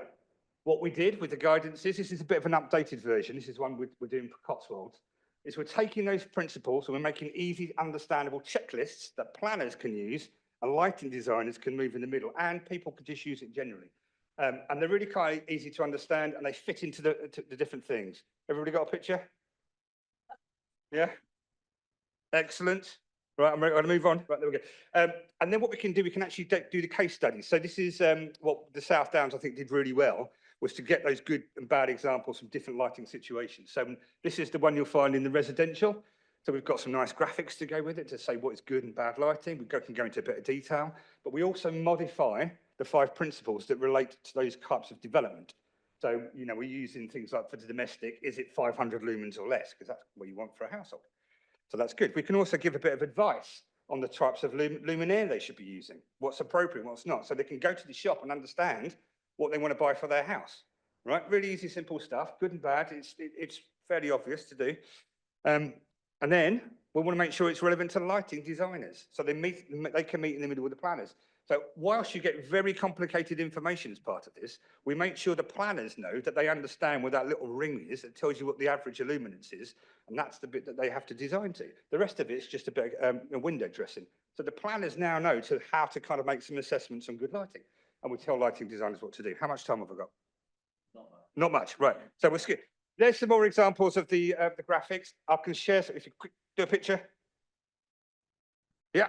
what we did with the guidance is, this is a bit of an updated version, this is one we're doing for Cotswolds, is we're taking those principles and we're making easy, understandable checklists that planners can use and lighting designers can move in the middle, and people can just use it generally. And they're really kind of easy to understand, and they fit into the different things. Everybody got a picture? Yeah? Excellent. Right, I'm going to move on. Right, there we go. And then what we can do, we can actually do the case studies. So this is what the South Downs, I think, did really well, was to get those good and bad examples from different lighting situations. So this is the one you'll find in the residential. So we've got some nice graphics to go with it to say what is good and bad lighting. We can go into a bit of detail, but we also modify the 5 principles that relate to those types of development. So, you know, we're using things like for the domestic, is it 500 lumens or less? Because that's what you want for a household. So that's good. We can also give a bit of advice on the types of luminaire they should be using, what's appropriate, what's not. So they can go to the shop and understand what they want to buy for their house, right? Really easy, simple stuff, good and bad. It's fairly obvious to do. And then we want to make sure it's relevant to lighting designers. So they can meet in the middle with the planners. So whilst you get very complicated information as part of this, we make sure the planners know that they understand where that little ring is that tells you what the average illuminance is, and that's the bit that they have to design to. The rest of it's just a bit of window dressing. So the planners now know how to kind of make some assessments on good lighting, and we tell lighting designers what to do. How much time have I got? Not much. Not much, right. So we'll skip. There's some more examples of the graphics. I can share, so if you quick do a picture. Yeah,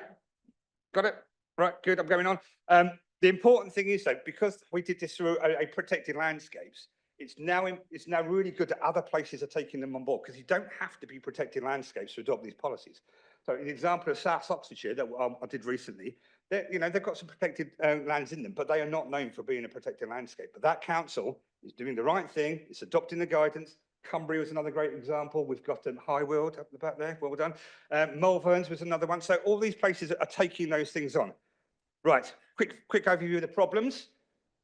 got it. Right, good, I'm going on. The important thing is, though, because we did this through a protected landscapes, it's now really good that other places are taking them on board, because you don't have to be protected landscapes to adopt these policies. So an example of South Oxfordshire that I did recently, they've got some protected lands in them, but they are not known for being a protected landscape. But that council is doing the right thing, it's adopting the guidance. Cumbria was another great example. We've got High World up the back there, well done. Mulverns was another one. So all these places are taking those things on. Right, quick overview of the problems.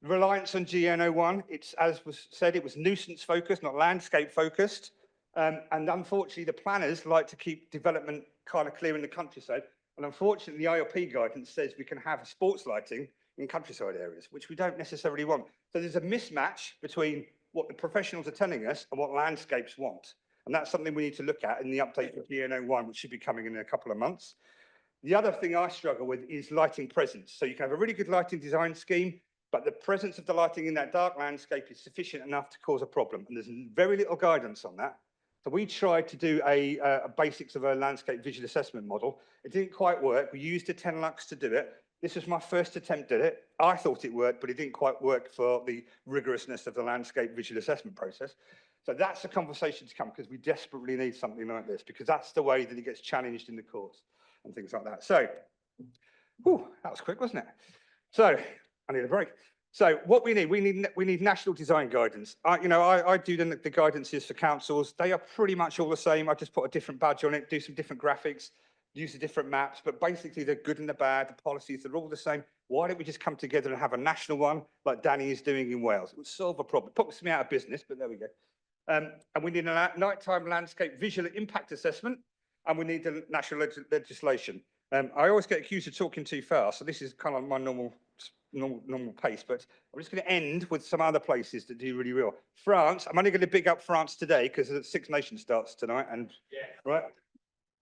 Reliance on GN01, it's, as was said, it was nuisance focused, not landscape focused. And unfortunately, the planners like to keep development kind of clear in the countryside. And unfortunately, the ILP guidance says we can have sports lighting in countryside areas, which we don't necessarily want. So there's a mismatch between what the professionals are telling us and what landscapes want. And that's something we need to look at in the update for GN01, which should be coming in a couple of months. The other thing I struggle with is lighting presence. So you can have a really good lighting design scheme, but the presence of the lighting in that dark landscape is sufficient enough to cause a problem. And there's very little guidance on that. So we tried to do a basics of a landscape visual assessment model. It didn't quite work. We used a 10 lux to do it. This was my first attempt at it. I thought it worked, but it didn't quite work for the rigorousness of the landscape visual assessment process. So that's a conversation to come, because we desperately need something like this, because that's the way that it gets challenged in the courts and things like that. So, whew, that was quick, wasn't it? So, I need a break. So what we need national design guidance. I do the guidances for councils. They are pretty much all the same. I just put a different badge on it, do some different graphics, use the different maps, but basically the good and the bad, the policies, they're all the same. Why don't we just come together and have a national one like Dani is doing in Wales? It would solve a problem. Puts me out of business, but there we go. And we need a nighttime landscape visual impact assessment, and we need the national legislation. I always get accused of talking too fast, so this is kind of my normal pace, but I'm just going to end with some other places that do really well. France, I'm only going to big up France today because the Six Nations starts tonight, and right.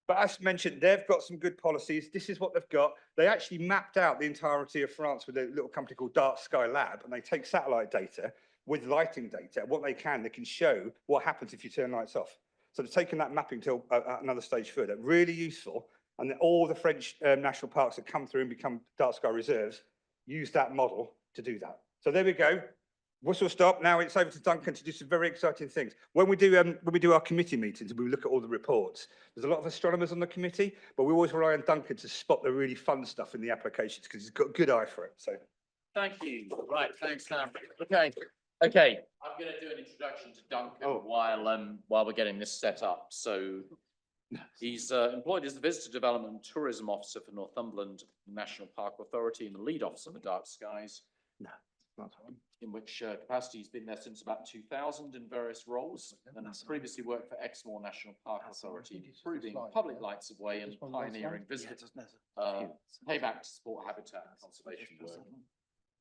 But as mentioned, they've got some good policies. This is what they've got. They actually mapped out the entirety of France with a little company called DarkSky Lab, and they take satellite data with lighting data. What they can show what happens if you turn lights off. So they've taken that mapping to another stage further. Really useful. And then all the French national parks that come through and become dark sky reserves use that model to do that. So there we go. Whistle stop. Now it's over to Duncan to do some very exciting things. When we do our committee meetings, we look at all the reports. There's a lot of astronomers on the committee, but we always rely on Duncan to spot the really fun stuff in the applications because he's got a good eye for it. So thank you. Right, thanks, Sam. Okay. I'm going to do an introduction to Duncan while we're getting this set up. So he's employed as the Visitor Development and Tourism Officer for Northumberland National Park Authority and the lead officer for Dark Skies. No, not one. In which capacity he's been there since about 2000 in various roles, and has previously worked for Exmoor National Park Authority, improving public lights of way and pioneering visitor payback to support habitat and conservation work.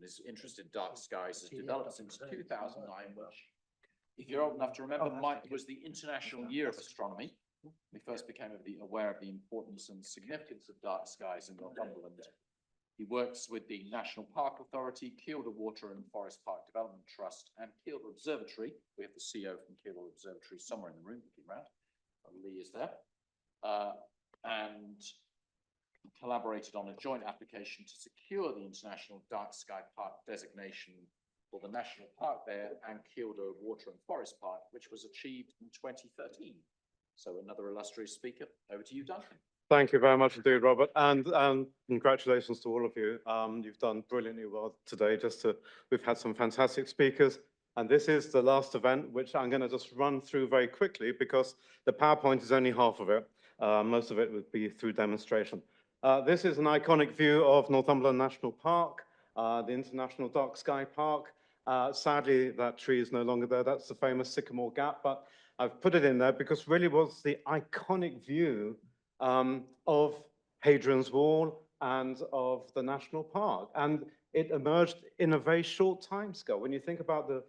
His interest in dark skies has developed since 2009, which, if you're old enough to remember, was the International Year of Astronomy. We first became aware of the importance and significance of dark skies in Northumberland. He works with the National Park Authority, Kielder Water and Forest Park Development Trust, and Kielder Observatory. We have the CEO from Kielder Observatory somewhere in the room, looking around. Lee is there. And collaborated on a joint application to secure the International Dark Sky Park designation for the National Park there and Kielder Water and Forest Park, which was achieved in 2013. So another illustrious speaker. Over to you, Duncan. Thank you very much indeed, Robert, and congratulations to all of you. You've done brilliantly well today. We've had some fantastic speakers, and this is the last event, which I'm going to just run through very quickly because the PowerPoint is only half of it. Most of it would be through demonstration. This is an iconic view of Northumberland National Park, the International Dark Sky Park. Sadly, that tree is no longer there. That's the famous Sycamore Gap, but I've put it in there because really it was the iconic view of Hadrian's Wall and of the national park. And it emerged in a very short time scale. When you think about the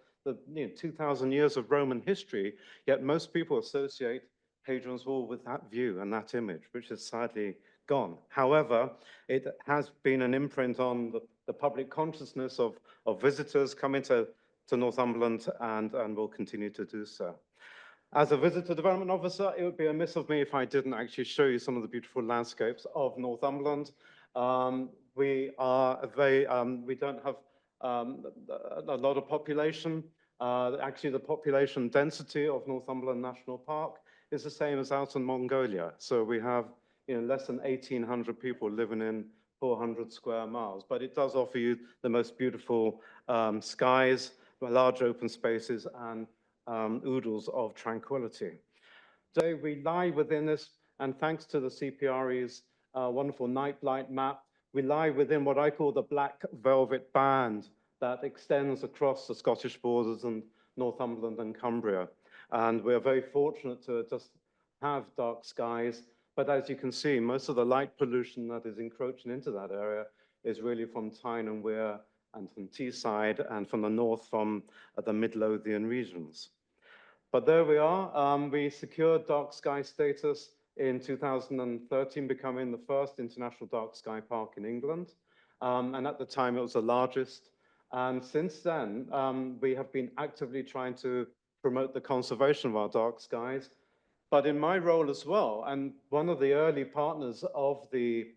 2,000 years of Roman history, yet most people associate Hadrian's Wall with that view and that image, which is sadly gone. However, it has been an imprint on the public consciousness of visitors coming to Northumberland and will continue to do so. As a visitor development officer, it would be amiss of me if I didn't actually show you some of the beautiful landscapes of Northumberland. We don't have a lot of population. Actually, the population density of Northumberland National Park is the same as out in Mongolia. So we have less than 1,800 people living in 400 square miles, but it does offer you the most beautiful skies, large open spaces, and oodles of tranquility. So we lie within this, and thanks to the CPRE's wonderful night light map, we lie within what I call the black velvet band that extends across the Scottish borders and Northumberland and Cumbria. And we're very fortunate to just have dark skies. But as you can see, most of the light pollution that is encroaching into that area is really from Tyne and Wear and from Teesside and from the north from the Midlothian regions. But there we are. We secured dark sky status in 2013, becoming the first international dark sky park in England. And at the time, it was the largest. And since then, we have been actively trying to promote the conservation of our dark skies. But in my role as well, and one of the early partners of the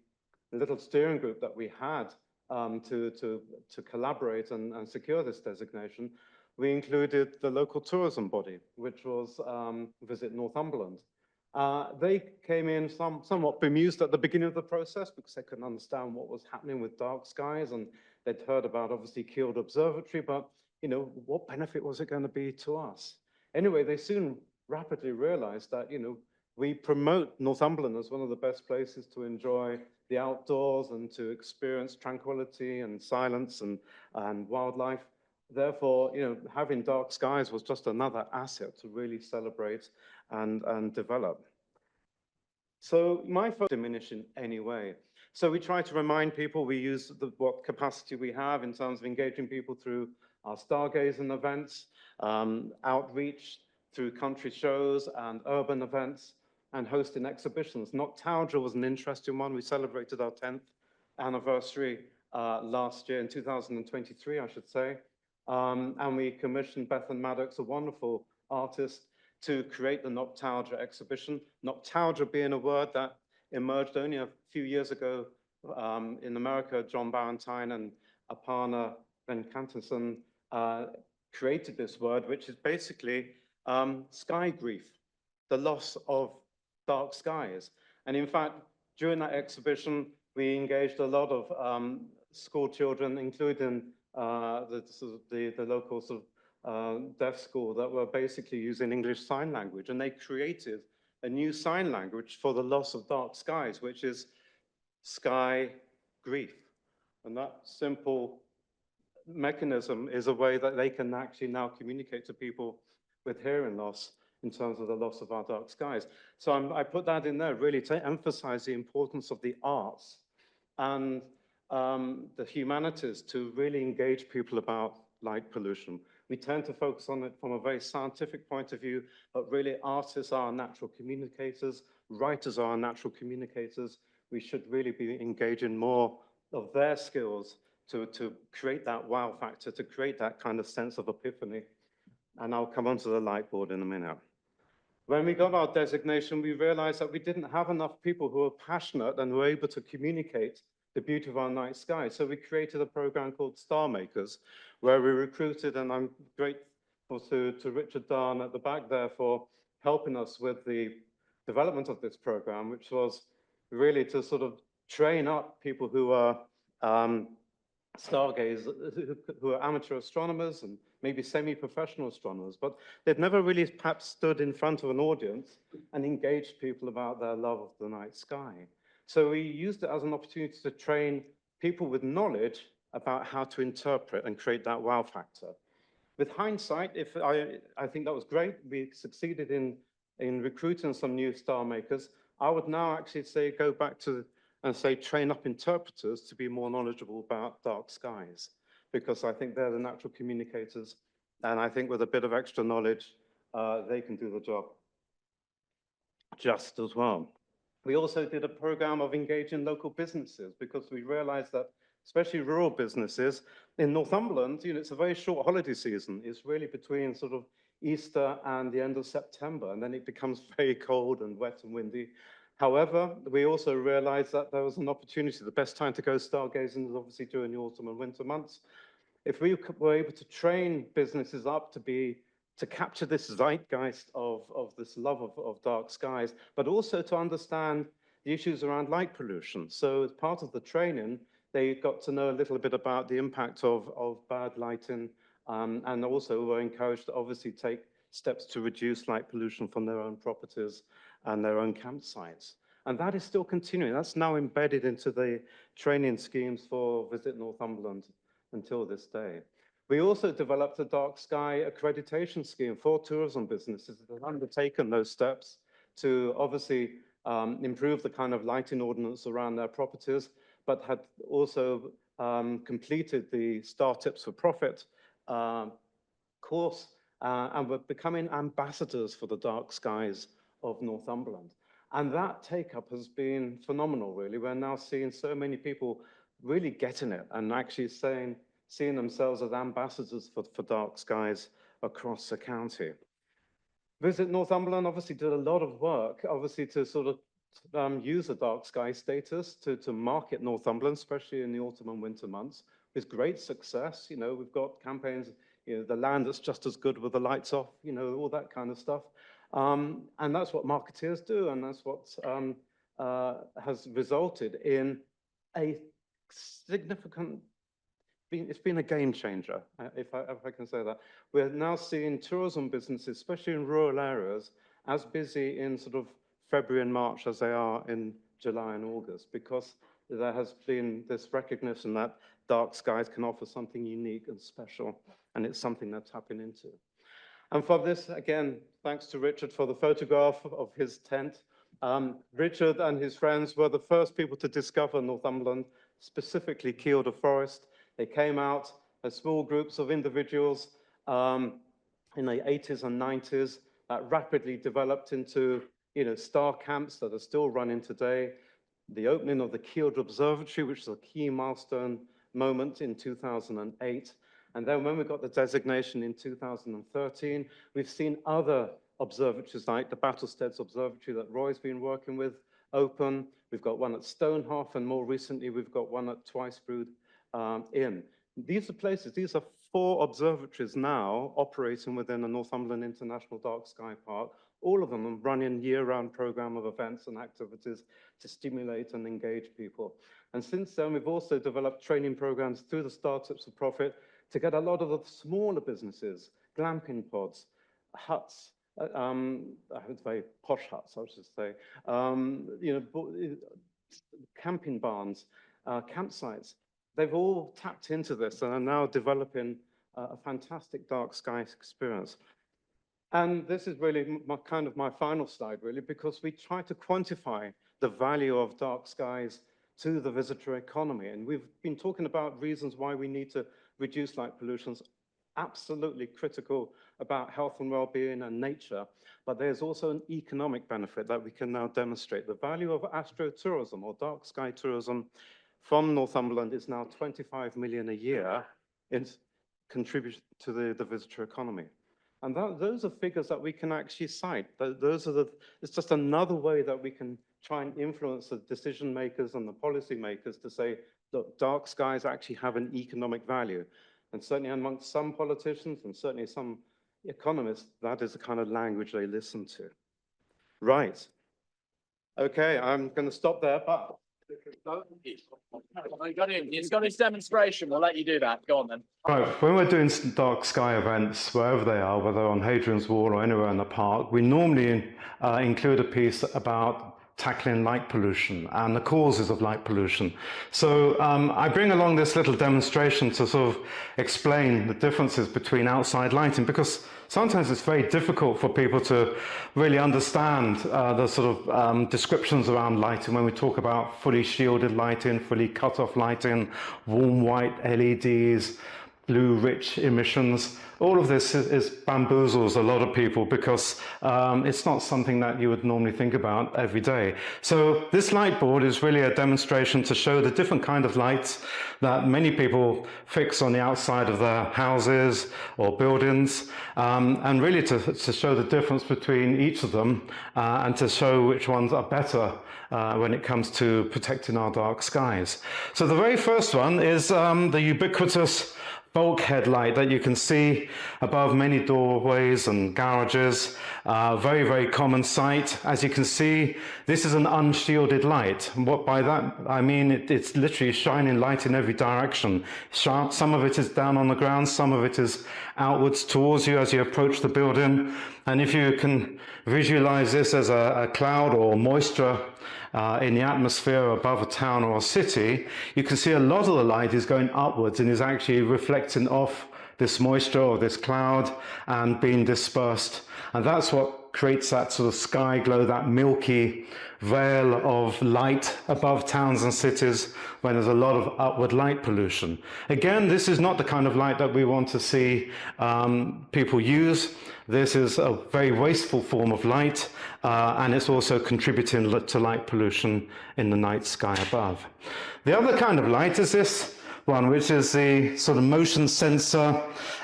little steering group that we had to collaborate and secure this designation, we included the local tourism body, which was Visit Northumberland. They came in somewhat bemused at the beginning of the process because they couldn't understand what was happening with dark skies, and they'd heard about obviously Kielder Observatory, but what benefit was it going to be to us? Anyway, they soon rapidly realized that we promote Northumberland as one of the best places to enjoy the outdoors and to experience tranquility and silence and wildlife. Therefore, having dark skies was just another asset to really celebrate and develop. So my focus diminished in any way. So we try to remind people, we use what capacity we have in terms of engaging people through our stargazing events, outreach, through country shows and urban events, and hosting exhibitions. Noctalgia was an interesting one. We celebrated our 10th anniversary last year in 2023, I should say. And we commissioned Bethan Maddox, a wonderful artist, to create the Noctalgia exhibition. Noctalgia being a word that emerged only a few years ago in America. John Barentine and Aparna Venkatesan created this word, which is basically sky grief, the loss of dark skies. And in fact, during that exhibition, we engaged a lot of school children, including the local deaf school that were basically using English Sign Language. And they created a new sign language for the loss of dark skies, which is sky grief. And that simple mechanism is a way that they can actually now communicate to people with hearing loss in terms of the loss of our dark skies. So I put that in there really to emphasize the importance of the arts and the humanities to really engage people about light pollution. We tend to focus on it from a very scientific point of view, but really artists are natural communicators, writers are natural communicators. We should really be engaging more of their skills to create that wow factor, to create that kind of sense of epiphany. And I'll come onto the light board in a minute. When we got our designation, we realized that we didn't have enough people who were passionate and were able to communicate the beauty of our night sky. So we created a program called Star Makers, where we recruited, and I'm grateful to Richard Darn at the back there for helping us with the development of this program, which was really to sort of train up people who are stargazers, who are amateur astronomers and maybe semi-professional astronomers, but they'd never really perhaps stood in front of an audience and engaged people about their love of the night sky. So we used it as an opportunity to train people with knowledge about how to interpret and create that wow factor. With hindsight, I think that was great. We succeeded in recruiting some new star makers. I would now actually say go back to and say train up interpreters to be more knowledgeable about dark skies, because I think they're the natural communicators, and I think with a bit of extra knowledge, they can do the job just as well. We also did a program of engaging local businesses, because we realized that especially rural businesses in Northumberland, it's a very short holiday season. It's really between sort of Easter and the end of September, and then it becomes very cold and wet and windy. However, we also realized that there was an opportunity. The best time to go stargazing is obviously during the autumn and winter months. If we were able to train businesses up to capture this zeitgeist of this love of dark skies, but also to understand the issues around light pollution. So as part of the training, they got to know a little bit about the impact of bad lighting, and also were encouraged to obviously take steps to reduce light pollution from their own properties and their own campsites. And that is still continuing. That's now embedded into the training schemes for Visit Northumberland until this day. We also developed a dark sky accreditation scheme for tourism businesses that have undertaken those steps to obviously improve the kind of lighting ordinance around their properties, but had also completed the Star Tips for Profit course, and were becoming ambassadors for the dark skies of Northumberland. And that take-up has been phenomenal, really. We're now seeing so many people really getting it and actually seeing themselves as ambassadors for dark skies across the county. Visit Northumberland obviously did a lot of work, obviously to sort of use a dark sky status to market Northumberland, especially in the autumn and winter months, with great success. We've got campaigns, the land that's just as good with the lights off, all that kind of stuff. And that's what marketeers do, and that's what has resulted in a significant, it's been a game changer, if I can say that. We're now seeing tourism businesses, especially in rural areas, as busy in sort of February and March as they are in July and August, because there has been this recognition that dark skies can offer something unique and special, and it's something they're tapping into. And for this, again, thanks to Richard for the photograph of his tent. Richard and his friends were the first people to discover Northumberland, specifically Kielder Forest. They came out as small groups of individuals in the 80s and 90s that rapidly developed into star camps that are still running today. The opening of the Kielder Observatory, which is a key milestone moment in 2008. And then when we got the designation in 2013, we've seen other observatories like the Battlesteads Observatory that Roy's been working with open. We've got one at Stonehalf, and more recently, we've got one at Twicebrewed Inn. These are places, these are 4 observatories now operating within the Northumberland International Dark Sky Park. All of them are running year-round program of events and activities to stimulate and engage people. And since then, we've also developed training programs through the Star Tips for Profit to get a lot of the smaller businesses, glamping pods, huts, very posh huts, I should say, camping barns, campsites. They've all tapped into this and are now developing a fantastic dark sky experience. And this is really my final slide, really, because we try to quantify the value of dark skies to the visitor economy. And we've been talking about reasons why we need to reduce light pollution. Absolutely critical about health and well-being and nature, but there's also an economic benefit that we can now demonstrate. The value of astrotourism or dark sky tourism from Northumberland is now 25 million a year in contribution to the visitor economy. And those are figures that we can actually cite. It's just another way that we can try and influence the decision makers and the policy makers to say, look, dark skies actually have an economic value. And certainly amongst some politicians and certainly some economists, that is the kind of language they listen to. Right. Okay, I'm going to stop there, but... He's got his demonstration. We'll let you do that. Go on then. Right, when we're doing dark sky events, wherever they are, whether on Hadrian's Wall or anywhere in the park, we normally include a piece about tackling light pollution and the causes of light pollution. So I bring along this little demonstration to sort of explain the differences between outside lighting, because sometimes it's very difficult for people to really understand the sort of descriptions around lighting when we talk about fully shielded lighting, fully cut off lighting, warm white LEDs, blue rich emissions. All of this is bamboozles a lot of people because it's not something that you would normally think about every day. So this light board is really a demonstration to show the different kind of lights that many people fix on the outside of their houses or buildings, and really to show the difference between each of them and to show which ones are better when it comes to protecting our dark skies. So the very first one is the ubiquitous bulkhead light that you can see above many doorways and garages. Very, very common sight. As you can see, this is an unshielded light. What by that I mean, it's literally shining light in every direction. Some of it is down on the ground, some of it is outwards towards you as you approach the building. And if you can visualize this as a cloud or moisture in the atmosphere above a town or a city, you can see a lot of the light is going upwards and is actually reflecting off this moisture or this cloud and being dispersed. And that's what creates that sort of sky glow, that milky veil of light above towns and cities when there's a lot of upward light pollution. Again, this is not the kind of light that we want to see people use. This is a very wasteful form of light, and it's also contributing to light pollution in the night sky above. The other kind of light is this one, which is the sort of motion sensor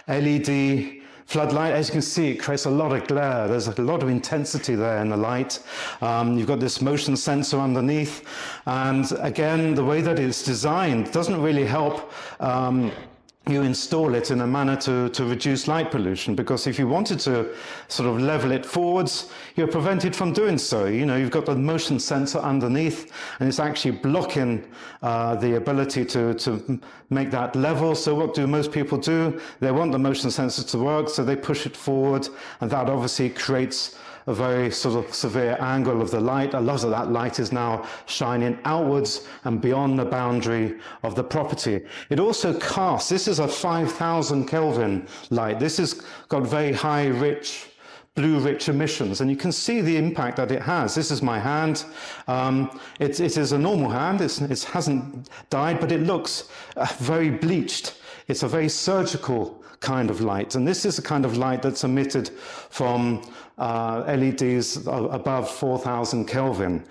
LED floodlight. As you can see, it creates a lot of glare. There's a lot of intensity there in the light. You've got this motion sensor underneath. And again, the way that it's designed doesn't really help you install it in a manner to reduce light pollution, because if you wanted to sort of level it forwards, you're prevented from doing so. You know, you've got the motion sensor underneath and it's actually blocking the ability to make that level. So what do most people do? They want the motion sensor to work, so they push it forward, and that obviously creates a very sort of severe angle of the light. A lot of that light is now shining outwards and beyond the boundary of the property. It also casts, this is a 5,000 Kelvin light. This has got very high, rich, blue-rich emissions, and you can see the impact that it has. This is my hand. It is a normal hand. It hasn't died, but it looks very bleached. It's a very surgical kind of light, and this is the kind of light that's emitted from LEDs above 4,000 Kelvin.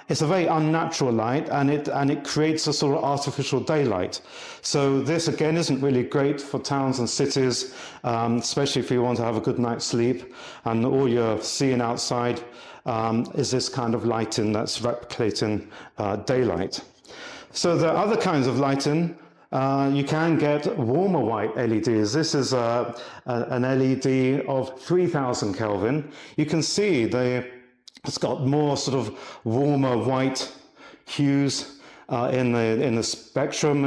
It's a very unnatural light, and it creates a sort of artificial daylight. So this again isn't really great for towns and cities, especially if you want to have a good night's sleep and all you're seeing outside is this kind of lighting that's replicating daylight. So there are other kinds of lighting. You can get warmer white LEDs. This is an LED of 3,000 Kelvin. You can see it's got more sort of warmer white hues in the spectrum.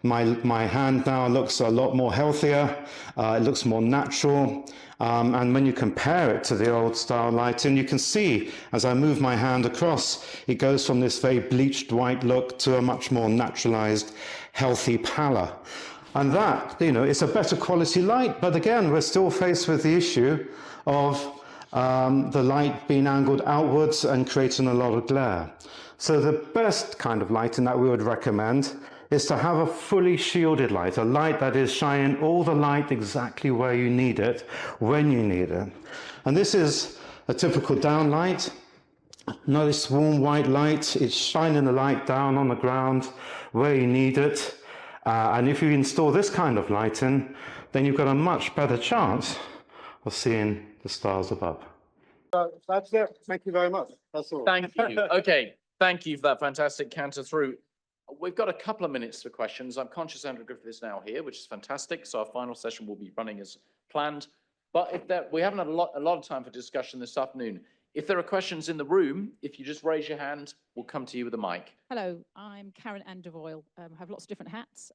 My hand now looks a lot more healthier. It looks more natural. And when you compare it to the old style lighting, you can see as I move my hand across, it goes from this very bleached white look to a much more naturalized, healthy pallor. And that, you know, it's a better quality light, but again, we're still faced with the issue of the light being angled outwards and creating a lot of glare. So the best kind of lighting that we would recommend is to have a fully shielded light, a light that is shining all the light exactly where you need it, when you need it. And this is a typical down light. Nice warm white light. It's shining the light down on the ground where you need it. And if you install this kind of lighting, then you've got a much better chance of seeing the stars above. That's it. Thank you very much. That's all. Thank you. Okay, thank you for that fantastic canter through. We've got a couple of minutes for questions. I'm conscious Andrew Griffith is now here, which is fantastic. So our final session will be running as planned. But if we haven't had a lot of time for discussion this afternoon. If there are questions in the room, if you just raise your hand, we'll come to you with a mic. Hello, I'm Karen Andervoyle. I have lots of different hats,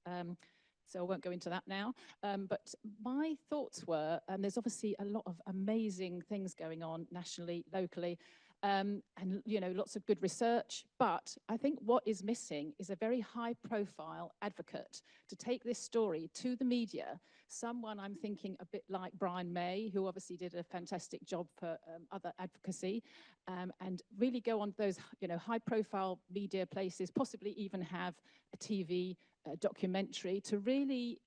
so I won't go into that now. But my thoughts were, there's obviously a lot of amazing things going on nationally, locally, and lots of good research. But I think what is missing is a very high-profile advocate to take this story to the media. Someone I'm thinking a bit like Brian May, who obviously did a fantastic job for other advocacy, and really go on those high-profile media places, possibly even have a TV documentary to really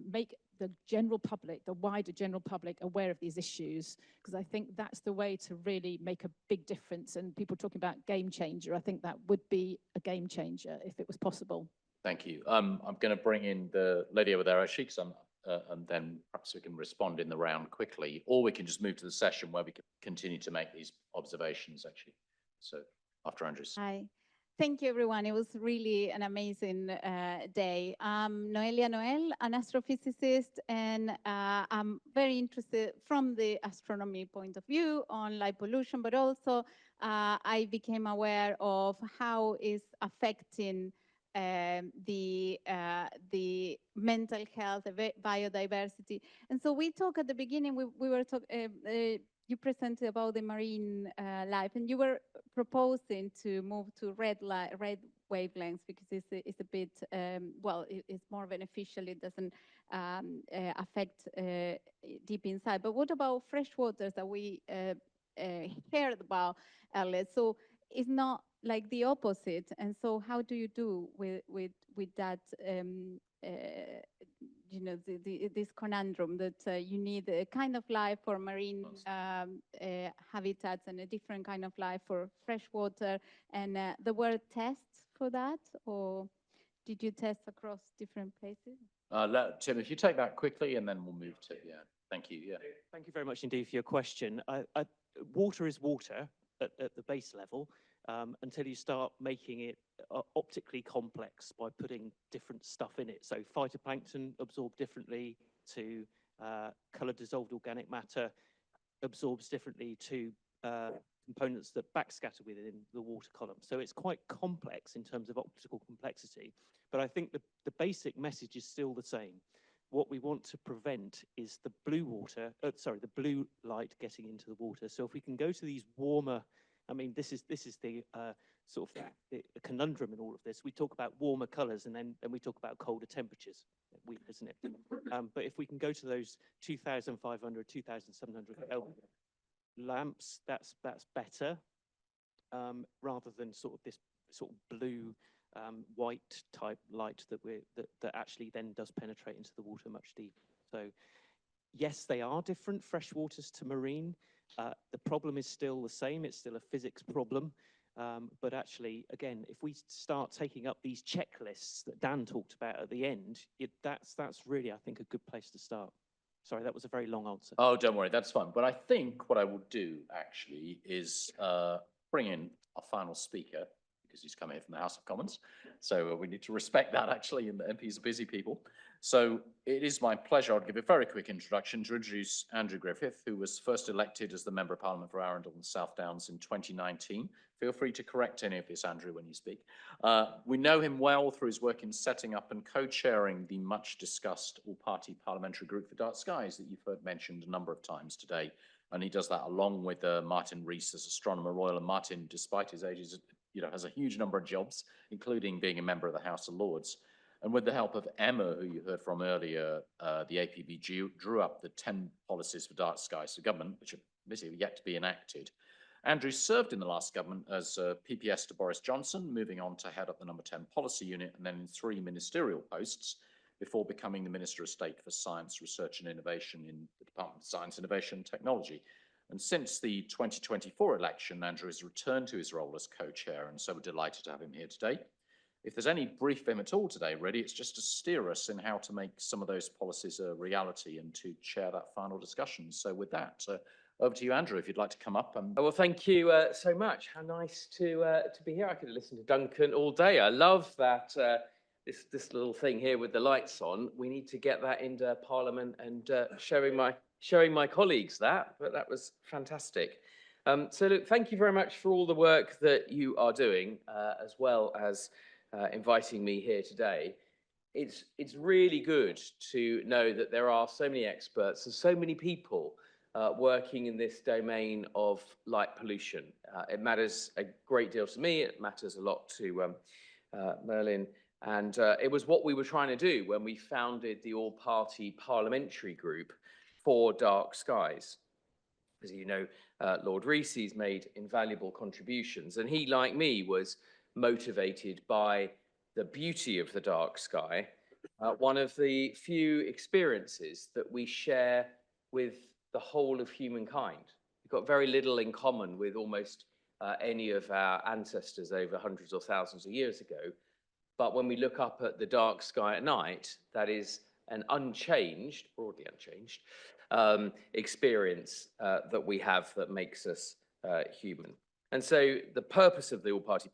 make the general public, the wider general public, aware of these issues, because I think that's the way to really make a big difference. And people talking about game changer, I think that would be a game changer if it was possible. Thank you. I'm going to bring in the lady over there, actually, and then perhaps we can respond in the round quickly, or we can just move to the session where we can continue to make these observations, actually. So after Andrew's. Hi. Thank you, everyone. It was really an amazing day. I'm Noelia Noel, an astrophysicist, and I'm very interested from the astronomy point of view on light pollution, but also I became aware of how it's affecting the mental health, the biodiversity. And so we talked at the beginning, we were talking, you presented about the marine life, and you were proposing to move to red wavelengths because it's a bit, it's more beneficial, it doesn't affect deep inside. But what about fresh waters that we heard about earlier? So it's not like the opposite. And so how do you do with that, this conundrum that you need a kind of life for marine habitats and a different kind of life for fresh water? And there were tests for that, or did you test across different places? Tim, if you take that quickly, and then we'll move to, thank you, Thank you very much indeed for your question. Water is water at the base level. Until you start making it optically complex by putting different stuff in it. So phytoplankton absorb differently to colour dissolved organic matter, absorbs differently to components that backscatter within the water column. So it's quite complex in terms of optical complexity. But I think the basic message is still the same. What we want to prevent is the the blue light getting into the water. So if we can go to these warmer, I mean, this is the sort of the conundrum in all of this. We talk about warmer colours, and then we talk about colder temperatures. Weird, isn't it? But if we can go to those 2,500, 2,700 Kelvin lamps, that's better, rather than sort of this sort of blue, white type light that actually then does penetrate into the water much deeper. So yes, they are different, fresh waters to marine. The problem is still the same. It's still a physics problem. But actually, again, if we start taking up these checklists that Dan talked about at the end, that's really, I think, a good place to start. Sorry, that was a very long answer. Oh, don't worry, that's fine. But I think what I will do, actually, is bring in our final speaker, because he's come here from the House of Commons. So we need to respect that, actually, and the MPs are busy people. So it is my pleasure, I'll give a very quick introduction to introduce Andrew Griffith, who was first elected as the Member of Parliament for Arundel and South Downs in 2019. Feel free to correct any of this, Andrew, when you speak. We know him well through his work in setting up and co-chairing the much discussed All-Party Parliamentary Group for Dark Skies that you've heard mentioned a number of times today. And he does that along with Martin Rees as Astronomer Royal. And Martin, despite his age, has a huge number of jobs, including being a member of the House of Lords. And with the help of Emma, who you heard from earlier, the APB drew up the 10 policies for dark skies for government, which are basically yet to be enacted. Andrew served in the last government as PPS to Boris Johnson, moving on to head up the number 10 policy unit, and then in 3 ministerial posts before becoming the Minister of State for Science, Research and Innovation in the Department of Science, Innovation and Technology. And since the 2024 election, Andrew has returned to his role as co-chair, and so we're delighted to have him here today. if there's any brief for him at all today, really, it's just to steer us in how to make some of those policies a reality and to chair that final discussion. So with that, over to you, Andrew, if you'd like to come up. And well, thank you so much. How nice to be here. I could listen to Duncan all day. I love that this little thing here with the lights on. We need to get that into Parliament and showing my colleagues that. But that was fantastic. So look, thank you very much for all the work that you are doing, as well as inviting me here today. It's really good to know that there are so many experts and so many people working in this domain of light pollution. It matters a great deal to me. It matters a lot to Merlin. And it was what we were trying to do when we founded the All-Party Parliamentary Group for Dark Skies. As you know, Lord Reese's made invaluable contributions, and he, like me, was motivated by the beauty of the dark sky, one of the few experiences that we share with the whole of humankind. We've got very little in common with almost any of our ancestors over hundreds or thousands of years ago. But when we look up at the dark sky at night, that is an unchanged, broadly unchanged, experience that we have that makes us human. And so the purpose of the All-Party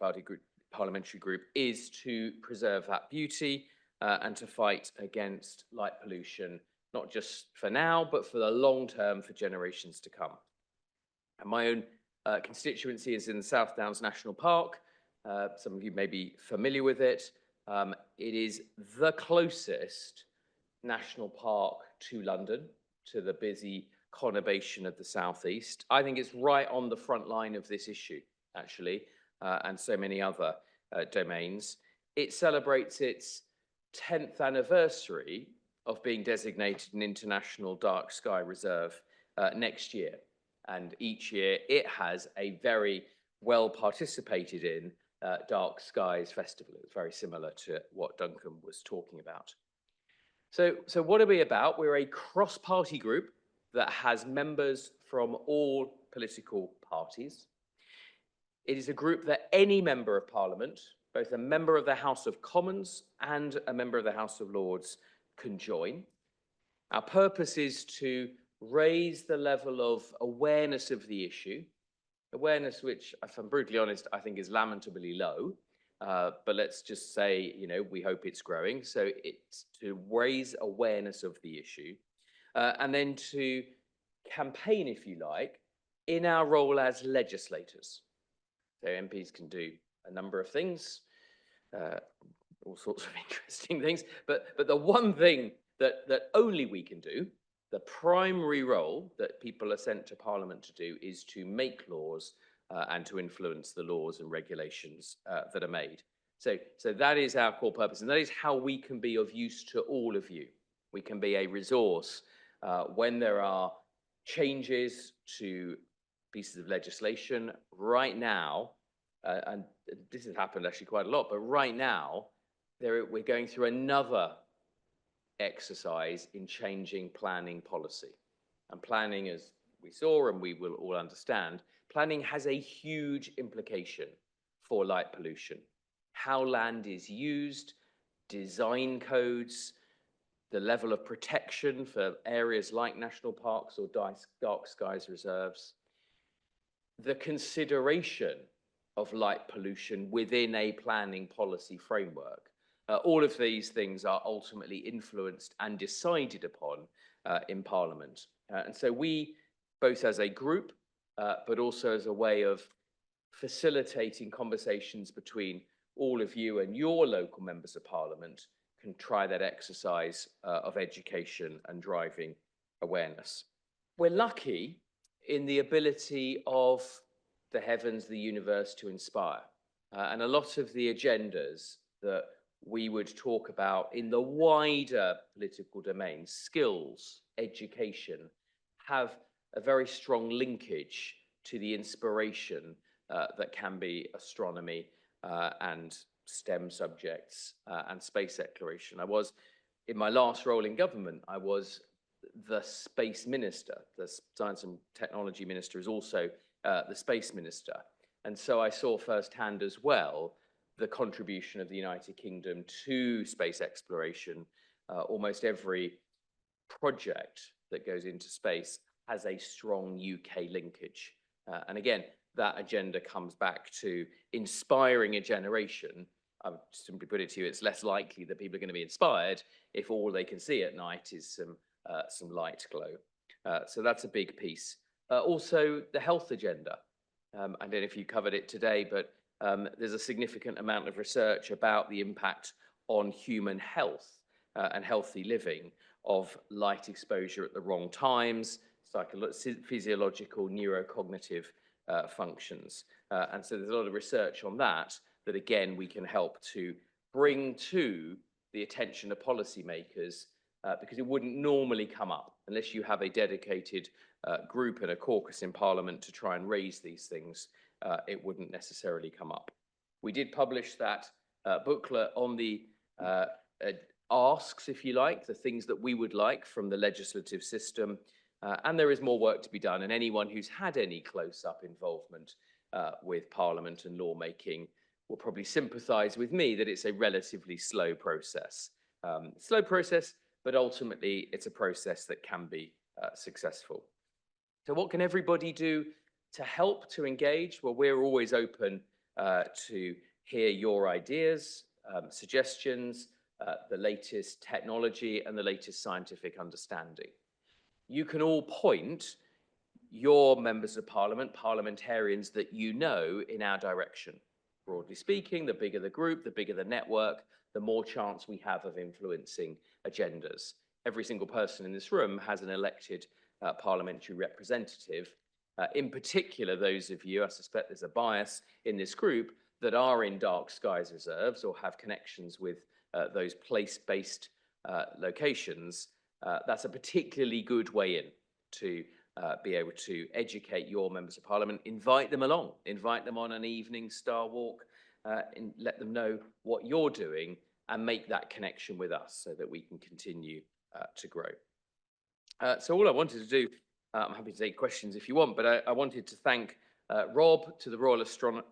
Parliamentary Group is to preserve that beauty and to fight against light pollution, not just for now, but for the long term, for generations to come. And my own constituency is in the South Downs National Park. Some of you may be familiar with it. It is the closest national park to London, to the busy conurbation of the southeast. I think it's right on the front line of this issue, actually, and so many other domains. It celebrates its 10th anniversary of being designated an international dark sky reserve next year. And each year it has a very well participated in Dark Skies Festival. It's very similar to what Duncan was talking about. So what are we about? We're a cross-party group that has members from all political parties. It is a group that any member of Parliament, both a member of the House of Commons and a member of the House of Lords, can join. Our purpose is to raise the level of awareness of the issue, awareness which, if I'm brutally honest, I think is lamentably low. But let's just say, you know, we hope it's growing. So it's to raise awareness of the issue and then to campaign, if you like, in our role as legislators. So MPs can do a number of things, all sorts of interesting things. But the one thing that only we can do, the primary role that people are sent to Parliament to do, is to make laws and to influence the laws and regulations that are made. So that is our core purpose, and that is how we can be of use to all of you. We can be a resource when there are changes to pieces of legislation. Right now, and this has happened actually quite a lot, but right now, we're going through another exercise in changing planning policy. And planning, as we saw and we will all understand, planning has a huge implication for light pollution. How land is used, design codes, the level of protection for areas like national parks or dark skies reserves, the consideration of light pollution within a planning policy framework. All of these things are ultimately influenced and decided upon in Parliament. And so we, both as a group, but also as a way of facilitating conversations between all of you and your local members of Parliament, can try that exercise of education and driving awareness. We're lucky in the ability of the heavens, the universe to inspire. And a lot of the agendas that we would talk about in the wider political domain, skills, education, have a very strong linkage to the inspiration that can be astronomy and STEM subjects and space exploration. In my last role in government, I was the space minister. The science and technology minister is also the space minister. And so I saw firsthand as well the contribution of the United Kingdom to space exploration. Almost every project that goes into space has a strong UK linkage. And again, that agenda comes back to inspiring a generation. I would simply put it to you, it's less likely that people are going to be inspired if all they can see at night is some light glow. So that's a big piece. Also, the health agenda. I don't know if you covered it today, but there's a significant amount of research about the impact on human health and healthy living of light exposure at the wrong times, physiological, neurocognitive functions. And so there's a lot of research on that again, we can help to bring to the attention of policymakers, because it wouldn't normally come up unless you have a dedicated group and a caucus in Parliament to try and raise these things. It wouldn't necessarily come up. We did publish that booklet on the asks, if you like, the things that we would like from the legislative system. And there is more work to be done. And anyone who's had any close-up involvement with Parliament and lawmaking will probably sympathise with me that it's a relatively slow process. But ultimately it's a process that can be successful. So what can everybody do to help to engage? Well, we're always open to hear your ideas, suggestions, the latest technology and the latest scientific understanding. You can all point your members of Parliament, parliamentarians that you know, in our direction. Broadly speaking, the bigger the group, the bigger the network, the more chance we have of influencing agendas. Every single person in this room has an elected parliamentary representative. In particular, those of you, I suspect there's a bias in this group, that are in dark skies reserves or have connections with those place-based locations. That's a particularly good way in to be able to educate your members of Parliament, invite them along, invite them on an evening star walk, and let them know what you're doing and make that connection with us so that we can continue to grow. So all I wanted to do, I'm happy to take questions if you want, but I wanted to thank Rob, to the Royal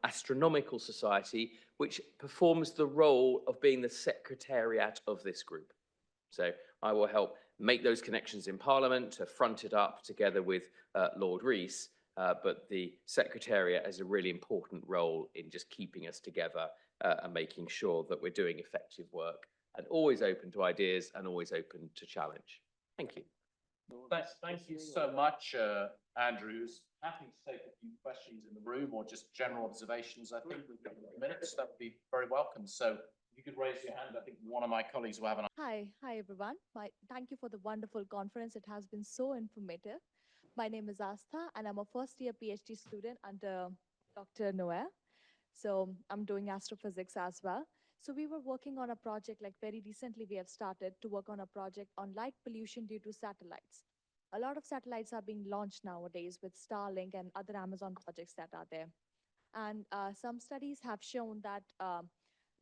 Astronomical Society, which performs the role of being the secretariat of this group. So I will help make those connections in Parliament, to front it up together with Lord Rees, but the Secretariat has a really important role in just keeping us together and making sure that we're doing effective work, and always open to ideas and always open to challenge. Thank you. Thank you so much, Andrews. Happy to take a few questions in the room or just general observations. I think we've got minutes. That would be very welcome. So if you could raise your hand, I think one of my colleagues will have an. Hi everyone. Thank you for the wonderful conference. It has been so informative. My name is Astha and I'm a first-year PhD student under Dr. Noel. So I'm doing astrophysics as well. So we were working on a project, like very recently we have started to work on a project on light pollution due to satellites. A lot of satellites are being launched nowadays with Starlink and other Amazon projects that are there. And some studies have shown that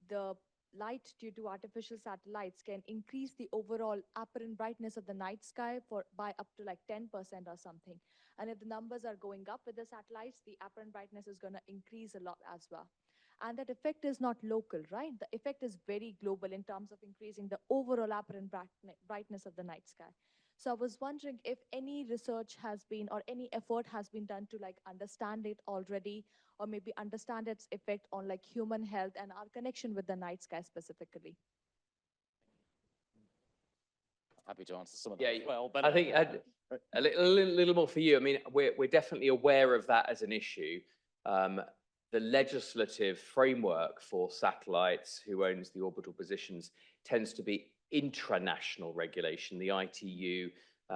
the light due to artificial satellites can increase the overall apparent brightness of the night sky by up to like 10% or something. And if the numbers are going up with the satellites, the apparent brightness is going to increase a lot as well. And that effect is not local, right? The effect is very global in terms of increasing the overall apparent brightness of the night sky. So I was wondering if any research has been or any effort has been done to like understand it already, or maybe understand its effect on like human health and our connection with the night sky specifically. Happy to answer some of that as well. But I think a little more for you. I mean, we're definitely aware of that as an issue. The legislative framework for satellites, who owns the orbital positions, tends to be intranational regulation, the ITU,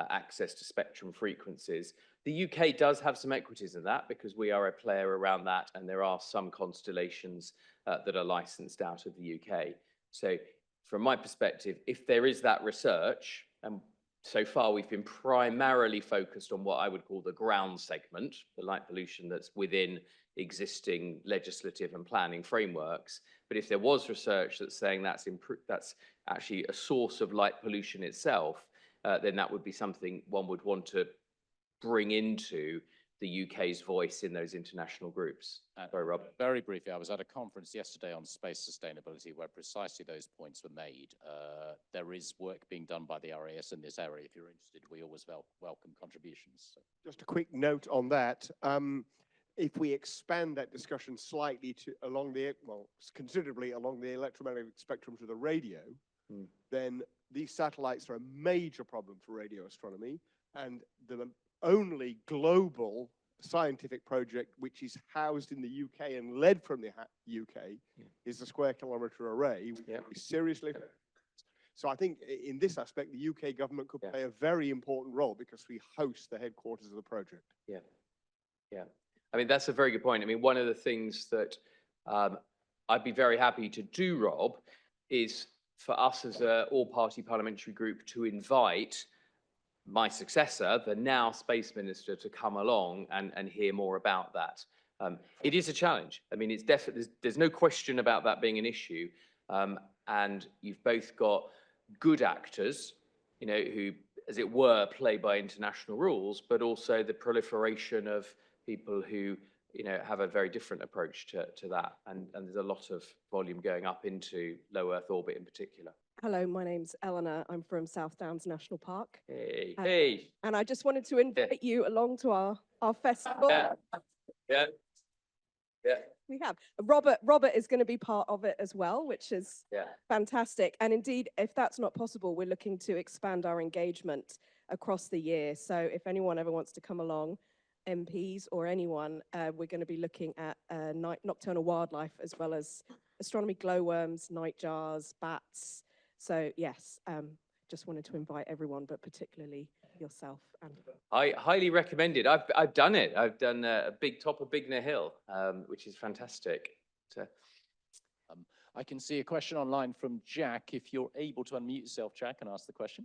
access to spectrum frequencies. The UK does have some equities in that because we are a player around that, and there are some constellations that are licensed out of the UK. So from my perspective, if there is that research, and so far we've been primarily focused on what I would call the ground segment, the light pollution that's within existing legislative and planning frameworks. But if there was research that's saying that's actually a source of light pollution itself, then that would be something one would want to bring into the UK's voice in those international groups. Sorry, Rob. Very briefly, I was at a conference yesterday on space sustainability where precisely those points were made. There is work being done by the RAS in this area. If you're interested, we always welcome contributions. Just a quick note on that. If we expand that discussion slightly to considerably along the electromagnetic spectrum to the radio, then these satellites are a major problem for radio astronomy, and the only global scientific project which is housed in the UK and led from the UK is the Square Kilometre Array, which is seriously. So I think in this aspect, the UK government could play a very important role because we host the headquarters of the project. Yeah. I mean, that's a very good point. I mean, one of the things that I'd be very happy to do, Rob, is for us as an all-party parliamentary group to invite my successor, the now Space Minister, to come along and hear more about that. It is a challenge. I mean, it's definitely, there's no question about that being an issue. And you've both got good actors, you know, who, as it were, play by international rules, but also the proliferation of people who, you know, have a very different approach to that. And there's a lot of volume going up into low Earth orbit in particular. Hello, my name's Eleanor. I'm from South Downs National Park. Hey. And I just wanted to invite you along to our festival. Yeah. We have. Robert is going to be part of it as well, which is fantastic. And indeed, if that's not possible, we're looking to expand our engagement across the year. So if anyone ever wants to come along, MPs or anyone, we're going to be looking at nocturnal wildlife as well as astronomy glowworms, nightjars, bats. So yes, just wanted to invite everyone, but particularly yourself. And I highly recommend it. I've done it. I've done a big top of Bignor Hill, which is fantastic. So, I can see a question online from Jack. If you're able to unmute yourself, Jack, and ask the question.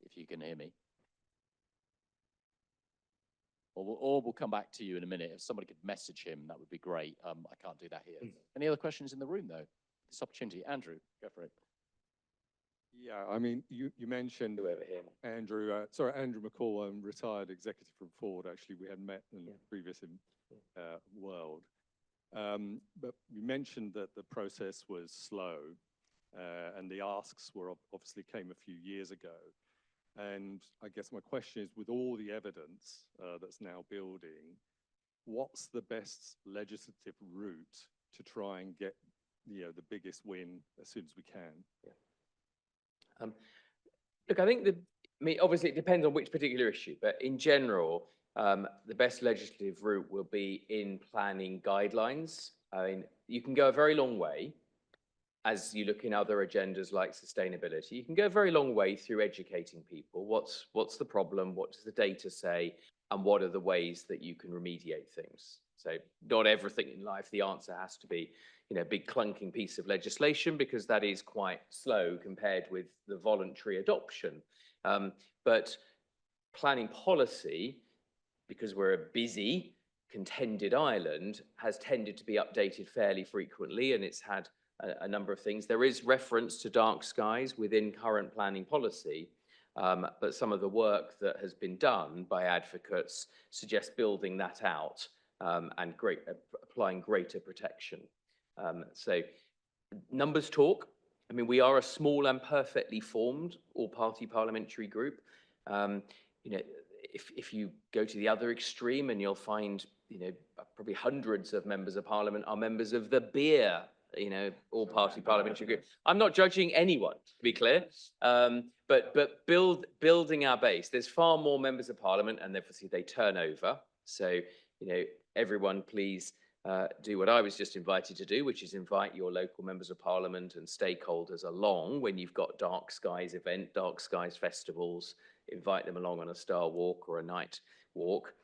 If you can hear me. Or we'll come back to you in a minute. If somebody could message him, that would be great. I can't do that here. Any other questions in the room, though? This opportunity. Andrew, go for it. Yeah, I mean, you mentioned Andrew McCall, retired executive from Ford. Actually, we had met in the previous world. But you mentioned that the process was slow and the asks were obviously came a few years ago. And I guess my question is, with all the evidence that's now building, what's the best legislative route to try and get, you know, the biggest win as soon as we can? Look, I think obviously it depends on which particular issue, but in general, the best legislative route will be in planning guidelines. I mean, you can go a very long way as you look in other agendas like sustainability. You can go a very long way through educating people. What's the problem? What does the data say? And what are the ways that you can remediate things? So not everything in life, the answer has to be, you know, a big clunking piece of legislation, because that is quite slow compared with the voluntary adoption. But planning policy, because we're a busy, contended island, has tended to be updated fairly frequently, and it's had a number of things. There is reference to dark skies within current planning policy, but some of the work that has been done by advocates suggests building that out and applying greater protection. So numbers talk. I mean, we are a small and perfectly formed all-party parliamentary group. You know, if you go to the other extreme, and you'll find, you know, probably hundreds of members of parliament are members of the beer, you know, all-party parliamentary group. I'm not judging anyone, to be clear, but building our base. There's far more members of parliament, and obviously they turn over. So, you know, everyone please do what I was just invited to do, which is invite your local members of parliament and stakeholders along when you've got Dark Skies event, Dark Skies festivals. Invite them along on a star walk or a night walk,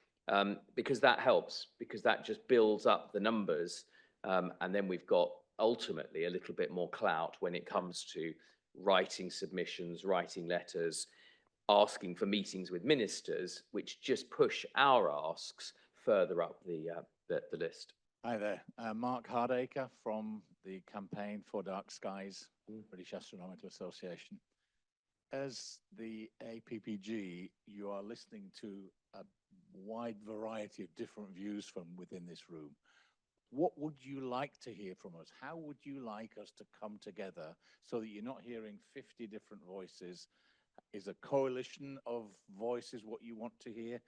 because that helps, because that just builds up the numbers. And then we've got ultimately a little bit more clout when it comes to writing submissions, writing letters, asking for meetings with ministers, which just push our asks further up the list. Hi there, Mark Hardacre from the campaign for Dark Skies, British Astronomical Association. as the APPG, you are listening to a wide variety of different views from within this room. What would you like to hear from us? How would you like us to come together so that you're not hearing 50 different voices? Is a coalition of voices what you want to hear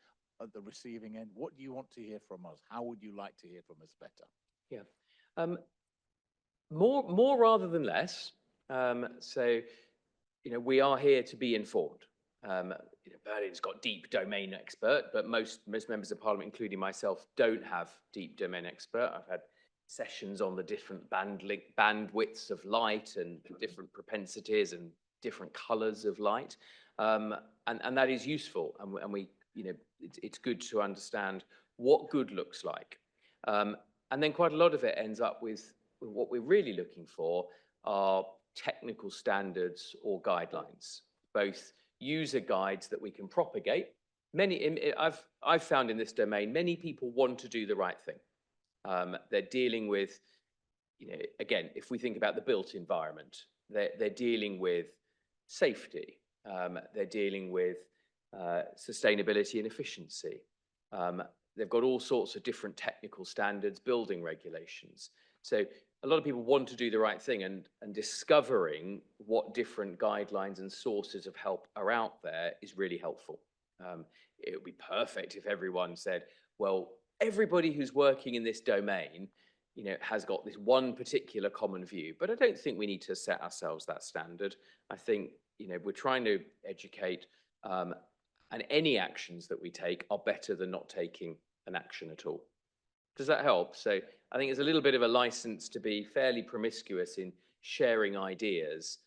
at the receiving end? What do you want to hear from us? How would you like to hear from us better? Yeah. More rather than less. So, we are here to be informed. Berlin's got deep domain expert, but most members of Parliament, including myself, don't have deep domain expert. I've had sessions on the different bandwidths of light and different propensities and different colours of light, and that is useful. And we, it's good to understand what good looks like. And then quite a lot of it ends up with what we're really looking for are technical standards or guidelines, both user guides that we can propagate. I've found in this domain, many people want to do the right thing. They're dealing with, again, if we think about the built environment, they're dealing with safety. They're dealing with sustainability and efficiency. They've got all sorts of different technical standards, building regulations. So a lot of people want to do the right thing, and discovering what different guidelines and sources of help are out there is really helpful. It would be perfect if everyone said, well, everybody who's working in this domain, has got this one particular common view. But I don't think we need to set ourselves that standard. I think, we're trying to educate, and any actions that we take are better than not taking an action at all. Does that help? So I think it's a little bit of a license to be fairly promiscuous in sharing ideas.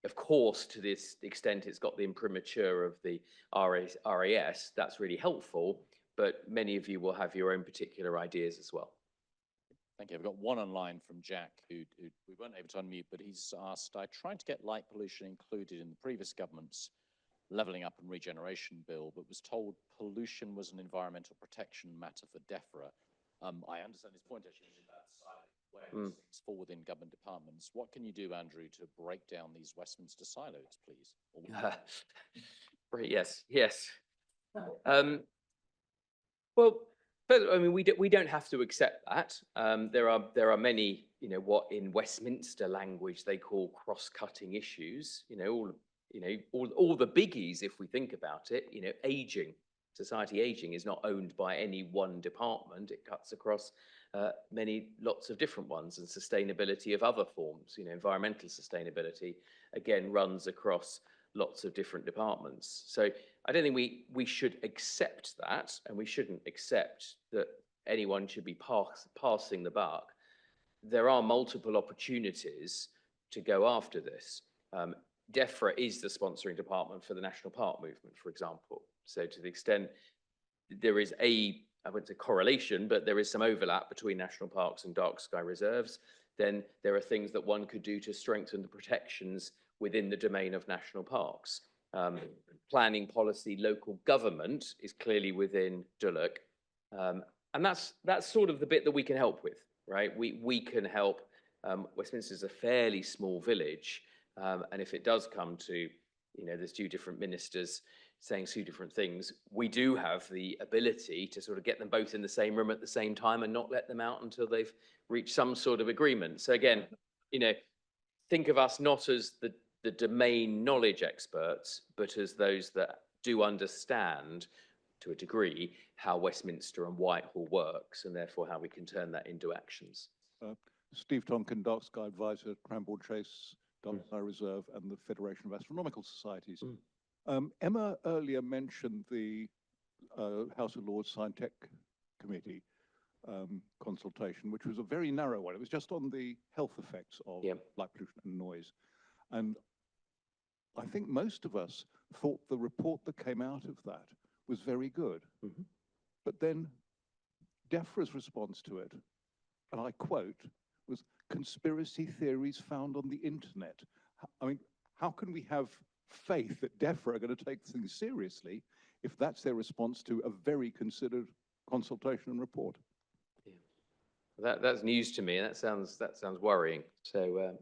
Of course, to this extent, it's got the imprimatur of the RAS. That's really helpful, but many of you will have your own particular ideas as well. Thank you. I've got one online from Jack, who we weren't able to unmute, but he's asked, I tried to get light pollution included in the previous government's levelling up and regeneration bill, but was told pollution was an environmental protection matter for DEFRA. I understand his point, actually, about silos, where things fall within government departments. What can you do, Andrew, to break down these Westminster silos, please? Yes. Well, I mean, we don't have to accept that. There are many, what in Westminster language they call cross-cutting issues. All the biggies, if we think about it. Aging. Society aging is not owned by any one department. It cuts across lots of different ones, and sustainability of other forms. Environmental sustainability, again, runs across lots of different departments. So I don't think we should accept that, and we shouldn't accept that anyone should be passing the buck. There are multiple opportunities to go after this. DEFRA is the sponsoring department for the National Park Movement, for example. So to the extent there is I wouldn't say correlation, but there is some overlap between national parks and dark sky reserves, then there are things that one could do to strengthen the protections within the domain of national parks. Planning policy, local government is clearly within DULUC. And that's sort of the bit that we can help with, right? We can help. Westminster is a fairly small village. And if it does come to, there's two different ministers saying two different things, we do have the ability to sort of get them both in the same room at the same time and not let them out until they've reached some sort of agreement. So again, think of us not as the domain knowledge experts, but as those that do understand to a degree how Westminster and Whitehall works, and therefore how we can turn that into actions. Steve Duncan, DarkSky advisor, Cranbourne Chase, DarkSky Reserve, and the Federation of Astronomical Societies. Emma earlier mentioned the House of Lords Scientific Committee consultation, which was a very narrow one. It was just on the health effects of light pollution and noise. And I think most of us thought the report that came out of that was very good. But then DEFRA's response to it, and I quote, was conspiracy theories found on the internet. I mean, how can we have faith that DEFRA are going to take things seriously if that's their response to a very considered consultation and report? That's news to me. That sounds worrying. So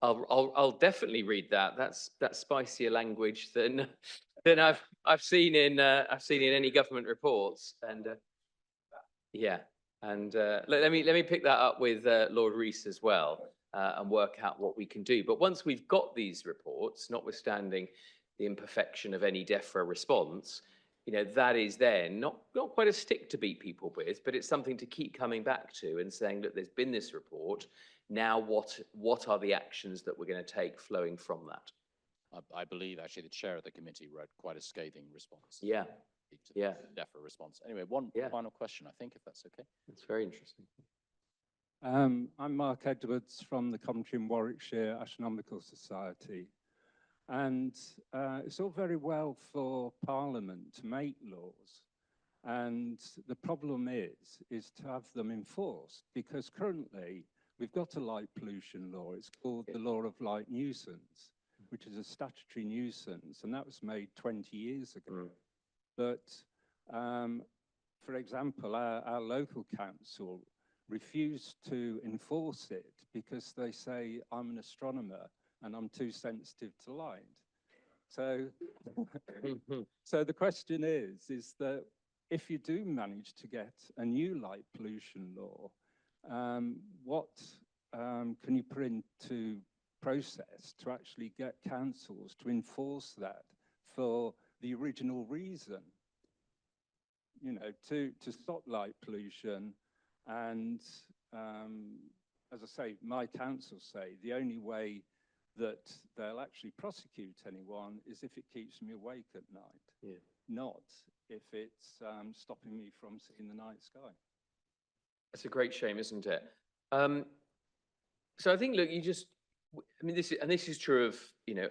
I'll definitely read that. That's spicier language than I've seen in any government reports. And yeah, and let me pick that up with Lord Rees as well and work out what we can do. But once we've got these reports, notwithstanding the imperfection of any DEFRA response, that is then not quite a stick to beat people with, but it's something to keep coming back to and saying, look, there's been this report. Now, what are the actions that we're going to take flowing from that? I believe actually the chair of the committee wrote quite a scathing response. Yeah. Yeah. DEFRA response. Anyway, one final question, I think, if that's okay. It's very interesting. I'm Mark Edwards from the Coventry and Warwickshire Astronomical Society. And it's all very well for Parliament to make laws. And the problem is to have them enforced, because currently we've got a light pollution law. It's called the Law of Light Nuisance, which is a statutory nuisance, and that was made 20 years ago. But for example, our local council refused to enforce it because they say I'm an astronomer and I'm too sensitive to light. So, so the question is that if you do manage to get a new light pollution law, what can you put into process to actually get councils to enforce that for the original reason? To stop light pollution. And as I say, my council say the only way that they'll actually prosecute anyone is if it keeps me awake at night, not if it's stopping me from seeing the night sky. That's a great shame, isn't it? So I think, look, this is true of,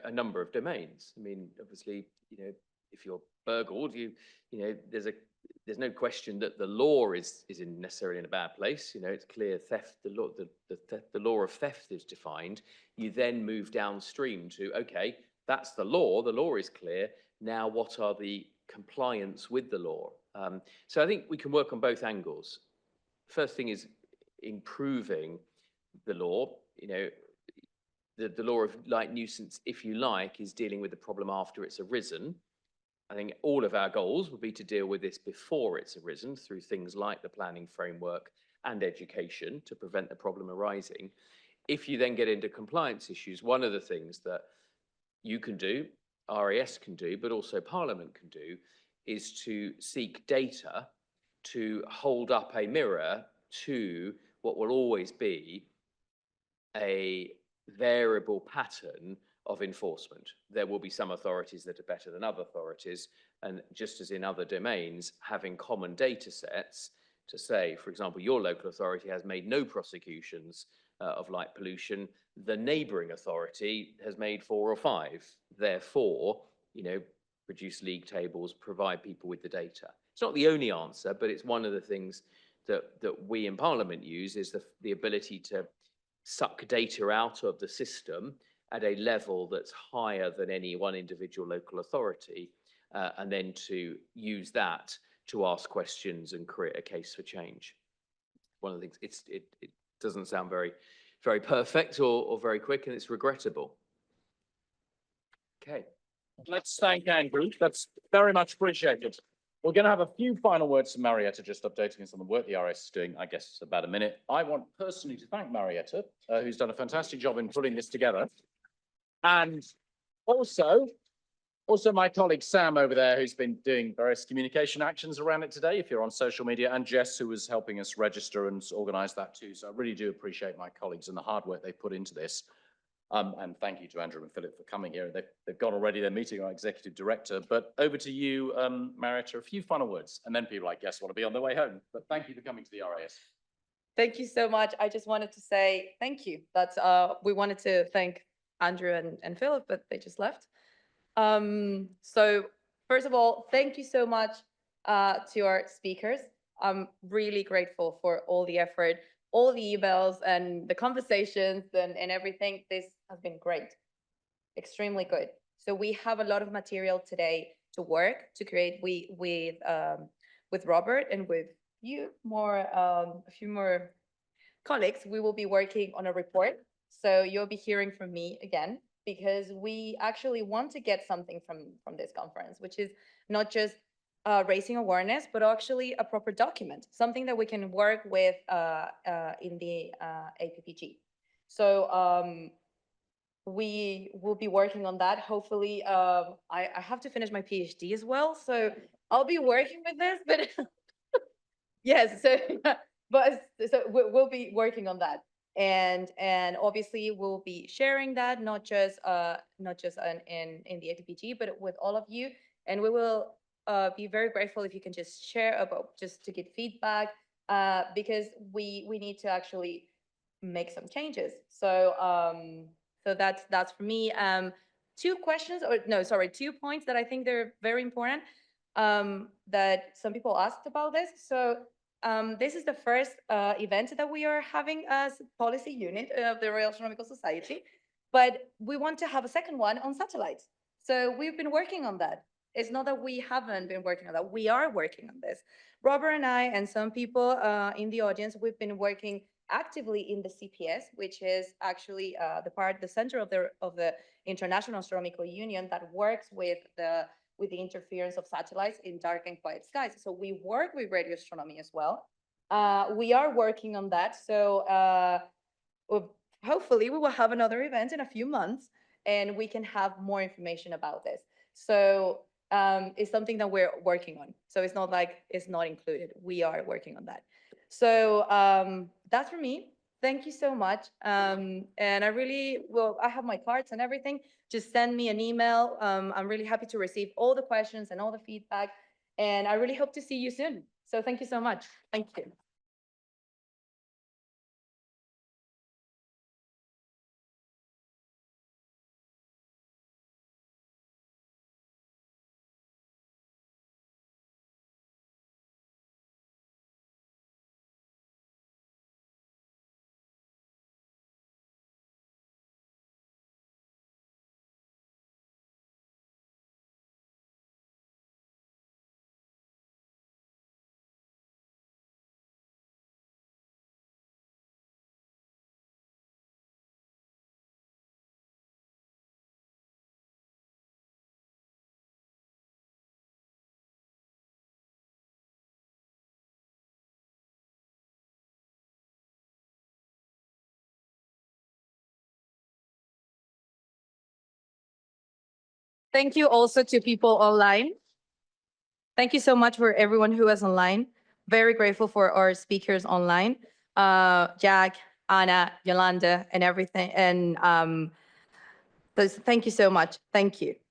a number of domains. I mean, obviously, if you're burgled, there's no question that the law is necessarily in a bad place. It's clear theft, the law of theft is defined. You then move downstream to, okay, that's the law is clear. Now, what are the compliance with the law? So I think we can work on both angles. First thing is improving the law. The law of light nuisance, if you like, is dealing with the problem after it's arisen. I think all of our goals would be to deal with this before it's arisen through things like the planning framework and education to prevent the problem arising. If you then get into compliance issues, one of the things that you can do, RAS can do, but also Parliament can do, is to seek data to hold up a mirror to what will always be a variable pattern of enforcement. There will be some authorities that are better than other authorities, and just as in other domains, having common data sets to say, for example, your local authority has made no prosecutions of light pollution, the neighbouring authority has made 4 or 5. Therefore, produce league tables, provide people with the data. It's not the only answer, but it's one of the things that we in Parliament use, is the ability to suck data out of the system at a level that's higher than any one individual local authority, and then to use that to ask questions and create a case for change. One of the things, it doesn't sound very, very perfect or very quick, and it's regrettable. Okay. Let's thank Andrew. That's very much appreciated. We're going to have a few final words from Marietta, just updating us on the work the RS is doing. I guess it's about a minute. I want personally to thank Marietta, who's done a fantastic job in putting this together. And also my colleague Sam over there, who's been doing various communication actions around it today, if you're on social media, and Jess, who was helping us register and organize that too. So I really do appreciate my colleagues and the hard work they put into this. And thank you to Andrew and Philip for coming here. They've got already their meeting, our executive director. But over to you, Marietta, a few final words, and then people, I guess, want to be on their way home. But thank you for coming to the RAS. Thank you so much. I just wanted to say thank you. That's we wanted to thank Andrew and Philip, but they just left. So first of all, thank you so much to our speakers. I'm really grateful for all the effort, all the emails and the conversations and everything. This has been great, extremely good. So we have a lot of material today to work to create with Robert and with you a few more colleagues. We will be working on a report So you'll be hearing from me again, because we actually want to get something from this conference, which is not just raising awareness, but actually a proper document, something that we can work with in the APPG. So we will be working on that. Hopefully, I have to finish my PhD as well, so I'll be working with this, but yes, so we'll be working on that. And obviously we'll be sharing that, not just in the APPG, but with all of you. And we will be very grateful if you can just share about, just to get feedback, because we need to actually make some changes. So so that's for me. Two points that I think they're very important, that some people asked about this. So this is the first event that we are having as policy unit of the Royal Astronomical Society, but we want to have a second one on satellites. So we've been working on that. It's not that we haven't been working on that. We are working on this. Robert and I and some people in the audience, we've been working actively in the CPS, which is actually the center of the International Astronomical Union that works with the interference of satellites in dark and quiet skies. So we work with radio astronomy as well. We are working on that. So hopefully we will have another event in a few months and we can have more information about this. So it's something that we're working on. So it's not like it's not included. We are working on that. So that's for me. Thank you so much. And I have my cards and everything. Just send me an email. I'm really happy to receive all the questions and all the feedback. And I really hope to see you soon. So thank you so much. Thank you. Thank you also to people online. Thank you so much for everyone who is online. Very grateful for our speakers online. Jack, Anna, Yolande, and everything. And thank you so much. Thank you.